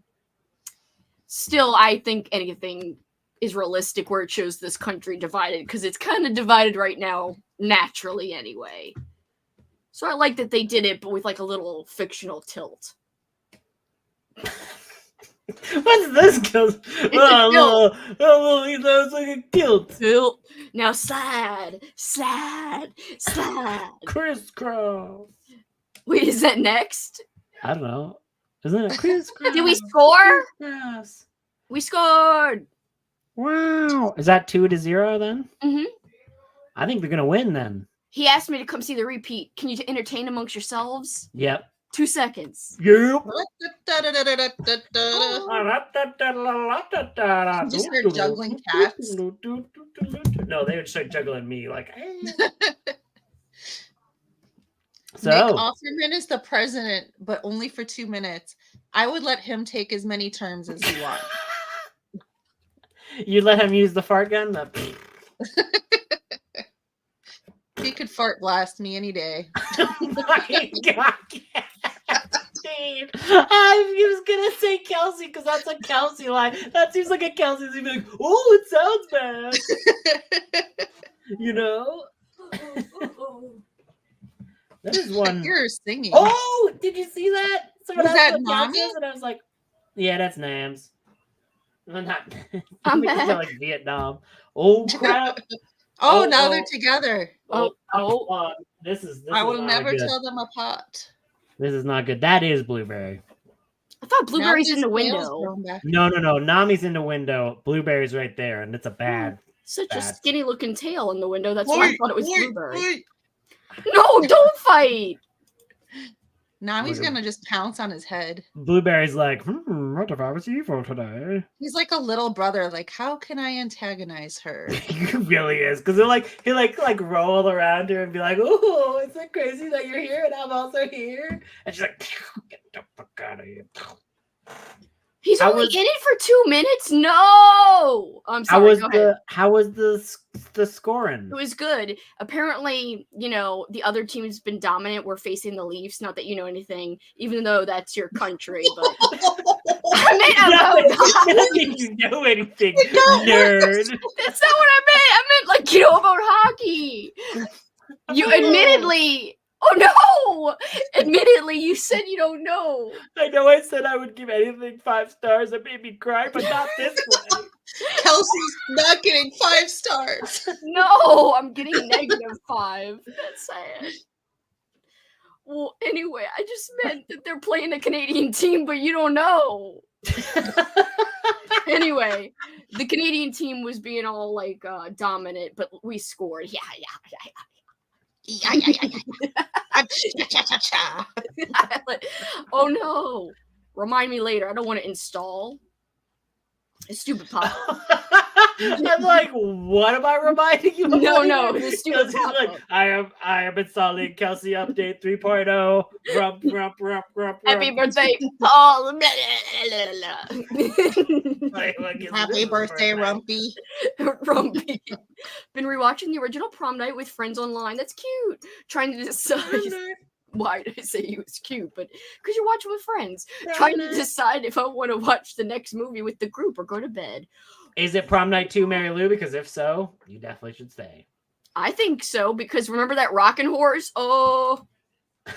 Still, I think anything is realistic where it shows this country divided, because it's kind of divided right now, naturally anyway. So I like that they did it, but with like a little fictional tilt. What's this kilt? It's That's like a kilt. Tilt. Now slide. Crisscross. Wait, is that next? I don't know. Isn't it crisscross? Did we score? Crisscross. We scored. Wow. Is that 2-0 then? Mm-hmm. I think they're gonna win then. He asked me to come see the repeat. Can you entertain amongst yourselves? Yep. 2 seconds. Yep. Just start juggling cats. No, they would start juggling me like. Hey. Nick Offerman is the president, but only for 2 minutes. I would let him take as many terms as he wants. You let him use the fart gun? He could fart blast me any day. Oh my god. Dude. I was gonna say Kelsi because that's a Kelsi line. That seems like a Kelsi. He'd be like, oh, it sounds bad. You know? That is one. You're singing. Oh, did you see that? Someone Was asked that what Kelsi Nami? is, and I was like, yeah, that's Nams. I'm not. I'm Makes it sound back. like Vietnam. Oh crap! Oh, Oh, now oh. they're together. Oh. This is. I will not never good. tell them apart. This is not good. That is Blueberry. I thought Now Blueberry's in his the tail's window. grown back. No. Nami's in the window. Blueberry's right there, and it's a bad. Such a Bad. skinny looking tail in the window. That's why I thought it was Blueberry. Wait. No, don't fight. Nami's gonna just pounce on his head. Blueberry's like, what if I was evil today? He's like a little brother. Like, how can I antagonize her? He really is, because he like roll around her and be like, oh, is it crazy that you're here and I'm also here? And she's like, get the fuck out of here. He's How only was- in it for 2 minutes. No, I'm sorry. How was the scoring? It was good. Apparently, the other team's been dominant. We're facing the Leafs. Not that you know anything, even though that's your country. But I meant about Not that you know anything, No. nerd. that's not what I meant. I meant like about hockey. You admittedly. Oh no! Admittedly, you said you don't know. I know I said I would give anything 5 stars. It made me cry, but not this way. Kelsey's not getting 5 stars. No, I'm getting -5. That's sad. Well, anyway, I just meant that they're playing a Canadian team, but you don't know. Anyway, the Canadian team was being all like dominant, but we scored. Yeah. Oh no! Remind me later. I don't want to install a stupid pop. I'm like, what am I reminding you of? No, the stupid Kelsey's pop. like, I am installing Kelsi update 3.0. Rump. Happy birthday, Paul. Happy birthday, Rumpy. Rumpy. Been rewatching the original Prom Night with friends online. That's cute. Trying to decide. Why did I say he was cute? But because you're watching with friends. Trying to decide if I want to watch the next movie with the group or go to bed. Is it Prom Night 2, Mary Lou? Because if so, you definitely should stay. I think so, because remember that rockin' horse? Oh.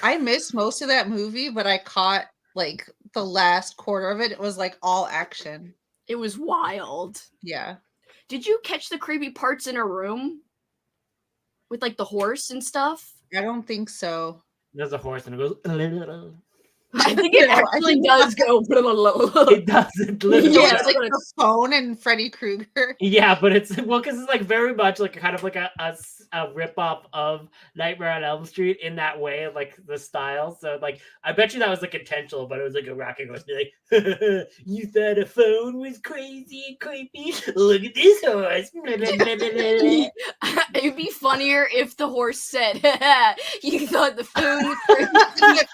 I missed most of that movie, but I caught like the last quarter of it. It was like all action. It was wild. Yeah. Did you catch the creepy parts in her room? With like the horse and stuff? I don't think so. There's a horse and it goes. I think it actually does go. It doesn't. Literally. Yeah, It's like the phone and Freddy Krueger. Yeah, but it's because it's like very much like kind of like a rip off of Nightmare on Elm Street in that way, like the style. So like, I bet you that was like intentional, but it was like a rocking horse. Be like, you thought a phone was crazy and creepy? Look at this horse. It'd be funnier if the horse said, "You thought the phone was crazy."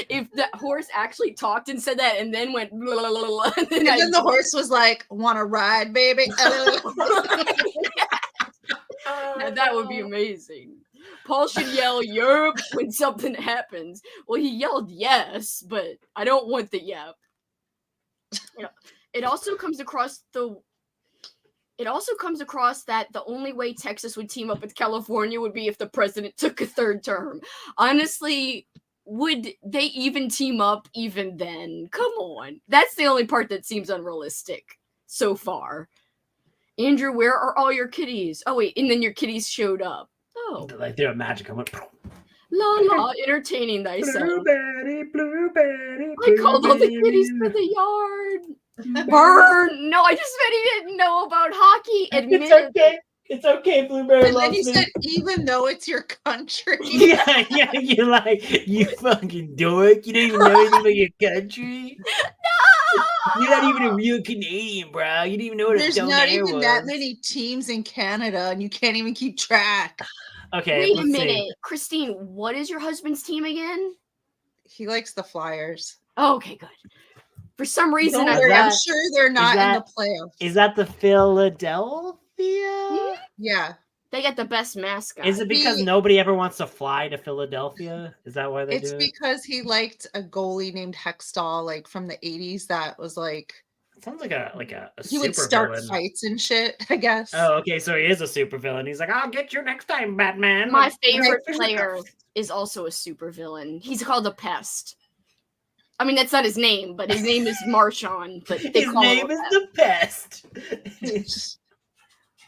If that horse actually talked and said that, and then went, and then the horse was like, "Want to ride, baby?" Now, that would be amazing. Paul should yell "yerp" when something happens. Well, he yelled yes, but I don't want the yep. It also comes across that the only way Texas would team up with California would be if the president took a 3rd term. Honestly, would they even team up even then? Come on. That's the only part that seems unrealistic so far. Andrew, where are all your kitties? Oh, wait, and then your kitties showed up. Oh. Like they're magic. I went. La la, entertaining thyself. Blueberry. I called all the kitties for the yard. Burn! No, I just meant he didn't know about hockey. It's okay. It's okay, Blueberry. And then loves you me. said, even though it's your country. Yeah, you're like, you fucking dork. You don't even know anything about your country. No! You're not even a real Canadian, bro. You don't even know what There's a not donaire even was. that many teams in Canada, and you can't even keep track. Okay, Wait a let's minute. see. Christine, what is your husband's team again? He likes the Flyers. Okay, good. For some reason, Don't I worry, I'm that- sure they're not in the that- playoffs. Is that the Philadelphia? Yeah. they got the best mascot. Is it because He- nobody ever wants to fly to Philadelphia? Is that why they It's do it? because he liked a goalie named Hextall, like from the 80s. That was like It sounds like a he would super start villain. fights and shit. I guess. Oh, okay, so he is a super villain. He's like, I'll get you next time, Batman. My with favorite fish player cuffs." is also a supervillain. He's called the Pest. I mean, that's not his name, but his name is Marshawn. But they His call name him is the Pest.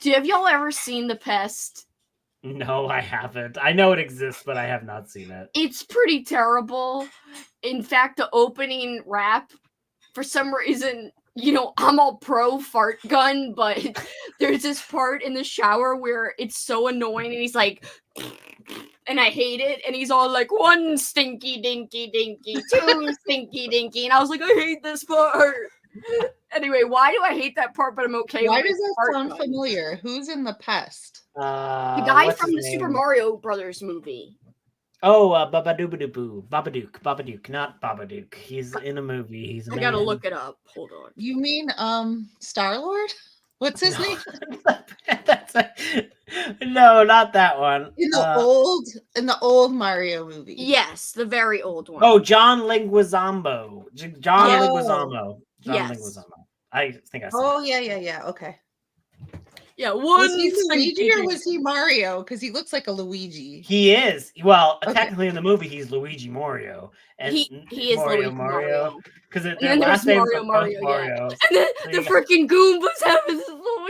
Have y'all ever seen the Pest? No, I haven't. I know it exists, but I have not seen it. It's pretty terrible. In fact, the opening rap, for some reason, I'm all pro fart gun, but there's this part in the shower where it's so annoying, and he's like, and I hate it, and he's all like, 1 stinky dinky dinky, 2 stinky dinky, and I was like, I hate this part. Anyway, why do I hate that part, but I'm okay Why with does that fart sound gun? familiar? Who's in the Pest? The guy What's from the his Super name? Mario Brothers movie. Oh, Babadook, not Babadook. He's in a movie. He's a I gotta man. look it up. Hold on. You mean Star-Lord? What's his name? No, not that one. In the old Mario movie. Yes, the very old one. Oh, John Leguizamo. John Yeah. Leguizamo. John Yes. Leguizamo. I think I said Oh yeah. Okay. Yeah, Was he one Luigi stinky or was he Mario? Because he looks like a Luigi. he is. Well, Okay. technically in the movie he's Luigi Mario. And he is Luigi Mario. Because their then there's last names Mario are Mario, both yeah. Marios. And then So the you got- freaking Goombas have his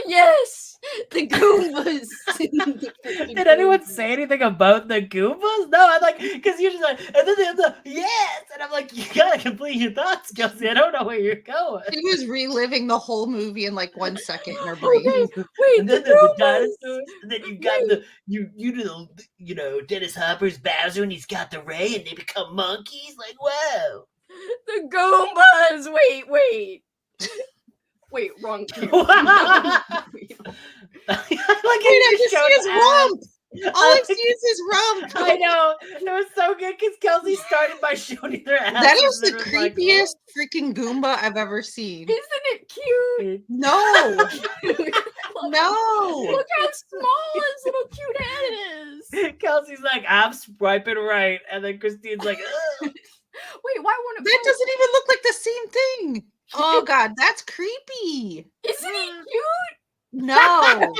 yes! The Goombas. The freaking Did anyone Goombas. say anything about the Goombas? No, I'm like, because you're just like, and then they have the yes, and I'm like, you gotta complete your thoughts, Kelsi. I don't know where you're going. He was reliving the whole movie in like 1 second in her brain. Okay, wait, And then the there's the Goombas. dinosaurs, and then you've got the you do the Dennis Hopper's Bowser, and he's got the Ray, and they become monkeys. Like, whoa. The Goombas. Wait. Wait, wrong. Wait, Wait, I just see his rump. All I see is his rump. I know. It was so good because Kelsi started by showing their ass. That is the and then it was like, creepiest freaking Goomba I've ever seen. Isn't it cute? No, Look no. how small his little cute head is. Kelsey's like, I'm swiping right. And then Christine's like, ugh. Wait, why won't it? That doesn't even look like the same thing. Oh God, that's creepy. Isn't he cute? No.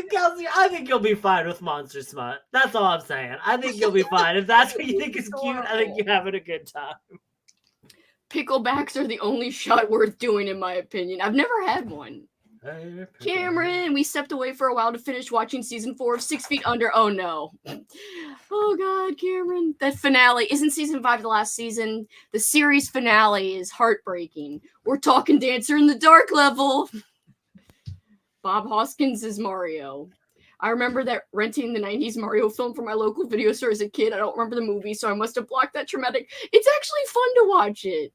Kelsey, I think you'll be fine with Monster Smut. That's all I'm saying. I think you'll be fine. If that's what you think is cute, I think you're having a good time. Picklebacks are the only shot worth doing, in my opinion. I've never had one. Cameron, we stepped away for a while to finish watching season 4 of 6 Feet Under. Oh no. Oh God, Cameron. That finale. Isn't season 5 the last season? The series finale is heartbreaking. We're talking Dancer in the Dark level. Bob Hoskins is Mario. I remember that renting the 90s Mario film from my local video store as a kid. I don't remember the movie, so I must have blocked that traumatic. It's actually fun to watch it.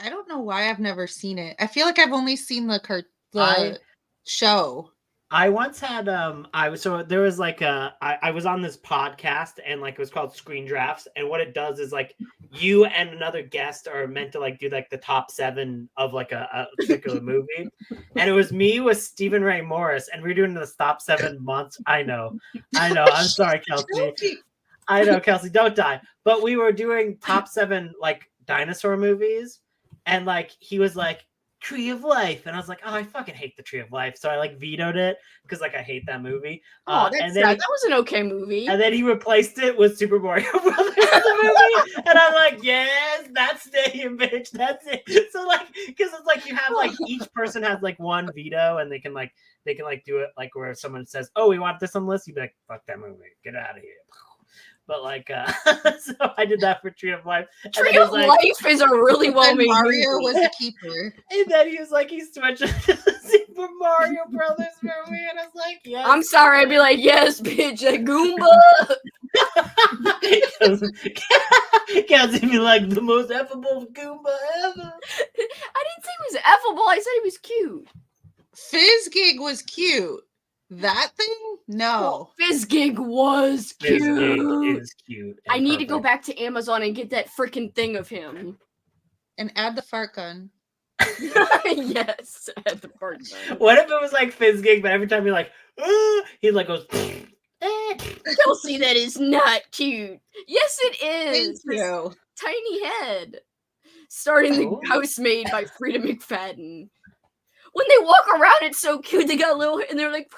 I don't know why I've never seen it. I feel like I've only seen the show. I once had I was on this podcast and like it was called Screen Drafts, and what it does is like you and another guest are meant to like do like the top 7 of like a particular movie, and it was me with Stephen Ray Morris, and we're doing the top 7 months. I know I'm sorry, Kelsi. I know, Kelsi, don't die. But we were doing top 7 like dinosaur movies, and like he was like Tree of Life, and I was like, oh, I fucking hate the Tree of Life, so I like vetoed it because like I hate that movie. Oh, that's and sad. then That was an okay movie. and then he replaced it with Super Mario Brothers the movie, and I'm like, yes, that's staying, bitch, that's it. So like, because it's like you have like each person has like one veto, and they can do it like where someone says, oh, we want this on the list, you'd be like, fuck that movie, get out of here. But like, so I did that for Tree of Life. Tree of Life is a really well-made Mario movie. was a keeper. And then he was like, he switched to the Super Mario Brothers movie, and I was like, yes. I'm sorry, I'd be like, yes, bitch, a Goomba. Kelsi be like, the most effable Goomba ever. I didn't say he was effable. I said he was cute. Fizzgig was cute. That thing? No. Fizzgig was cute. Fizzgig is cute. I need to go back to Amazon and get that freaking thing of him. And add the fart gun. Yes, add the fart gun. What if it was like Fizzgig, but every time he like, he like goes. Kelsi, that is not cute. Yes, it is. Thank you. Tiny head. Starting the Housemaid by Frida McFadden. When they walk around, it's so cute. They got a little, and they're like,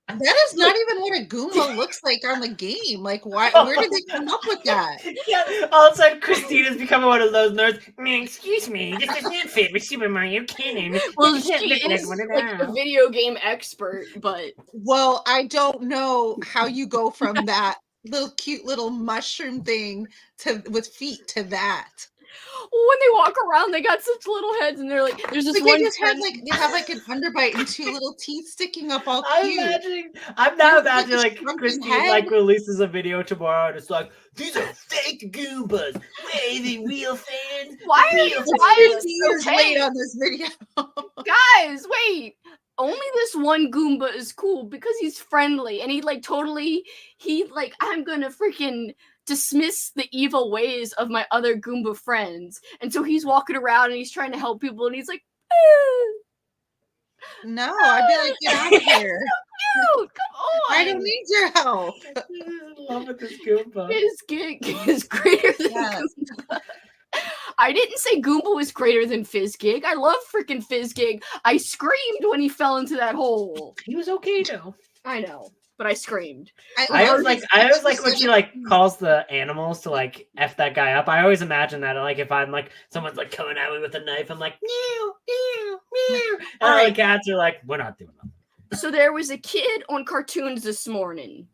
that is not even what a Goomba looks like on the game. Like, why? Where did they come up with that? Yeah, all of a sudden, Christina's becoming one of those nerds. Excuse me, this does not fit with Super Mario Canon. Well, she is like a video game expert, but well, I don't know how you go from that little cute little mushroom thing with feet to that. When they walk around, they got such little heads, and they're like, "There's this one." They just had like they have like an underbite and two little teeth sticking up, all cute. I'm now imagining like Christine like releases a video tomorrow, and it's like, these are fake Goombas. Wait, are they real fans? Why are you years late on this video? Guys, wait. Only this one Goomba is cool because he's friendly, and he like I'm gonna freaking dismiss the evil ways of my other Goomba friends. And so he's walking around and he's trying to help people, and he's like, no, I'd be like, get out of here. So cute. Come on. I don't need your help. I love this Goomba. Fizzgig is greater than Goomba. I didn't say Goomba was greater than Fizzgig. I love freaking Fizzgig. I screamed when he fell into that hole. He was okay though. I know, but I screamed. I always like when she like calls the animals to like F that guy up. I always imagine that like if I'm like someone's like coming at me with a knife, I'm like meow, meow, meow. And all the cats are like, we're not doing that. So there was a kid on cartoons this morning.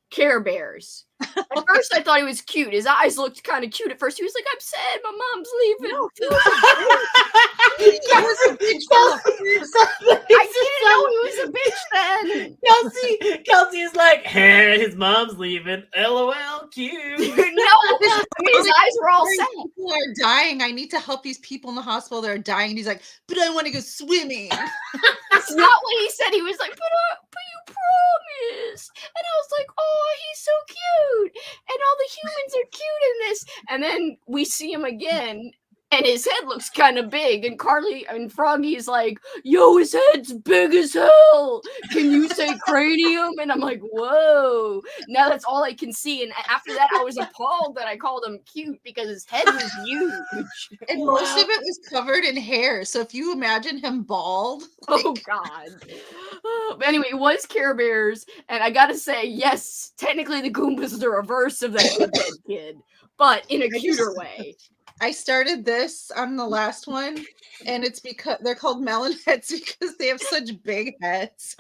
Care Bears. At first I thought he was cute. His eyes looked kind of cute at first. He was like, I'm sad, my mom's leaving. No, he was a bitch. I didn't know he was a bitch then. Kelsi is like, hey, his mom's leaving. LOL, cute. No, I mean, his eyes were all sad. People are dying. I need to help these people in the hospital that are dying. And he's like, but I want to go swimming. That's not what he said. He was like, but you promised. And I was like, oh, he's so cute. And all the humans are cute in this. And then we see him again, and his head looks kind of big. And Carly and Froggy's like, yo, his head's big as hell. Can you say cranium? And I'm like, whoa. Now that's all I can see. And after that, I was appalled that I called him cute because his head was huge. And most of it was covered in hair. So if you imagine him bald. Oh, God. But anyway, it was Care Bears. And I got to say, yes, technically the Goomba's the reverse of that dead kid, but in a cuter way. I started this on the last one, and it's because they're called melon heads because they have such big heads.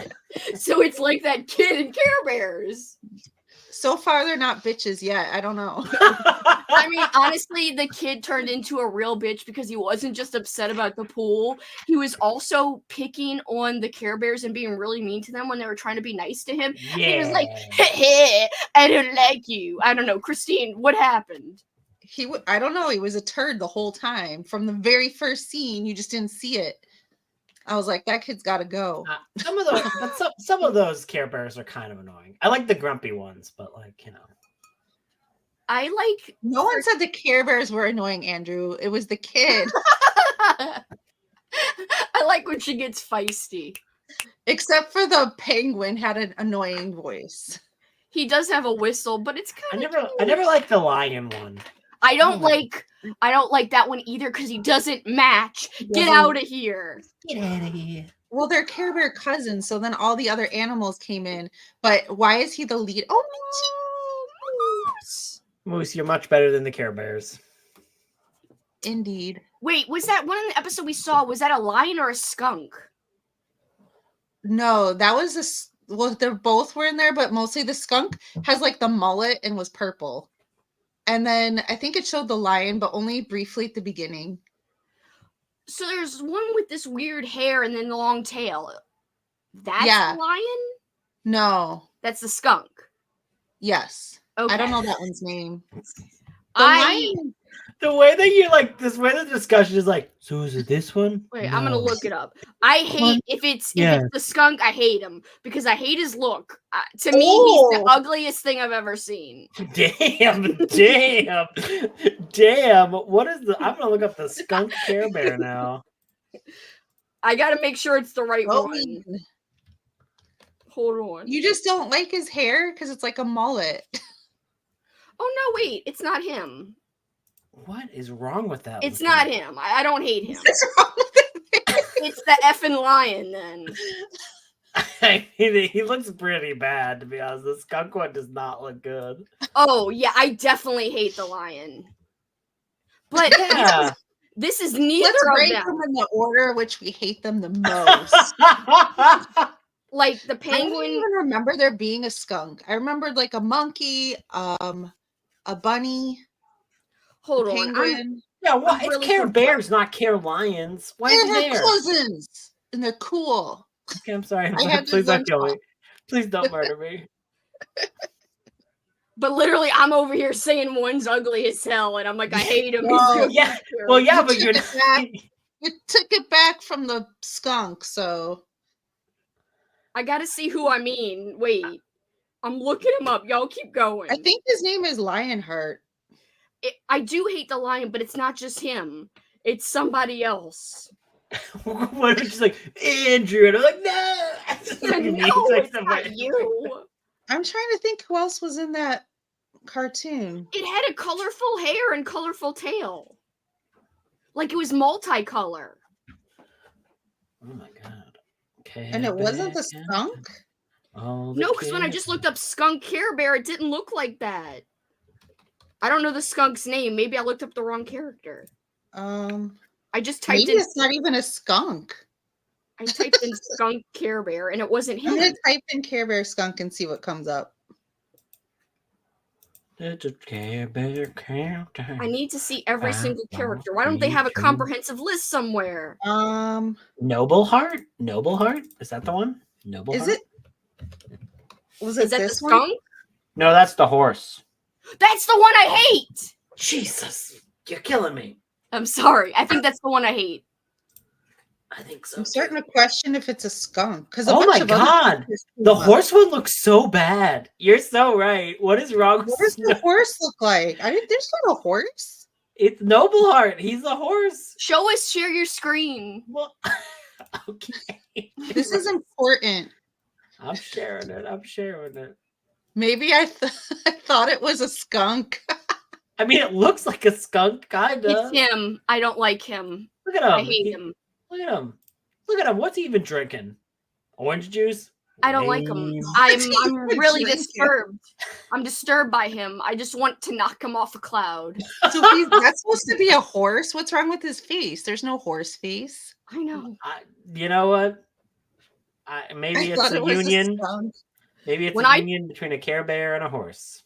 So it's like that kid in Care Bears. So far, they're not bitches yet. I don't know. I mean, honestly, the kid turned into a real bitch because he wasn't just upset about the pool. He was also picking on the Care Bears and being really mean to them when they were trying to be nice to him. Yeah. He was like, hey, I don't like you. I don't know. Christine, what happened? I don't know. He was a turd the whole time. From the very first scene, you just didn't see it. I was like, that kid's got to go. Some of those Care Bears are kind of annoying. I like the grumpy ones, but like, you know. I like. No one said the Care Bears were annoying, Andrew. It was the kid. I like when she gets feisty. Except for the penguin had an annoying voice. He does have a whistle, but it's kind of. I never liked the lion one. I don't like that one either because he doesn't match. Get out of here. Get out of here. Well, they're Care Bear cousins, so then all the other animals came in. But why is he the lead? Oh, Moose, you're much better than the Care Bears. Indeed. Wait, was that one in the episode we saw? Was that a lion or a skunk? No, that was well, they both were in there, but mostly the skunk has like the mullet and was purple. And then I think it showed the lion, but only briefly at the beginning. So there's one with this weird hair and then the long tail. That's the lion? No. That's the skunk. Yes. Okay. I don't know that one's name. The way that you like this way the discussion is like, so is it this one? Wait, I'm gonna look it up. I hate if it's the skunk. I hate him because I hate his look. To me, he's the ugliest thing I've ever seen. Damn. What is the? I'm gonna look up the skunk Care Bear now. I gotta make sure it's the right one. Hold on. You just don't like his hair because it's like a mullet. Oh no! Wait, it's not him. What is wrong with that? It's not him. I don't hate him. What's wrong with it? It's the effing lion then. I mean, he looks pretty bad, to be honest. The skunk one does not look good. Oh, yeah, I definitely hate the lion. But yeah. This is neither Let's of them in the order which we hate them the most. Like the penguin. I don't even remember there being a skunk. I remembered like a monkey, a bunny. Hold on. Yeah, well, it's really Care Bears, not Care Lions. Why is they're cousins, and they're cool. Okay, I'm sorry. Please don't kill me. Please don't murder me. But literally, I'm over here saying one's ugly as hell, and I'm like, I hate him. Well, yeah, but you took it back from the skunk, so I gotta see who I mean. Wait, I'm looking him up. Y'all keep going. I think his name is Lionheart. I do hate the lion, but it's not just him. It's somebody else. What if she's like, Andrew? And I'm like, no. It's not you. I'm trying to think who else was in that cartoon. It had a colorful hair and colorful tail. Like it was multicolor. Oh my god. Okay. And it wasn't the skunk? No, because when I just looked up skunk Care Bear, it didn't look like that. I don't know the skunk's name. Maybe I looked up the wrong character. I just typed in. It's not even a skunk. I typed in skunk Care Bear and it wasn't him. I'm gonna type in Care Bear skunk and see what comes up. It's a Care Bear character. I need to see every single character. Why don't they have a comprehensive list somewhere? Noble Heart? Is that the one? Noble Heart? Is it? Was it Is that this the skunk? one? No, that's the horse. That's the one I hate. Jesus, you're killing me. I'm sorry. I think that's the one I hate. I think so. I'm starting to question if it's a skunk. Oh my god, the horse one looks so bad. You're so right. What is wrong with What does the horse look like? There's not a horse. It's Noble Heart. He's a horse. Show us, share your screen. Well, okay. This is important. I'm sharing it. Maybe I thought it was a skunk. I mean, it looks like a skunk, kind of. It's him. I don't like him. Look at him. I hate him. Look at him. Look at him. What's he even drinking? Orange juice? I don't like him. I'm really disturbed. I'm disturbed by him. I just want to knock him off a cloud. So that's supposed to be a horse? What's wrong with his face? There's no horse face. I know. You know what? Maybe it's a union. Maybe it's a union between a Care Bear and a horse.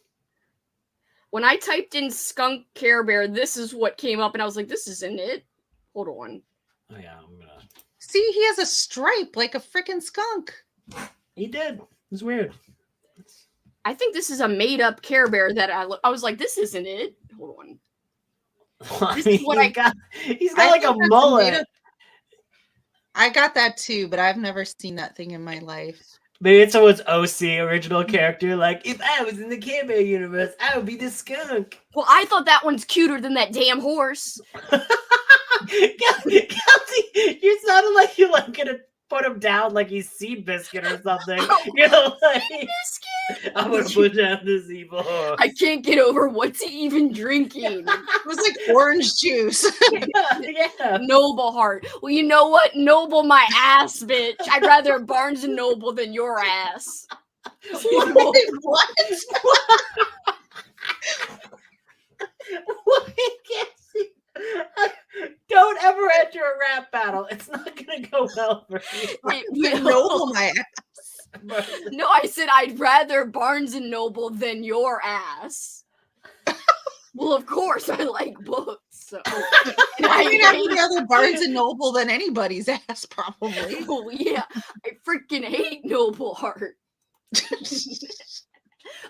When I typed in skunk Care Bear, this is what came up, and I was like, this isn't it. Hold on. Oh, yeah. I'm gonna... See, he has a stripe like a freaking skunk. He did. It's weird. I think this is a made-up Care Bear that I was like, this isn't it. Hold on. Well, this is what I got. He's got like a mullet. I got that too, but I've never seen that thing in my life. Maybe it's someone's OC original character. Like, if I was in the Care Bear universe, I would be the skunk. Well, I thought that one's cuter than that damn horse. Kelsi, you sounded like you're like gonna put him down like he's Seabiscuit or something. You know, like, I'm gonna put down this evil horse. I can't get over what's he even drinking. It was like orange juice. Yeah. Noble Heart. Well, you know what? Noble my ass, bitch. I'd rather Barnes and Noble than your ass. What? Don't ever enter a rap battle. It's not gonna go well for you. Noble my ass. No, I said I'd rather Barnes and Noble than your ass. Well, of course, I like books. So. I'd rather Barnes and Noble than anybody's ass, probably. Oh, yeah. I freaking hate Noble Heart.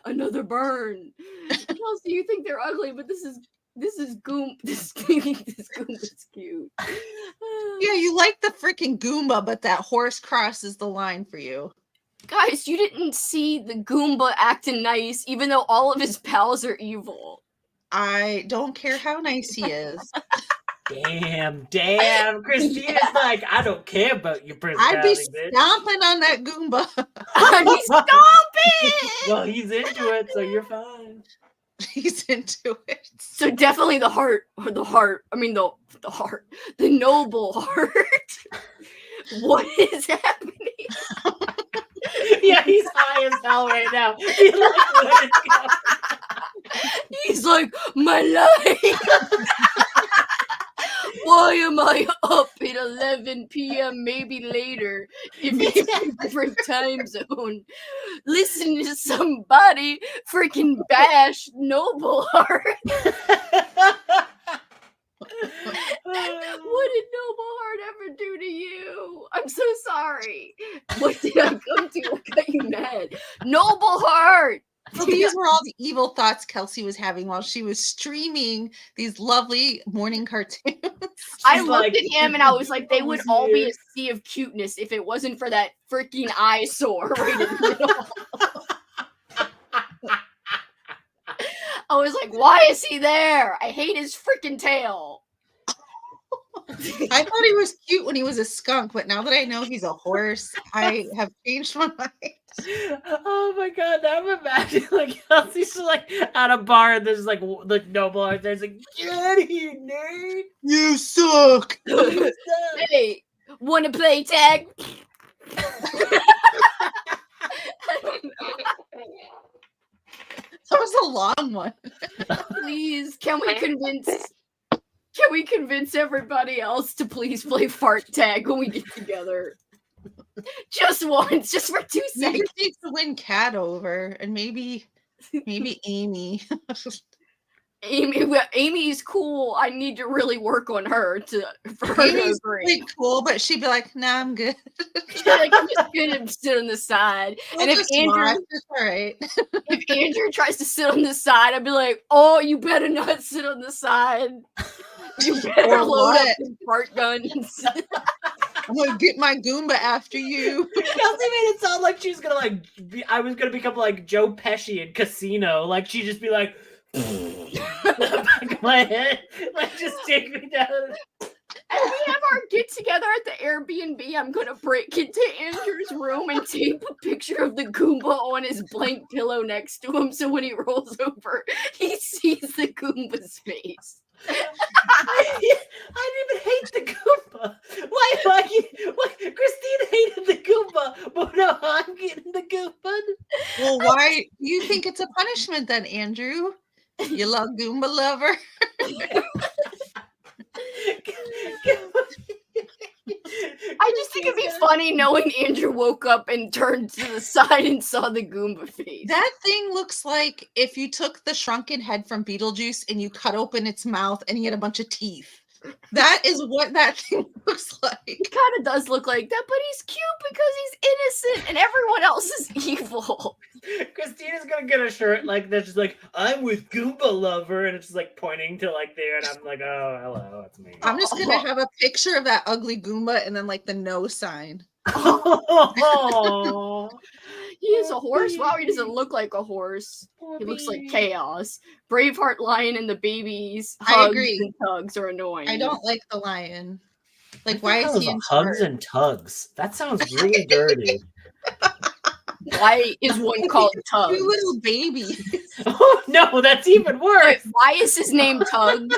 Another burn. Kelsi, you think they're ugly, but this is Goomba. This Goomba's cute. Yeah, you like the freaking Goomba, but that horse crosses the line for you. Guys, you didn't see the Goomba acting nice, even though all of his pals are evil. I don't care how nice he is. Damn. Christina's like, I don't care about your I'd be personality, bitch. stomping on that Goomba. He's stomping! Well, he's into it, so you're fine. He's into it. So definitely the heart, or the heart. I mean the heart, the noble heart. What is happening? Yeah, he's high as hell right now. He's like, my life. Why am I up at 11 p.m. maybe later if it's a different time zone? Listen to somebody freaking bash Noble Heart. What did Noble Heart ever do to you? I'm so sorry. What did I come to? What got you mad? Noble Heart! So these were all the evil thoughts Kelsi was having while she was streaming these lovely morning cartoons. I looked at him and I was like, they would all be a sea of cuteness if it wasn't for that freaking eyesore right in the middle. I was like, why is he there? I hate his freaking tail. I thought he was cute when he was a skunk, but now that I know he's a horse, I have changed my mind. Oh my god, now I'm imagining like Kelsey's like at a bar and there's like the Noble Heart there's like, get out of here, nerd. You suck. Hey, wanna play tag? That was a long one. Please, can we convince everybody else to please play fart tag when we get together? Just once, just for 2 You seconds. just need to win Cat over, and maybe Amy. Amy's cool. I need to really work on her for her to Amy's agree. pretty cool, but she'd be like, "Nah, I'm good." She's like, I'm just gonna sit on the side. We'll And if just Andrew, watch, it's all right. if Andrew tries to sit on the side, I'd be like, "Oh, you better not sit on the side. You better Or load up what? some fart guns." I'm gonna get my Goomba after you. Kelsey made it sound like she's gonna like I was gonna become like Joe Pesci in Casino. Like she'd just be like the back of my head. Like just take me down. And we have our get together at the Airbnb. I'm gonna break into Andrew's room and tape a picture of the Goomba on his blank pillow next to him, so when he rolls over, he sees the Goomba's face. I didn't even hate the Goomba. Why? Christine hated the Goomba, but now I'm getting the Goomba. Well, why do you think it's a punishment then, Andrew? You love Goomba lover? I just think it'd be funny knowing Andrew woke up and turned to the side and saw the Goomba face. That thing looks like if you took the shrunken head from Beetlejuice and you cut open its mouth and he had a bunch of teeth. That is what that thing looks like. It kind of does look like that, but he's cute because he's innocent and everyone else is evil. Christina's gonna get a shirt like that's just like, I'm with Goomba lover, and it's just like pointing to like there, and I'm like, oh, hello, that's me. I'm just gonna have a picture of that ugly Goomba and then like the no sign. Oh, He is a horse. Wow, he doesn't look like a horse. He looks like chaos. Braveheart lion and the babies I hugs agree. and tugs are annoying. I don't like the lion. Like, What why the is hell he in hugs charge? and tugs? That sounds really dirty. Why is one called Tugs? Two little babies. Oh no, that's even worse. Why is his name Tugs?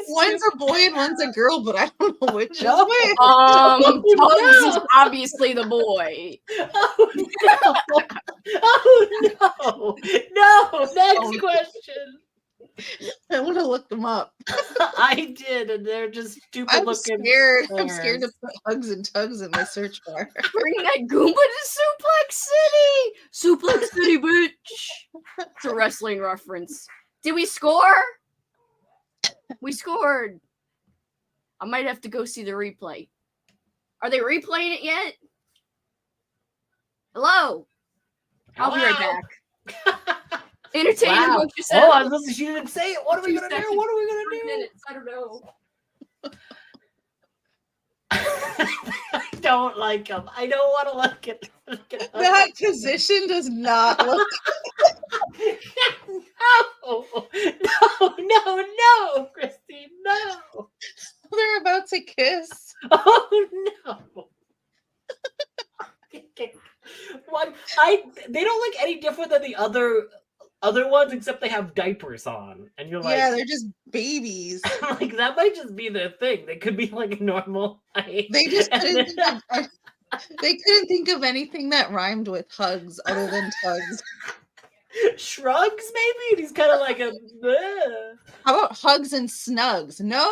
One's a boy and one's a girl, but I don't know which is No. which. Tugs is obviously the boy. Oh no! Oh no! No! Next question. I want to look them up. I did, and they're just stupid I'm looking. scared. I'm scared to put hugs and tugs in my search bar. Bring that Goomba to Suplex City! Suplex City, bitch! It's a wrestling reference. Did we score? We scored. I might have to go see the replay. Are they replaying it yet? Hello? I'll be right back. Entertain Wow. amongst yourselves. Oh, I was listening. She didn't say it. What are we gonna do? What are we gonna do? Minutes. I don't know. I don't like him. I don't want to look at That position does not look. No, Christine, no. They're about to kiss. Oh no. What? They don't look any different than the other ones, except they have diapers on, and you're like, Yeah, they're just babies. like that might just be their thing. They could be like normal height. They just couldn't they couldn't think of anything that rhymed with hugs other than tugs. Shrugs, maybe. And he's kind of like a. How about hugs and snugs? No,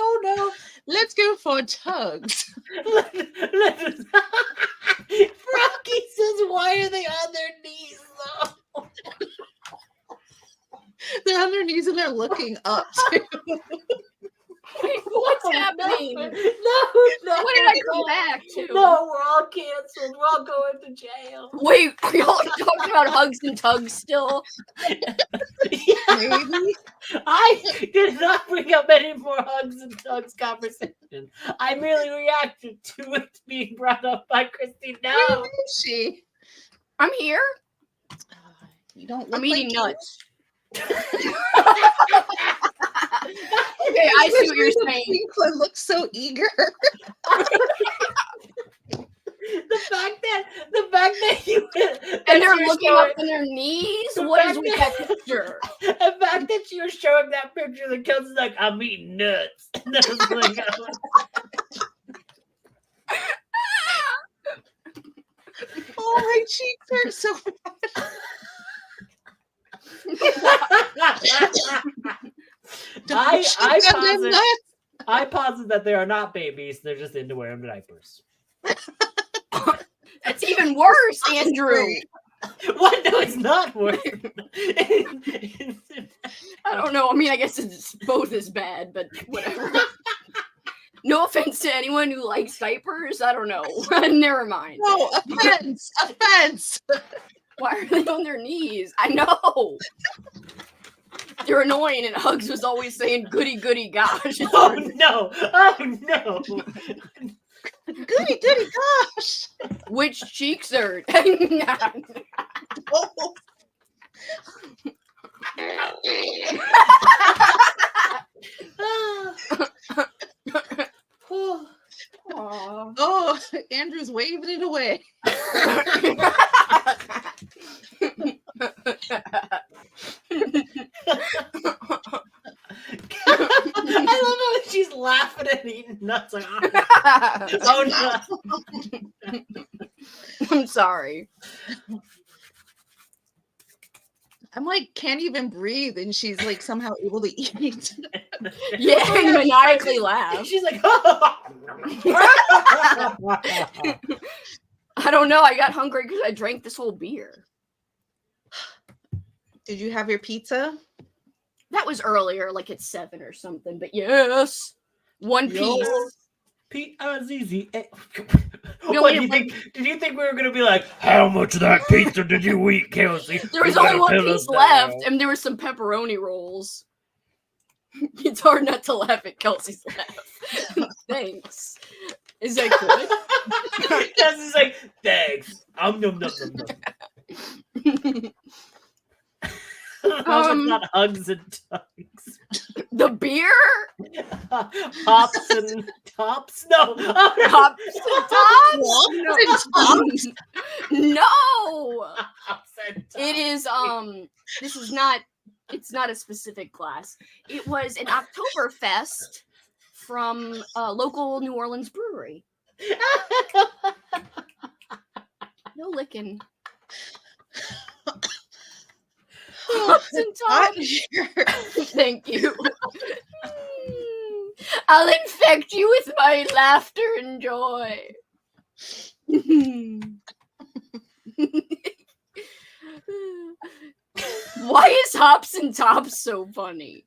let's go for tugs. Froggy says, "Why are they on their knees though?" They're on their knees and they're looking up too. Wait, what's happening? No. What did I come back to? No, we're all canceled. We're all going to jail. Wait, are y'all talking about hugs and tugs still? Maybe. I did not bring up any more hugs and tugs conversation. I merely reacted to it being brought up by Christine. Where No. is she? I'm here. You don't look I'm eating like nuts. Okay, I see what you're saying. Pinkwood looks so eager. The fact that you And they're looking up on their knees? What is with that picture? The fact that you're showing that picture, the Kelsi's like, I'm eating nuts. And I was like, Oh, my cheeks hurt so bad. I posit that they are not babies. They're just into wearing diapers. That's even worse, Andrew. What? No, it's not worse. I don't know. I mean, I guess it's both as bad, but whatever. No offense to anyone who likes diapers. I don't know. Never mind. No, offense. Offense. Why are they on their knees? I know. They're annoying, and Hugs was always saying, goody, goody, gosh. Oh, no. Oh, no. Goody, goody, gosh. Which cheeks hurt? Oh, Andrew's waving it away. I love how she's laughing and eating nuts. Like, oh no. I'm sorry. I'm like, can't even breathe, and she's like somehow able to eat. Yeah, and maniacally laugh. She's like, I don't know. I got hungry because I drank this whole beer. Did you have your pizza? That was earlier, like at 7 or something. But yes, one piece. P-I-Z-Z-A. No, What, wait, did you think we were going to be like, how much of that pizza did you eat, Kelsi? There was only one piece left, and there were some pepperoni rolls. It's hard not to laugh at Kelsi's laugh. Thanks. Is that good? Kelsi's like, thanks. Nom, nom, nom, nom. It's not hugs and tugs. The beer? Hops and tops? No. Hops and tops? No. Hops and tops. It is, this is not, it's not a specific class. It was an Oktoberfest from a local New Orleans brewery. No licking. Hops and tops. Thank you. I'll infect you with my laughter and joy. Why is hops and tops so funny?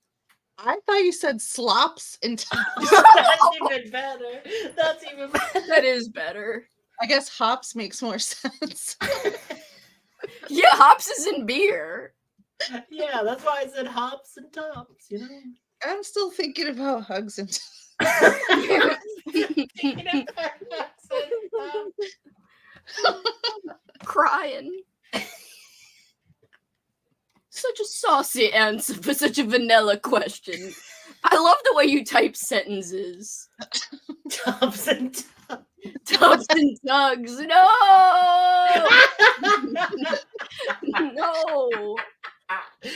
I thought you said slops and tops. That's even better. That's even better. That is better. I guess hops makes more sense. Yeah, hops is in beer. Yeah, that's why I said hops and tops, you know? I'm still thinking about hugs and Crying. Such a saucy answer for such a vanilla question. I love the way you type sentences. Tops and tops. Tubs and tugs. No! No.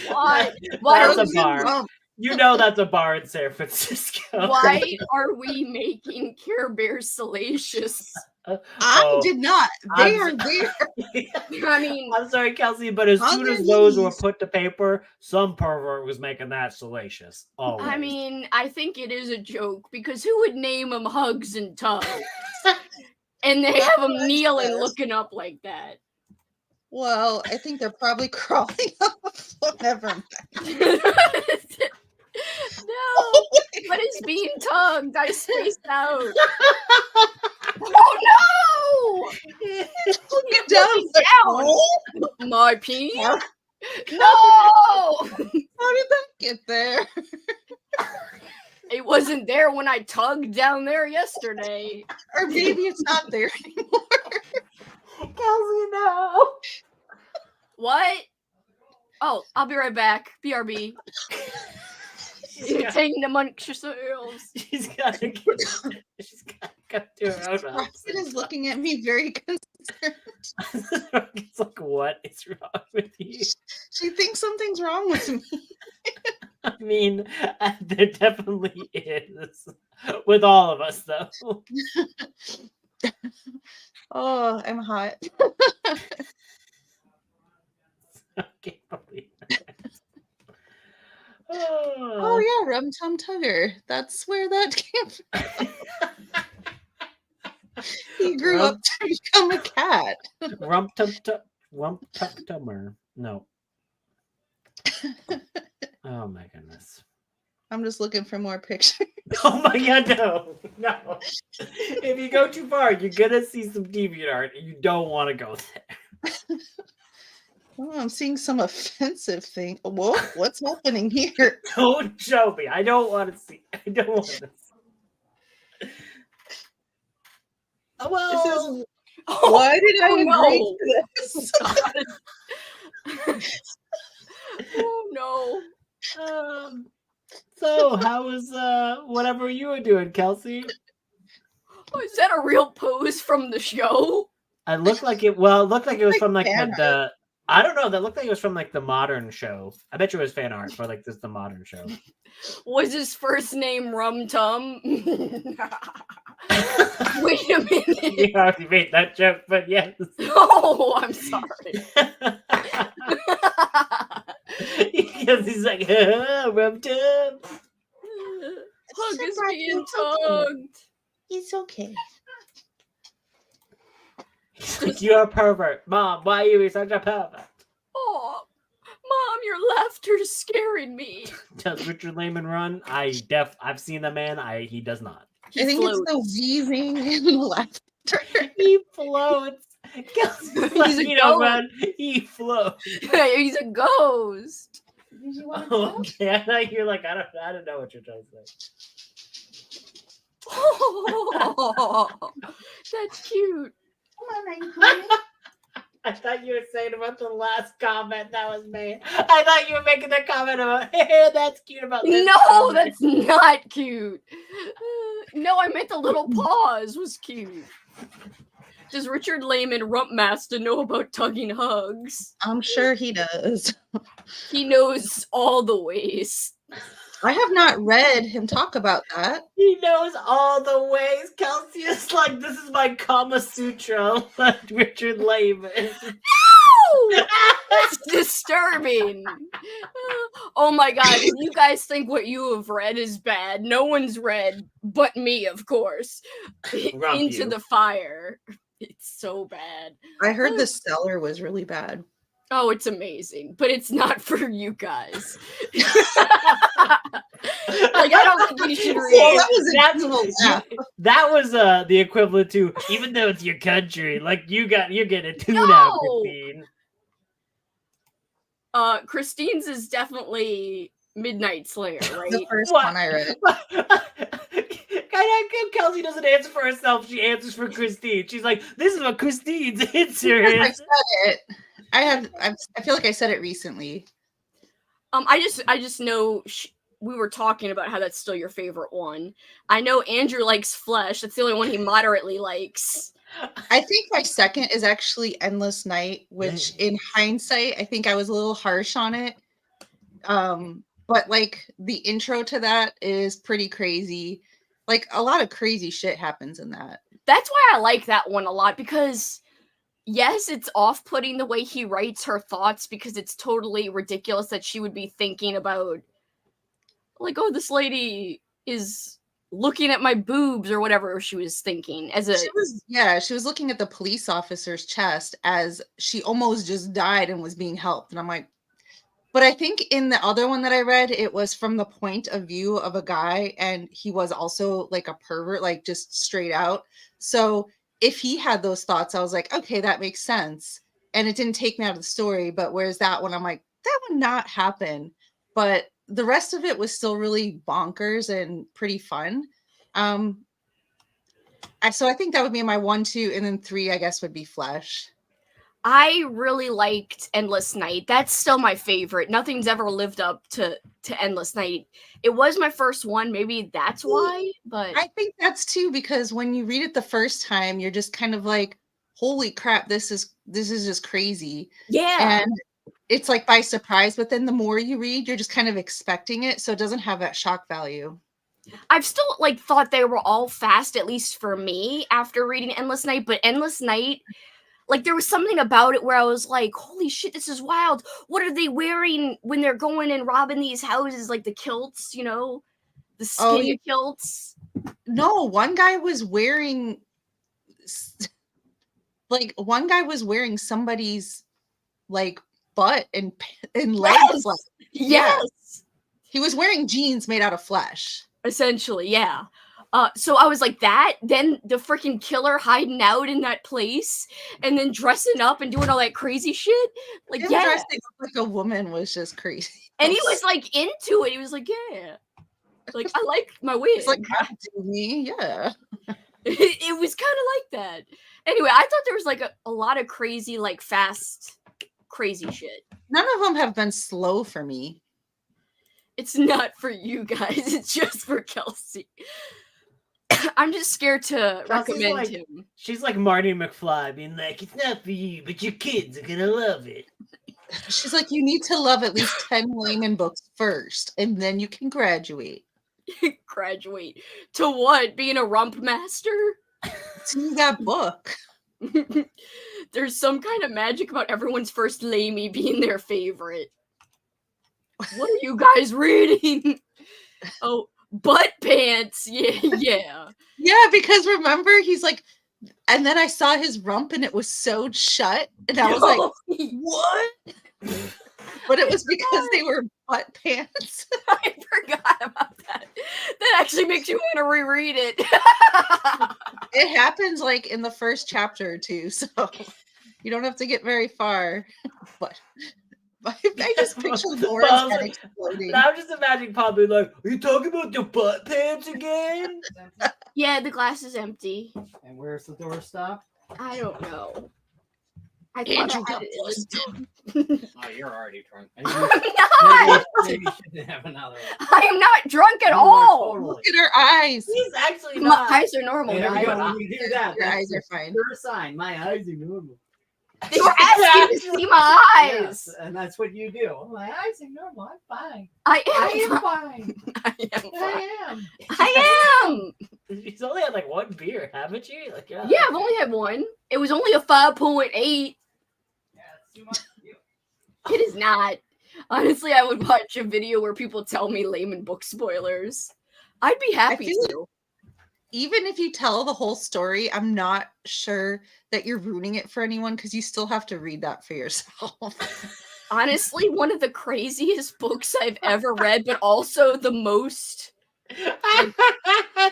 Why? Why That's are a bar. You know that's a bar in San Francisco. Why are we making Care Bears salacious? I did not. They are there. I mean, I'm sorry, Kelsi, but as soon as those were put to paper, some pervert was making that salacious. Always. I mean, I think it is a joke because who would name them Hugs and Tugs? And they have them kneeling, looking up like that. Well, I think they're probably crawling up. Never mind. No, what is being tugged? I spaced out. Oh no! Get down. My penis. No! How did that get there? It wasn't there when I tugged down there yesterday. Or maybe it's not there anymore. Kelsi, no. What? Oh, I'll be right back. BRB. Taking amongst yourselves. She's got to go to her own house. Roxanne is looking at me very concerned. It's like, what is wrong with you? She thinks something's wrong with me. I mean, there definitely is. With all of us, though. Oh, I'm hot. I can't believe that. Oh yeah, Rum Tum Tugger. That's where that came from. He grew up to become a cat. Rump tuck tummer. No. Oh my goodness. I'm just looking for more pictures. Oh my god, no. If you go too far, you're gonna see some DeviantArt and you don't want to go there. Oh, I'm seeing some offensive thing. Whoa, what's happening here? Don't show me. I don't want to see. I don't want to see. Oh, well. Why did I agree to this? Oh no. So how was whatever you were doing, Kelsi? Oh, is that a real pose from the show? It looked like it. Well, it looked like it was from like the. I don't know. That looked like it was from like the modern show. I bet you it was fan art for like the modern show. Was his first name Rum Tum? Wait a minute. You already made that joke, but yes. Oh, I'm sorry. Because he's like, Rum Tum. Hug is being tugged. It's okay. You're a pervert. Mom, why are you such a pervert? Oh, Mom, your laughter's scaring me. Does Richard Lehman run? I've seen the man. He does not. I think it's the wheezing and the laughter. He floats. He's a ghost. Run. He floats. He's a ghost. Oh, okay. I thought you're like, I don't know what you're trying to say. Oh, that's cute. I thought you were saying about the last comment that was made. I thought you were making the comment about, hey, that's cute about this. No, comment. that's not cute. No, I meant the little pause was cute. Does Richard Lehman Rumpmaster know about tugging hugs? I'm sure he does. He knows all the ways. I have not read him talk about that. He knows all the ways. Kelsi is like, this is my Kama Sutra, like Richard Lehman. No! That's disturbing. Oh my god, if you guys think what you have read is bad, no one's read but me, of course. Into the Fire. It's so bad. I heard the Stellar was really bad. Oh, it's amazing, but it's not for you guys. Like, I don't think you should read it. That was the equivalent to, even though it's your country, like you're getting a tune out, Christine. Christine's is definitely Midnight Slayer, The right? first What? one I read. Kelsi doesn't answer for herself. She answers for Christine. She's like, "This is what Christine's answer I is." said it. I feel like I said it recently. I just know we were talking about how that's still your favorite one. I know Andrew likes Flesh. That's the only one he moderately likes. I think my second is actually Endless Night, which in hindsight, I think I was a little harsh on it. But like the intro to that is pretty crazy. Like a lot of crazy shit happens in that. That's why I like that one a lot, because yes, it's off-putting the way he writes her thoughts, because it's totally ridiculous that she would be thinking about, like, oh, this lady is looking at my boobs or whatever she was thinking. She was looking at the police officer's chest as she almost just died and was being helped. And I'm like, but I think in the other one that I read, it was from the point of view of a guy, and he was also like a pervert, like just straight out. So if he had those thoughts, I was like, okay, that makes sense. And it didn't take me out of the story. But whereas that one, I'm like, that would not happen. But the rest of it was still really bonkers and pretty fun. So I think that would be my 1, 2, and then 3, I guess, would be Flesh. I really liked Endless Night. That's still my favorite. Nothing's ever lived up to Endless Night. It was my first one. Maybe that's why, but I think that's too, because when you read it the first time, you're just kind of like, holy crap, this is just crazy. yeah. And it's like by surprise, but then the more you read, you're just kind of expecting it, so it doesn't have that shock value. I've still like thought they were all fast, at least for me, after reading Endless Night, but Endless Night, like, there was something about it where I was like, holy shit, this is wild. What are they wearing when they're going and robbing these houses? Like the kilts, you know? The skinny kilts. No, one guy was wearing somebody's like butt and legs. Like, yes. He was wearing jeans made out of flesh. Essentially, yeah. So I was like that, then the freaking killer hiding out in that place, and then dressing up and doing all that crazy shit. Like, yeah. Dressing up like a woman was just crazy. And he was like into it. He was like, yeah. Like, I like my wig. It's like, do me, yeah. It was kind of like that. Anyway, I thought there was like a lot of crazy, like fast, crazy shit. None of them have been slow for me. It's not for you guys. It's just for Kelsi. I'm just scared to recommend him. She's like Marty McFly, being like, it's not for you, but your kids are gonna love it. She's like, you need to love at least 10 layman books first, and then you can graduate. Graduate to what? Being a rump master? To that book. There's some kind of magic about everyone's first lamey being their favorite. What are you guys reading? Oh, butt pants. Yeah. Yeah, because remember, he's like, and then I saw his rump and it was sewed shut. And I was like, what? But it was because they were butt pants. I forgot about that. That actually makes you want to reread it. It happens like in the first chapter or two, so you don't have to get very far. But I just picture Laura's head exploding. I'm just imagining Paul being like, are you talking about the butt pants again? Yeah, the glass is empty. And where's the door stop? I don't know. I Andrew thought Oh, you're already drunk. I'm not. Maybe you shouldn't have another one. I am not drunk at all. Totally. Look at her eyes. He's actually My not. eyes are normal. Hey, there guys. we go. When you do that, Your that's eyes are fine. your sign. My eyes are normal. They were asking to see my eyes. Yes, and that's what you do. My eyes are normal. I'm fine. I I am am fine. I am fine. I am. I am. You've only had like one beer, haven't you? Like, Yeah, I've only had one. It was only a 5.8. Yeah, it's too much for you. It is not. Honestly, I would watch a video where people tell me layman book spoilers. I'd be happy feel to. Even if you tell the whole story, I'm not sure that you're ruining it for anyone because you still have to read that for yourself. Honestly, one of the craziest books I've ever read, but also the most. You have to.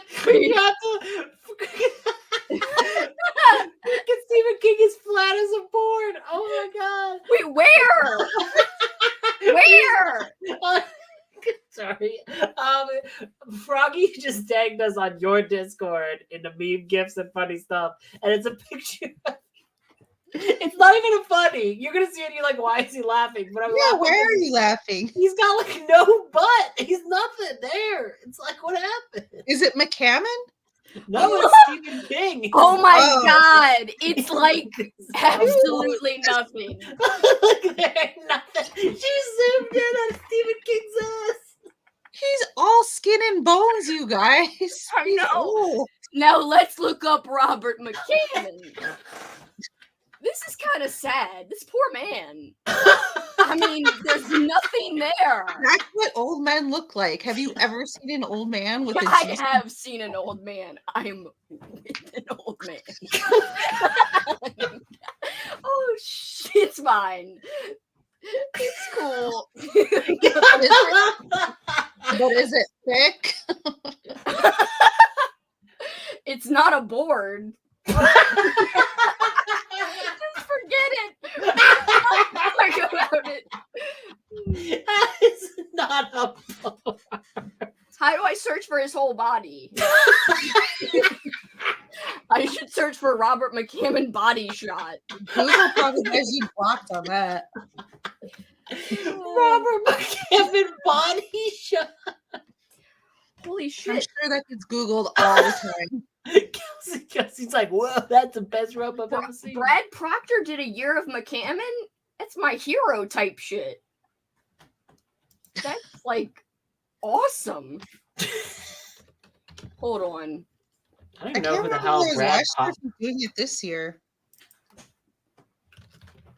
Stephen King is flat as a board. Oh my god. Wait, where? tagged us on your Discord in the meme gifs and funny stuff, and it's a picture. It's not even a funny. You're gonna see it. And you're like, why is he laughing? But I'm laughing. Why are you laughing? He's got like no butt. He's nothing there. It's like, what happened? Is it McCammon? No, it's Stephen King. Oh my Oh. God. It's like absolutely nothing. Look there, nothing. She zoomed in on Stephen King's ass. He's all skin and bones, you guys. I He's know. old. Now let's look up Robert McCammon. This is kind of sad. This poor man. I mean, there's nothing there. That's what old men look like. Have you ever seen an old man with a I juicy- have seen an old man. I'm with an old man. Oh, shit, it's mine. It's cool. But is it thick? It's not a board. Just forget it. Talk about it. It's not a board. How do I search for his whole body? I should search for Robert McCammon body shot. Google probably has you blocked on that. Robert McCammon body shot. Holy I'm shit. sure that gets Googled all the time. Kelsey's like, whoa, that's the best rub I've ever seen. Brad Proctor did a year of McCammon? That's my hero type shit. That's like awesome. Hold on. I don't I even know can't who the remember hell who was Brad last year Pop. from doing it this year.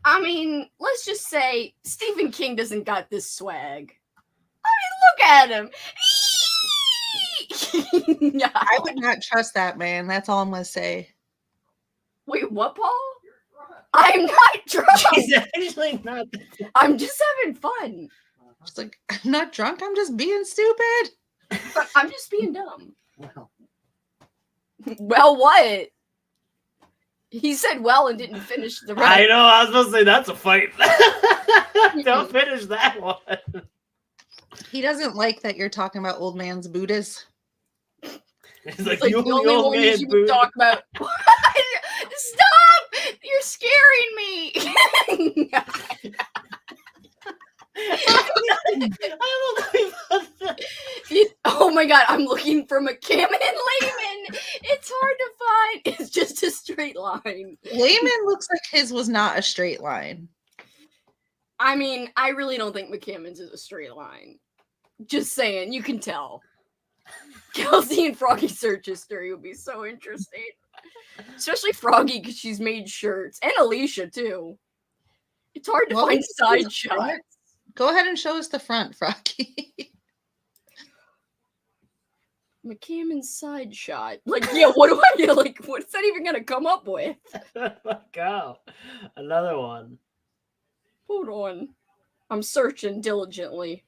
I mean, let's just say Stephen King doesn't got this swag. I mean, look at him. I would not trust that man. That's all I'm gonna say. Wait, what, Paul? I'm not drunk. He's actually not. I'm just having fun. Just like, I'm not drunk. I'm just being stupid. I'm just being dumb. Well, Well, what? He said well and didn't finish the rest. I know. I was supposed to say that's a fight. Don't finish that one. He doesn't like that you're talking about old man's Buddhas. He's like, It's like you the only old one man, you boo. would talk about. Stop! You're scaring me. Oh my god, I'm looking for McCammon and Lehman. It's hard to find. It's just a straight line. Layman looks like his was not a straight line. I mean, I really don't think McCammon's is a straight line. Just saying, you can tell. Kelsi and Froggy search history would be so interesting. Especially Froggy because she's made shirts. And Alicia, too. It's hard to Well, find let's side see the shots. front. Go ahead and show us the front, Froggy. McCammon's side shot. Like, yeah, what do I get? Like, what's that even gonna come up with? Go. Another one. Hold on. I'm searching diligently.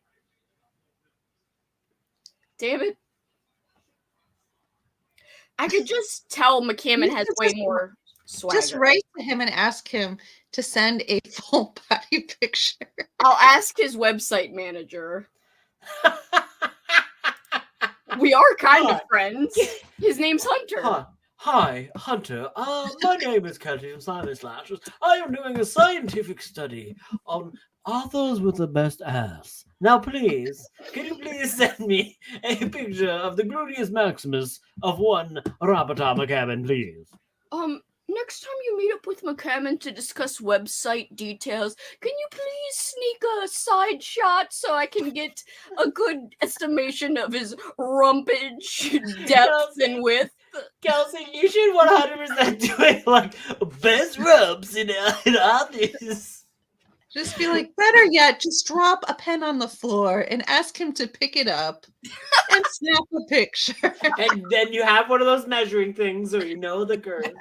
Damn it. I could just tell McCammon has way more swagger. Just write to him and ask him to send a full body picture. I'll ask his website manager. We are kind of friends. His name's Hunter. Hi, Hunter. My name is Kelsi from Simon Slashes. I am doing a scientific study on authors with the best ass. Now, please, can you please send me a picture of the gluteus maximus of one Robert McCammon, please? Next time you meet up with McCammon to discuss website details, can you please sneak a side shot so I can get a good estimation of his rumpage, depth, and width? Kelsi, you should 100% do it like best rubs in office. Just be like, better yet, just drop a pen on the floor and ask him to pick it up and snap a picture. And then you have one of those measuring things so you know the curve.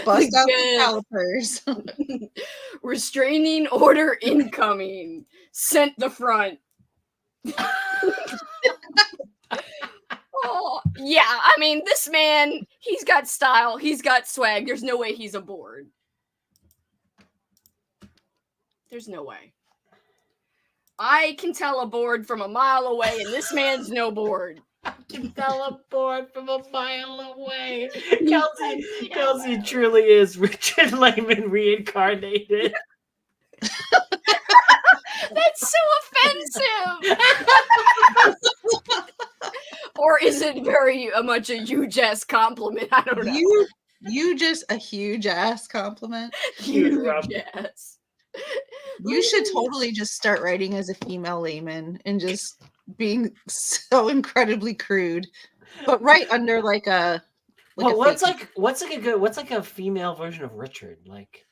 Bust out the Yes. calipers. Restraining order incoming. Sent the front. Oh, yeah, I mean, this man, he's got style, he's got swag. There's no way he's a board. There's no way. I can tell a board from a mile away, and this man's no board. I can teleport from a mile away. Kelsi truly is Richard Lehman reincarnated. That's so offensive. Or is it very much a huge ass compliment? I don't know. You just a huge ass compliment. Huge ass. You should totally just start writing as a female layman and just being so incredibly crude, but right under like a. Well, what's like a female version of Richard? Like,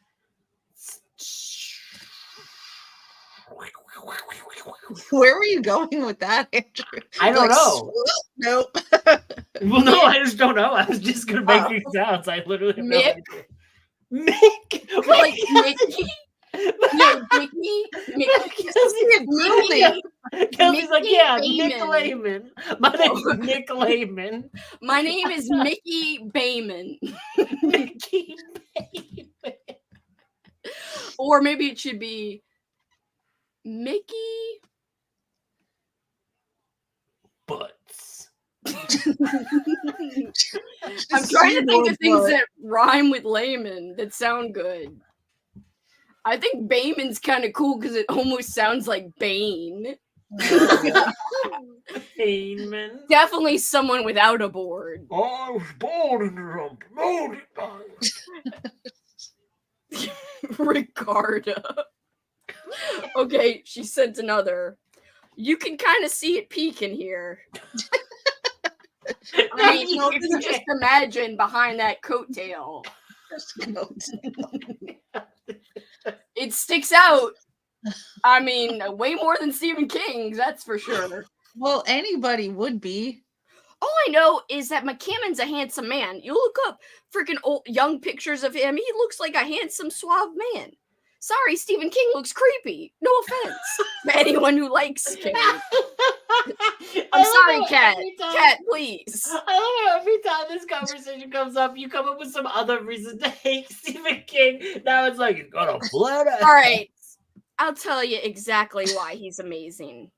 where were you going with that, Andrew? I don't know. Nope. Well, no, I just don't know. I was just gonna make these sounds. I literally have no idea. Mick, like Mickey. No, Mickey. Kelsi's like, yeah, Nick Lehman. My name's Nick Lehman. My name is Mickey Bayman. Mickey Bayman. Or maybe it should be Mickey Butts. I'm trying to think of things that rhyme with layman that sound good. I think Bayman's kind of cool because it almost sounds like Bane. Bayman. Definitely someone without a board. I was born in the rump. Ricarda. Okay, she sent another. You can kind of see it peeking here. I mean, if you just imagine behind that coattail. It sticks out. I mean, way more than Stephen King's, that's for sure. Well, anybody would be. All I know is that McCammon's a handsome man. You look up freaking old young pictures of him, he looks like a handsome, suave man. Sorry, Stephen King looks creepy. No offense to anyone who likes King. I'm sorry, Kat. Kat, please. I don't know. Every time this conversation comes up, you come up with some other reason to hate Stephen King. Now it's like, you got a flat ass. All right. I'll tell you exactly why he's amazing.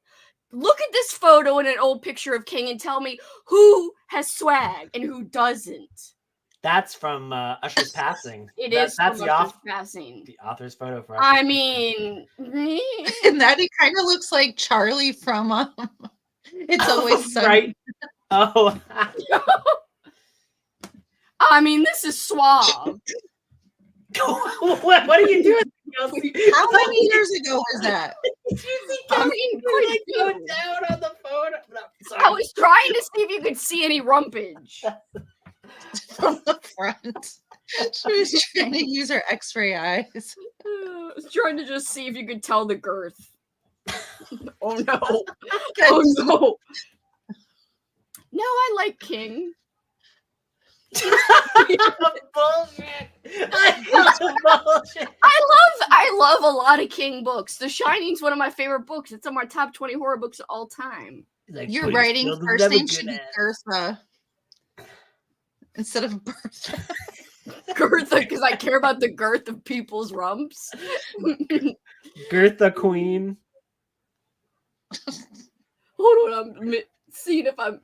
Look at this photo and an old picture of King and tell me who has swag and who doesn't. That's from Usher's Passing. That's from Usher's Passing. The author's photo for I mean... And that he kind of looks like Charlie from It's Always Sunny. Right. Oh. I mean, this is suave. What are you doing, Kelsi? How many years ago was that? I mean, like go down on the photo. No, I was trying to see if you could see any rumpage. From the front. She was trying to use her x-ray eyes. I was trying to just see if you could tell the girth. Oh no. Oh no. No, I like King. Bullshit. Bullshit. I love a lot of King books. The Shining's one of my favorite books. It's on my top 20 horror books of all time. Like, your writing first name should be Gertha instead of Bertha. Gertha, because I care about the girth of people's rumps. Gertha Queen. Hold on, I'm seeing if I'm...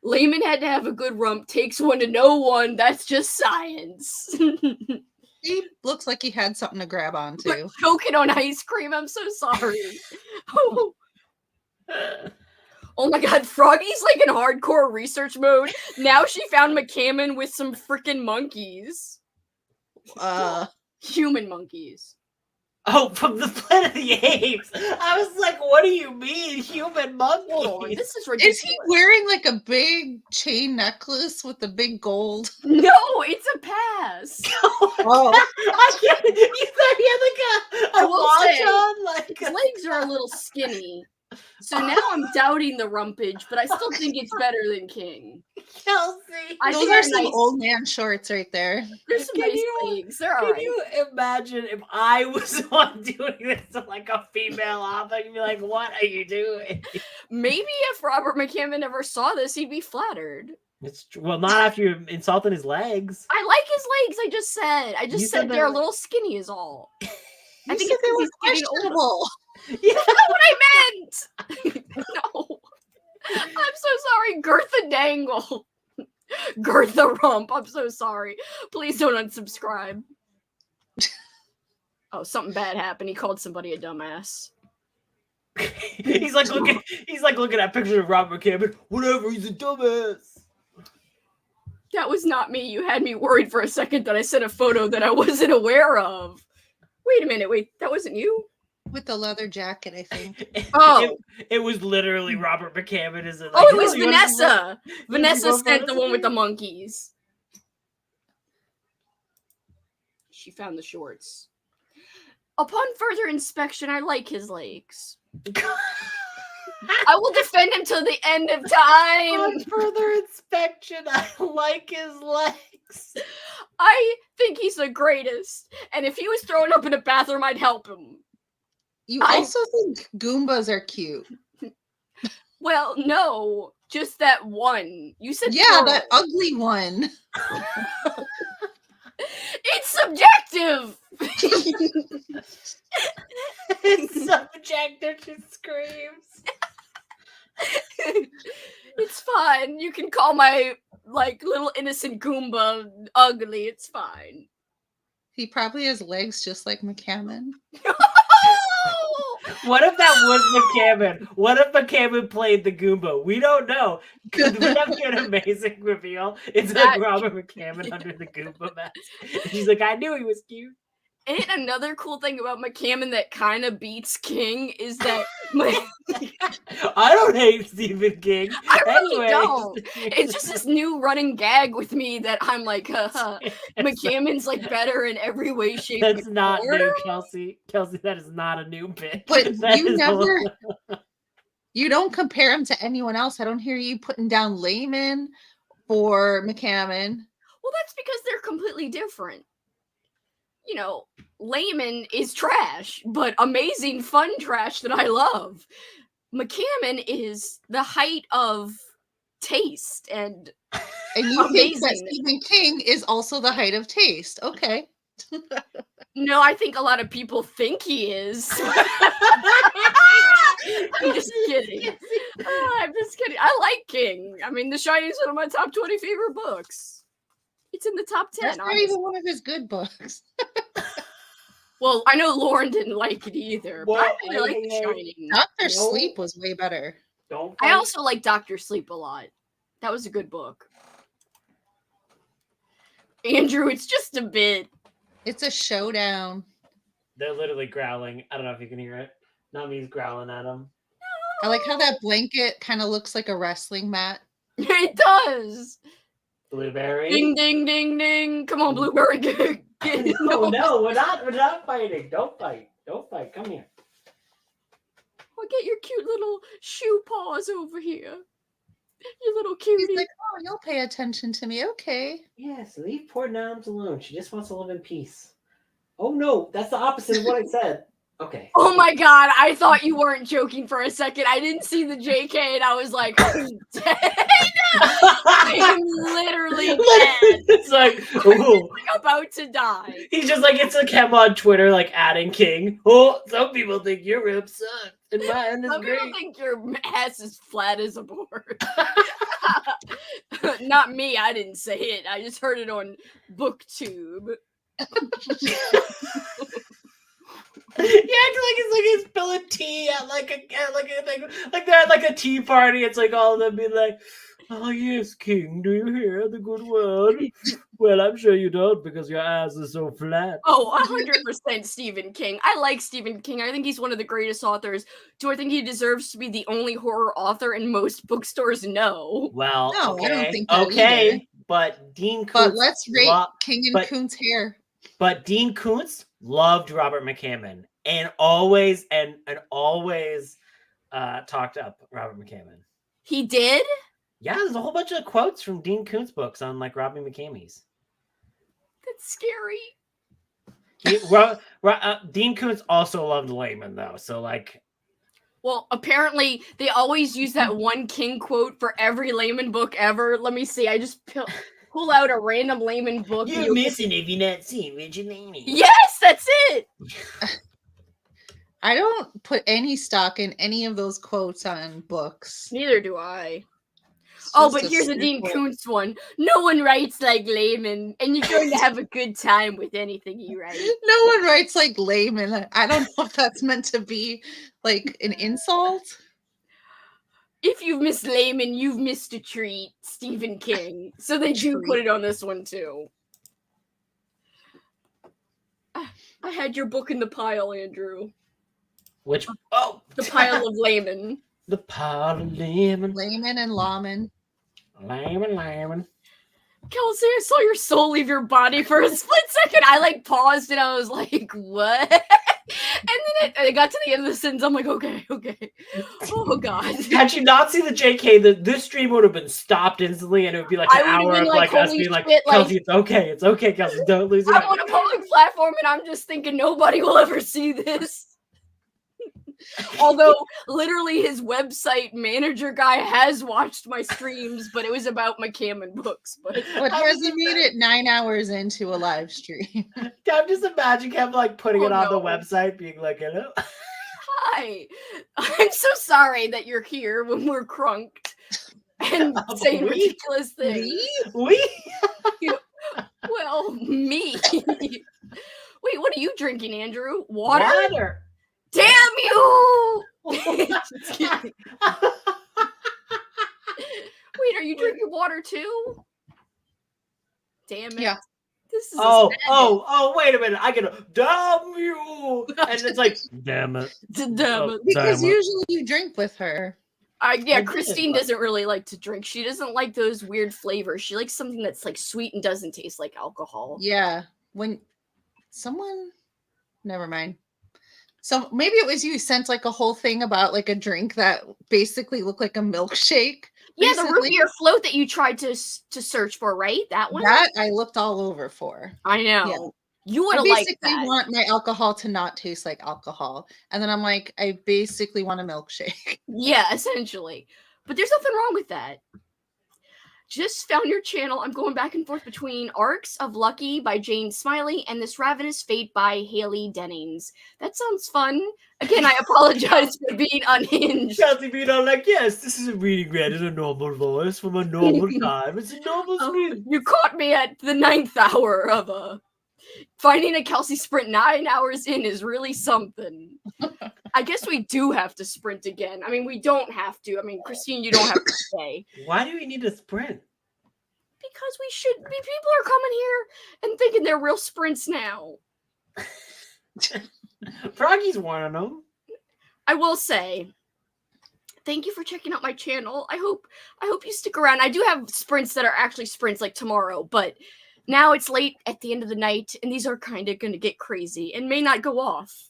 Layman had to have a good rump. Takes one to know one. That's just science. He looks like he had something to grab onto. Choking on ice cream. I'm so sorry. Oh my god, Froggy's like in hardcore research mode. Now she found McCammon with some freaking monkeys. Human monkeys. Oh, from the Planet of the Apes. I was like, what do you mean, human monkeys? Oh, this is ridiculous. Is he wearing like a big chain necklace with the big gold? No, it's a pass. Oh. I can't. You thought he had like a watch on? Like, his legs are a little skinny. So now I'm doubting the rumpage, but I still think it's better than King. Kelsi. Those are some old man shorts right there. There's some nice legs. They're alright. Can you imagine if I was the one doing this to like a female author? You'd be like, what are you doing? Maybe if Robert McCammon ever saw this, he'd be flattered. It's well, not after you insulted his legs. I like his legs, I just said they're a little skinny is all. I think they were questionable. Yeah. That's not what I meant. No. I'm so sorry, Gertha Dangle. Gertha Rump. I'm so sorry. Please don't unsubscribe. Oh, something bad happened. He called somebody a dumbass. He's like looking at pictures of Robert McCammon. Whatever, he's a dumbass. That was not me. You had me worried for a second that I sent a photo that I wasn't aware of. Wait a minute. Wait, that wasn't you? With the leather jacket, I think. Oh. It was literally Robert McCammon. Is it? It was Vanessa. Vanessa sent the one with the monkeys. She found the shorts. Upon further inspection, I like his legs. I will defend him till the end of time. On further inspection, I like his legs. I think he's the greatest. And if he was thrown up in a bathroom, I'd help him. You also think Goombas are cute. Well, no. Just that one. You said that ugly one. It's subjective. It's subjective. She screams. It's fine. You can call my little innocent Goomba ugly. It's fine. He probably has legs just like McCammon. What if that was McCammon? What if McCammon played the Goomba? We don't know. Could we have an amazing reveal? It's like Robert McCammon under the Goomba mask. She's like, I knew he was cute. And another cool thing about McCammon that kind of beats King is that I don't hate Stephen King. I really don't. It's just this new running gag with me that I'm like, McCammon's like better in every way, shape, That's and not form. new, Kelsi. Kelsi, that is not a new bit. But you don't compare him to anyone else. I don't hear you putting down Layman or McCammon. Well, that's because they're completely different. You know, Layman is trash, but amazing fun trash that I love. McCammon is the height of taste and you amazing. think that Stephen King is also the height of taste. Okay. No, I think a lot of people think he is. I'm just kidding. I'm just kidding. I like King. I mean, The Shining is one of my top 20 favorite books. It's in the top 10. That's not even one of his good books. Well, I know Lauren didn't like it either, but I really like The Shining. Dr. Sleep was way better. I also like Dr. Sleep a lot. That was a good book. Andrew, it's just a bit. It's a showdown. They're literally growling. I don't know if you can hear it. Nami's growling at them. I like how that blanket kind of looks like a wrestling mat. It does. Blueberry. Ding, ding, ding, ding. Come on, Blueberry. No, we're not fighting. Don't fight. Come here. Well, get your cute little shoe paws over here. You little cutie. He's like, oh, you'll pay attention to me. Okay. Yes, leave poor Nams alone. She just wants to live in peace. Oh no, that's the opposite of what I said. Okay. Oh my god, I thought you weren't joking for a second. I didn't see the JK and I was like, I'm dead. I'm literally dead. It's like, ooh. I'm about to die. He's just like, it's like him on Twitter, like adding King. Oh, some people think your rib sucks. And mine is Some great. people think your ass is flat as a board. Not me, I didn't say it. I just heard it on BookTube. Yeah, like he's spilling tea at like a thing, like they're at like a tea party. It's like all of them be like, "Oh yes, King, do you hear the good word?" Well, I'm sure you don't because your ass is so flat. Oh, 100% Stephen King. I like Stephen King. I think he's one of the greatest authors. Do I think he deserves to be the only horror author in most bookstores? No. Well, No, okay, I don't think that okay, either. But Dean Koontz. But let's rate King and Koontz hair. But Dean Koontz loved Robert McCammon and always talked up Robert McCammon. He did? Yeah, there's a whole bunch of quotes from Dean Koontz books on like Robert McCammy's. That's scary. Dean Koontz also loved Layman though, so like. Well, apparently they always use that one King quote for every Layman book ever. Let me see. I just pull out a random Layman book. You're missing if you're not seeing Richard Layman. Yes, that's it. I don't put any stock in any of those quotes on books. Neither do I. It's Oh, just but a here's a Dean circle. Koontz one. No one writes like Layman, and you're going to have a good time with anything you write. No one writes like layman. I don't know if that's meant to be like an insult. If you've missed Layman, you've missed a treat, Stephen King. So they do put it on this one too. I had your book in the pile, Andrew. Which oh The pile of Layman. the pile of lemon. Layman and lawman. Lemon. Kelsi, I saw your soul leave your body for a split second. I like paused and I was like, what? And then I got to the end of the sentence. I'm like, okay. Oh god. Had you not seen the JK, this stream would have been stopped instantly, and it would be like an hour of like us being like, Kelsi, it's okay, Kelsi, don't lose it. I'm on a public platform and I'm just thinking nobody will ever see this. Although literally his website manager guy has watched my streams, but it was about McCammon books. But has he made it 9 hours into a live stream? I'm just imagining him like putting it on the website, being like, hello. Hi. I'm so sorry that you're here when we're crunked and saying ridiculous things. Well, me. Wait, what are you drinking, Andrew? Water? Damn you! Wait, are you drinking water too? Damn it. Yeah. This is wait a minute. I get a damn you. And it's like, damn it. Because usually you drink with her. Christine doesn't really like to drink. She doesn't like those weird flavors. She likes something that's like sweet and doesn't taste like alcohol. Yeah. Never mind. So maybe it was you sent like a whole thing about like a drink that basically looked like a milkshake. Yeah, the root beer float that you tried to search for, right? That one? That I looked all over for. I know. Yeah. You would have liked that. I basically want my alcohol to not taste like alcohol. And then I'm like, I basically want a milkshake. Yeah, essentially. But there's nothing wrong with that. Just found your channel. I'm going back and forth between Arcs of Lucky by Jane Smiley and This Ravenous Fate by Haley Dennings. That sounds fun. Again, I apologize for being unhinged. Kelsi being all like, yes, this is a reading read in a normal voice from a normal time. It's a normal stream. You caught me at the 9th hour of finding a Kelsi sprint 9 hours in is really something. I guess we do have to sprint again. I mean, we don't have to. I mean, Christine, you don't have to stay. Why do we need to sprint? Because we should be. People are coming here and thinking they're real sprints now. Froggy's one of them. I will say, thank you for checking out my channel. I hope you stick around. I do have sprints that are actually sprints like tomorrow, but now it's late at the end of the night, and these are kind of going to get crazy and may not go off.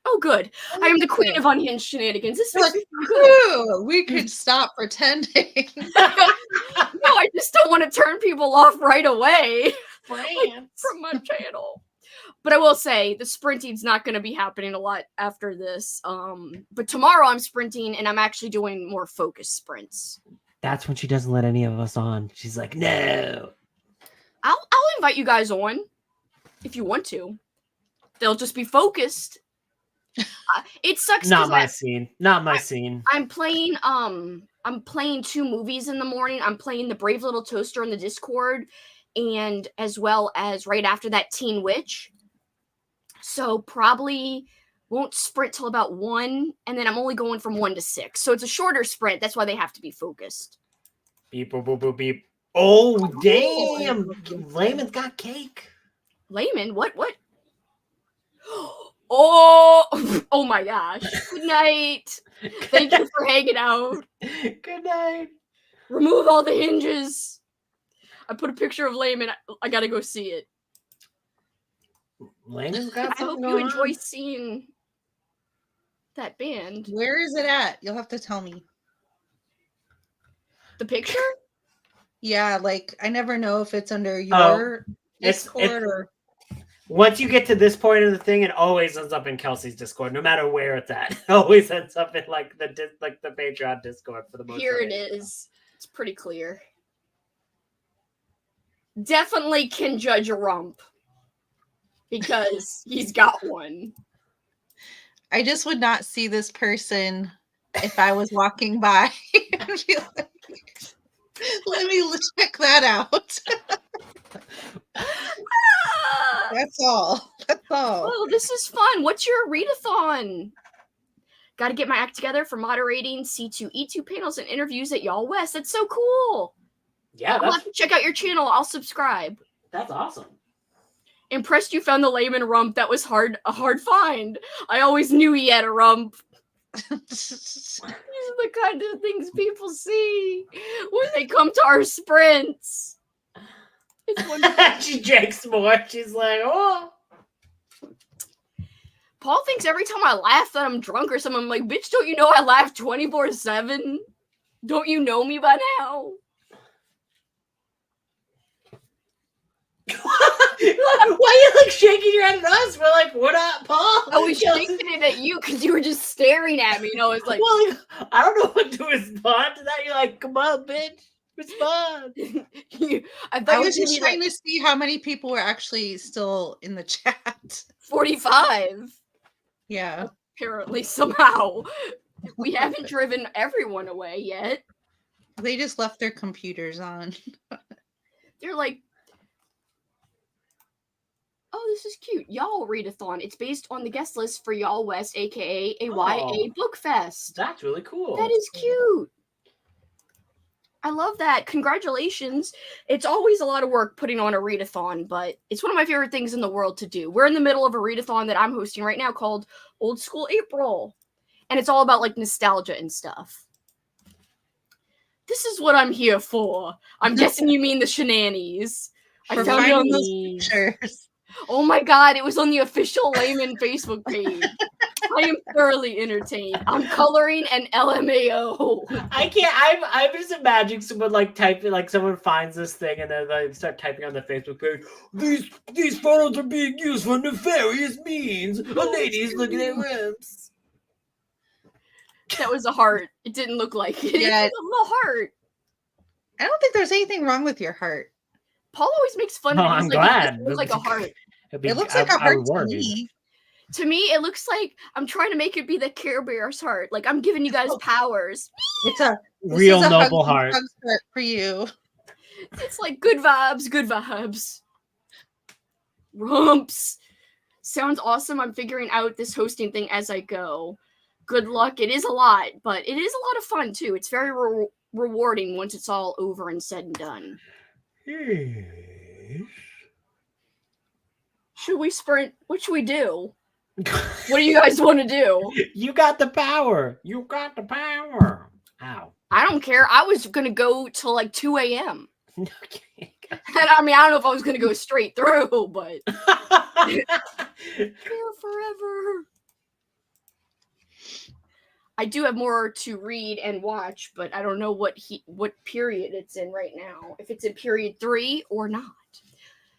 Oh, good. I am the queen of unhinged shenanigans. This makes me feel good. We could stop pretending. No, I just don't want to turn people off right away from my channel. But I will say the sprinting's not going to be happening a lot after this. But tomorrow I'm sprinting, and I'm actually doing more focused sprints. That's when she doesn't let any of us on. She's like, no. I'll invite you guys on if you want to. They'll just be focused. It sucks. Not my scene. I'm playing 2 movies in the morning. I'm playing The Brave Little Toaster in the Discord, and as well as right after that Teen Witch. So probably won't sprint till about 1, and then I'm only going from 1 to 6. So it's a shorter sprint. That's why they have to be focused. Beep boop boop boop beep. Oh damn! Layman's got cake. Layman, what? Oh my gosh. Good night. Thank you for hanging out. Good night. Remove all the hinges. I put a picture of Layman. I gotta go see it. Layman's got I hope you enjoy seeing that band. Where is it at? You'll have to tell me. The picture? Yeah, like I never know if it's under your Discord or. Once you get to this point of the thing, it always ends up in Kelsi's Discord, no matter where it's at. It always ends up in like the Patreon Discord for the most part. Here it is. It's pretty clear. Definitely can judge a rump because he's got one. I just would not see this person if I was walking by. And be like, let me check that out. That's all. That's all. Oh, this is fun. What's your readathon? Got to get my act together for moderating C2E2 panels and interviews at Y'all West. That's so cool. Yeah, I'll have to check out your channel. I'll subscribe. that's awesome. Impressed you found the layman rump. That was a hard find. I always knew he had a rump. These are the kind of things people see when they come to our sprints. It's wonderful. She drinks more. She's like, oh. Paul thinks every time I laugh that I'm drunk or something. I'm like, bitch, don't you know I laugh 24/7? Don't you know me by now? Why are you like shaking your head at us? We're like, what up, Paul? I was shaking it at you because you were just staring at me. You know, it's like, well, I don't know what to respond to that. You're like, come on, bitch, respond. I was just trying to see how many people were actually still in the chat. 45. Yeah. Apparently, somehow. We haven't driven everyone away yet. They just left their computers on. They're like, oh, this is cute. Y'all Readathon. It's based on the guest list for Y'all West, aka a YA Book Fest. That's really cool. That is cute. I love that. Congratulations. It's always a lot of work putting on a readathon, but it's one of my favorite things in the world to do. We're in the middle of a readathon that I'm hosting right now called Old School April. And it's all about like nostalgia and stuff. This is what I'm here for. I'm guessing you mean the shenanigans. I found it on those pictures. Oh my god, it was on the official Layman Facebook page. I am thoroughly entertained. I'm coloring an LMAO. I can't. I'm just imagining someone like typing, like someone finds this thing and then they start typing on the Facebook page. These photos are being used for nefarious means. A lady's looking at rims. That was a heart. It didn't look like it. Yeah. It was a little heart. I don't think there's anything wrong with your heart. Paul always makes fun Oh, of it. I'm He's like, glad. it looks like a heart. It looks like a heart to me. To me, it looks like I'm trying to make it be the Care Bears heart. Like I'm giving you guys powers. It's a real noble heart for you. It's like good vibes, good vibes. Rumps. Sounds awesome. I'm figuring out this hosting thing as I go. Good luck. It is a lot, but it is a lot of fun too. It's very rewarding once it's all over and said and done. Should we sprint? What should we do? What do you guys want to do? You got the power. You got the power. Ow. I don't care. I was going to go till like 2 a.m. Okay. And I mean, I don't know if I was going to go straight through, but here forever. I do have more to read and watch, but I don't know what period it's in right now. If it's in period 3 or not.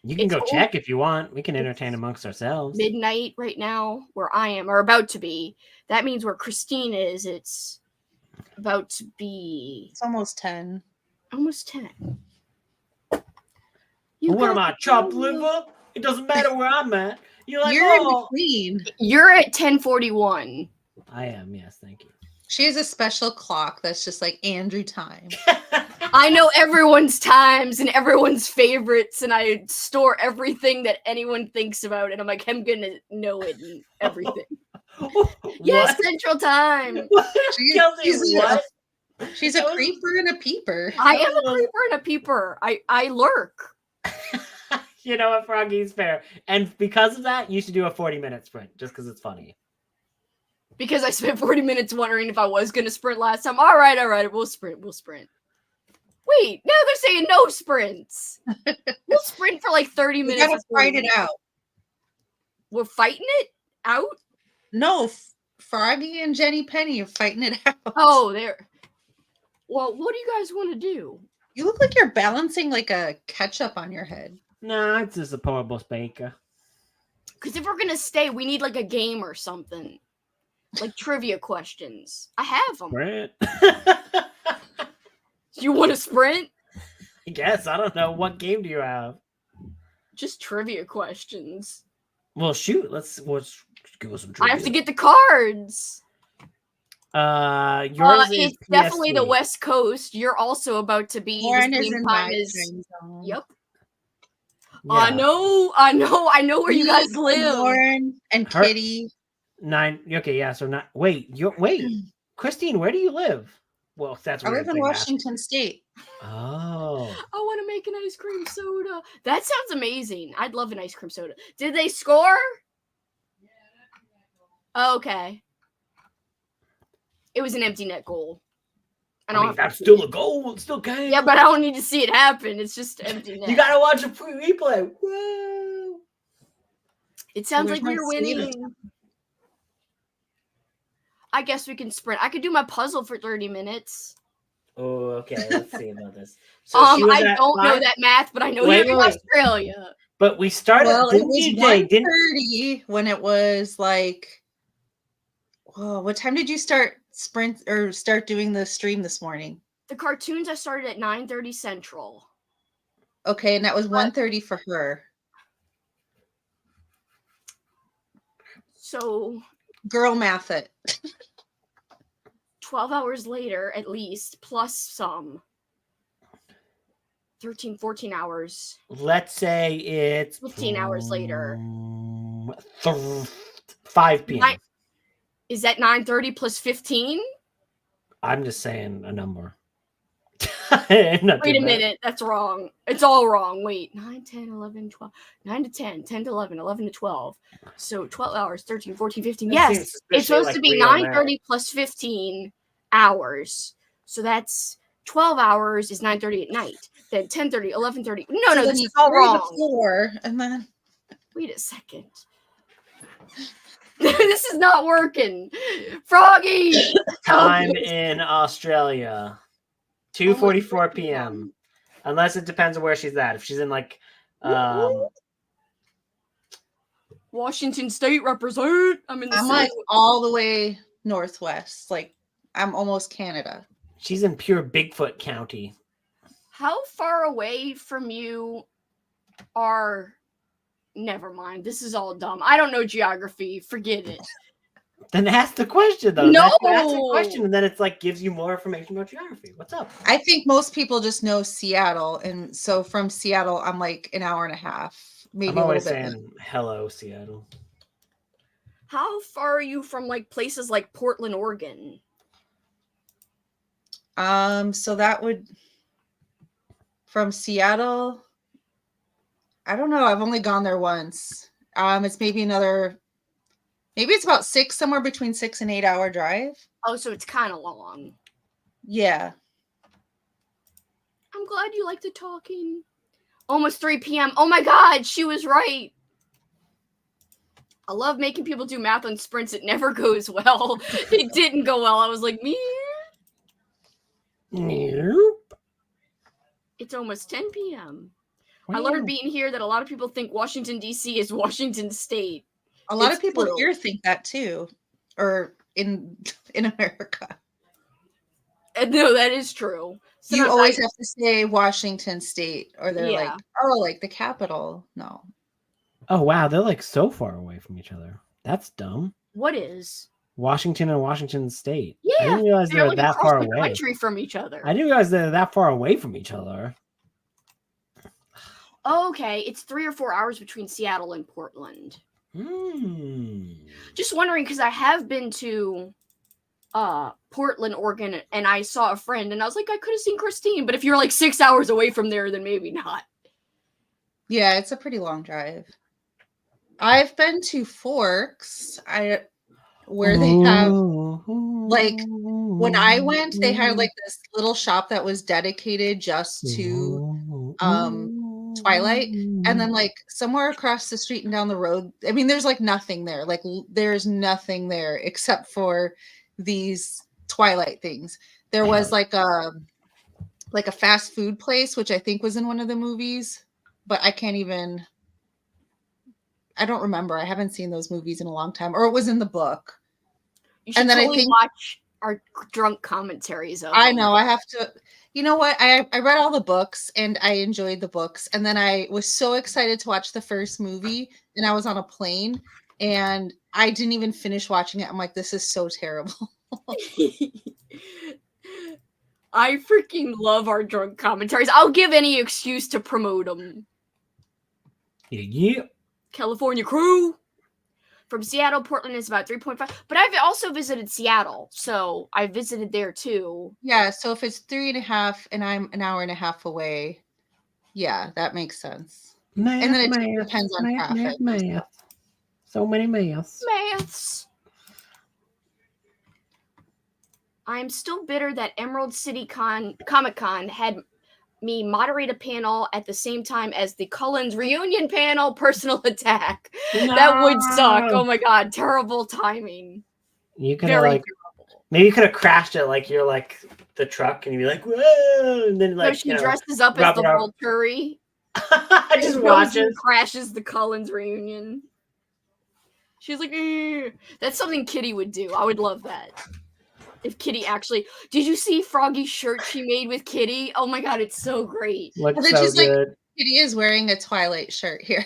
You can go check if you want. We can entertain amongst ourselves. Midnight right now, where I am, or about to be. That means where Christine is, it's about to be. It's almost 10. Almost 10. What am I, chopped liver? It doesn't matter where I'm at. You're like, you're in between. You're at 10:41. I am, yes, thank you. She has a special clock that's just like Andrew time. I know everyone's times and everyone's favorites, and I store everything that anyone thinks about, and I'm like, I'm gonna know it and everything. Yes, Central Time. She's a creeper and a peeper. I am a creeper and a peeper. I lurk. You know what, Froggy's fair. And because of that, you should do a 40-minute sprint, just because it's funny. Because I spent 40 minutes wondering if I was going to sprint last time. All right, we'll sprint. Wait, now they're saying no sprints. We'll sprint for like 30 minutes. We gotta fight it out. We're fighting it out? No, Froggy and Jenny Penny are fighting it out. Oh, there. Well, what do you guys want to do? You look like you're balancing like a ketchup on your head. No, it's just a portable speaker. Because if we're going to stay, we need like a game or something. Like trivia questions. I have them. Sprint. You want to sprint? I guess. I don't know. What game do you have? Just trivia questions. Well, shoot. Let's Give us some I have trivia. to get the cards. Yours is It's definitely the PS3. West Coast. You're also about to be Lauren the is same in time my as. time zone. Yep. Yeah. I know where you guys Me and live. Lauren and Her- Kitty. 9. Okay, yeah. So not. Wait. Wait, Christine. Where do you live? Well, that's I weird live in thing to ask. Washington State. Oh. I want to make an ice cream soda. That sounds amazing. I'd love an ice cream soda. Did they score? Okay. It was an empty net goal. I don't have to that's see still it. a goal. It still counts. Yeah, but I don't need to see it happen. It's just empty net. You gotta watch a replay. Whoa. It sounds Where's like we my were save winning. I guess we can sprint. I could do my puzzle for 30 minutes. Oh, okay. Let's see about this. So I don't know that math, but I know you're in Australia. But we started. Well, it was you, Jay, 1:30 when it was like. Whoa! What time did you start doing the stream this morning? The cartoons I started at 9:30 Central. Okay, and that was 1:30 for her. So girl math it. 12 hours later, at least, plus some. 13, 14 hours. Let's say it's 15 hours later. 5 p.m. Is that 9:30 plus 15? I'm just saying a number. Wait a minute. That's wrong. It's all wrong. Wait. 9, 10, 11, 12. 9 to 10, 10 to 11, 11 to 12. So 12 hours, 13, 14, 15. Yes. It's supposed to be 9:30 plus 15 hours. So that's 12 hours is 9:30 at night. Then 10:30, 11:30. No, this is all wrong. 4 and then wait a second. This is not working. Froggy! Time in Australia. 2:44 p.m. Unless it depends on where she's at. If she's in like Washington State represent. I'm like all the way northwest. Like I'm almost Canada. She's in pure Bigfoot County. How far away from you are... Never mind. This is all dumb. I don't know geography. Forget it. Then ask the question, though. No! Ask the question, and then it's like gives you more information about geography. What's up? I think most people just know Seattle, and so from Seattle, I'm like an hour and a half, maybe I'm a always little bit. saying hello, Seattle. How far are you from like places like Portland, Oregon? So that would from Seattle. I don't know. I've only gone there once. It's maybe it's about 6, somewhere between 6 and 8 hour drive. Oh, so it's kind of long. Yeah. I'm glad you like the talking. Almost 3 p.m. Oh my God, she was right. I love making people do math on sprints. It never goes well. It didn't go well. I was like, me. Nope. It's almost 10 p.m. I learned being here that a lot of people think Washington, D.C. is Washington State. A lot of people here think that too, or in America. No, that is true. So you always have to say Washington State, or they're like, oh, like the capital. No. Oh, wow. They're like so far away from each other. That's dumb. What is? Washington and Washington State. Yeah. I didn't realize they're like that far away. Country from each other. I didn't realize they're that far away from each other. Okay, it's 3 or 4 hours between Seattle and Portland. Just wondering, because I have been to Portland, Oregon, and I saw a friend, and I was like, I could have seen Christine, but if you're like 6 hours away from there, then maybe not. Yeah, it's a pretty long drive. I've been to Forks, where they have like when I went, they had like this little shop that was dedicated just to Twilight, and then like somewhere across the street and down the road, I mean, there's like nothing there. Like there's nothing there except for these Twilight things. There was like a fast food place, which I think was in one of the movies, but I don't remember. I haven't seen those movies in a long time, or it was in the book. You should totally watch our drunk commentaries of I know. I have to. You know what? I read all the books and I enjoyed the books. And then I was so excited to watch the first movie, and I was on a plane and I didn't even finish watching it. I'm like, this is so terrible. I freaking love our drunk commentaries. I'll give any excuse to promote them. Yeah. California Crew. From Seattle, Portland is about 3.5. But I've also visited Seattle, so I visited there too. Yeah, so if it's 3.5 and I'm an hour and a half away, yeah, that makes sense. And then it depends on traffic. Math. So many maths. Maths. I'm still bitter that Emerald City Comic Con had me moderate a panel at the same time as the Cullens reunion panel, Personal Attack. No. That would suck. Oh my god, terrible timing. You could have like maybe you could have crashed it like you're like the truck and you'd be like, whoa, and then like so she dresses up as the Volturi. I just watches crashes the Cullens reunion. She's like, that's something Kitty would do. I would love that. If Kitty actually, did you see Froggy's shirt she made with Kitty? Oh my god, it's so great. Looks so good. Like, Kitty is wearing a Twilight shirt here.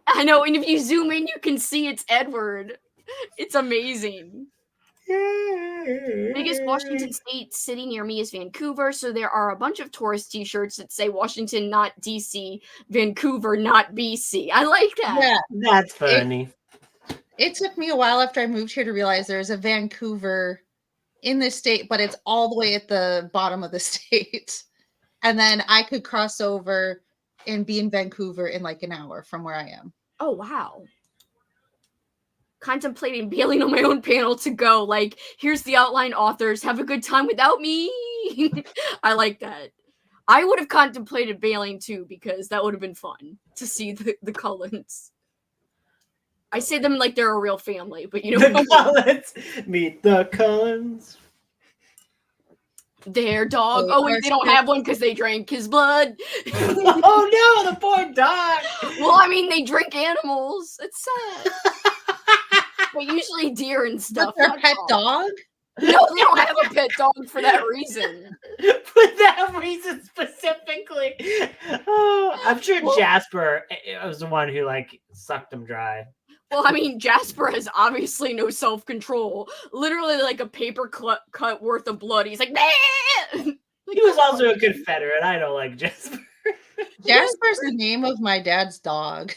I know, and if you zoom in, you can see it's Edward. It's amazing. Biggest Washington State city near me is Vancouver, so there are a bunch of tourist t-shirts that say Washington, not DC, Vancouver, not BC. I like that. Yeah, that's funny. It took me a while after I moved here to realize there's a Vancouver in this state, but it's all the way at the bottom of the state. And then I could cross over and be in Vancouver in like an hour from where I am. Oh, wow. Contemplating bailing on my own panel to go. Like, here's the outline authors. Have a good time without me. I like that. I would have contemplated bailing too, because that would have been fun to see the Cullens. I say them like they're a real family, but you know the Cullens. Meet the Cullens. Their dog. Oh, wait, they don't have one because they drank his blood. Oh no, the poor dog. Well, I mean, they drink animals. It's sad. But usually deer and stuff. Their pet dog? No, they don't have a pet dog for that reason. For that reason specifically. Oh, I'm sure Jasper was the one who like sucked them dry. Well, I mean, Jasper has obviously no self-control. Literally like a paper cut worth of blood. He's like, nah! He was also a good fetter, and I don't like Jasper. Jasper's the name of my dad's dog.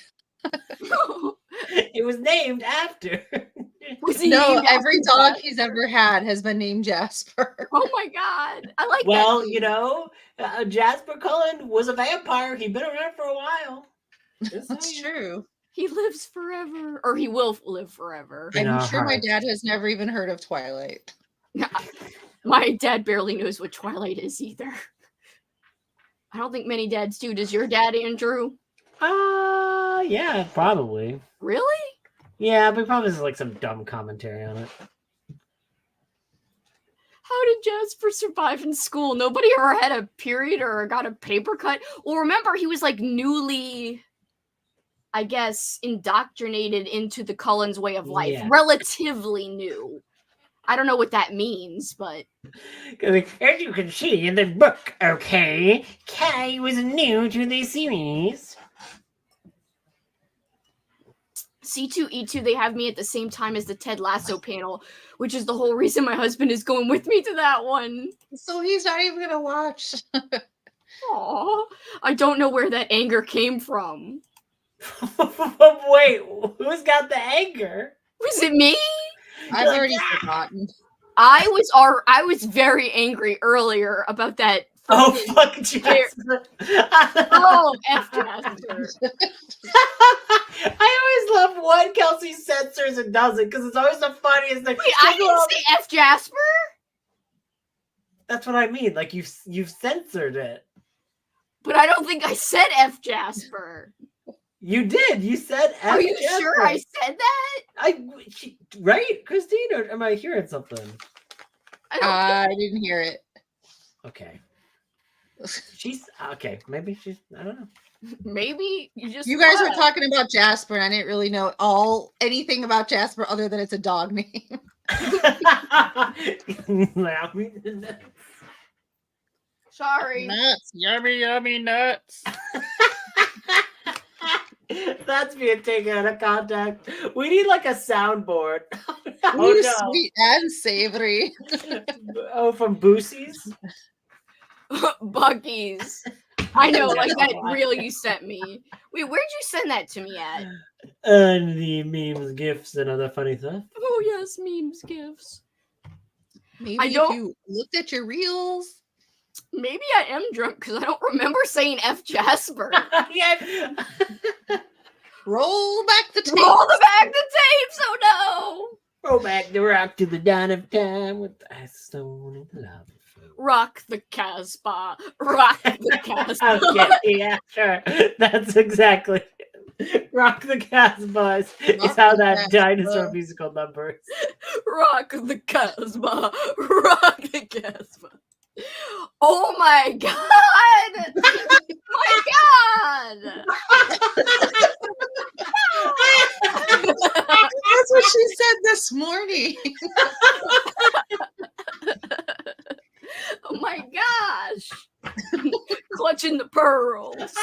It was named after. Every dog he's ever had has been named Jasper. Oh my god. I like that. Well, you know, Jasper Cullen was a vampire. He'd been around for a while. That's true. He lives forever. Or he will live forever. I'm sure my dad has never even heard of Twilight. My dad barely knows what Twilight is either. I don't think many dads do. Does your dad, Andrew? Yeah, probably. Really? Yeah, but probably is like some dumb commentary on it. How did Jasper survive in school? Nobody ever had a period or got a paper cut. Well, remember, he was like newly, I guess, indoctrinated into the Cullens way of life. Yeah. Relatively new. I don't know what that means, but... As you can see in the book, okay, Kai was new to the series. C2E2, they have me at the same time as the Ted Lasso panel, which is the whole reason my husband is going with me to that one. So he's not even going to watch. Aw, I don't know where that anger came from. Wait, who's got the anger? Was it me? I've already forgotten. I was very angry earlier about that. Oh, fuck Jasper. Oh, F Jasper. I always love when Kelsi censors and doesn't, because it's always the funniest thing. Wait, I didn't say F Jasper? That's what I mean. Like, you've censored it. But I don't think I said F Jasper. You did. You said F Are you Jasper. sure I said that? Right, Christine? Or am I hearing something? I didn't hear it. Okay. She's okay. Maybe she's. I don't know. Maybe you guys were talking about Jasper, and I didn't really know anything about Jasper other than it's a dog name. Sorry. Nuts, yummy, yummy nuts. That's being taken out of context. We need like a soundboard. Ooh, sweet and savory. Oh, from Boosie's? Bucky's. I know, like that Why? reel you sent me. Wait, where'd you send that to me at? And the memes, gifs, and other funny stuff. Oh yes, memes, gifs. Maybe I if don't- you looked at your reels. Maybe I am drunk because I don't remember saying F Jasper. Yeah. Roll back the tape. Roll the back the tapes. Oh no! Roll back the rock to the dawn of time with the ice stone and lava. Rock the Casbah. Rock the Casbah. Okay, yeah, sure. That's exactly it. Rock the Casbah is how that dinosaur musical number is. Rock the Casbah. Rock the Casbah. Oh my god! My god! That's what she said this morning. Oh my gosh! Clutching the pearls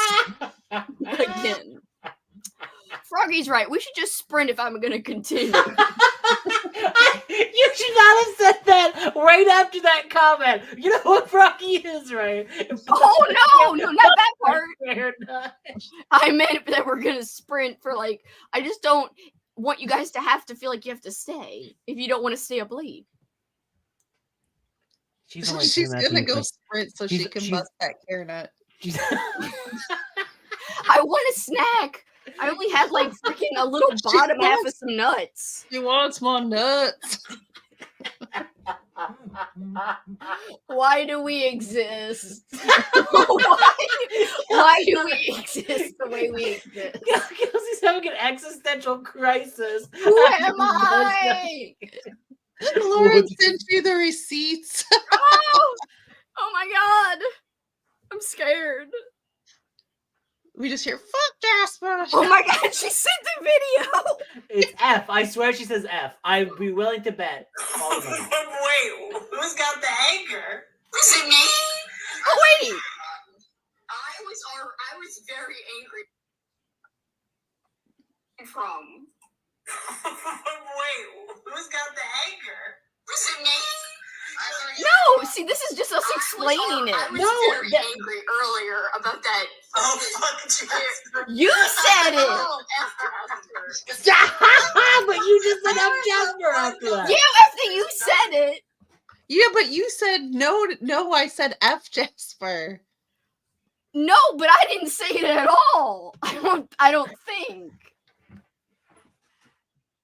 again. Froggy's right. We should just sprint if I'm gonna continue. You should not have said that right after that comment. You know what Froggy is, right? Oh no, not that part. Fair enough. I meant that we're gonna sprint for like. I just don't want you guys to have to feel like you have to stay if you don't want to stay up late. She's gonna go sprint so she can bust that carrot nut. I want a snack. I only had like freaking a little bottom half of some nuts. She wants more nuts. Why do we exist? Why do we exist the way we exist? Kelsi's having an existential crisis. Who am I? Lauren sent you the receipts. Oh my god. I'm scared. We just hear, fuck Jasper. Oh my god, she sent the video. It's F. I swear she says F. I'd be willing to bet. All of them. Wait, who's got the anchor? Was it me? Oh wait. I was very angry. From. Wait, who's got the anchor? Was it me? No, see, this is just us explaining I it. was very angry earlier about that. Oh, fuck Jasper. You said it. But you just said F Jasper after that. Yeah, after you said it. Yeah, but you said no, I said F Jasper. No, but I didn't say it at all. I don't think.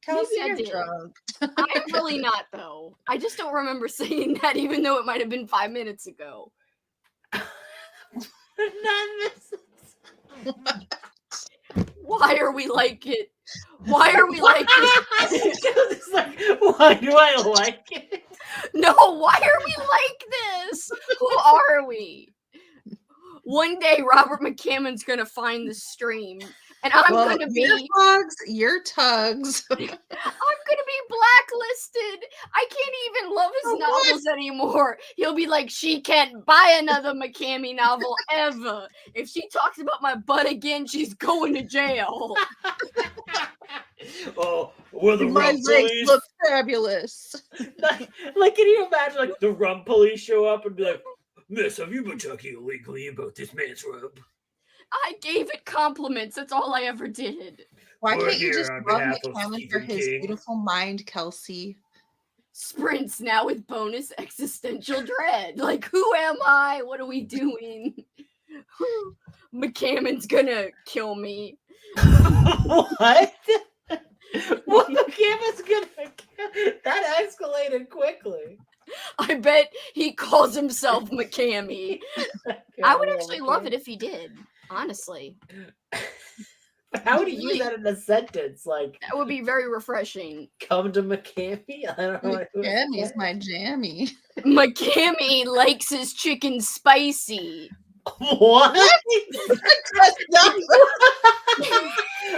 Kelsi, Maybe I you're did. drunk. I'm really not, though. I just don't remember saying that, even though it might have been 5 minutes ago. Why are we like it? Why are we like it? It's like, why do I like it? No, why are we like this? Who are we? One day, Robert McCammon's gonna find the stream, and I'm gonna be your tugs. I'm gonna be blacklisted. I can't even love his novels anymore. He'll be like, she can't buy another McCammy novel ever. If she talks about my butt again, she's going to jail. Oh, we're the My rum legs police. look fabulous. Like, can you imagine, like, the rum police show up and be like, Miss, have you been talking illegally about this man's rum? I gave it compliments. That's all I ever did. Why We're can't you here just on love behalf of McCammon for Stephen his King. beautiful mind, Kelsi? Sprints now with bonus existential dread. Like, who am I? What are we doing? McCammon's gonna kill me. What? What McCammon's gonna? That escalated quickly. I bet he calls himself McCammy. I would actually love it if he did, honestly. How would you use that in a sentence? Like, That would be very refreshing. come to McCammy? I don't know. Jammy's my jammy. McCammy likes his chicken spicy. What?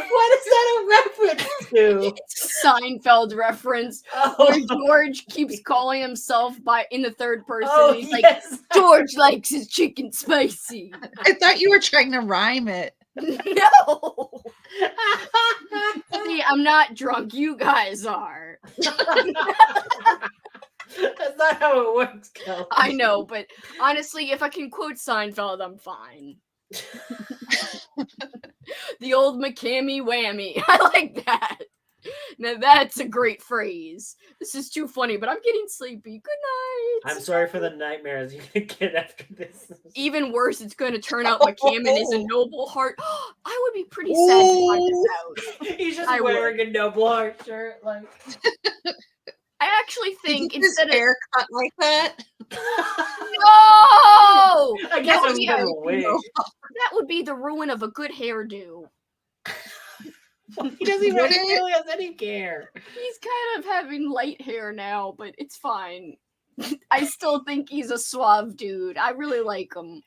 What is that a reference to? Seinfeld reference. Where Oh, George keeps calling himself in the third person. He's like, yes. George likes his chicken spicy. I thought you were trying to rhyme it. No! See, I'm not drunk. You guys are. That's not how it works, Kel. I know, but honestly, if I can quote Seinfeld, I'm fine. The old McCammy whammy. I like that. Now that's a great phrase. This is too funny, but I'm getting sleepy. Good night. I'm sorry for the nightmares you get after this. Even worse, it's going to turn out McCammon is a noble heart. I would be pretty sad to find this out. He's just I wearing a noble heart shirt, like. I actually think His instead of hair cut like that. no, I guess that it was would, kind of a wig. that would be the ruin of a good hairdo. He doesn't even Would it? really has any care. He's kind of having light hair now, but it's fine. I still think he's a suave dude. I really like him.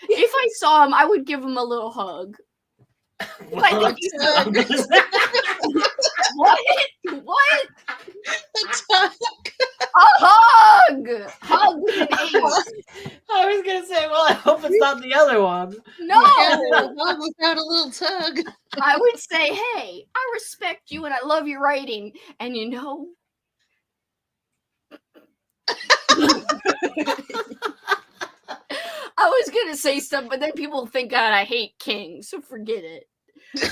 If I saw him, I would give him a little hug. Well, I think he's I'm gonna say- What? What? The tongue. A hug! Hug with an H. I was gonna say, well, I hope it's not the other one. No! Yeah, the dog without a little tug. I would say, hey, I respect you and I love your writing. And you know, I was going to say something, but then people think, God, I hate King, so forget it.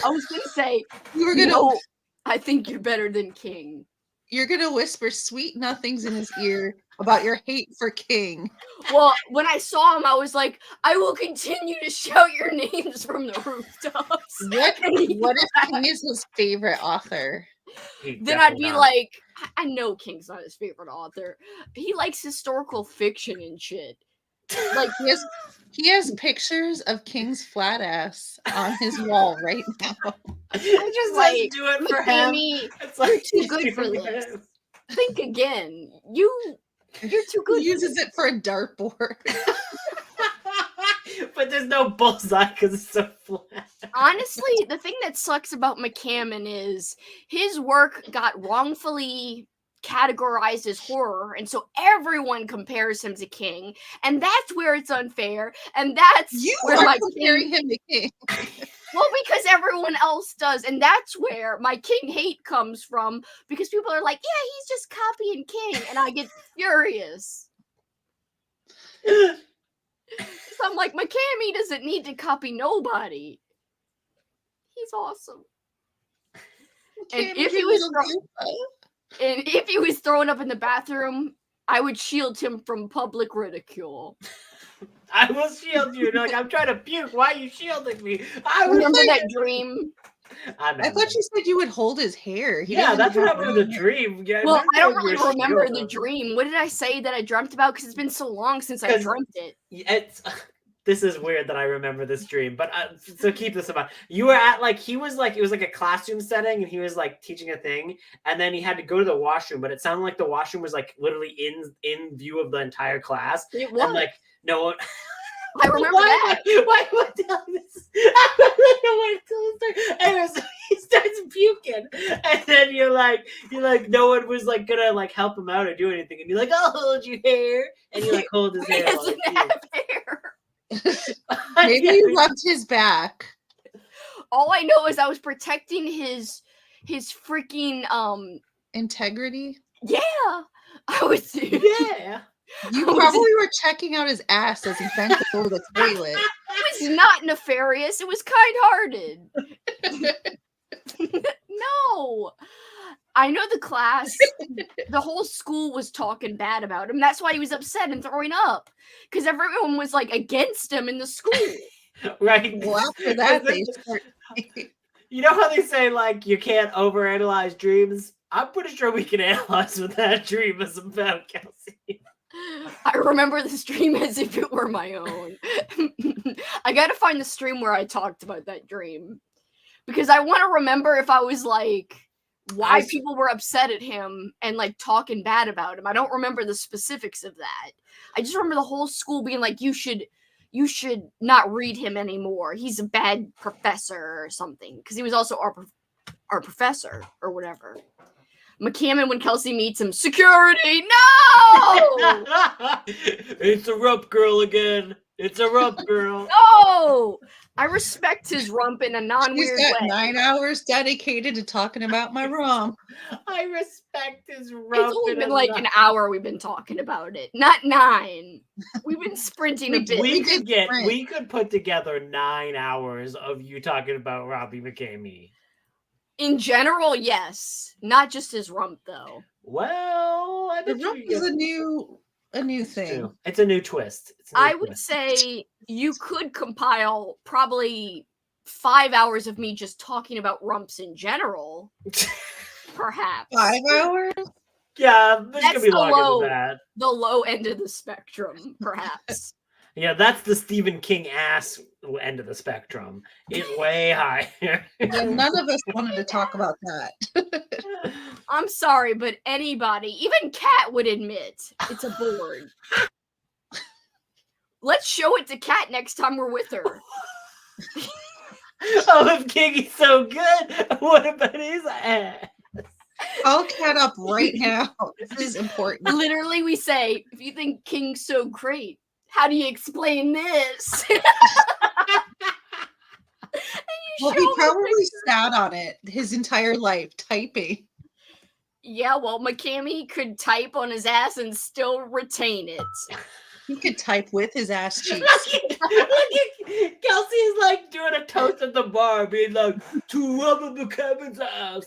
I was going to say, You were gonna no, I think you're better than King. you're gonna whisper sweet nothings in his ear about your hate for King. Well, when I saw him, I was like, I will continue to shout your names from the rooftops. What if King is his favorite author? Then I'd be like, I know King's not his favorite author. He likes historical fiction and shit. Like He has pictures of King's flat ass on his wall right now. It just like, like do it for him. Amy, It's you're like too good for this. Think again. You're too good. He uses it for a dartboard. But there's no bullseye because it's so flat. Honestly, the thing that sucks about McCammon is his work got wrongfully categorized as horror, and so everyone compares him to King, and that's where it's unfair, and that's You where are my comparing King, him to King. well, because everyone else does, and that's where my King hate comes from, because people are like, yeah, he's just copying King, and I get furious. So I'm like, McCammy doesn't need to copy nobody. He's awesome. And King if is a he was little And if he was thrown up in the bathroom, I would shield him from public ridicule. I will shield you. And you're like, I'm trying to puke. Why are you shielding me? I was Remember like, that dream? I thought you said you would hold his hair. He yeah, doesn't that's what have happened in the dream. Yeah, Well, I don't remember really your remember shield the him. dream. What did I say that I dreamt about? Because it's been so long since I 'Cause- dreamt it. It's this is weird that I remember this dream, but so keep this in mind. You were at like it was like a classroom setting, and he was like teaching a thing, and then he had to go to the washroom, but it sounded like the washroom was like literally in view of the entire class, It was. and like no one. I remember that. Why am I telling this? I really don't want to tell this story. Anyway, so he starts puking, and then you're like, no one was like gonna like help him out or do anything, and you're like, I'll hold your hair, and you like hold his He hair. while doesn't he have hair. Maybe you rubbed his back. All I know is I was protecting his freaking Integrity. yeah. I was Yeah. You probably were checking out his ass as he bent over the toilet. It was not nefarious. It was kind-hearted. No. I know the class, the whole school was talking bad about him. That's why he was upset and throwing up. Because everyone was like against him in the school. Right. Well, after that, they start. You know how they say like you can't overanalyze dreams? I'm pretty sure we can analyze what that dream is about, Kelsi. I remember this dream as if it were my own. I gotta find the stream where I talked about that dream. Because I want to remember if I was like, why people were upset at him and like talking bad about him. I don't remember the specifics of that. I just remember the whole school being like, you should not read him anymore. He's a bad professor or something. Because he was also our professor or whatever. McCammon, when Kelsi meets him, security, no! Interrupt girl again. It's a rump, girl. No! I respect his rump in a She's non-weird got way. 9 hours dedicated to talking about my rump. I respect his rump. It's only been like an hour we've been talking about it, not 9. We've been sprinting a bit. We could put together 9 hours of you talking about Robbie McCamey. In general, yes. Not just his rump, though. Well, I The bet rump is a new thing. It's a new twist. I would say you could compile probably 5 hours of me just talking about rumps in general. Perhaps 5 hours? Yeah, this That's could be the longer than that. the low end of the spectrum, perhaps. Yeah, that's the Stephen King ass end of the spectrum. It's way higher. Yeah, none of us wanted to talk about that. I'm sorry, but anybody, even Kat would admit it's a board. Let's show it to Kat next time we're with her. Oh, if King is so good, what about his ass? Call Kat up right now. This is important. Literally, we say, if you think King's so great, how do you explain this? Well, he probably sat on it his entire life, typing. Yeah, well, McCamey could type on his ass and still retain it. He could type with his ass cheeks. Kelsi is like doing a toast at the bar, being like, to Robert McCabe's ass.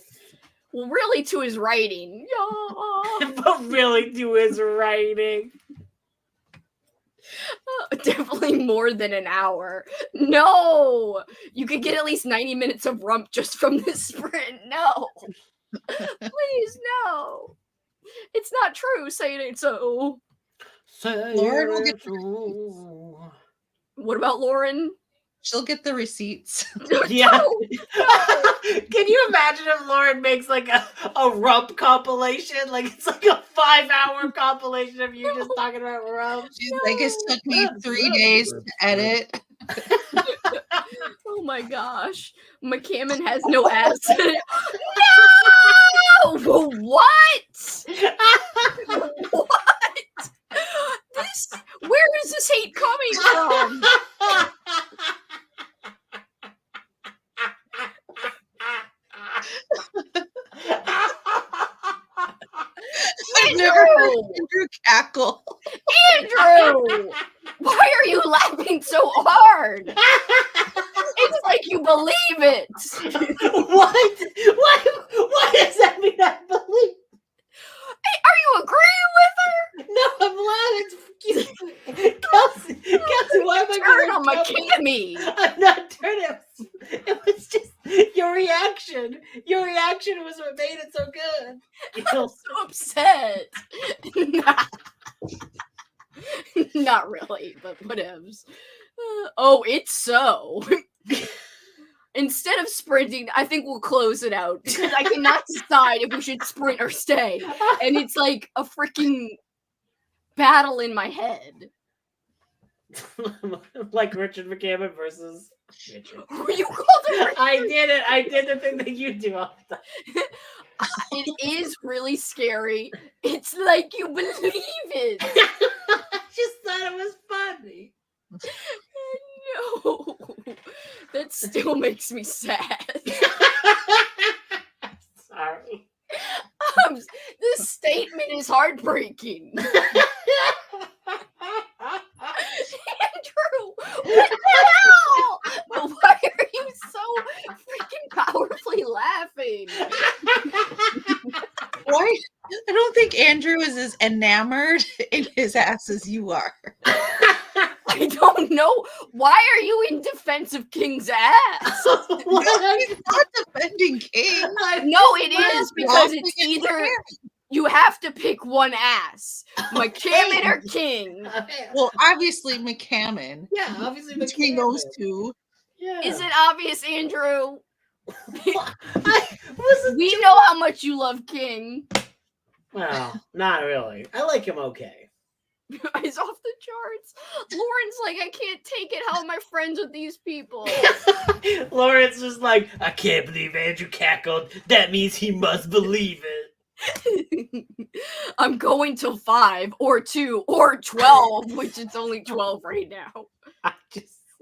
Well, really to his writing. Yeah. But really to his writing. Definitely more than an hour. No! You could get at least 90 minutes of rump just from this sprint. No! Please, no! It's not true. Say it ain't so. Lauren will get What about Lauren? She'll get the receipts. Yeah. Can you imagine if Lauren makes like a rump compilation? Like it's like a 5-hour compilation of you just talking about rump. She's like, it took me 3 days to edit. Oh my gosh. McCammon has no ass. No! What? What? Where is this hate coming from? I've never heard Andrew cackle. Andrew! Why are you laughing so hard? It's like you believe it. What? What does that mean? I believe. Hey, are you agreeing with her? No, I'm laughing. Kelsi, why am I Turn on McCamey. I'm not turning. It was just your reaction. Your reaction was what made it so good. I'm so upset. Not really, but whatevs. Oh, it's so. Instead of sprinting, I think we'll close it out because I cannot decide if we should sprint or stay. And it's like a freaking battle in my head. Like Richard McCammon versus Richard. You called it Richard? I did it. I did the thing that you do all the time. It is really scary. It's like you believe it. I just thought it was funny. No, that still makes me sad. Sorry. This statement is heartbreaking. Andrew, what the hell? Why are you so freaking powerfully laughing? Why? I don't think Andrew is as enamored in his ass as you are. I don't know. Why are you in defense of King's ass? No, he's not defending King. No, it is because it's either you have to pick one ass, McCammon or King. Well, obviously McCammon. Yeah, obviously Between McCammon. those two. Yeah. Is it obvious, Andrew? I We know how much you love King. Well, not really. I like him okay. He's off the charts. Lauren's like, I can't take it. How am I friends with these people? Lauren's just like, I can't believe Andrew cackled. That means he must believe it. I'm going till 5 or 2 or 12, which it's only 12 right now.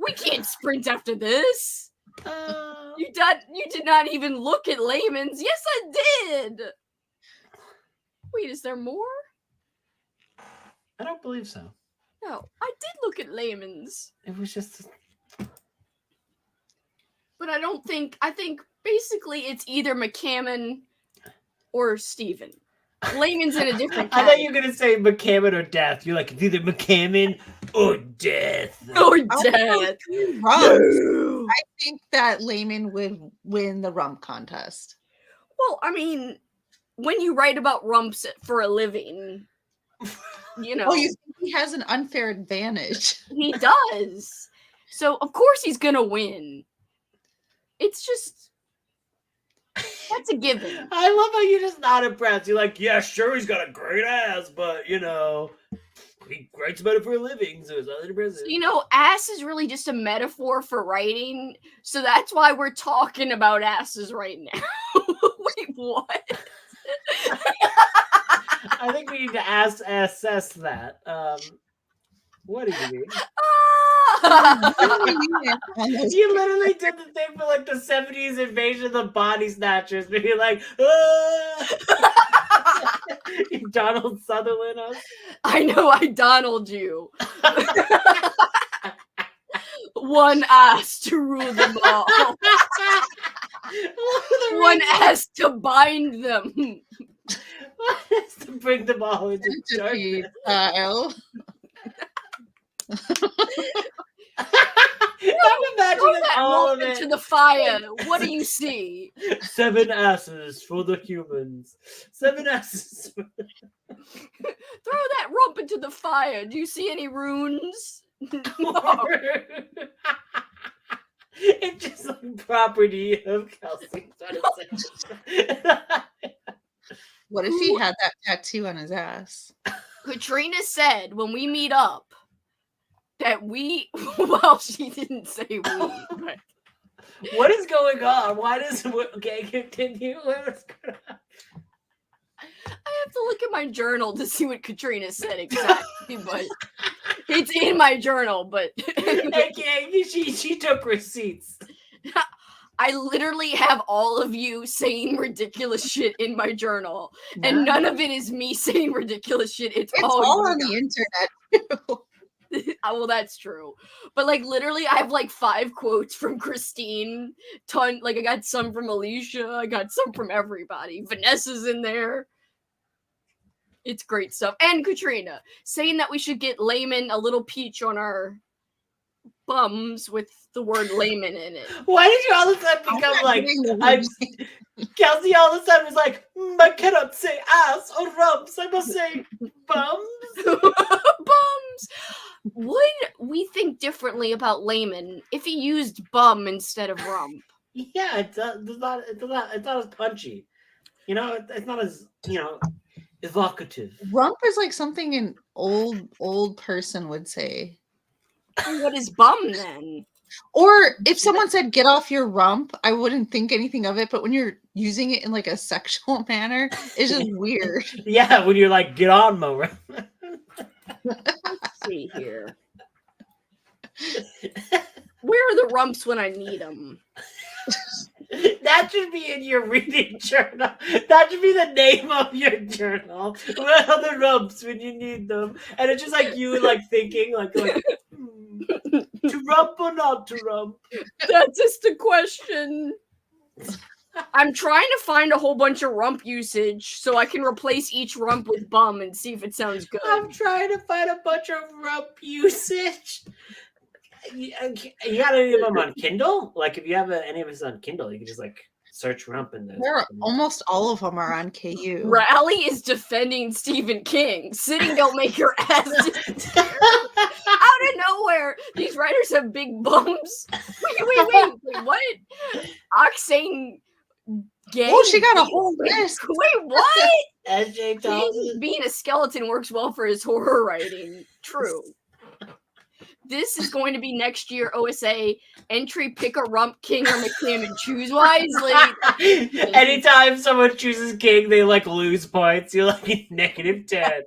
We can't sprint after this. Uh, You did not even look at Layman's. Yes, I did. Wait, is there more? I don't believe so. No, I did look at Layman's. It was just. But I think basically it's either McCammon or Steven. Layman's in a different I category. thought you were gonna say McCammon or Death. You're like, it's either McCammon or Death. Or I Death. think rump. I think that Layman would win the rump contest. Well, I mean, when you write about rumps for a living, you know. Oh, you think he has an unfair advantage? He does. So, of course he's gonna win. It's just... That's a given. I love how you just not impressed. You're like, yeah, sure, he's got a great ass, but, you know, he writes about it for a living, so it's not impressive. So, you know, ass is really just a metaphor for writing, so that's why we're talking about asses right now. Wait, what? I think we need to assess that. What do you mean? You literally did the thing for like the 70s invasion of the body snatchers. Maybe like, you Donald Sutherland us. I know I Donald you. One ass to rule them all. One ass to bind them. One ass to bring them all into darkness. I'm imagining all of it. To the fire. What do you see? 7 asses for the humans. 7 asses. Throw that rump into the fire. Do you see any runes? No. It's just like property of Kelsi. What if he had that tattoo on his ass? Katrina said when we meet up that we, well, she didn't say we, but what is going on? Why does, okay, continue. What's going on? I have to look at my journal to see what Katrina said exactly, but it's in my journal, but Okay, she took receipts. I literally have all of you saying ridiculous shit in my journal, and none of it is me saying ridiculous shit. It's all on the internet. Well, that's true. But like literally I have like 5 quotes from Christine, like I got some from Alicia, I got some from everybody. Vanessa's in there. It's great stuff. And Katrina saying that we should get Layman a little peach on our bums with the word layman in it. Why did you all of a sudden become like Kelsi all of a sudden was like, I cannot say ass or rumps, I must say bums. Bums. Would we think differently about layman if he used bum instead of rump? Yeah, it's not as punchy. You know, it's not as, you know, evocative. Rump is like something an old person would say. What is bum then? Or if someone said get off your rump, I wouldn't think anything of it, but when you're using it in like a sexual manner, it's just weird. Yeah, when you're like, get on, Mo. Let's see here. Where are the rumps when I need them? That should be in your reading journal. That should be the name of your journal. Where are the rumps when you need them? And it's just like you like thinking like to rump or not to rump? That's just a question. I'm trying to find a whole bunch of rump usage so I can replace each rump with bum and see if it sounds good. I'm trying to find a bunch of rump usage. You got any of them on Kindle? Like, if you have any of us on Kindle, you can just like search rump in the. Almost all of them are on KU. Rally is defending Stephen King. Sitting don't make your ass. Out of nowhere, these writers have big bums. Wait, what? Oxane. Gang. Oh, she got a whole list. Wait, what? SJ Thompson. Being a skeleton works well for his horror writing. True. This is going to be next year OSA entry. Pick a rump, king, or McCam and choose wisely. Anytime someone chooses king, they like lose points. You're like -10.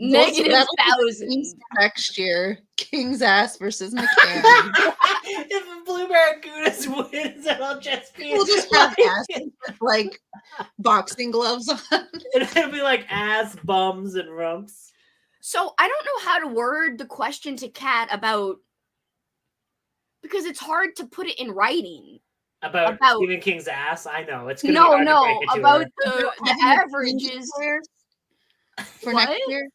Negative That'll be 1,000. next year. King's ass versus McCann. If Blue Barracudas wins, it'll just be We'll just have like, asses with like boxing gloves on. it'll be like ass, bums, and rumps. So I don't know how to word the question to Kat about, because it's hard to put it in writing. About Stephen King's ass. I know it's gonna be No, hard to no, break it to about her. the averages. For What? next year.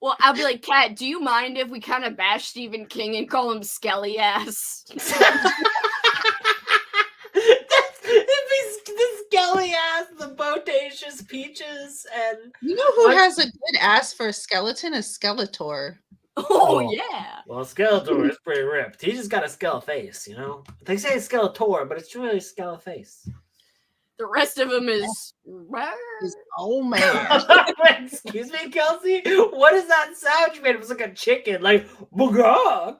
Well, I'll be like, Kat, do you mind if we kind of bash Stephen King and call him Skelly ass? If he's the skelly ass, the bodacious peaches, and You know who has a good ass for a skeleton? Is Skeletor. Oh, yeah. well, Skeletor is pretty ripped. He just got a skele face, you know. They say it's Skeletor, but it's really skele face. The rest of him is. Oh man. Excuse me, Kelsi. What is that sound you made? It was like a chicken, like bugok.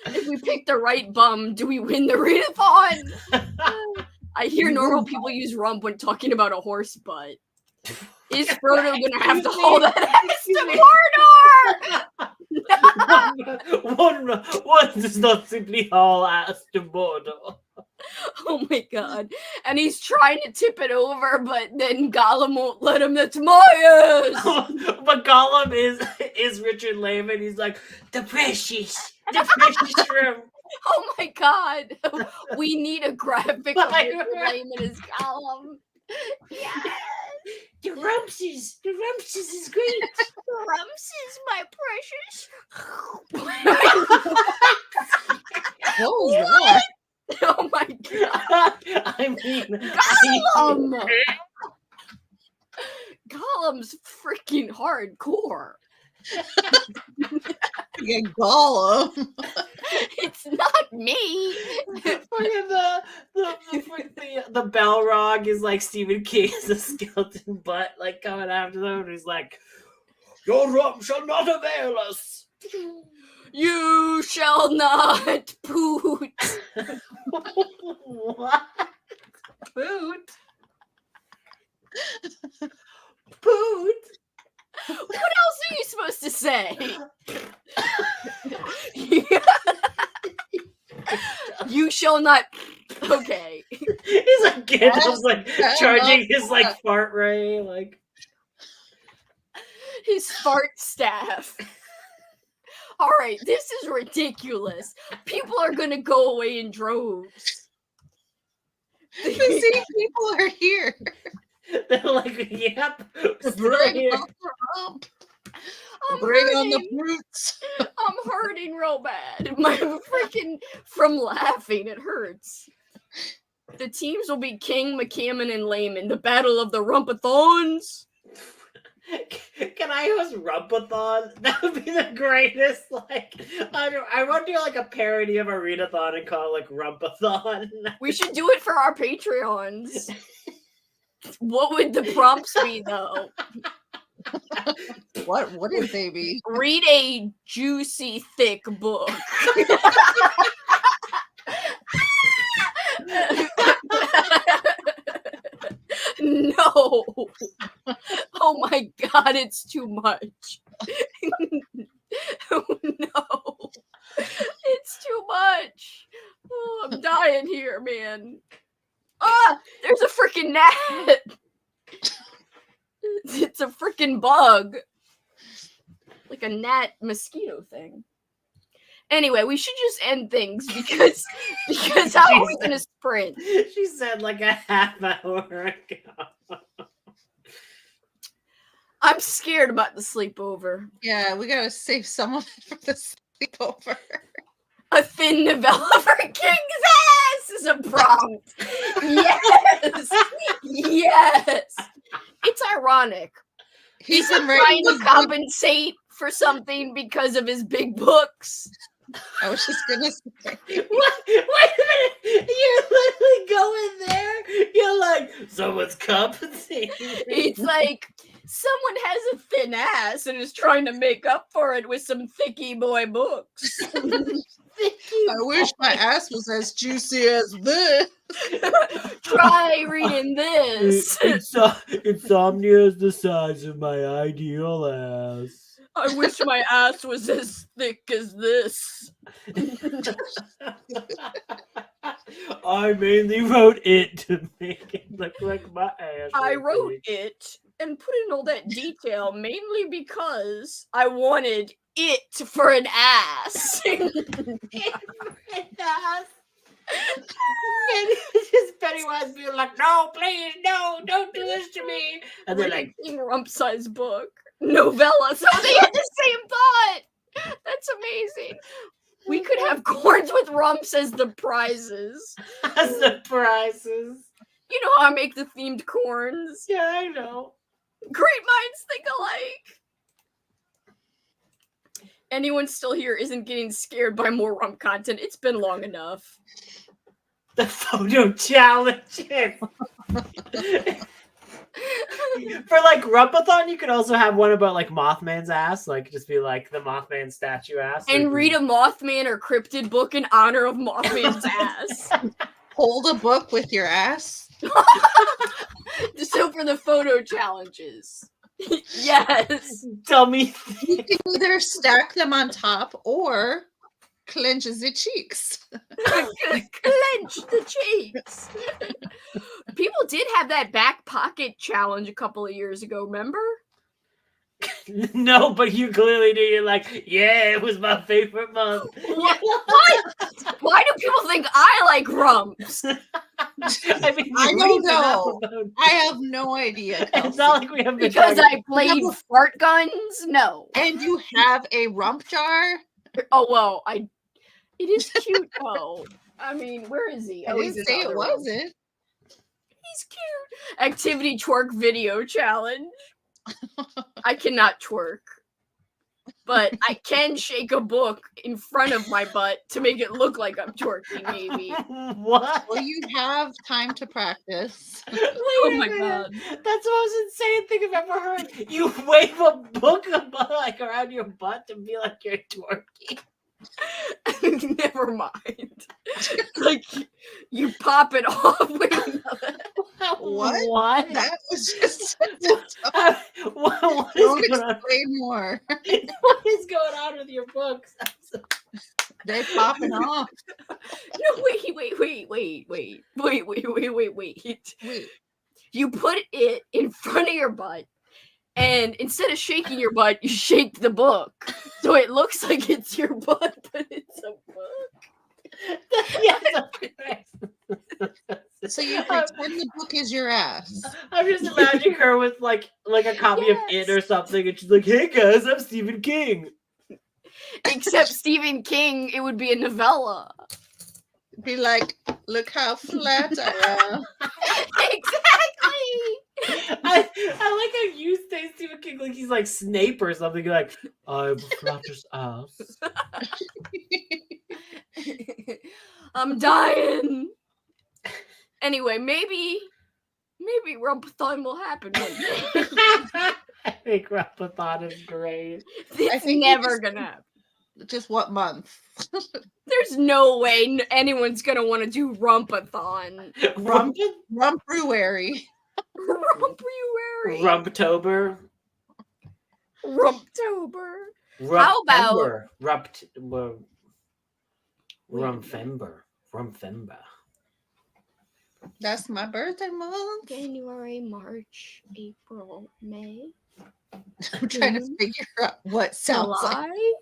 If we pick the right bum, do we win the readathon? I hear normal people use rump when talking about a horse butt. Is Frodo gonna have to haul that ass to Mordor? One does not simply haul ass to Mordor. Oh my god. And he's trying to tip it over, but then Gollum won't let him. That's my ass! But Gollum is Richard Lehman. He's like, the precious shrimp. Oh my god. We need a graphic of Richard Lehman as Gollum. Yes! The Rumpses is great. The Rumps is my precious. What was that? Oh my god. I mean, Gollum! Gollum's freaking hardcore. Yeah, Gollum. It's not me. the Balrog is like Stephen King's a skeleton butt like coming after them, and he's like, your rump shall not avail us. You shall not poot. What? Poot? Poot? What else are you supposed to say? You shall not. Okay. He's like Gandalf's like That's charging his not- like fart ray, like His fart staff. All right, this is ridiculous. People are gonna go away in droves. The same people are here. they're like, yep. Bring here. on the rump. I'm Bring on the hurting. brutes. I'm hurting real bad. My freaking from laughing, it hurts. The teams will be King, McCammon, and Lehman. The battle of the Rumpathons. Can I host Rumpathon? That would be the greatest. Like, I want to do like a parody of a readathon and call it like Rumpathon. We should do it for our Patreons. What would the prompts be, though? What would they be? Read a juicy, thick book. No. Oh my god, it's too much. Oh no. It's too much. Oh, I'm dying here, man. Ah, there's a freaking gnat. It's a freaking bug. Like a gnat mosquito thing. Anyway, we should just end things because how are we gonna sprint? She said like a half hour ago. I'm scared about the sleepover. Yeah, we gotta save some of it for the sleepover. A thin novella for King's ass is a prompt. Yes. Yes. It's ironic. He's He's been trying writing to this book. compensate for something because of his big books. I was just gonna say. What? Wait a minute! You literally go in there. You're like, someone's compensating. It's like someone has a thin ass and is trying to make up for it with some thicky boy books. I wish my ass was as juicy as this. Try reading this. Insomnia is the size of my ideal ass. I wish my ass was as thick as this. I mainly wrote it to make it look like my ass. I was wrote big. it and put in all that detail mainly because I wanted it for an ass. And it's just Pennywise being like, no, please, no, don't do this to me. And they're like, King Rump-size book. Novella. So they had the same thought. That's amazing. We could have corns with rumps as the prizes. surprises. You know how I make the themed corns? Yeah, I know. Great minds think alike. Anyone still here isn't getting scared by more rump content. It's been long enough. The photo challenges. For like Rumpathon, you could also have one about like Mothman's ass, like just be like the Mothman statue ass. And read a Mothman or cryptid book in honor of Mothman's ass. Hold a book with your ass. So for the photo challenges. Yes. Tell me. You can either stack them on top or clench the cheeks. Clench the cheeks. People did have that back pocket challenge a couple of years ago, remember? No, but you clearly do. You're like, yeah, it was my favorite month. What? Why do people think I like rumps? I mean, I you don't read them out know. about- I have no idea. It's Kelsi. not like we have been Because talking- I played fart guns? No. And you have a rump jar? Oh well, it is cute though. I mean, where is he? I Oh, he's didn't in say the it other room. wasn't. He's cute. Activity twerk video challenge. I cannot twerk, but I can shake a book in front of my butt to make it look like I'm twerking, maybe. What? Well, you have time to practice. Oh my god. That's the most insane thing I've ever heard. You wave a book like around your butt to be like you're twerking. Never mind. Like you pop it off with another. What? What? That was just What is don't going on? explain more. What is going on with your books? They're popping off. No, wait. Wait. You put it in front of your butt, and instead of shaking your butt, you shake the book. So it looks like it's your butt, but it's a book. So you pretend the book is your ass. I'm just imagining her with like a copy of Yes. It or something, and she's like, "Hey guys, I'm Stephen King." Except Stephen King, it would be a novella. Be like, look how flat I am. Exactly. I like how you say Stephen King like he's like Snape or something. You're like, I'm a flatter's ass. I'm dying. Anyway, maybe Rumpathon will happen one day. I think Rumpathon is great. It's think never it's- gonna happen. Just what month? There's no way anyone's gonna want to do Rumpathon. Rumpruary. Rumpuary. Rumptober. Rumptober. How about- Rumfember. That's my birthday month. January, March, April, May, I'm trying to figure out what sounds like. July.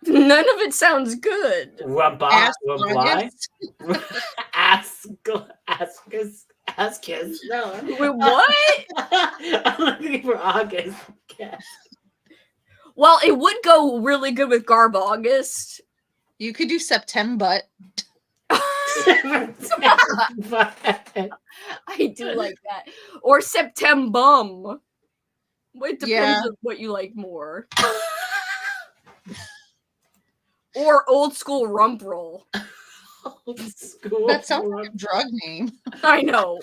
None of it sounds good. Rumply. Ass Askis. No. Wait, what? I'm looking for August. Well, it would go really good with Garb August. You could do September. I do like that. Or Septembum. It depends Yeah. on what you like more. Or old school rump roll. That sounds like a drug name. I know.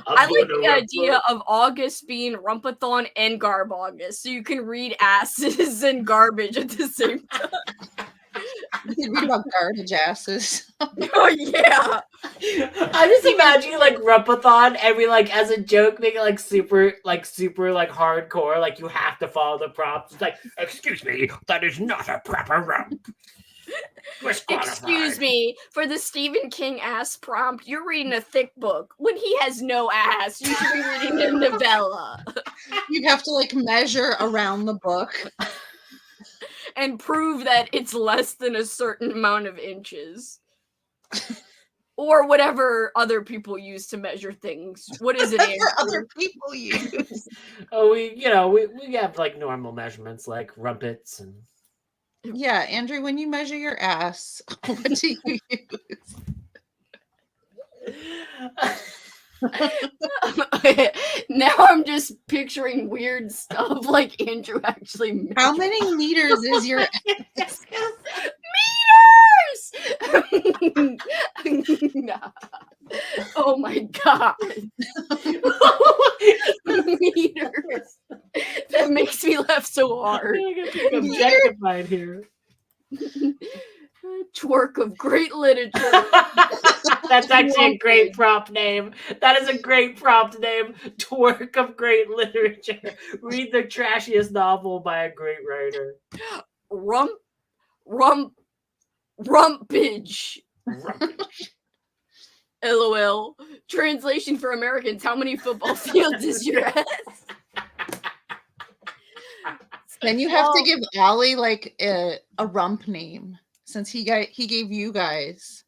I like the idea of August being Rumpathon and Garb August, so you can read asses and garbage at the same time. You could read about garbage asses. Oh yeah. I just imagine like Readathon and we like as a joke make it like super hardcore. Like you have to follow the prompts. It's like, excuse me, that is not a proper rump. Excuse me, for the Stephen King ass prompt, you're reading a thick book. When he has no ass, you should be reading a novella. You have to like measure around the book. And prove that it's less than a certain amount of inches. Or whatever other people use to measure things. What is it, Andrew? Other people use. Oh, we have like normal measurements like rumpets and. Yeah, Andrew, when you measure your ass, what do you use? Now I'm just picturing weird stuff like Andrew actually. How many meters is your ass? Meters! Oh my god. Meters. That makes me laugh so hard. Objectified here. Twerk of great literature. That's actually a great prompt name. That is a great prompt name. Twerk of great literature. Read the trashiest novel by a great writer. Rumpage. LOL. Translation for Americans. How many football fields is your ass? Then you have to give Ollie like a rump name, since he gave you guys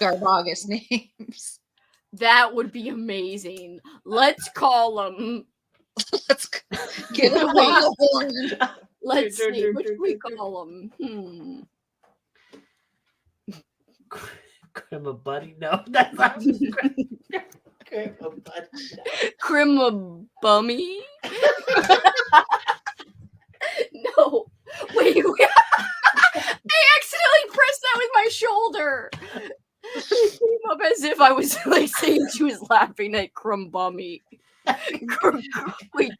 Garbagus names. That would be amazing. Let's call them. Let's get him on the horn. Let's see. What do we call them? Crema Buddy? No, that's not Crema Buddy. Crema Bummy? No. Wait. I accidentally pressed that with my shoulder. It came up as if I was like saying she was laughing at Crumbummy. Wait.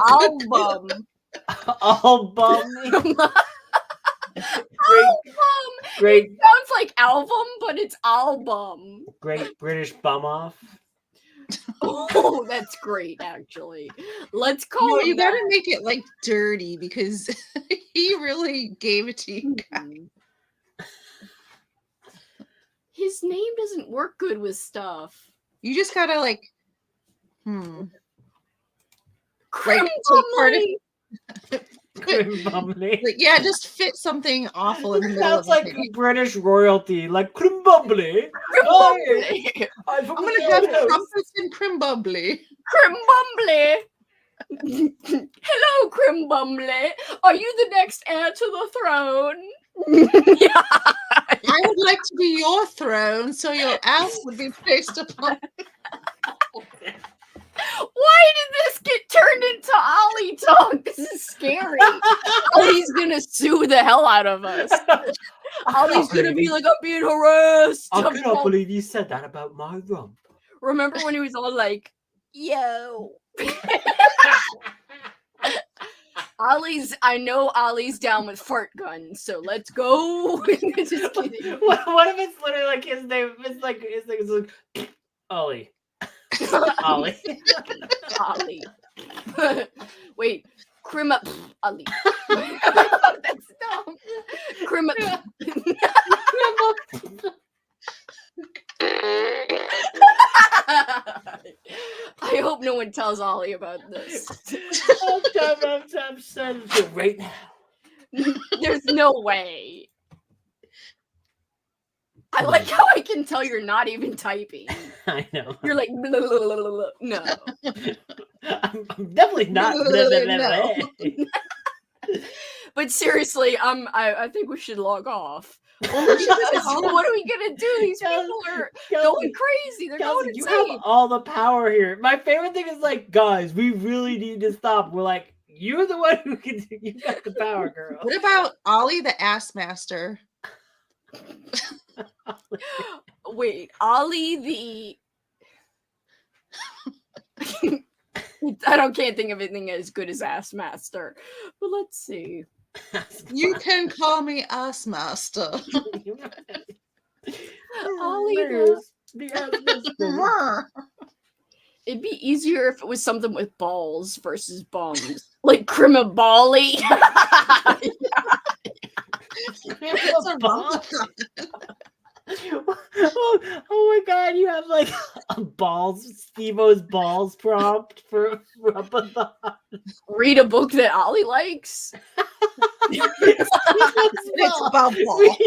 Album. Album. Great. It sounds like album, but it's album. Great British bum off. Oh, that's great, actually. Let's call him you that. gotta make it like dirty because he really gave it to you guys. His name doesn't work good with stuff. You just gotta like Crim take part of Crimbumbly. yeah, just fit something awful in the middle of Sounds like it. British royalty, like Crimbumbly. Crimbumbly. I'm gonna have crumpets and Crimbumbly. Crimbumbly. Hello, Crimbumbly. Are you the next heir to the throne? Yeah. I would like to be your throne, so your ass would be placed upon. Why did this get turned into Ollie talk? This is scary. Ollie's gonna sue the hell out of us. Ollie's gonna be like, I'm being harassed. I cannot believe you said that about my rump. Remember when he was all like, yo. I know Ollie's down with fart guns, so let's go. Just kidding. What if it's literally like his name? His name is like Ollie. Ollie. Ollie. Wait, Crima Ollie. That's dumb. Crima. I hope no one tells Ollie about this. I'm sending it right now. There's no way. I like how I can tell you're not even typing. I know. You're like, blah, blah, blah, blah, blah. No. I'm definitely not. No. But seriously, I think we should log off. What are we gonna do? These people are going crazy. They're going You insane. have all the power here. My favorite thing is like, guys, we really need to stop. We're like, you're the one who can. You got the power, girl. What about Ollie the Ass Master? Wait, Ollie the Can't think of anything as good as Ass Master. But let's see. You can call me Ass Master. Ollie, The Ass Master. it'd be easier if it was something with balls versus bums. Like Crimabali. It's a Oh my god, you have like a Steve-O's balls prompt for Readathon. Read a book that Ollie likes. It's about balls.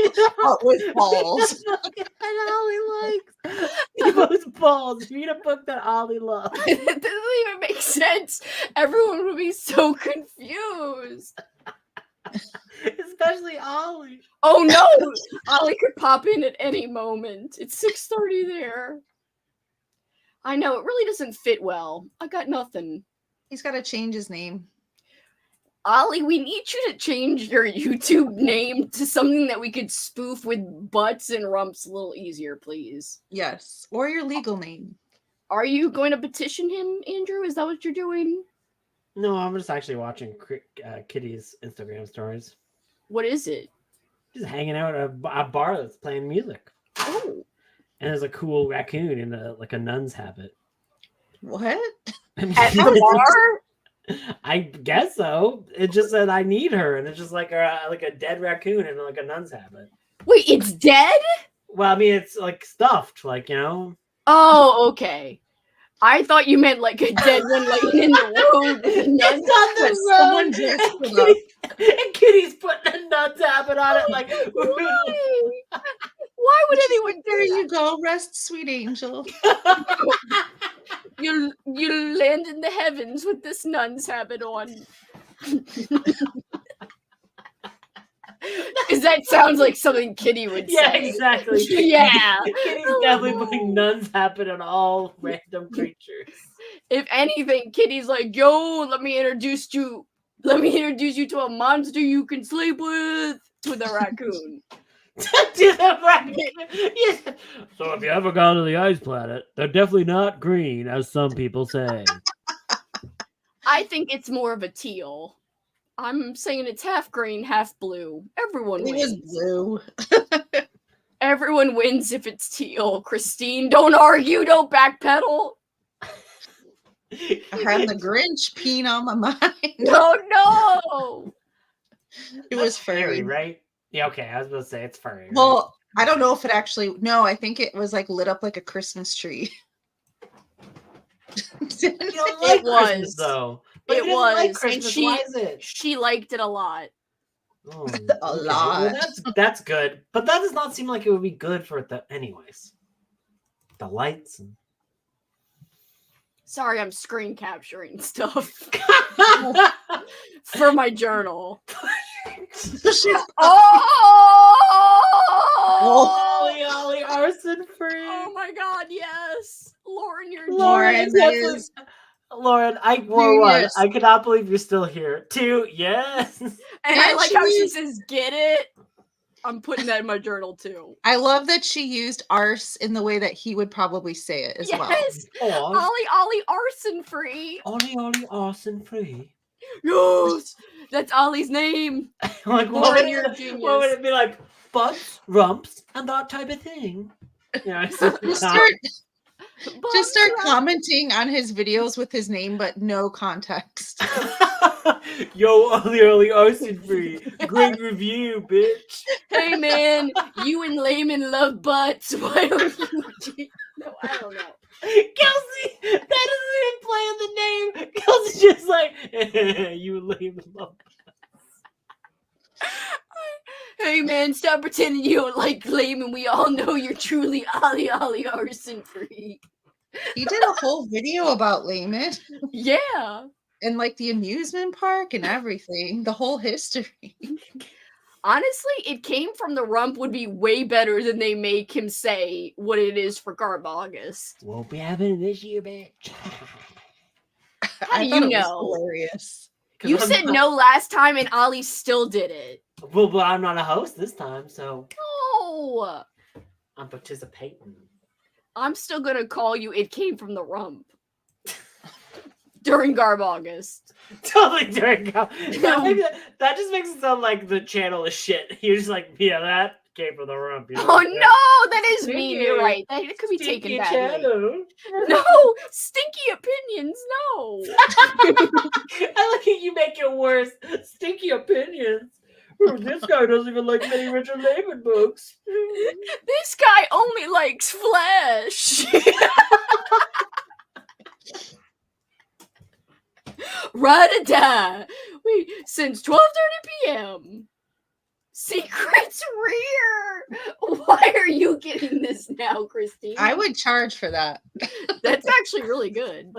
But with balls. And Ollie likes Steve-O's balls. Read a book that Ollie loves. It doesn't even make sense. Everyone would be so confused. Especially Ollie. Oh no! Ollie could pop in at any moment. It's 6:30 there. I know, it really doesn't fit well. I got nothing. He's got to change his name. Ollie, we need you to change your YouTube name to something that we could spoof with butts and rumps a little easier, please. Yes. Or your legal name. Are you going to petition him, Andrew? Is that what you're doing? No, I'm just actually watching Kitty's Instagram stories. What is it? Just hanging out at a bar that's playing music. Oh. And there's a cool raccoon in a nun's habit. What? At the bar? I guess so. It just said I need her, and it's just like a dead raccoon in like a nun's habit. Wait, it's dead? Well, I mean, it's like stuffed, like, you know. Oh, okay. I thought you meant like a dead one laying in the road. It's on the road. And Kitty's putting a nun's habit on it, like. Why would anyone There do you go. Rest, sweet angel. You land in the heavens with this nun's habit on. Because that sounds like something Kitty would say. Yeah, exactly. Yeah. Kitty's definitely putting nun's habit on all random creatures. If anything, Kitty's like, yo, let me introduce you to a monster you can sleep with a raccoon. To the raccoon. Yes. So if you ever gone to the ice planet, they're definitely not green, as some people say. I think it's more of a teal. I'm saying it's half green, half blue. Everyone It wins. was blue. Everyone wins if it's teal. Christine, don't argue, don't backpedal. I had the Grinch peeing on my mind. No. It was furry. right? Yeah, okay. I was going to say it's furry. Right? Well, I don't know if it actually. No, I think it was like lit up like a Christmas tree. You don't like It was. Christmas, though. But It he doesn't like was, Christmas. and Why is it? she liked it a lot. Oh, A okay. lot. Well, that's good, but that does not seem like it would be good for it. Anyways, the lights. And... Sorry, I'm screen capturing stuff for my journal. Ollie, arson free. Oh my god, yes. Lauren, you're Lauren, that is Lauren, one, genius. I cannot believe you're still here. 2, yes. And I like how she Actually- says, get it? I'm putting that in my journal too. I love that she used arse in the way that he would probably say it as well. Yes. Ollie, arson free. Ollie, arson free. Yes. That's Ollie's name. Like, Lauren, you're a genius. what would it be like? Butts, rumps, and that type of thing. Yeah, Just start commenting on his videos with his name, but no context. Yo, Ollie, arson free. Great review, bitch. Hey man, you and Layman love butts. Why don't you? No, I don't know. Kelsey, that doesn't even play in the name. Kelsey's just like, you and Layman love Hey man, stop pretending you don't like Layman. We all know you're truly Ollie arson free. He did a whole video about Layman Yeah. and like the amusement park and everything, the whole history. Honestly, it came from the rump would be way better than they make him say what it is for Garb August. Won't be happening this year, bitch. How do thought you it was know? hilarious. You said no last time and Ollie still did it. Well, but I'm not a host this time, so No. I'm participating. I'm still gonna call you it came from the rump. during Garb August. Totally during that just makes it sound like the channel is shit. You're just like, yeah, that came from the rump. You know? Oh no, that is mean. Stinky. You're right. That could be Stinky taken badly. channel. No, stinky opinions. No. I like how you make it worse. Stinky opinions. Oh, this guy doesn't even like many Richard Lehman books. This guy only likes flesh. Readathon. Wait, since 12:30 p.m. Secrets Rear. Why are you getting this now, Christine? I would charge for that. That's actually really good.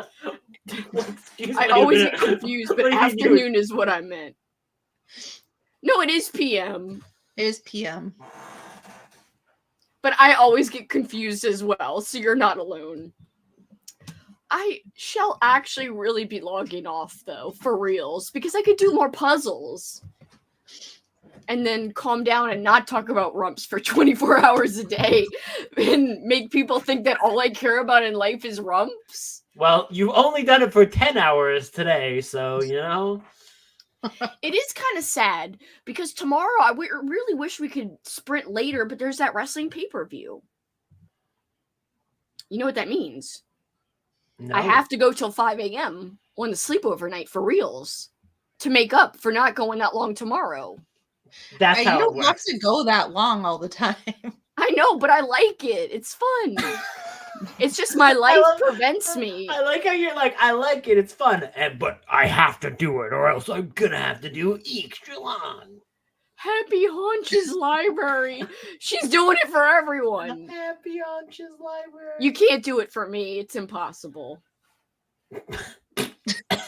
Excuse I me. always get confused, What but are you afternoon is what I meant. No, it is PM. It is PM. But I always get confused as well, so you're not alone. I shall actually really be logging off, though, for reals, because I could do more puzzles. And then calm down and not talk about rumps for 24 hours a day and make people think that all I care about in life is rumps. Well, you've only done it for 10 hours today, so, you know. It is kind of sad because tomorrow I really wish we could sprint later, but there's that wrestling pay-per-view. You know what that means? No. I have to go till 5 a.m. on the sleepover night for reals to make up for not going that long tomorrow. That's how You it don't have works. to go that long all the time. I know, but I like it. It's fun. It's just my life prevents me. I like how you're like, I like it, it's fun, but I have to do it, or else I'm gonna have to do extra long. Happy Haunches Library. She's doing it for everyone. Happy Haunches Library. You can't do it for me. It's impossible.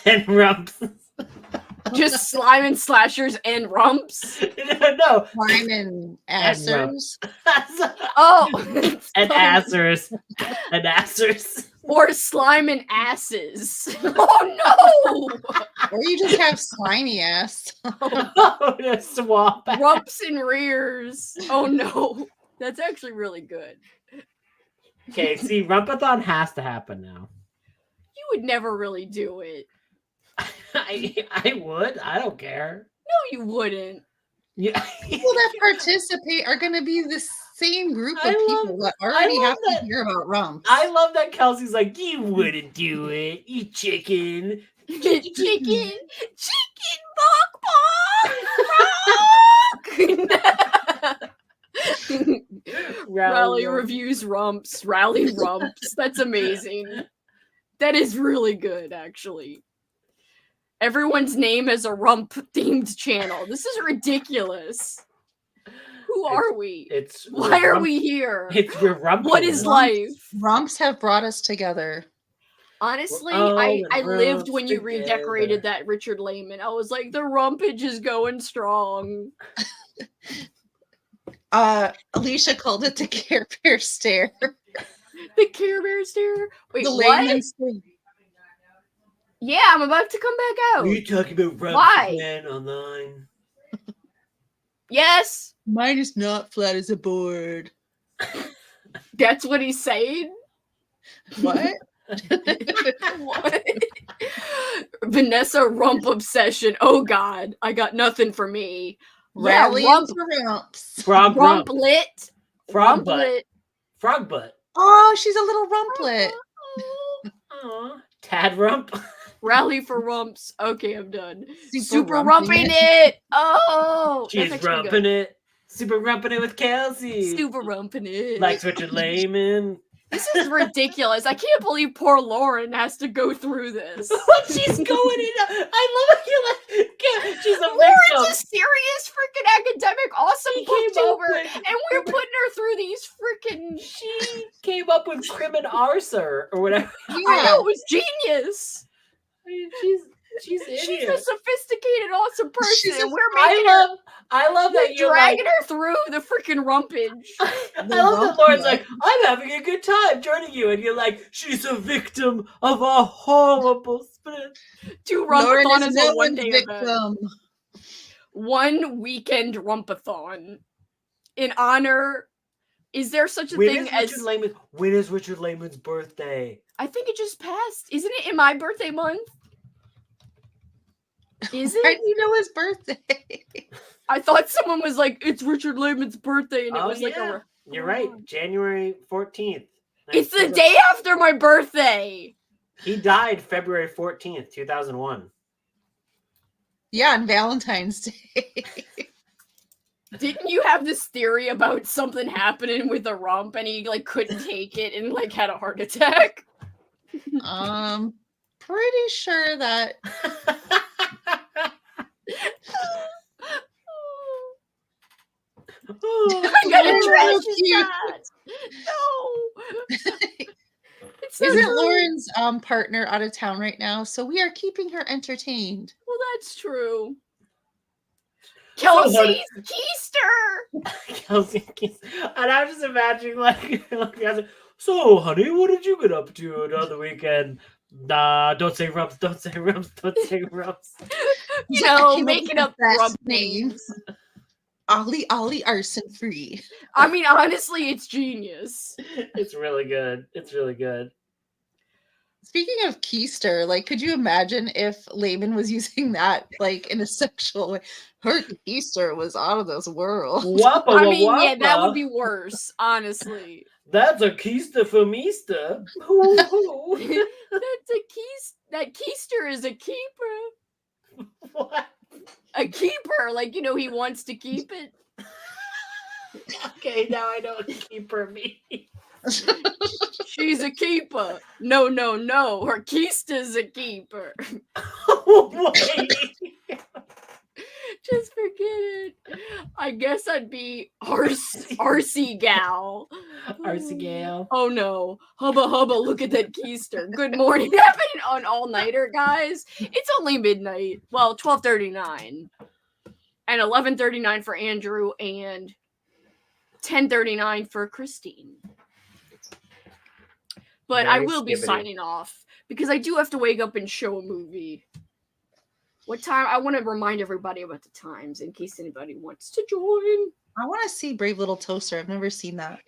And rumps. Just slime and slashers and rumps. No. Slime and assers. Oh. And assers. And assers. Or slime and asses. Oh no. Or you just have slimy ass. Oh, the swamp. Rumps and rears. Oh no. That's actually really good. Okay, see, Rumpathon has to happen now. You would never really do it. I would. I don't care. No, you wouldn't. Yeah. People that participate are going to be the same group of I people love- that already I love have that- to hear about rumps. I love that Kelsi's like, you wouldn't do it, you chicken. Chicken bok. Rally reviews rumps. Rally rumps. That's amazing. That is really good, actually. Everyone's name is a rump themed channel. This is ridiculous. Who are we? Why are we here? It's your rump. What is life? Rumps have brought us together. Honestly, Oh, I the lived rumps when you together. redecorated that Richard Lehman. I was like, the rumpage is going strong. Alicia called it the Care Bear stare. The Care Bear stare? Wait, The what? Lehman stare. Yeah, I'm about to come back out. Are you talking about rumps Why? again online? Yes, Mine is not flat as a board. that's what he's saying. What? What? Vanessa rump obsession. Oh God, I got nothing for me. Rally yeah, rump, for rumps. Frog rump. rumplet, Frog butt. rumplet. Frog butt. Oh, she's a little rumplet. Aw. Tad rump. Rally for rumps. Okay, I'm done. Super Super rumping rumping it. Oh, She's that's actually rumping good. it. Super rumping it with Kelsi. Super rumping it. Likes Richard Lehman. This is ridiculous. I can't believe poor Lauren has to go through this. She's going in. I love it. You're like, she's a Lauren's a victim. serious freaking academic, awesome She came up booktuber, with- and we're putting her through these freaking. She came up with Crimin Arser or whatever. I know, it was genius. I mean, she's an She's idiot. a sophisticated, awesome person, She's a- and we're making her. I love that you're dragging like, her through the freaking rumpage. I love that Lauren's like, I'm having a good time joining you, and you're like, she's a victim of a horrible split. Two Lauren rumpathon is is no a one's one-day event. victim. One weekend rumpathon in honor. Is there such a thing as? When is Richard Lehman's birthday? I think it just passed. Isn't it in my birthday month? Is How it? do you know his birthday? I thought someone was like, it's Richard Lehman's birthday, and it was like yeah. You're right. January 14th. It's the day after my birthday. He died February 14th, 2001. Yeah, on Valentine's Day. Didn't you have this theory about something happening with a rump and he like couldn't take it and like had a heart attack? Pretty sure that I gotta Oh, trash cute. that. No. It's so isn't good. Lauren's partner out of town right now, so we are keeping her entertained. Well, that's true. So, Kelsi's honey- keister. Kelsi, and I'm just imagining like, so honey, what did you get up to the weekend? Nah, don't say rumps, don't say rumps, don't say rumps. You I know, came making with up the best rump names. Ollie arson free. I mean, honestly, it's genius. It's really good. It's really good. Speaking of keister, like, could you imagine if Laban was using that like in a sexual way? Her keister was out of this world. Wappa, I mean, wappa. yeah, that would be worse, honnly. That's a keister for meester. That's a that keister is a keeper. What? A keeper, like, you know, he wants to keep it. Okay, now I know what keeper means. She's a keeper. No. Her keister's a keeper. Wait. Just forget it. I guess I'd be RC gal. RC gal. Oh no. Hubba, look at that keister. Good morning. Happening on all-nighter, guys. It's only midnight. Well, 12:39. And 11:39 for Andrew and 10:39 for Christine. But I Very will be skibbity. signing off because I do have to wake up and show a movie. What time? I want to remind everybody about the times in case anybody wants to join. I want to see Brave Little Toaster. I've never seen that.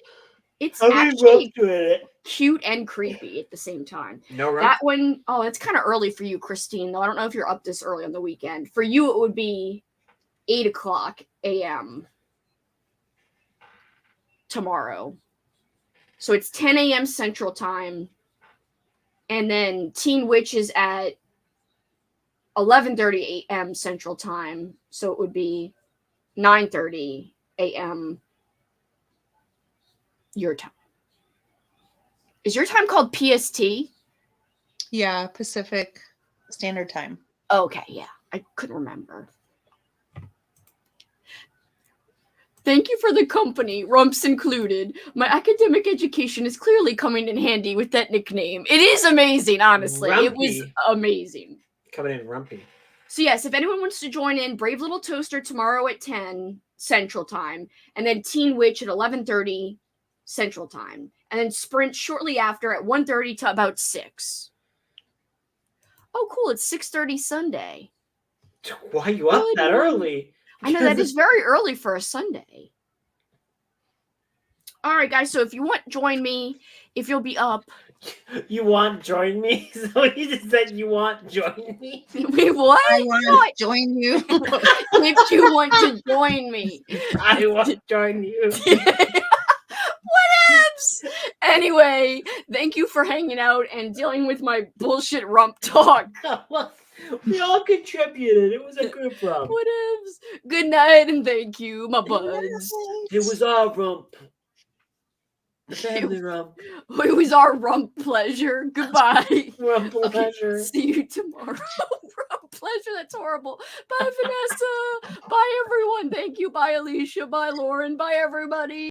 It's How many actually rumps to it? cute and creepy at the same time. No rumps? That one, oh, it's kind of early for you, Christine, though. I don't know if you're up this early on the weekend. For you, it would be 8 o'clock a.m. tomorrow. So it's 10 a.m. Central Time. And then Teen Witch is at 11:30 a.m. Central Time. So it would be 9:30 a.m. your time. Is your time called PST? Yeah, Pacific Standard Time. Okay, yeah. I couldn't remember. Thank you for the company, rumps included. My academic education is clearly coming in handy with that nickname. It is amazing, honestly. It was Rumpy. amazing. Coming in rumpy. So yes, if anyone wants to join in, Brave Little Toaster tomorrow at 10 Central Time, and then Teen Witch at 11:30 Central Time, and then Sprint shortly after at 1:30 to about 6. Oh, cool! It's 6:30 Sunday. Why are you up Good that morning. early? I know that is very early for a Sunday. All right, guys. So if you want, join me. If you'll be up, You want join me? So you just said you want join me? wait, what? I want to join you. If you want to join me. I want join you. Whatevs. Anyway, thank you for hanging out and dealing with my bullshit rump talk. We all contributed. It was a group rump. Whatevs. Good night and thank you, my buds. It was our rump. The family rump. It was our rump pleasure. Goodbye. Rump pleasure. See you tomorrow. Rump pleasure. That's horrible. Bye, Vanessa. Bye, everyone. Thank you. Bye, Alicia. Bye, Lauren. Bye, everybody.